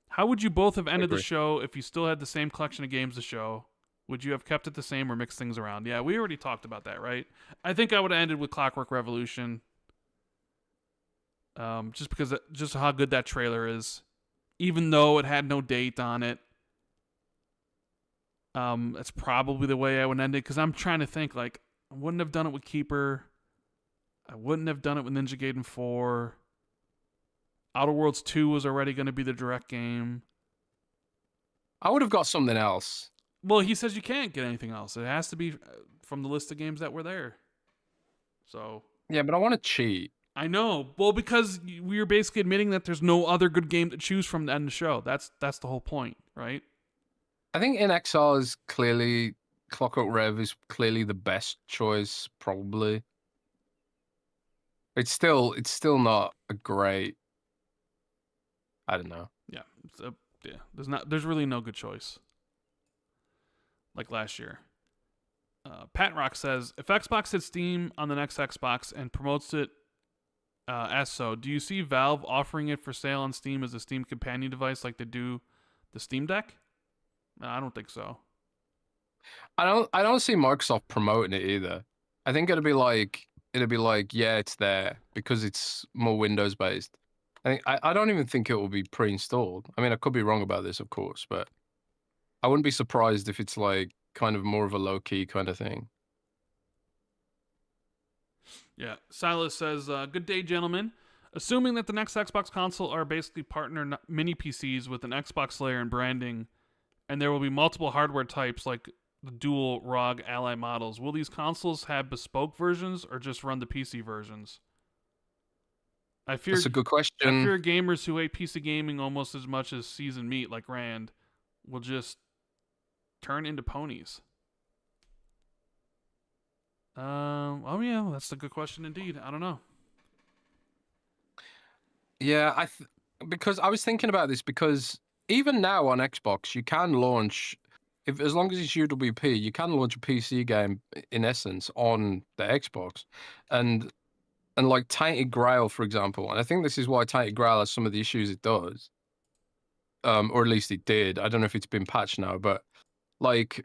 How would you both have ended the show if you still had the same collection of games to show? Would you have kept it the same or mixed things around? Yeah, we already talked about that, right? I think I would have ended with Clockwork Revolution. just because just how good that trailer is, even though it had no date on it. That's probably the way I would end it, because I'm trying to think, like, I wouldn't have done it with Keeper. I wouldn't have done it with Ninja Gaiden 4. Outer Worlds 2 was already going to be the direct game. I would have got something else. Well, he says you can't get anything else. It has to be from the list of games that were there. So. Yeah, but I want to cheat. I know. Well, because we were basically admitting that there's no other good game to choose from to end the show. That's the whole point, right? I think NXR is clearly, Clockwork Rev is clearly the best choice, probably. It's still not a great. I don't know. Yeah, there's really no good choice. Like last year. Pat Rock says, if Xbox hits Steam on the next Xbox and promotes it as so, do you see Valve offering it for sale on Steam as a Steam companion device like they do the Steam Deck? No, I don't think so. I don't see Microsoft promoting it either. I think it'll be like, yeah, it's there because it's more Windows based. I don't even think it will be pre-installed. I mean, I could be wrong about this, of course, but I wouldn't be surprised if it's like kind of more of a low-key kind of thing. Yeah. Silas says, good day, gentlemen. Assuming that the next Xbox console are basically partner mini PCs with an Xbox layer and branding, and there will be multiple hardware types like the dual ROG Ally models, will these consoles have bespoke versions or just run the PC versions? That's a good question. I fear gamers who hate PC gaming almost as much as seasoned meat like Rand will just turn into ponies. Oh yeah, that's a good question indeed. I don't know. Yeah, because I was thinking about this, because even now on Xbox you can launch, as long as it's UWP, you can launch a PC game in essence on the Xbox, and like Tainted Grail, for example, and I think this is why Tainted Grail has some of the issues it does, or at least it did. I don't know if it's been patched now, but like,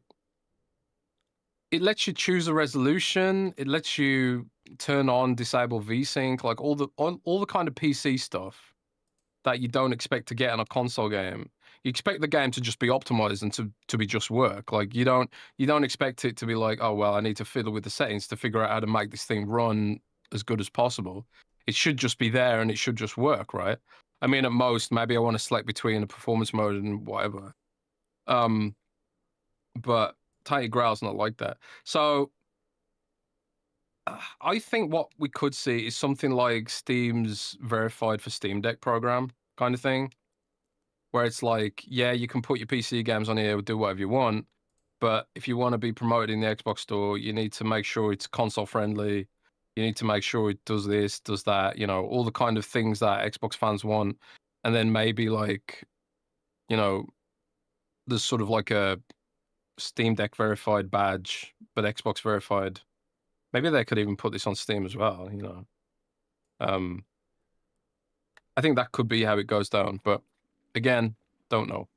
it lets you choose a resolution. It lets you turn on, disable VSync, like all the kind of PC stuff that you don't expect to get on a console game. You expect the game to just be optimized and to be just work. Like you don't expect it to be like, oh well, I need to fiddle with the settings to figure out how to make this thing run as good as possible. It should just be there and it should just work, right? I mean, at most, maybe I want to select between a performance mode and whatever. But Tainted Grail's not like that. So I think what we could see is something like Steam's verified for Steam Deck program kind of thing, where it's like, yeah, you can put your PC games on here, do whatever you want, but if you want to be promoted in the Xbox store, you need to make sure it's console friendly. You need to make sure it does this, does that, you know, all the kind of things that Xbox fans want. And then maybe like, you know, there's sort of like a Steam Deck verified badge, but Xbox verified. Maybe they could even put this on Steam as well, you know. I think that could be how it goes down, but again, don't know.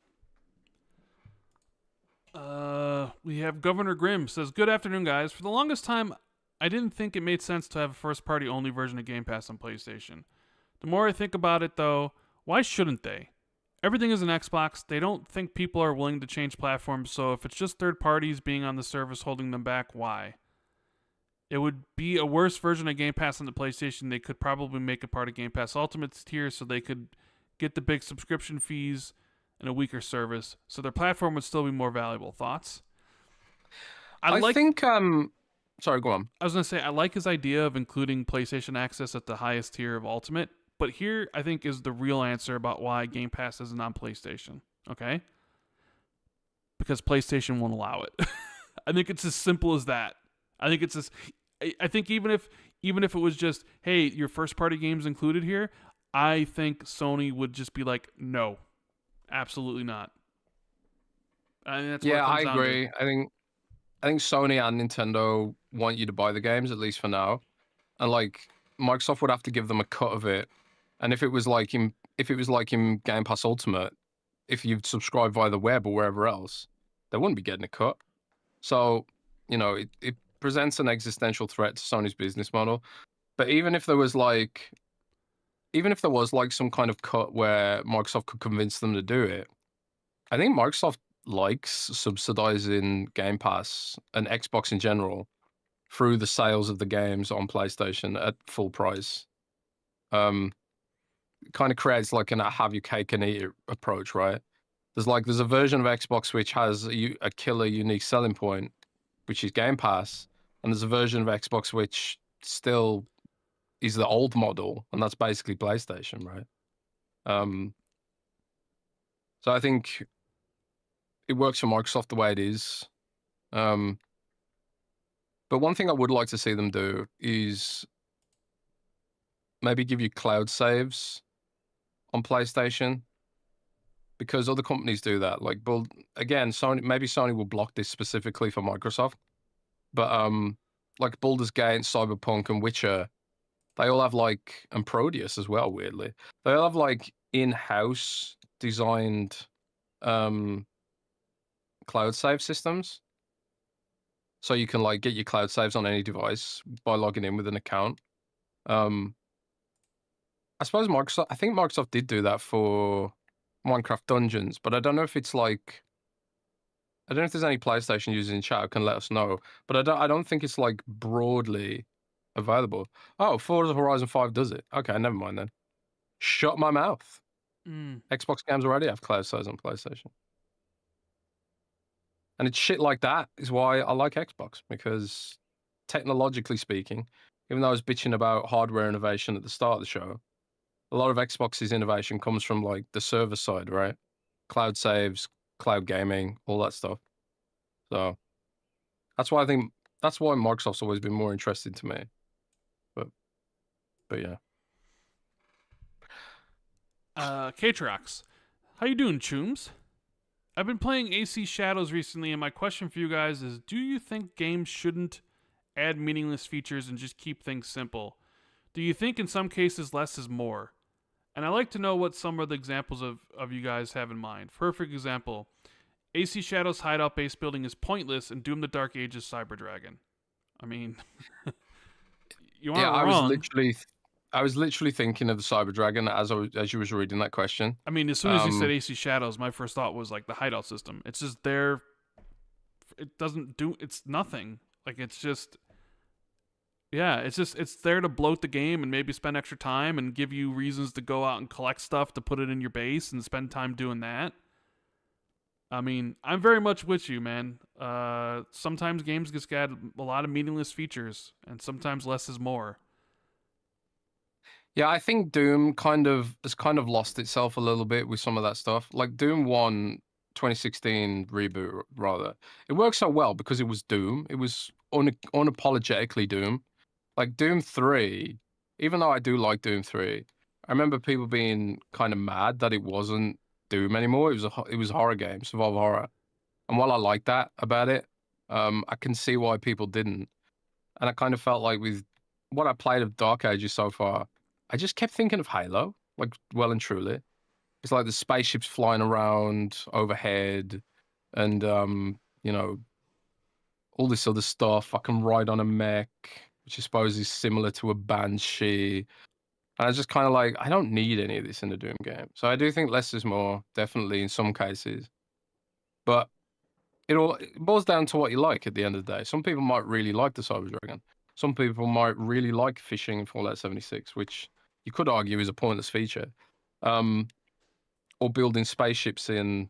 We have Governor Grimm says, good afternoon, guys. For the longest time, I didn't think it made sense to have a first-party only version of Game Pass on PlayStation. The more I think about it, though, why shouldn't they? Everything is an Xbox. They don't think people are willing to change platforms, so if it's just third parties being on the service holding them back, why? It would be a worse version of Game Pass on the PlayStation. They could probably make it part of Game Pass Ultimate's tier so they could get the big subscription fees and a weaker service, so their platform would still be more valuable. Thoughts? I think sorry, go on. I was going to say, I like his idea of including PlayStation Access at the highest tier of Ultimate, but here I think is the real answer about why Game Pass isn't on PlayStation, okay? Because PlayStation won't allow it. I think it's as simple as that. I think even if it was just, hey, your first party games included here, I think Sony would just be like, no, absolutely not. Yeah, I agree. I think Sony and Nintendo want you to buy the games, at least for now, and like Microsoft would have to give them a cut of it. And if it was like in Game Pass Ultimate, if you subscribe via the web or wherever else, they wouldn't be getting a cut. So, you know, it presents an existential threat to Sony's business model. But even if there was like, even if there was like some kind of cut where Microsoft could convince them to do it, I think Microsoft likes subsidizing Game Pass and Xbox in general through the sales of the games on PlayStation at full price. Kind of creates like an have your cake and eat it approach, right? There's a version of Xbox which has a killer unique selling point, which is Game Pass, and there's a version of Xbox which still is the old model, and that's basically PlayStation, right? So I think it works for Microsoft the way it is. But one thing I would like to see them do is maybe give you cloud saves on PlayStation, because other companies do that. Like, again, Sony will block this specifically for Microsoft, but like Baldur's Gate, Cyberpunk, and Witcher, they all have like, and Proteus as well. Weirdly, they all have like in-house designed cloud save systems, so you can like get your cloud saves on any device by logging in with an account. I suppose I think Microsoft did do that for Minecraft Dungeons, but I don't know if it's like, I don't know if there's any PlayStation users in chat who can let us know, but I don't think it's like broadly available. Oh, Forza Horizon 5 does it. Okay, never mind then. Shut my mouth. Xbox games already have cloud saves on PlayStation. And it's shit like that is why I like Xbox, because technologically speaking, even though I was bitching about hardware innovation at the start of the show, a lot of Xbox's innovation comes from like the server side, right? Cloud saves, cloud gaming, all that stuff. So that's why Microsoft's always been more interesting to me. But yeah. Katrox, how you doing, Chooms? I've been playing AC Shadows recently, and my question for you guys is, do you think games shouldn't add meaningless features and just keep things simple? Do you think in some cases less is more? And I'd like to know what some of the examples of you guys have in mind. Perfect example, AC Shadows hideout base building is pointless, and Doom the Dark Ages Cyber Dragon. I mean, you aren't wrong. I was literally thinking of the Cyber Dragon as you was reading that question. I mean, as soon as you said AC Shadows, my first thought was like the hideout system. It's just there. It doesn't do. It's nothing. Like, it's just. Yeah, it's there to bloat the game and maybe spend extra time and give you reasons to go out and collect stuff to put it in your base and spend time doing that. I mean, I'm very much with you, man. Sometimes games just got a lot of meaningless features, and sometimes less is more. Yeah, I think Doom has lost itself a little bit with some of that stuff. Like Doom 1 2016 reboot, rather. It worked so well because it was Doom. It was unapologetically Doom. Like Doom 3, even though I do like Doom 3, I remember people being kind of mad that it wasn't Doom anymore. It was a horror game, survival horror. And while I like that about it, I can see why people didn't. And I kind of felt like with what I played of Dark Ages so far, I just kept thinking of Halo, like well and truly. It's like the spaceships flying around overhead and, you know, all this other stuff. I can ride on a mech, which I suppose is similar to a Banshee. And I just kind of like, I don't need any of this in a Doom game. So I do think less is more, definitely in some cases. But it boils down to what you like at the end of the day. Some people might really like the Cyber Dragon. Some people might really like fishing in Fallout 76, which you could argue is a pointless feature. Or building spaceships in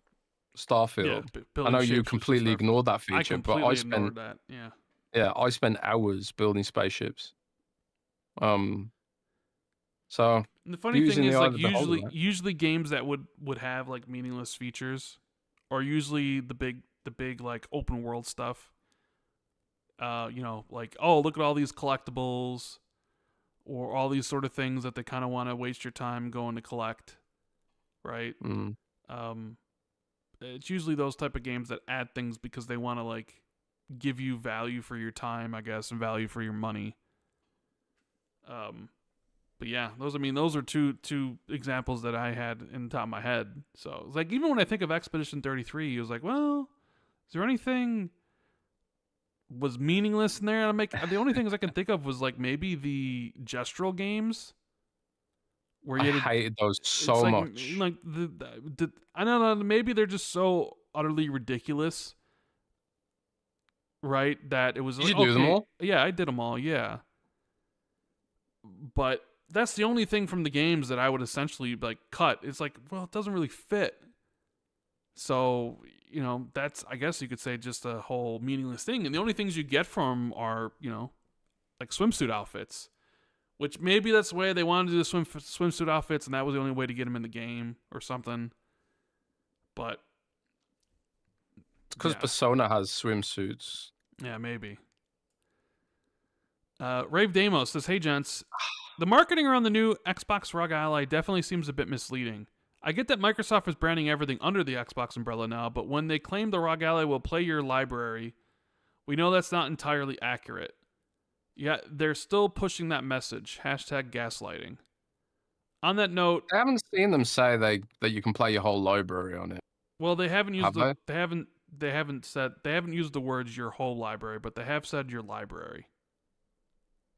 Starfield. Yeah, I know you completely ignored that feature, but I spent that. Yeah. Yeah, I spent hours building spaceships. So and the funny thing is, like, usually games that would have like meaningless features are usually the big like open world stuff. You know, like, oh, look at all these collectibles, or all these sort of things that they kind of want to waste your time going to collect, right? It's usually those type of games that add things because they want to like give you value for your time, I guess, and value for your money. But yeah, those are two examples that I had in the top of my head. So it's like, even when I think of Expedition 33, it was like, well, is there anything was meaningless in there? The only things I can think of was like maybe the gestural games, where I you had hated those it's so much. like I don't know, maybe they're just so utterly ridiculous, right? That it was Did like, you do them okay, all? yeah, I did them all, yeah. But that's the only thing from the games that I would essentially like cut. It's like, well, it doesn't really fit. So, that's, I guess you could say, just a whole meaningless thing. And the only things you get from are, like swimsuit outfits, which maybe that's the way they wanted to do the swimsuit outfits, and that was the only way to get them in the game or something. But It's because yeah, Persona has swimsuits. yeah, maybe. Rave Damos says, "Hey gents, the marketing around the new Xbox ROG Ally definitely seems a bit misleading. I get that Microsoft is branding everything under the Xbox umbrella now, but when they claim the ROG Ally will play your library, we know that's not entirely accurate. Yet they're still pushing that message. Hashtag gaslighting." On that note, I haven't seen them say that you can play your whole library on it. well, they haven't used Have they? they haven't used the words your whole library, but they have said your library.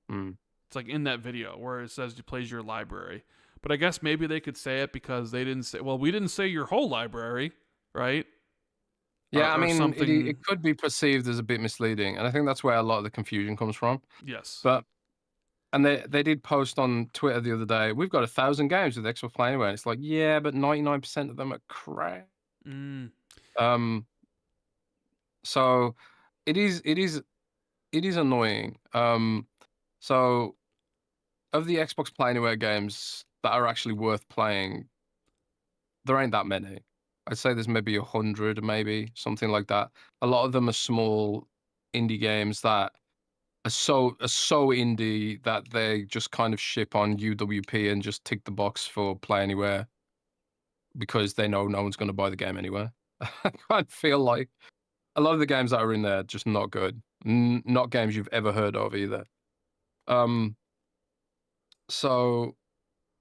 It's like in that video where it says it plays your library. But I guess maybe they could say it because they didn't say, well, we didn't say your whole library, right? Yeah, I Or mean, something. it could be perceived as a bit misleading, and I think that's where a lot of the confusion comes from. Yes. But and they did post on Twitter the other day, we've got 1,000 games with Xbox Play Anywhere. And it's like, yeah, but 99% of them are crap. So it is annoying. So of the Xbox Play Anywhere games that are actually worth playing, there ain't that many. I'd say there's maybe 100, maybe something like that. A lot of them are small indie games that are so indie that they just kind of ship on UWP and just tick the box for Play Anywhere because they know no one's going to buy the game anyway. I kind of feel like a lot of the games that are in there are just not good. Not games you've ever heard of either. So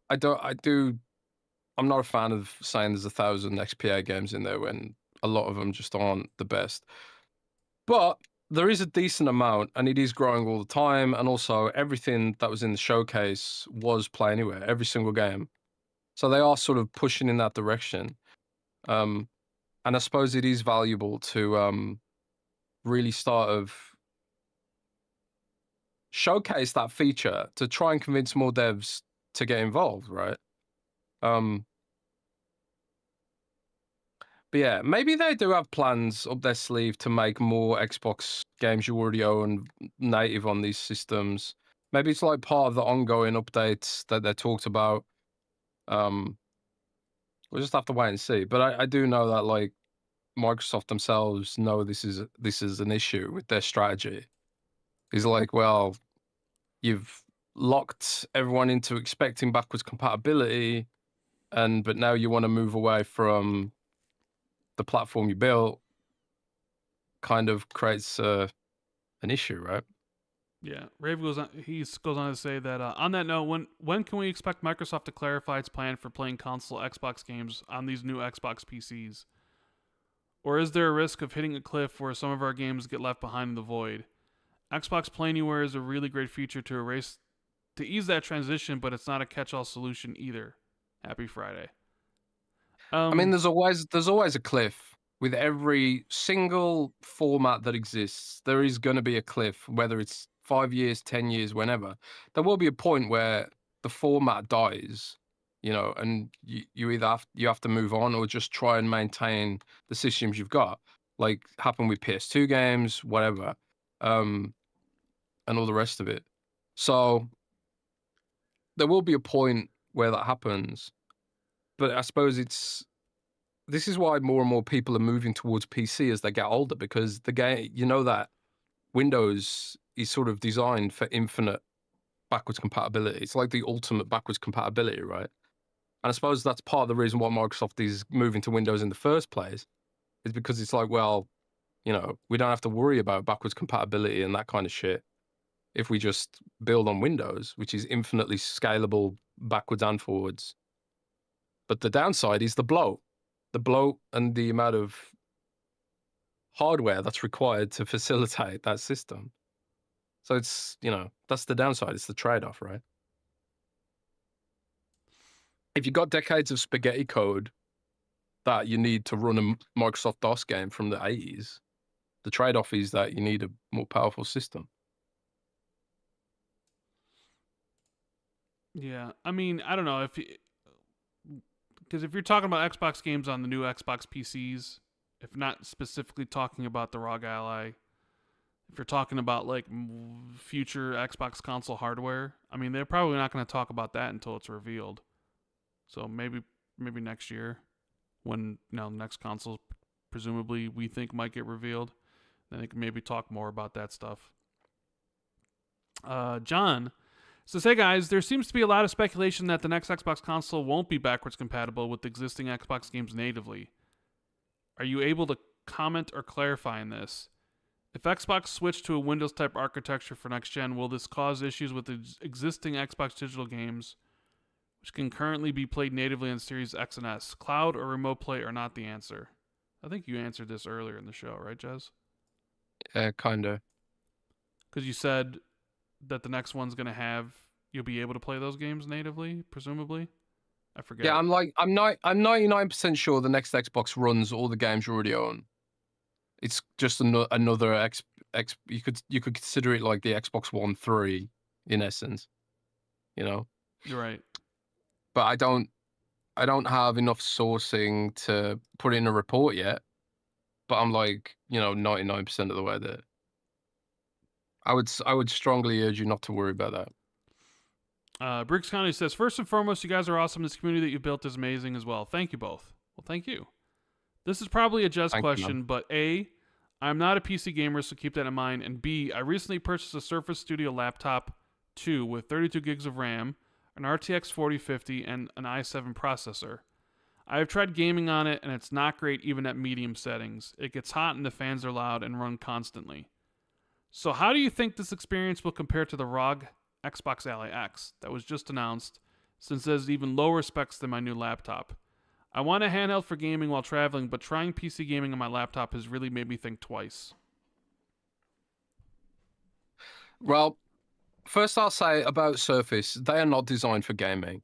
I'm not a fan of saying there's 1,000 XPA games in there when a lot of them just aren't the best. But there is a decent amount, and it is growing all the time. And also, everything that was in the showcase was Play Anywhere, every single game. So they are sort of pushing in that direction. And I suppose it is valuable to really start of showcase that feature to try and convince more devs to get involved, right? But yeah, maybe they do have plans up their sleeve to make more Xbox games you already own native on these systems. Maybe it's like part of the ongoing updates that they talked about. We'll just have to wait and see. But I do know that like Microsoft themselves know this is an issue with their strategy. It's like, well, you've locked everyone into expecting backwards compatibility, but now you want to move away from the platform you built. Kind of creates an issue, right? Yeah, Rave goes on. He goes on to say that on that note, when can we expect Microsoft to clarify its plan for playing console Xbox games on these new Xbox PCs? Or is there a risk of hitting a cliff where some of our games get left behind in the void? Xbox Play Anywhere is a really great feature to ease that transition, but it's not a catch-all solution either. Happy Friday. I mean, there's always a cliff with every single format that exists. There is going to be a cliff, whether it's 5 years, 10 years, whenever. There will be a point where the format dies, and you either have to move on or just try and maintain the systems you've got, like happened with PS2 games, whatever, and all the rest of it. So there will be a point where that happens, but I suppose this is why more and more people are moving towards PC as they get older, because the game, that Windows is sort of designed for infinite backwards compatibility. It's like the ultimate backwards compatibility, right? And I suppose that's part of the reason why Microsoft is moving to Windows in the first place, is because it's like, well, we don't have to worry about backwards compatibility and that kind of shit if we just build on Windows, which is infinitely scalable backwards and forwards. But the downside is the bloat and the amount of hardware that's required to facilitate that system. So it's, that's the downside. It's the trade-off, right? if you got decades of spaghetti code that you need to run a Microsoft DOS game from the 80s, the trade-off is that you need a more powerful system. Yeah, I mean, I don't know because if you're talking about Xbox games on the new Xbox PCs, if not specifically talking about the ROG Ally, if you're talking about like future Xbox console hardware, I mean, they're probably not going to talk about that until it's revealed. So maybe next year, when next console presumably we think might get revealed, then they can maybe talk more about that stuff. John says, hey guys, there seems to be a lot of speculation that the next Xbox console won't be backwards compatible with existing Xbox games natively. Are you able to comment or clarify on this? If Xbox switched to a Windows-type architecture for next gen, will this cause issues with existing Xbox digital games, which can currently be played natively on Series X and S? Cloud or remote play are not the answer. I think you answered this earlier in the show, right, Jez? Kinda. Because you said that the next one's going to have, you'll be able to play those games natively, presumably. I forget. Yeah, I'm 99% sure the next Xbox runs all the games you already own. It's just another X. You could consider it like the Xbox One 3 in essence, You're right. But I don't have enough sourcing to put in a report yet. But I'm like 99% of the way there. I would strongly urge you not to worry about that. Briggs County says, first and foremost, you guys are awesome. This community that you built is amazing as well. Thank you both. Well, thank you. This is probably a Jez question, but A, I'm not a PC gamer, so keep that in mind. And B, I recently purchased a Surface Studio Laptop 2 with 32 gigs of RAM, an RTX 4050, and an i7 processor. I have tried gaming on it, and it's not great even at medium settings. It gets hot and the fans are loud and run constantly. So how do you think this experience will compare to the ROG Xbox Ally X that was just announced, since it has even lower specs than my new laptop? I want a handheld for gaming while traveling, but trying PC gaming on my laptop has really made me think twice. Well, first I'll say about Surface, they are not designed for gaming.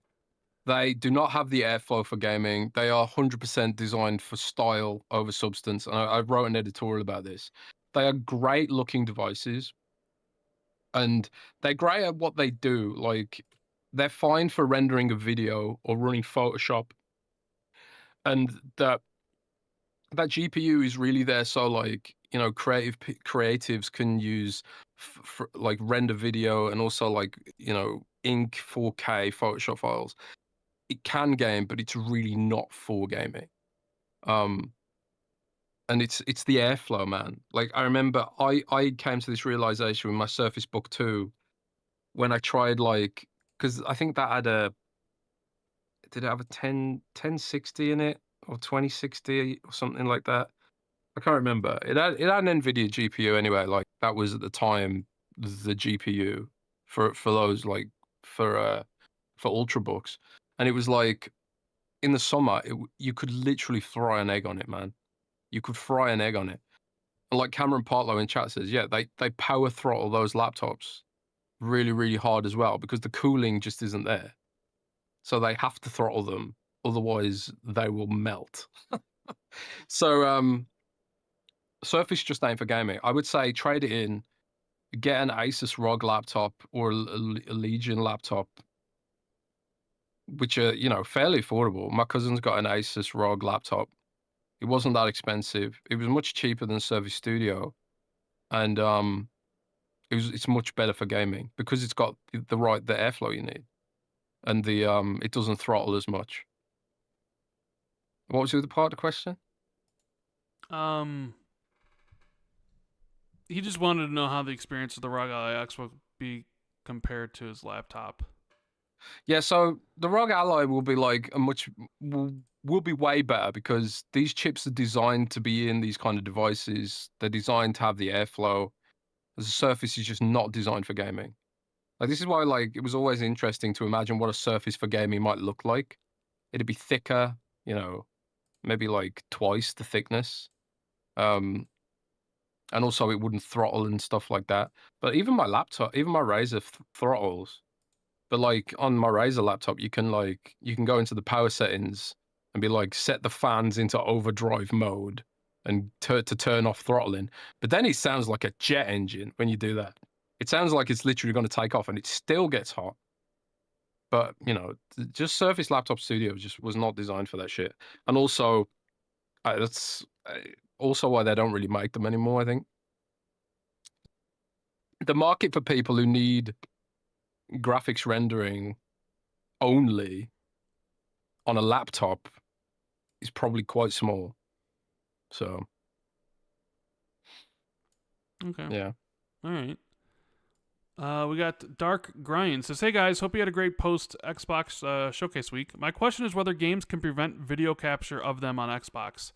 They do not have the airflow for gaming. They are 100% designed for style over substance. And I wrote an editorial about this. They are great looking devices, and they're great at what they do. Like, they're fine for rendering a video or running Photoshop, and that GPU is really there so like creatives can use like render video and also like ink 4K Photoshop files. It can game, but it's really not for gaming. And it's the airflow, man. Like, I remember I came to this realization with my Surface Book 2 when I tried, like, because I think that had did it have a 1060 in it or 2060 or something like that? I can't remember. It had an NVIDIA GPU anyway. Like, that was at the time the GPU for those, like, for Ultrabooks. And it was like, in the summer, you could literally fry an egg on it, man. You could fry an egg on it. And like Cameron Partlow in chat says, yeah, they power throttle those laptops really, really hard as well, because the cooling just isn't there. So they have to throttle them, otherwise they will melt. So Surface just ain't for gaming. I would say trade it in, get an Asus ROG laptop or a Legion laptop, which are fairly affordable. My cousin's got an Asus ROG laptop. It wasn't that expensive. It was much cheaper than Surface Studio, and it's much better for gaming because it's got the airflow you need, and it doesn't throttle as much. What was the other part of the question? He just wanted to know how the experience of the ROG Ally X will be compared to his laptop. Yeah, so the ROG Ally will be like will be way better because these chips are designed to be in these kind of devices. They're designed to have the airflow. The Surface is just not designed for gaming. Like, this is why, like, it was always interesting to imagine what a Surface for gaming might look like. It'd be thicker, maybe like twice the thickness. And also it wouldn't throttle and stuff like that. But even my laptop, even my Razer throttles, But like on my Razer laptop, you can go into the power settings and be like, set the fans into overdrive mode and to turn off throttling. But then it sounds like a jet engine when you do that. It sounds like it's literally going to take off, and it still gets hot. But just Surface Laptop Studio just was not designed for that shit. And also, that's also why they don't really make them anymore. I think the market for people who need graphics rendering only on a laptop is probably quite small. So, okay, yeah. All right. We got Dark Grind says, "Hey guys, hope you had a great post Xbox showcase week. My question is whether games can prevent video capture of them on Xbox.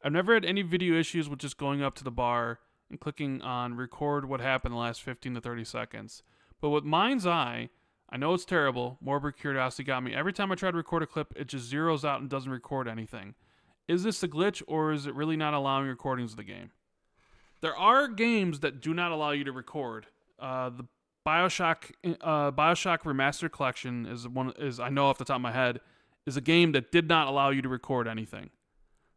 I've never had any video issues with just going up to the bar and clicking on record what happened the last 15 to 30 seconds. But with Mindseye, I know it's terrible. Morbid curiosity got me. Every time I try to record a clip, it just zeroes out and doesn't record anything. Is this a glitch, or is it really not allowing recordings of the game? There are games that do not allow you to record. The BioShock Remastered Collection is I know off the top of my head is a game that did not allow you to record anything.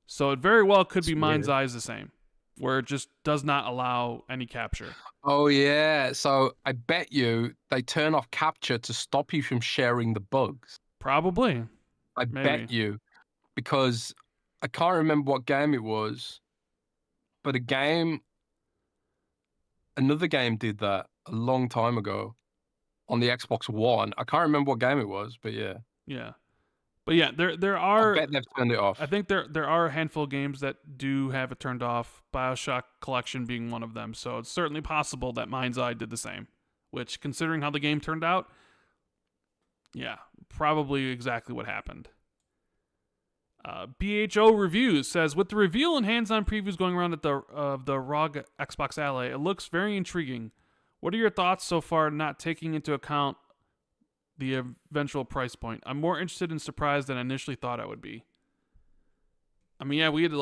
So it very well could be Mindseye is the same, where it just does not allow any capture. Oh yeah, so I bet you they turn off capture to stop you from sharing the bugs. Probably. I bet you, because I can't remember what game it was, but another game did that a long time ago on the Xbox One. I can't remember what game it was, but yeah. Yeah. But yeah, there are. I bet they've turned it off. I think there are a handful of games that do have it turned off. BioShock Collection being one of them. So it's certainly possible that Mindseye did the same. Which, considering how the game turned out, yeah, probably exactly what happened. BHO Reviews says, with the reveal and hands-on previews going around at the ROG Xbox Ally, it looks very intriguing. What are your thoughts so far, not taking into account the eventual price point? I'm more interested and surprised than I initially thought I would be. I mean, yeah, we had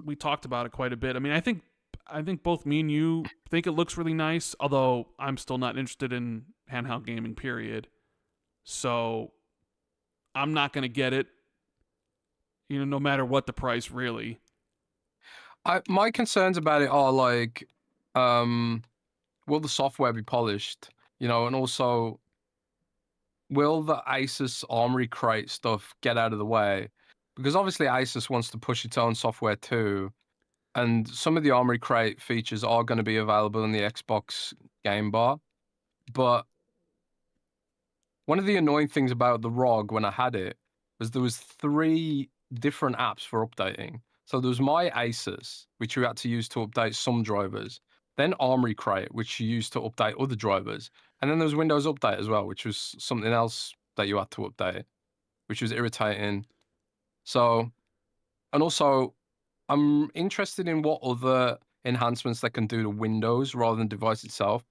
we talked about it quite a bit. I mean, I think both me and you think it looks really nice, although I'm still not interested in handheld gaming, period. So I'm not going to get it, no matter what the price, really. My concerns about it are like, will the software be polished? And also, will the Asus Armory Crate stuff get out of the way? Because obviously Asus wants to push its own software too. And some of the Armory Crate features are going to be available in the Xbox Game Bar. But one of the annoying things about the ROG when I had it was there was 3 different apps for updating. So there was My Asus, which you had to use to update some drivers. Then Armory Crate, which you used to update other drivers. And then there was Windows Update as well, which was something else that you had to update, which was irritating. So, and also, I'm interested in what other enhancements they can do to Windows rather than device itself.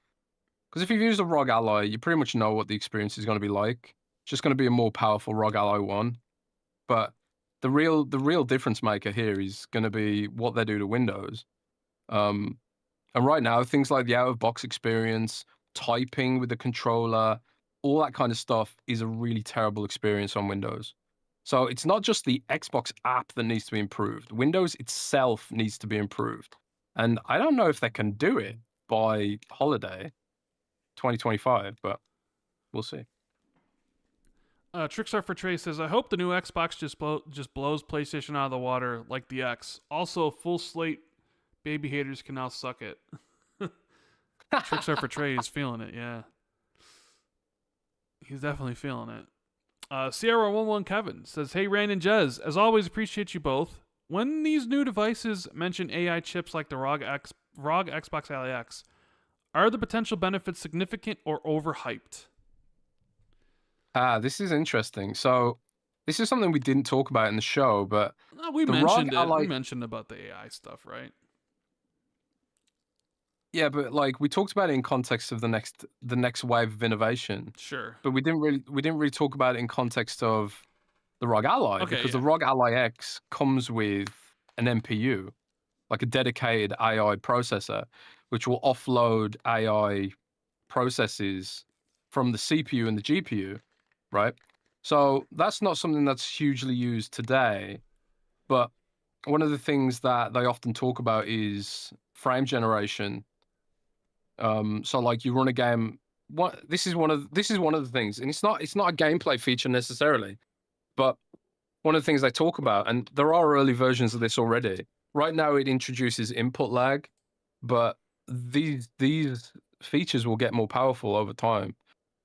Because if you've used a ROG Ally, you pretty much know what the experience is going to be like. It's just going to be a more powerful ROG Ally 1. But the real difference maker here is going to be what they do to Windows. And right now, things like the out-of-box experience, typing with the controller, all that kind of stuff is a really terrible experience on Windows. So it's not just the Xbox app that needs to be improved. Windows itself needs to be improved. And I don't know if they can do it by holiday 2025, but we'll see. Trickstar for Trey says, I hope the new Xbox just blows PlayStation out of the water like the X. Also, full slate baby haters can now suck it. Trickstar for Trey is feeling it, yeah. He's definitely feeling it. Sierra11 Kevin says, hey, Rand and Jez, as always, appreciate you both. When these new devices mention AI chips like the ROG Xbox Ally X, are the potential benefits significant or overhyped? This is interesting. So this is something we didn't talk about in the show, but we mentioned it. We mentioned about the AI stuff, right? Yeah, but like we talked about it in context of the next wave of innovation. Sure. But we didn't really talk about it in context of the ROG Ally, because the ROG Ally X comes with an NPU, like a dedicated AI processor, which will offload AI processes from the CPU and the GPU, right? So that's not something that's hugely used today. But one of the things that they often talk about is frame generation. So like you run a game. This is one of the things, and it's not a gameplay feature necessarily, but one of the things they talk about, and there are early versions of this already. Right now, it introduces input lag, but these features will get more powerful over time.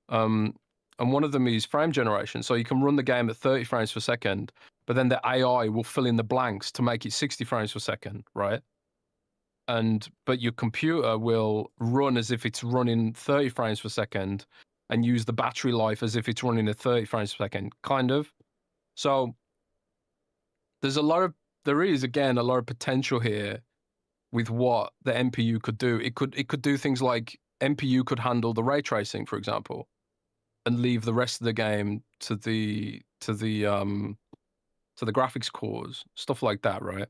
And one of them is frame generation. So you can run the game at 30 frames per second, but then the AI will fill in the blanks to make it 60 frames per second, right? But your computer will run as if it's running 30 frames per second and use the battery life as if it's running at 30 frames per second, kind of. So there is again a lot of potential here with what the NPU could do. It could do things like NPU could handle the ray tracing, for example, and leave the rest of the game to the graphics cores, stuff like that, right?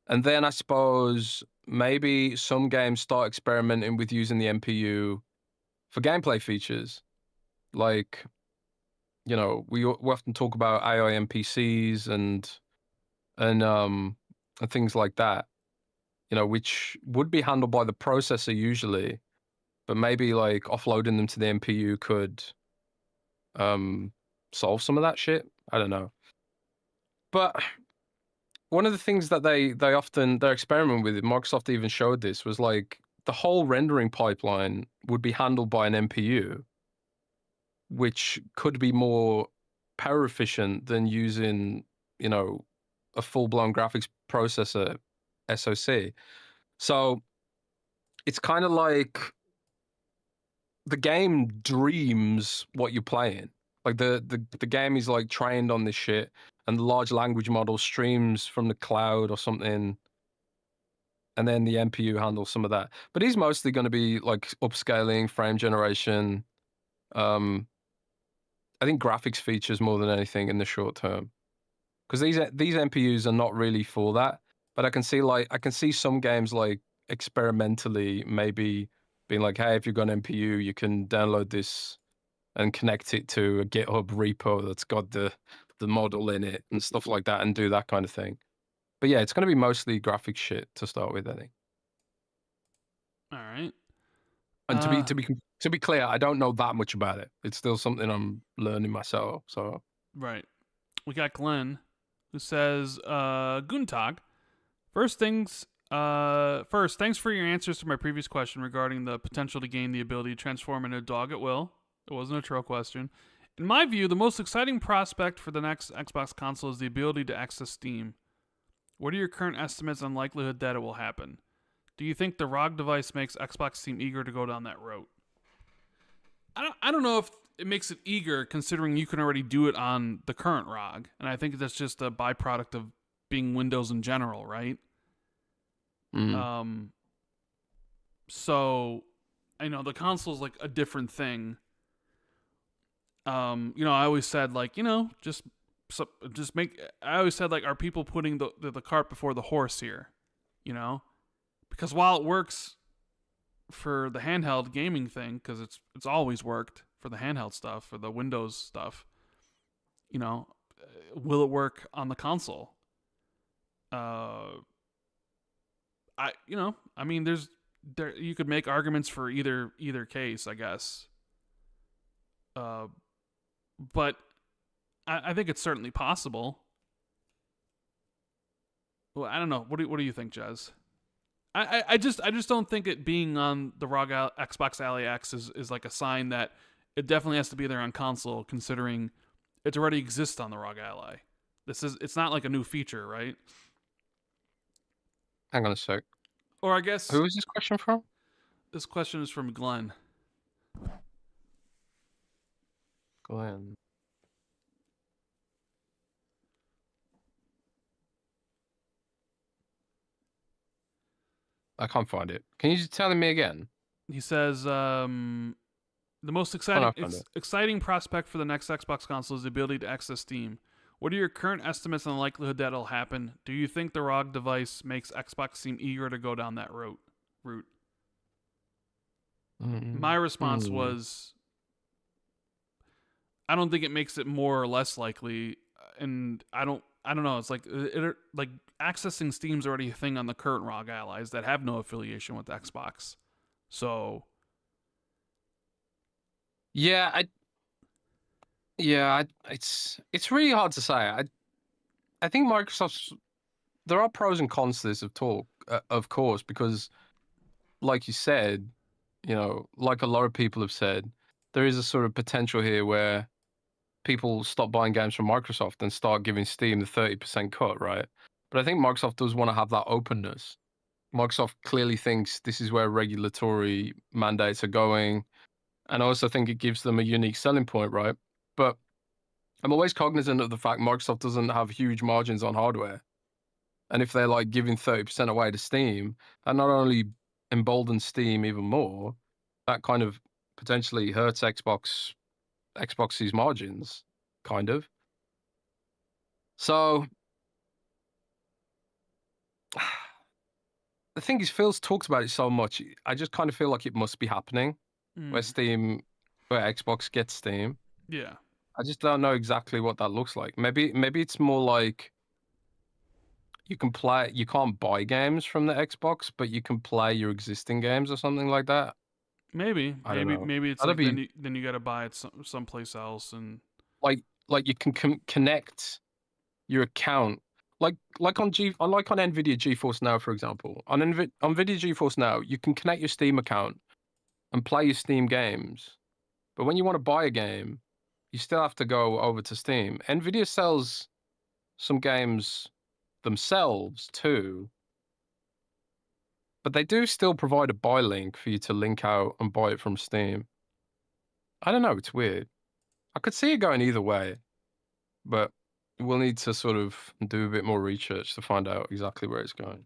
And then I suppose maybe some games start experimenting with using the NPU for gameplay features, like, you know, we often talk about AI NPCs and things like that, you know, which would be handled by the processor usually, but maybe like offloading them to the NPU could solve some of that shit. I don't know. But one of the things that they're experimenting with, Microsoft even showed this, was like the whole rendering pipeline would be handled by an NPU, which could be more power efficient than using, you know, a full-blown graphics processor SoC. So it's kind of like the game dreams what you're playing. Like the game is like trained on this shit, and the large language model streams from the cloud or something, and then the NPU handles some of that. But he's mostly going to be like upscaling, frame generation. I think graphics features more than anything in the short term, because these NPUs are not really for that. But I can see some games like experimentally maybe being like, hey, if you've got an NPU, you can download this and connect it to a GitHub repo that's got the model in it and stuff like that, and do that kind of thing. But yeah, it's going to be mostly graphics shit to start with, I think. All right. And to be clear, I don't know that much about it. It's still something I'm learning myself. So right, we got Glenn, who says, "Guten Tag. First, thanks for your answers to my previous question regarding the potential to gain the ability to transform into a dog at will. It wasn't a troll question. In my view, the most exciting prospect for the next Xbox console is the ability to access Steam. What are your current estimates on likelihood that it will happen? Do you think the ROG device makes Xbox seem eager to go down that route?" I don't know if it makes it eager, considering you can already do it on the current ROG, and I think that's just a byproduct of being Windows in general, right? So I know the console is like a different thing. You know, I always said like, you know, just make. I always said like, are people putting the cart before the horse here? You know, because while it works for the handheld gaming thing, because it's always worked for the handheld stuff, for the Windows stuff, you know, will it work on the console? I mean, you could make arguments for either case, I guess. But I think it's certainly possible. Well, I don't know. What do you think, Jez? I just don't think it being on the ROG Xbox Ally X is like a sign that it definitely has to be there on console, considering it already exists on the ROG Ally. It's not like a new feature, right? Hang on a sec. Or I guess, who is this question from? This question is from Glenn. Glenn. I can't find it. Can you just tell me again? He says, the most exciting prospect for the next Xbox console is the ability to access Steam. What are your current estimates on the likelihood that it'll happen? Do you think the ROG device makes Xbox seem eager to go down that route? My response was I don't think it makes it more or less likely. And I don't know. It's like like accessing Steam's already a thing on the current ROG allies that have no affiliation with Xbox. So Yeah, it's really hard to say. I think Microsoft's there are pros and cons to this of course, because like you said, like a lot of people have said, there is a sort of potential here where people stop buying games from Microsoft and start giving Steam the 30% cut, right? But I think Microsoft does want to have that openness. Microsoft clearly thinks this is where regulatory mandates are going. And I also think it gives them a unique selling point, right? But I'm always cognizant of the fact Microsoft doesn't have huge margins on hardware. And if they're like giving 30% away to Steam, that not only emboldens Steam even more, that kind of potentially hurts Xbox's margins, kind of. So the thing is, Phil's talks about it so much. I just kind of feel like it must be happening where Xbox gets Steam. Yeah. I just don't know exactly what that looks like. Maybe it's more like you can't buy games from the Xbox, but you can play your existing games or something like that. Maybe it's That'd like then you got to buy it someplace else, and like you can connect your account like on Nvidia GeForce Now, for example. On Nvidia GeForce Now, you can connect your Steam account and play your Steam games. But when you want to buy a game, you still have to go over to Steam. Nvidia sells some games themselves too, but they do still provide a buy link for you to link out and buy it from Steam. I don't know, it's weird. I could see it going either way, but we'll need to sort of do a bit more research to find out exactly where it's going.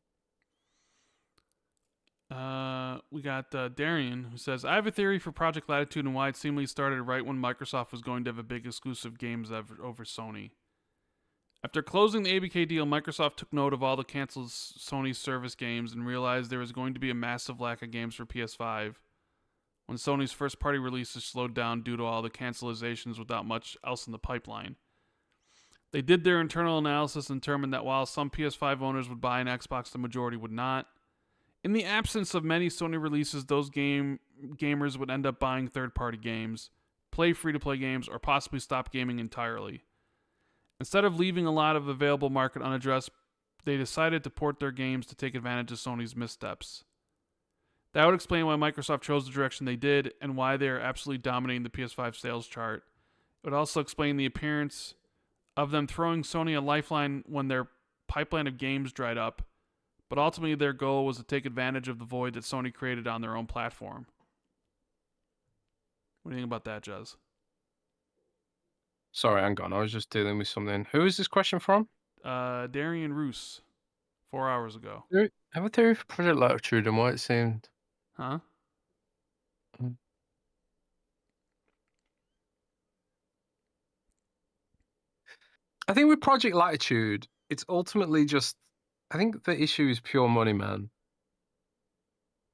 We got Darian, who says, I have a theory for Project Latitude and why it seemingly started right when Microsoft was going to have a big exclusive games over Sony. After closing the ABK deal, Microsoft took note of all the canceled Sony service games and realized there was going to be a massive lack of games for PS5 when Sony's first-party releases slowed down due to all the cancelizations without much else in the pipeline. They did their internal analysis and determined that while some PS5 owners would buy an Xbox, the majority would not. In the absence of many Sony releases, those gamers would end up buying third-party games, play free-to-play games, or possibly stop gaming entirely. Instead of leaving a lot of available market unaddressed, they decided to port their games to take advantage of Sony's missteps. That would explain why Microsoft chose the direction they did and why they are absolutely dominating the PS5 sales chart. It would also explain the appearance of them throwing Sony a lifeline when their pipeline of games dried up, but ultimately their goal was to take advantage of the void that Sony created on their own platform. What do you think about that, Jez? Sorry, hang on. I was just dealing with something. Who is this question from? Darian Roos, 4 hours ago. I have a theory for Project Latitude and why it seemed... Huh? I think with Project Latitude, it's ultimately just... I think the issue is pure money, man.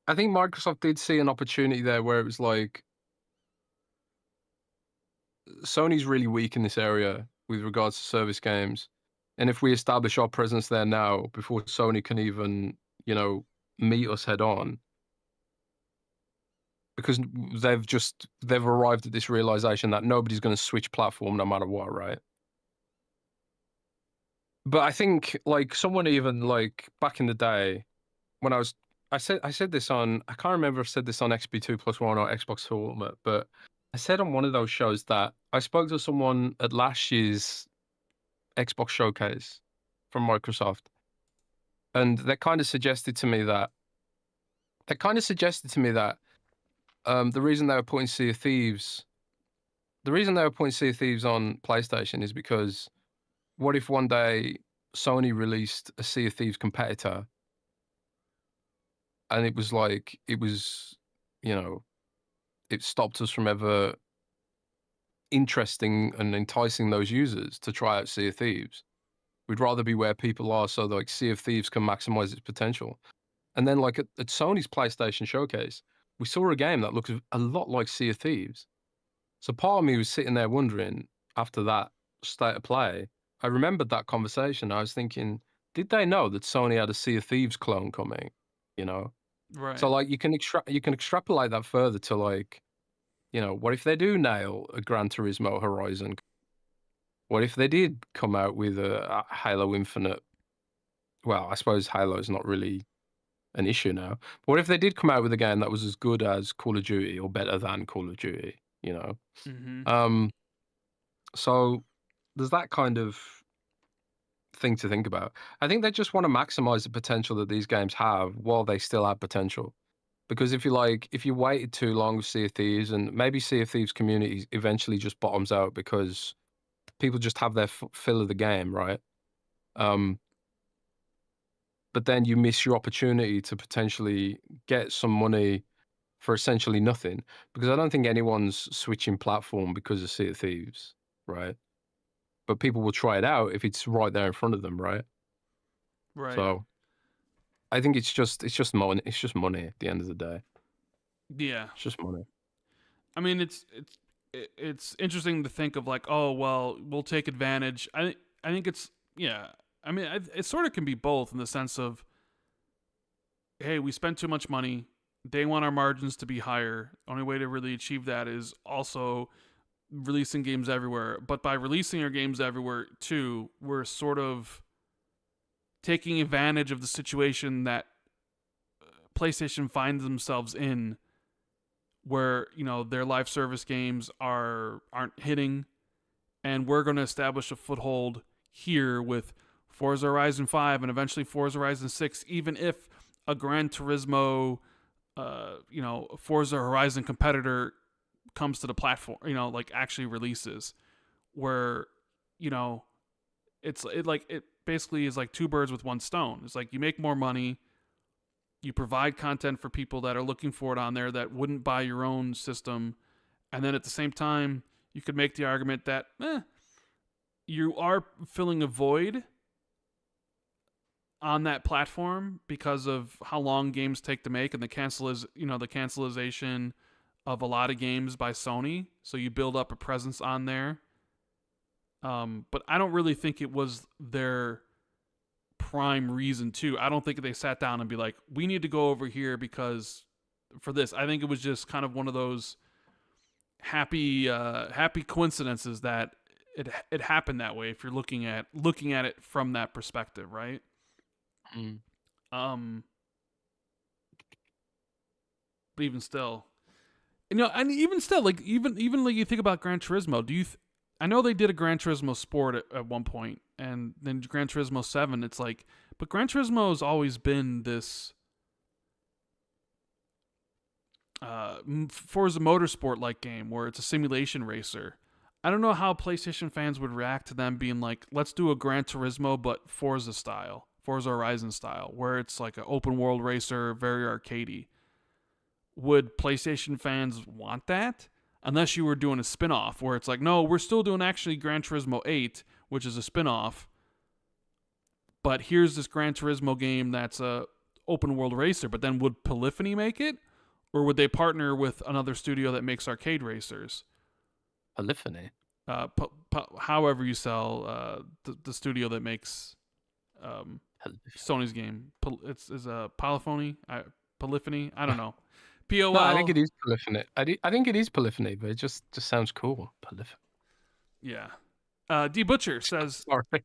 I think Microsoft did see an opportunity there where it was like, Sony's really weak in this area with regards to service games. And if we establish our presence there now, before Sony can even, meet us head on, because they've arrived at this realization that nobody's going to switch platform no matter what, right? But I think like someone even like back in the day when I said this on, I can't remember if I said this on XB2 plus one or Xbox Ultimate, but I said on one of those shows that I spoke to someone at last year's Xbox showcase from Microsoft, and they kind of suggested to me that the reason they were putting Sea of Thieves on PlayStation is because what if one day Sony released a Sea of Thieves competitor and it stopped us from ever interesting and enticing those users to try out Sea of Thieves. We'd rather be where people are so like Sea of Thieves can maximize its potential. And then like at Sony's PlayStation showcase, we saw a game that looks a lot like Sea of Thieves. So part of me was sitting there wondering after that state of play. I remembered that conversation. I was thinking, did they know that Sony had a Sea of Thieves clone coming? You know, so Right. like you can extrapolate that further to like, what if they do nail a Gran Turismo Horizon? What if they did come out with a Halo Infinite? Well, I suppose Halo is not really an issue now. But what if they did come out with a game that was as good as Call of Duty or better than Call of Duty? Mm-hmm. Um, so there's that kind of thing to think about. I think they just want to maximize the potential that these games have while they still have potential. Because if you waited too long with Sea of Thieves, and maybe Sea of Thieves community eventually just bottoms out because people just have their fill of the game, right? Um, but then you miss your opportunity to potentially get some money for essentially nothing. Because I don't think anyone's switching platform because of Sea of Thieves, right? But people will try it out if it's right there in front of them, right? Right. So I think it's just money. It's just money at the end of the day. Yeah. It's just money. I mean, it's interesting to think of like, oh well, we'll take advantage. I think it's yeah. I mean, it sort of can be both in the sense of, hey, we spent too much money. They want our margins to be higher. Only way to really achieve that is also releasing games everywhere. But by releasing our games everywhere too, we're sort of taking advantage of the situation that PlayStation finds themselves in, where their live service games aren't hitting, and we're going to establish a foothold here with Forza Horizon 5 and eventually Forza Horizon 6, even if a Gran Turismo, Forza Horizon competitor comes to the platform, like actually releases, where, it basically is like two birds with one stone. It's like you make more money, you provide content for people that are looking for it on there that wouldn't buy your own system, and then at the same time, you could make the argument that you are filling a void on that platform because of how long games take to make and the cancelization of a lot of games by Sony. So you build up a presence on there. But I don't really think it was their prime reason too. I don't think they sat down and be like, we need to go over here because for this. I think it was just kind of one of those happy coincidences that it happened that way if you're looking at it from that perspective, right? Mm. But even still, and even still, like even like you think about Gran Turismo, I know they did a Gran Turismo Sport at one point, and then Gran Turismo 7. It's like, but Gran Turismo has always been this Forza Motorsport like game where it's a simulation racer. I don't know how PlayStation fans would react to them being like, let's do a Gran Turismo but Forza style, Forza Horizon style, where it's like an open world racer, very arcadey. Would PlayStation fans want that? Unless you were doing a spin-off where it's like, no, we're still doing actually Gran Turismo 8, which is a spin-off, but here's this Gran Turismo game that's a open world racer. But then would Polyphony make it? Or would they partner with another studio that makes arcade racers? Polyphony? However you sell the studio that makes Sony's game. It's a Polyphony? Polyphony? I don't know. POL. No, I think it is Polyphony. I think it is Polyphony, but it just sounds cool. Polyphony. Yeah. D Butcher says, Sorry.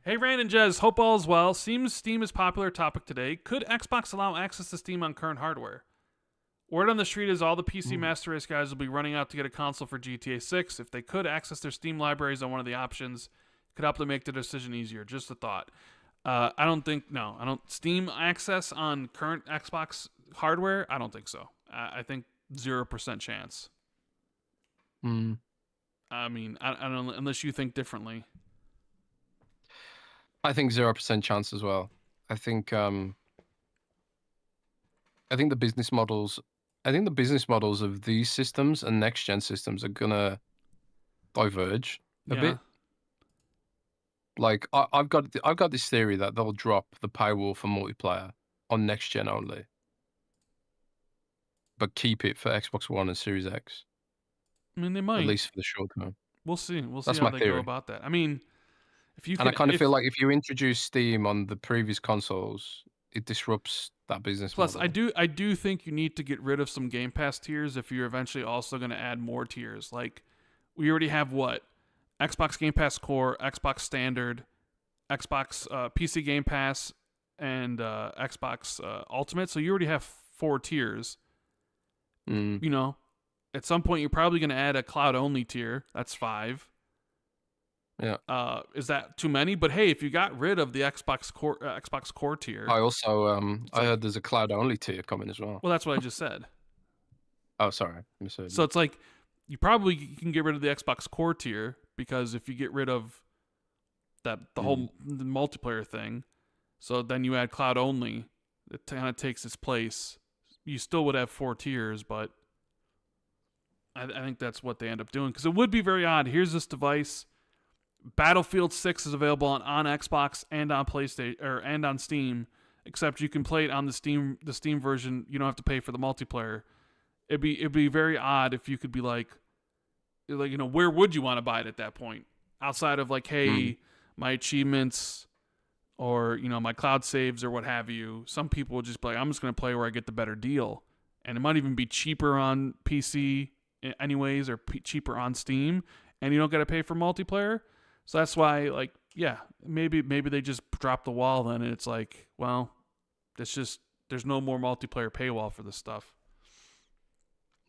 hey, Rand and Jez, hope all is well. Seems Steam is popular topic today. Could Xbox allow access to Steam on current hardware? Word on the street is all the PC Master Race guys will be running out to get a console for GTA 6. If they could access their Steam libraries on one of the options, could help them make the decision easier. Just a thought. I don't Steam access on current Xbox hardware? I don't think so. I think 0% chance. I mean, I don't know, unless you think differently. I think 0% chance as well. I think the business models of these systems and next gen systems are gonna diverge a bit. Like I've got this theory that they'll drop the paywall for multiplayer on next gen only, but keep it for Xbox One and Series X. I mean, they at might. least for the short term. We'll see. We'll see That's how my they theory. go about that. I mean, if you And I can, kind of feel like if you introduce Steam on the previous consoles, it disrupts that business plus, model. I do think you need to get rid of some Game Pass tiers if you're eventually also going to add more tiers. Like, we already have what? Xbox Game Pass Core, Xbox Standard, Xbox PC Game Pass, and Xbox Ultimate. So you already have 4 tiers. Mm. You know, at some point you're probably going to add a cloud only tier. That's 5. Yeah. Is that too many? But hey, if you got rid of the Xbox Core tier, I also I like, heard there's a cloud only tier coming as well. well, that's what I just said. Oh, sorry, misheard So you. it's like you probably can get rid of the Xbox Core tier, because if you get rid of the whole multiplayer thing, so then you add cloud only, it kind of takes its place. You still would have 4 tiers, but I think that's what they end up doing, because it would be very odd. Here's this device. Battlefield 6 is available on Xbox and on PlayStation and on Steam, except you can play it on the Steam version. You don't have to pay for the multiplayer. It'd be very odd if you could be like where would you want to buy it at that point? Outside of like, hey, my achievements or my cloud saves or what have you. Some people would just be like, I'm just going to play where I get the better deal, and it might even be cheaper on PC anyways, or cheaper on Steam, and you don't got to pay for multiplayer. So that's why, like, yeah, maybe they just drop the wall then, and it's like, well, it's just there's no more multiplayer paywall for this stuff.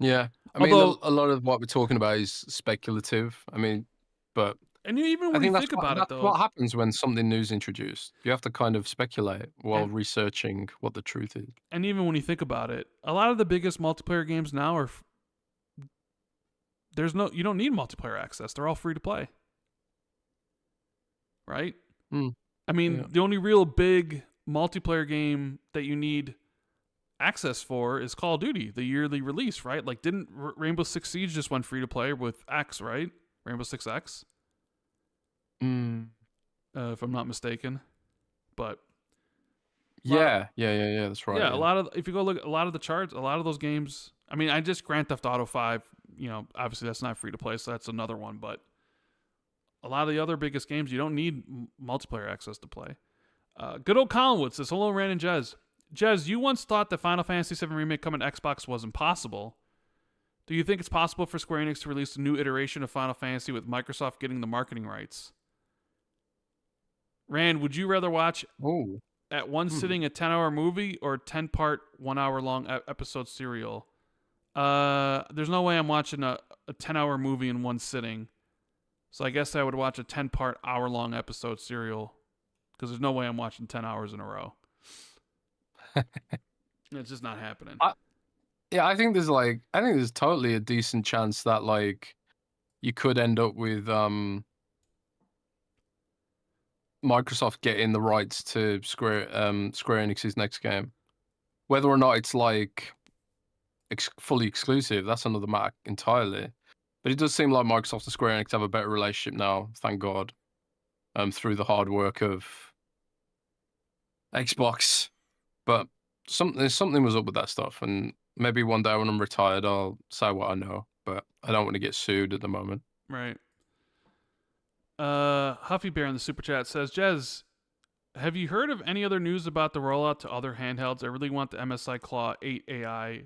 Yeah, I mean, a lot of what we're talking about is speculative. I mean, but even when you think about it, though, what happens when something new is introduced. You have to kind of speculate while researching what the truth is. And even when you think about it, a lot of the biggest multiplayer games now are you don't need multiplayer access. They're all free to play. Right? I mean, the only real big multiplayer game that you need access for is Call of Duty, the yearly release, right? Like, didn't Rainbow Six Siege just went free to play with X, right? Rainbow Six X? If I'm not mistaken. But yeah, that's right. Yeah, if you go look at a lot of the charts, a lot of those games, I mean, I just Grand Theft Auto 5, obviously that's not free to play, so that's another one, but a lot of the other biggest games, you don't need multiplayer access to play. Good old Collinwood says, hello, Rand and Jez. Jez, you once thought that Final Fantasy VII Remake coming to Xbox was impossible. Do you think it's possible for Square Enix to release a new iteration of Final Fantasy with Microsoft getting the marketing rights? Rand, would you rather watch at one sitting a 10-hour movie or 10-part, 1-hour-long episode serial? There's no way I'm watching a 10-hour movie in one sitting. So I guess I would watch a 10-part, hour-long episode serial, because there's no way I'm watching 10 hours in a row. It's just not happening. I think there's totally a decent chance that like you could end up with Microsoft getting the rights to Square Enix's next game. Whether or not it's like fully exclusive, that's another matter entirely. But it does seem like Microsoft and Square Enix have a better relationship now, thank God, through the hard work of Xbox. But something was up with that stuff, and maybe one day when I'm retired, I'll say what I know. But I don't want to get sued at the moment. Right. Huffy Bear in the super chat says, Jez, have you heard of any other news about the rollout to other handhelds? I really want the MSI Claw 8 AI,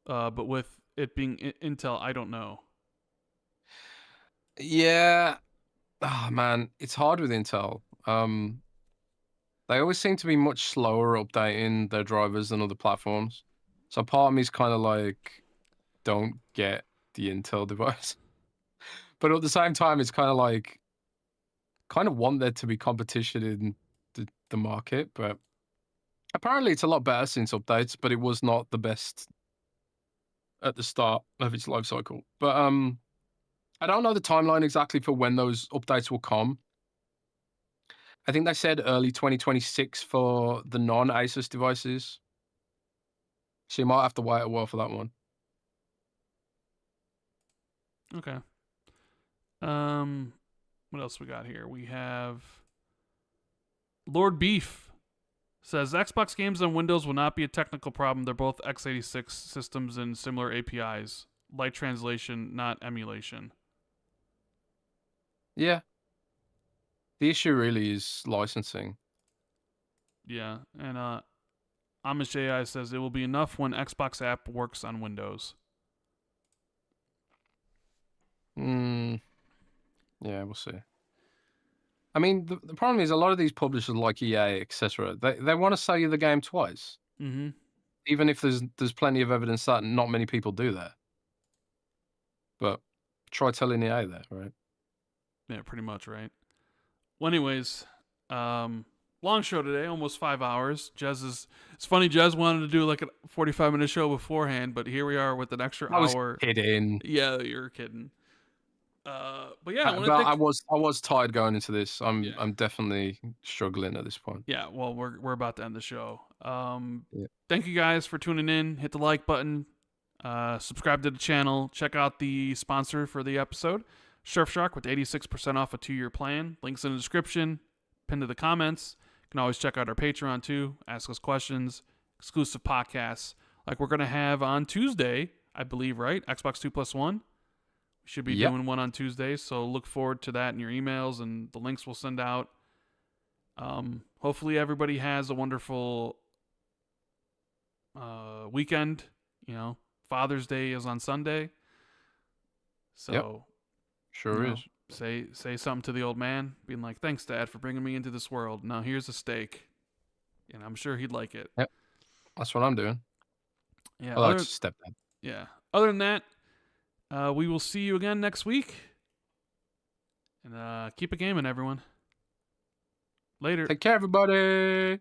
but with it being Intel, I don't know. Yeah. Oh, man, it's hard with Intel. They always seem to be much slower updating their drivers than other platforms. So part of me is kind of like, don't get the Intel device. But at the same time, it's kind of like, want there to be competition in the market. But apparently it's a lot better since updates, but it was not the best at the start of its life cycle. But I don't know the timeline exactly for when those updates will come. I think they said early 2026 for the non-Asus devices. So you might have to wait a while for that one. Okay. What else we got here? We have Lord Beef says Xbox games on Windows will not be a technical problem. They're both x86 systems and similar APIs. light translation, not emulation. Yeah. The issue really is licensing. Yeah, and Amish AI says it will be enough when Xbox app works on Windows. Yeah, we'll see. I mean, the problem is a lot of these publishers like EA, etc. They want to sell you the game twice, even if there's plenty of evidence that not many people do that. But try telling EA that, right? Yeah, pretty much, right? Well, anyways, long show today, almost 5 hours. It's funny, Jez wanted to do like a 45-minute show beforehand, but here we are with an extra hour. I was kidding. Yeah, you're kidding. But yeah, I was tired going into this. I'm definitely struggling at this point. Yeah, well, we're about to end the show. Thank you guys for tuning in. Hit the like button. Subscribe to the channel. Check out the sponsor for the episode, Surfshark, with 86% off a 2-year plan. Links in the description, pinned to the comments. You can always check out our Patreon too. Ask us questions, exclusive podcasts like we're gonna have on Tuesday, I believe, right? Xbox 2+1. We should be doing one on Tuesday, so look forward to that in your emails, and the links we'll send out. Hopefully everybody has a wonderful weekend. You know, Father's Day is on Sunday, so sure is. Say something to the old man, being like, "Thanks, Dad, for bringing me into this world. Now here's a steak," and I'm sure he'd like it. Yep, that's what I'm doing. Yeah, I like to stepdad. Yeah. Other than that, we will see you again next week, and keep it gaming, everyone. Later. Take care, everybody.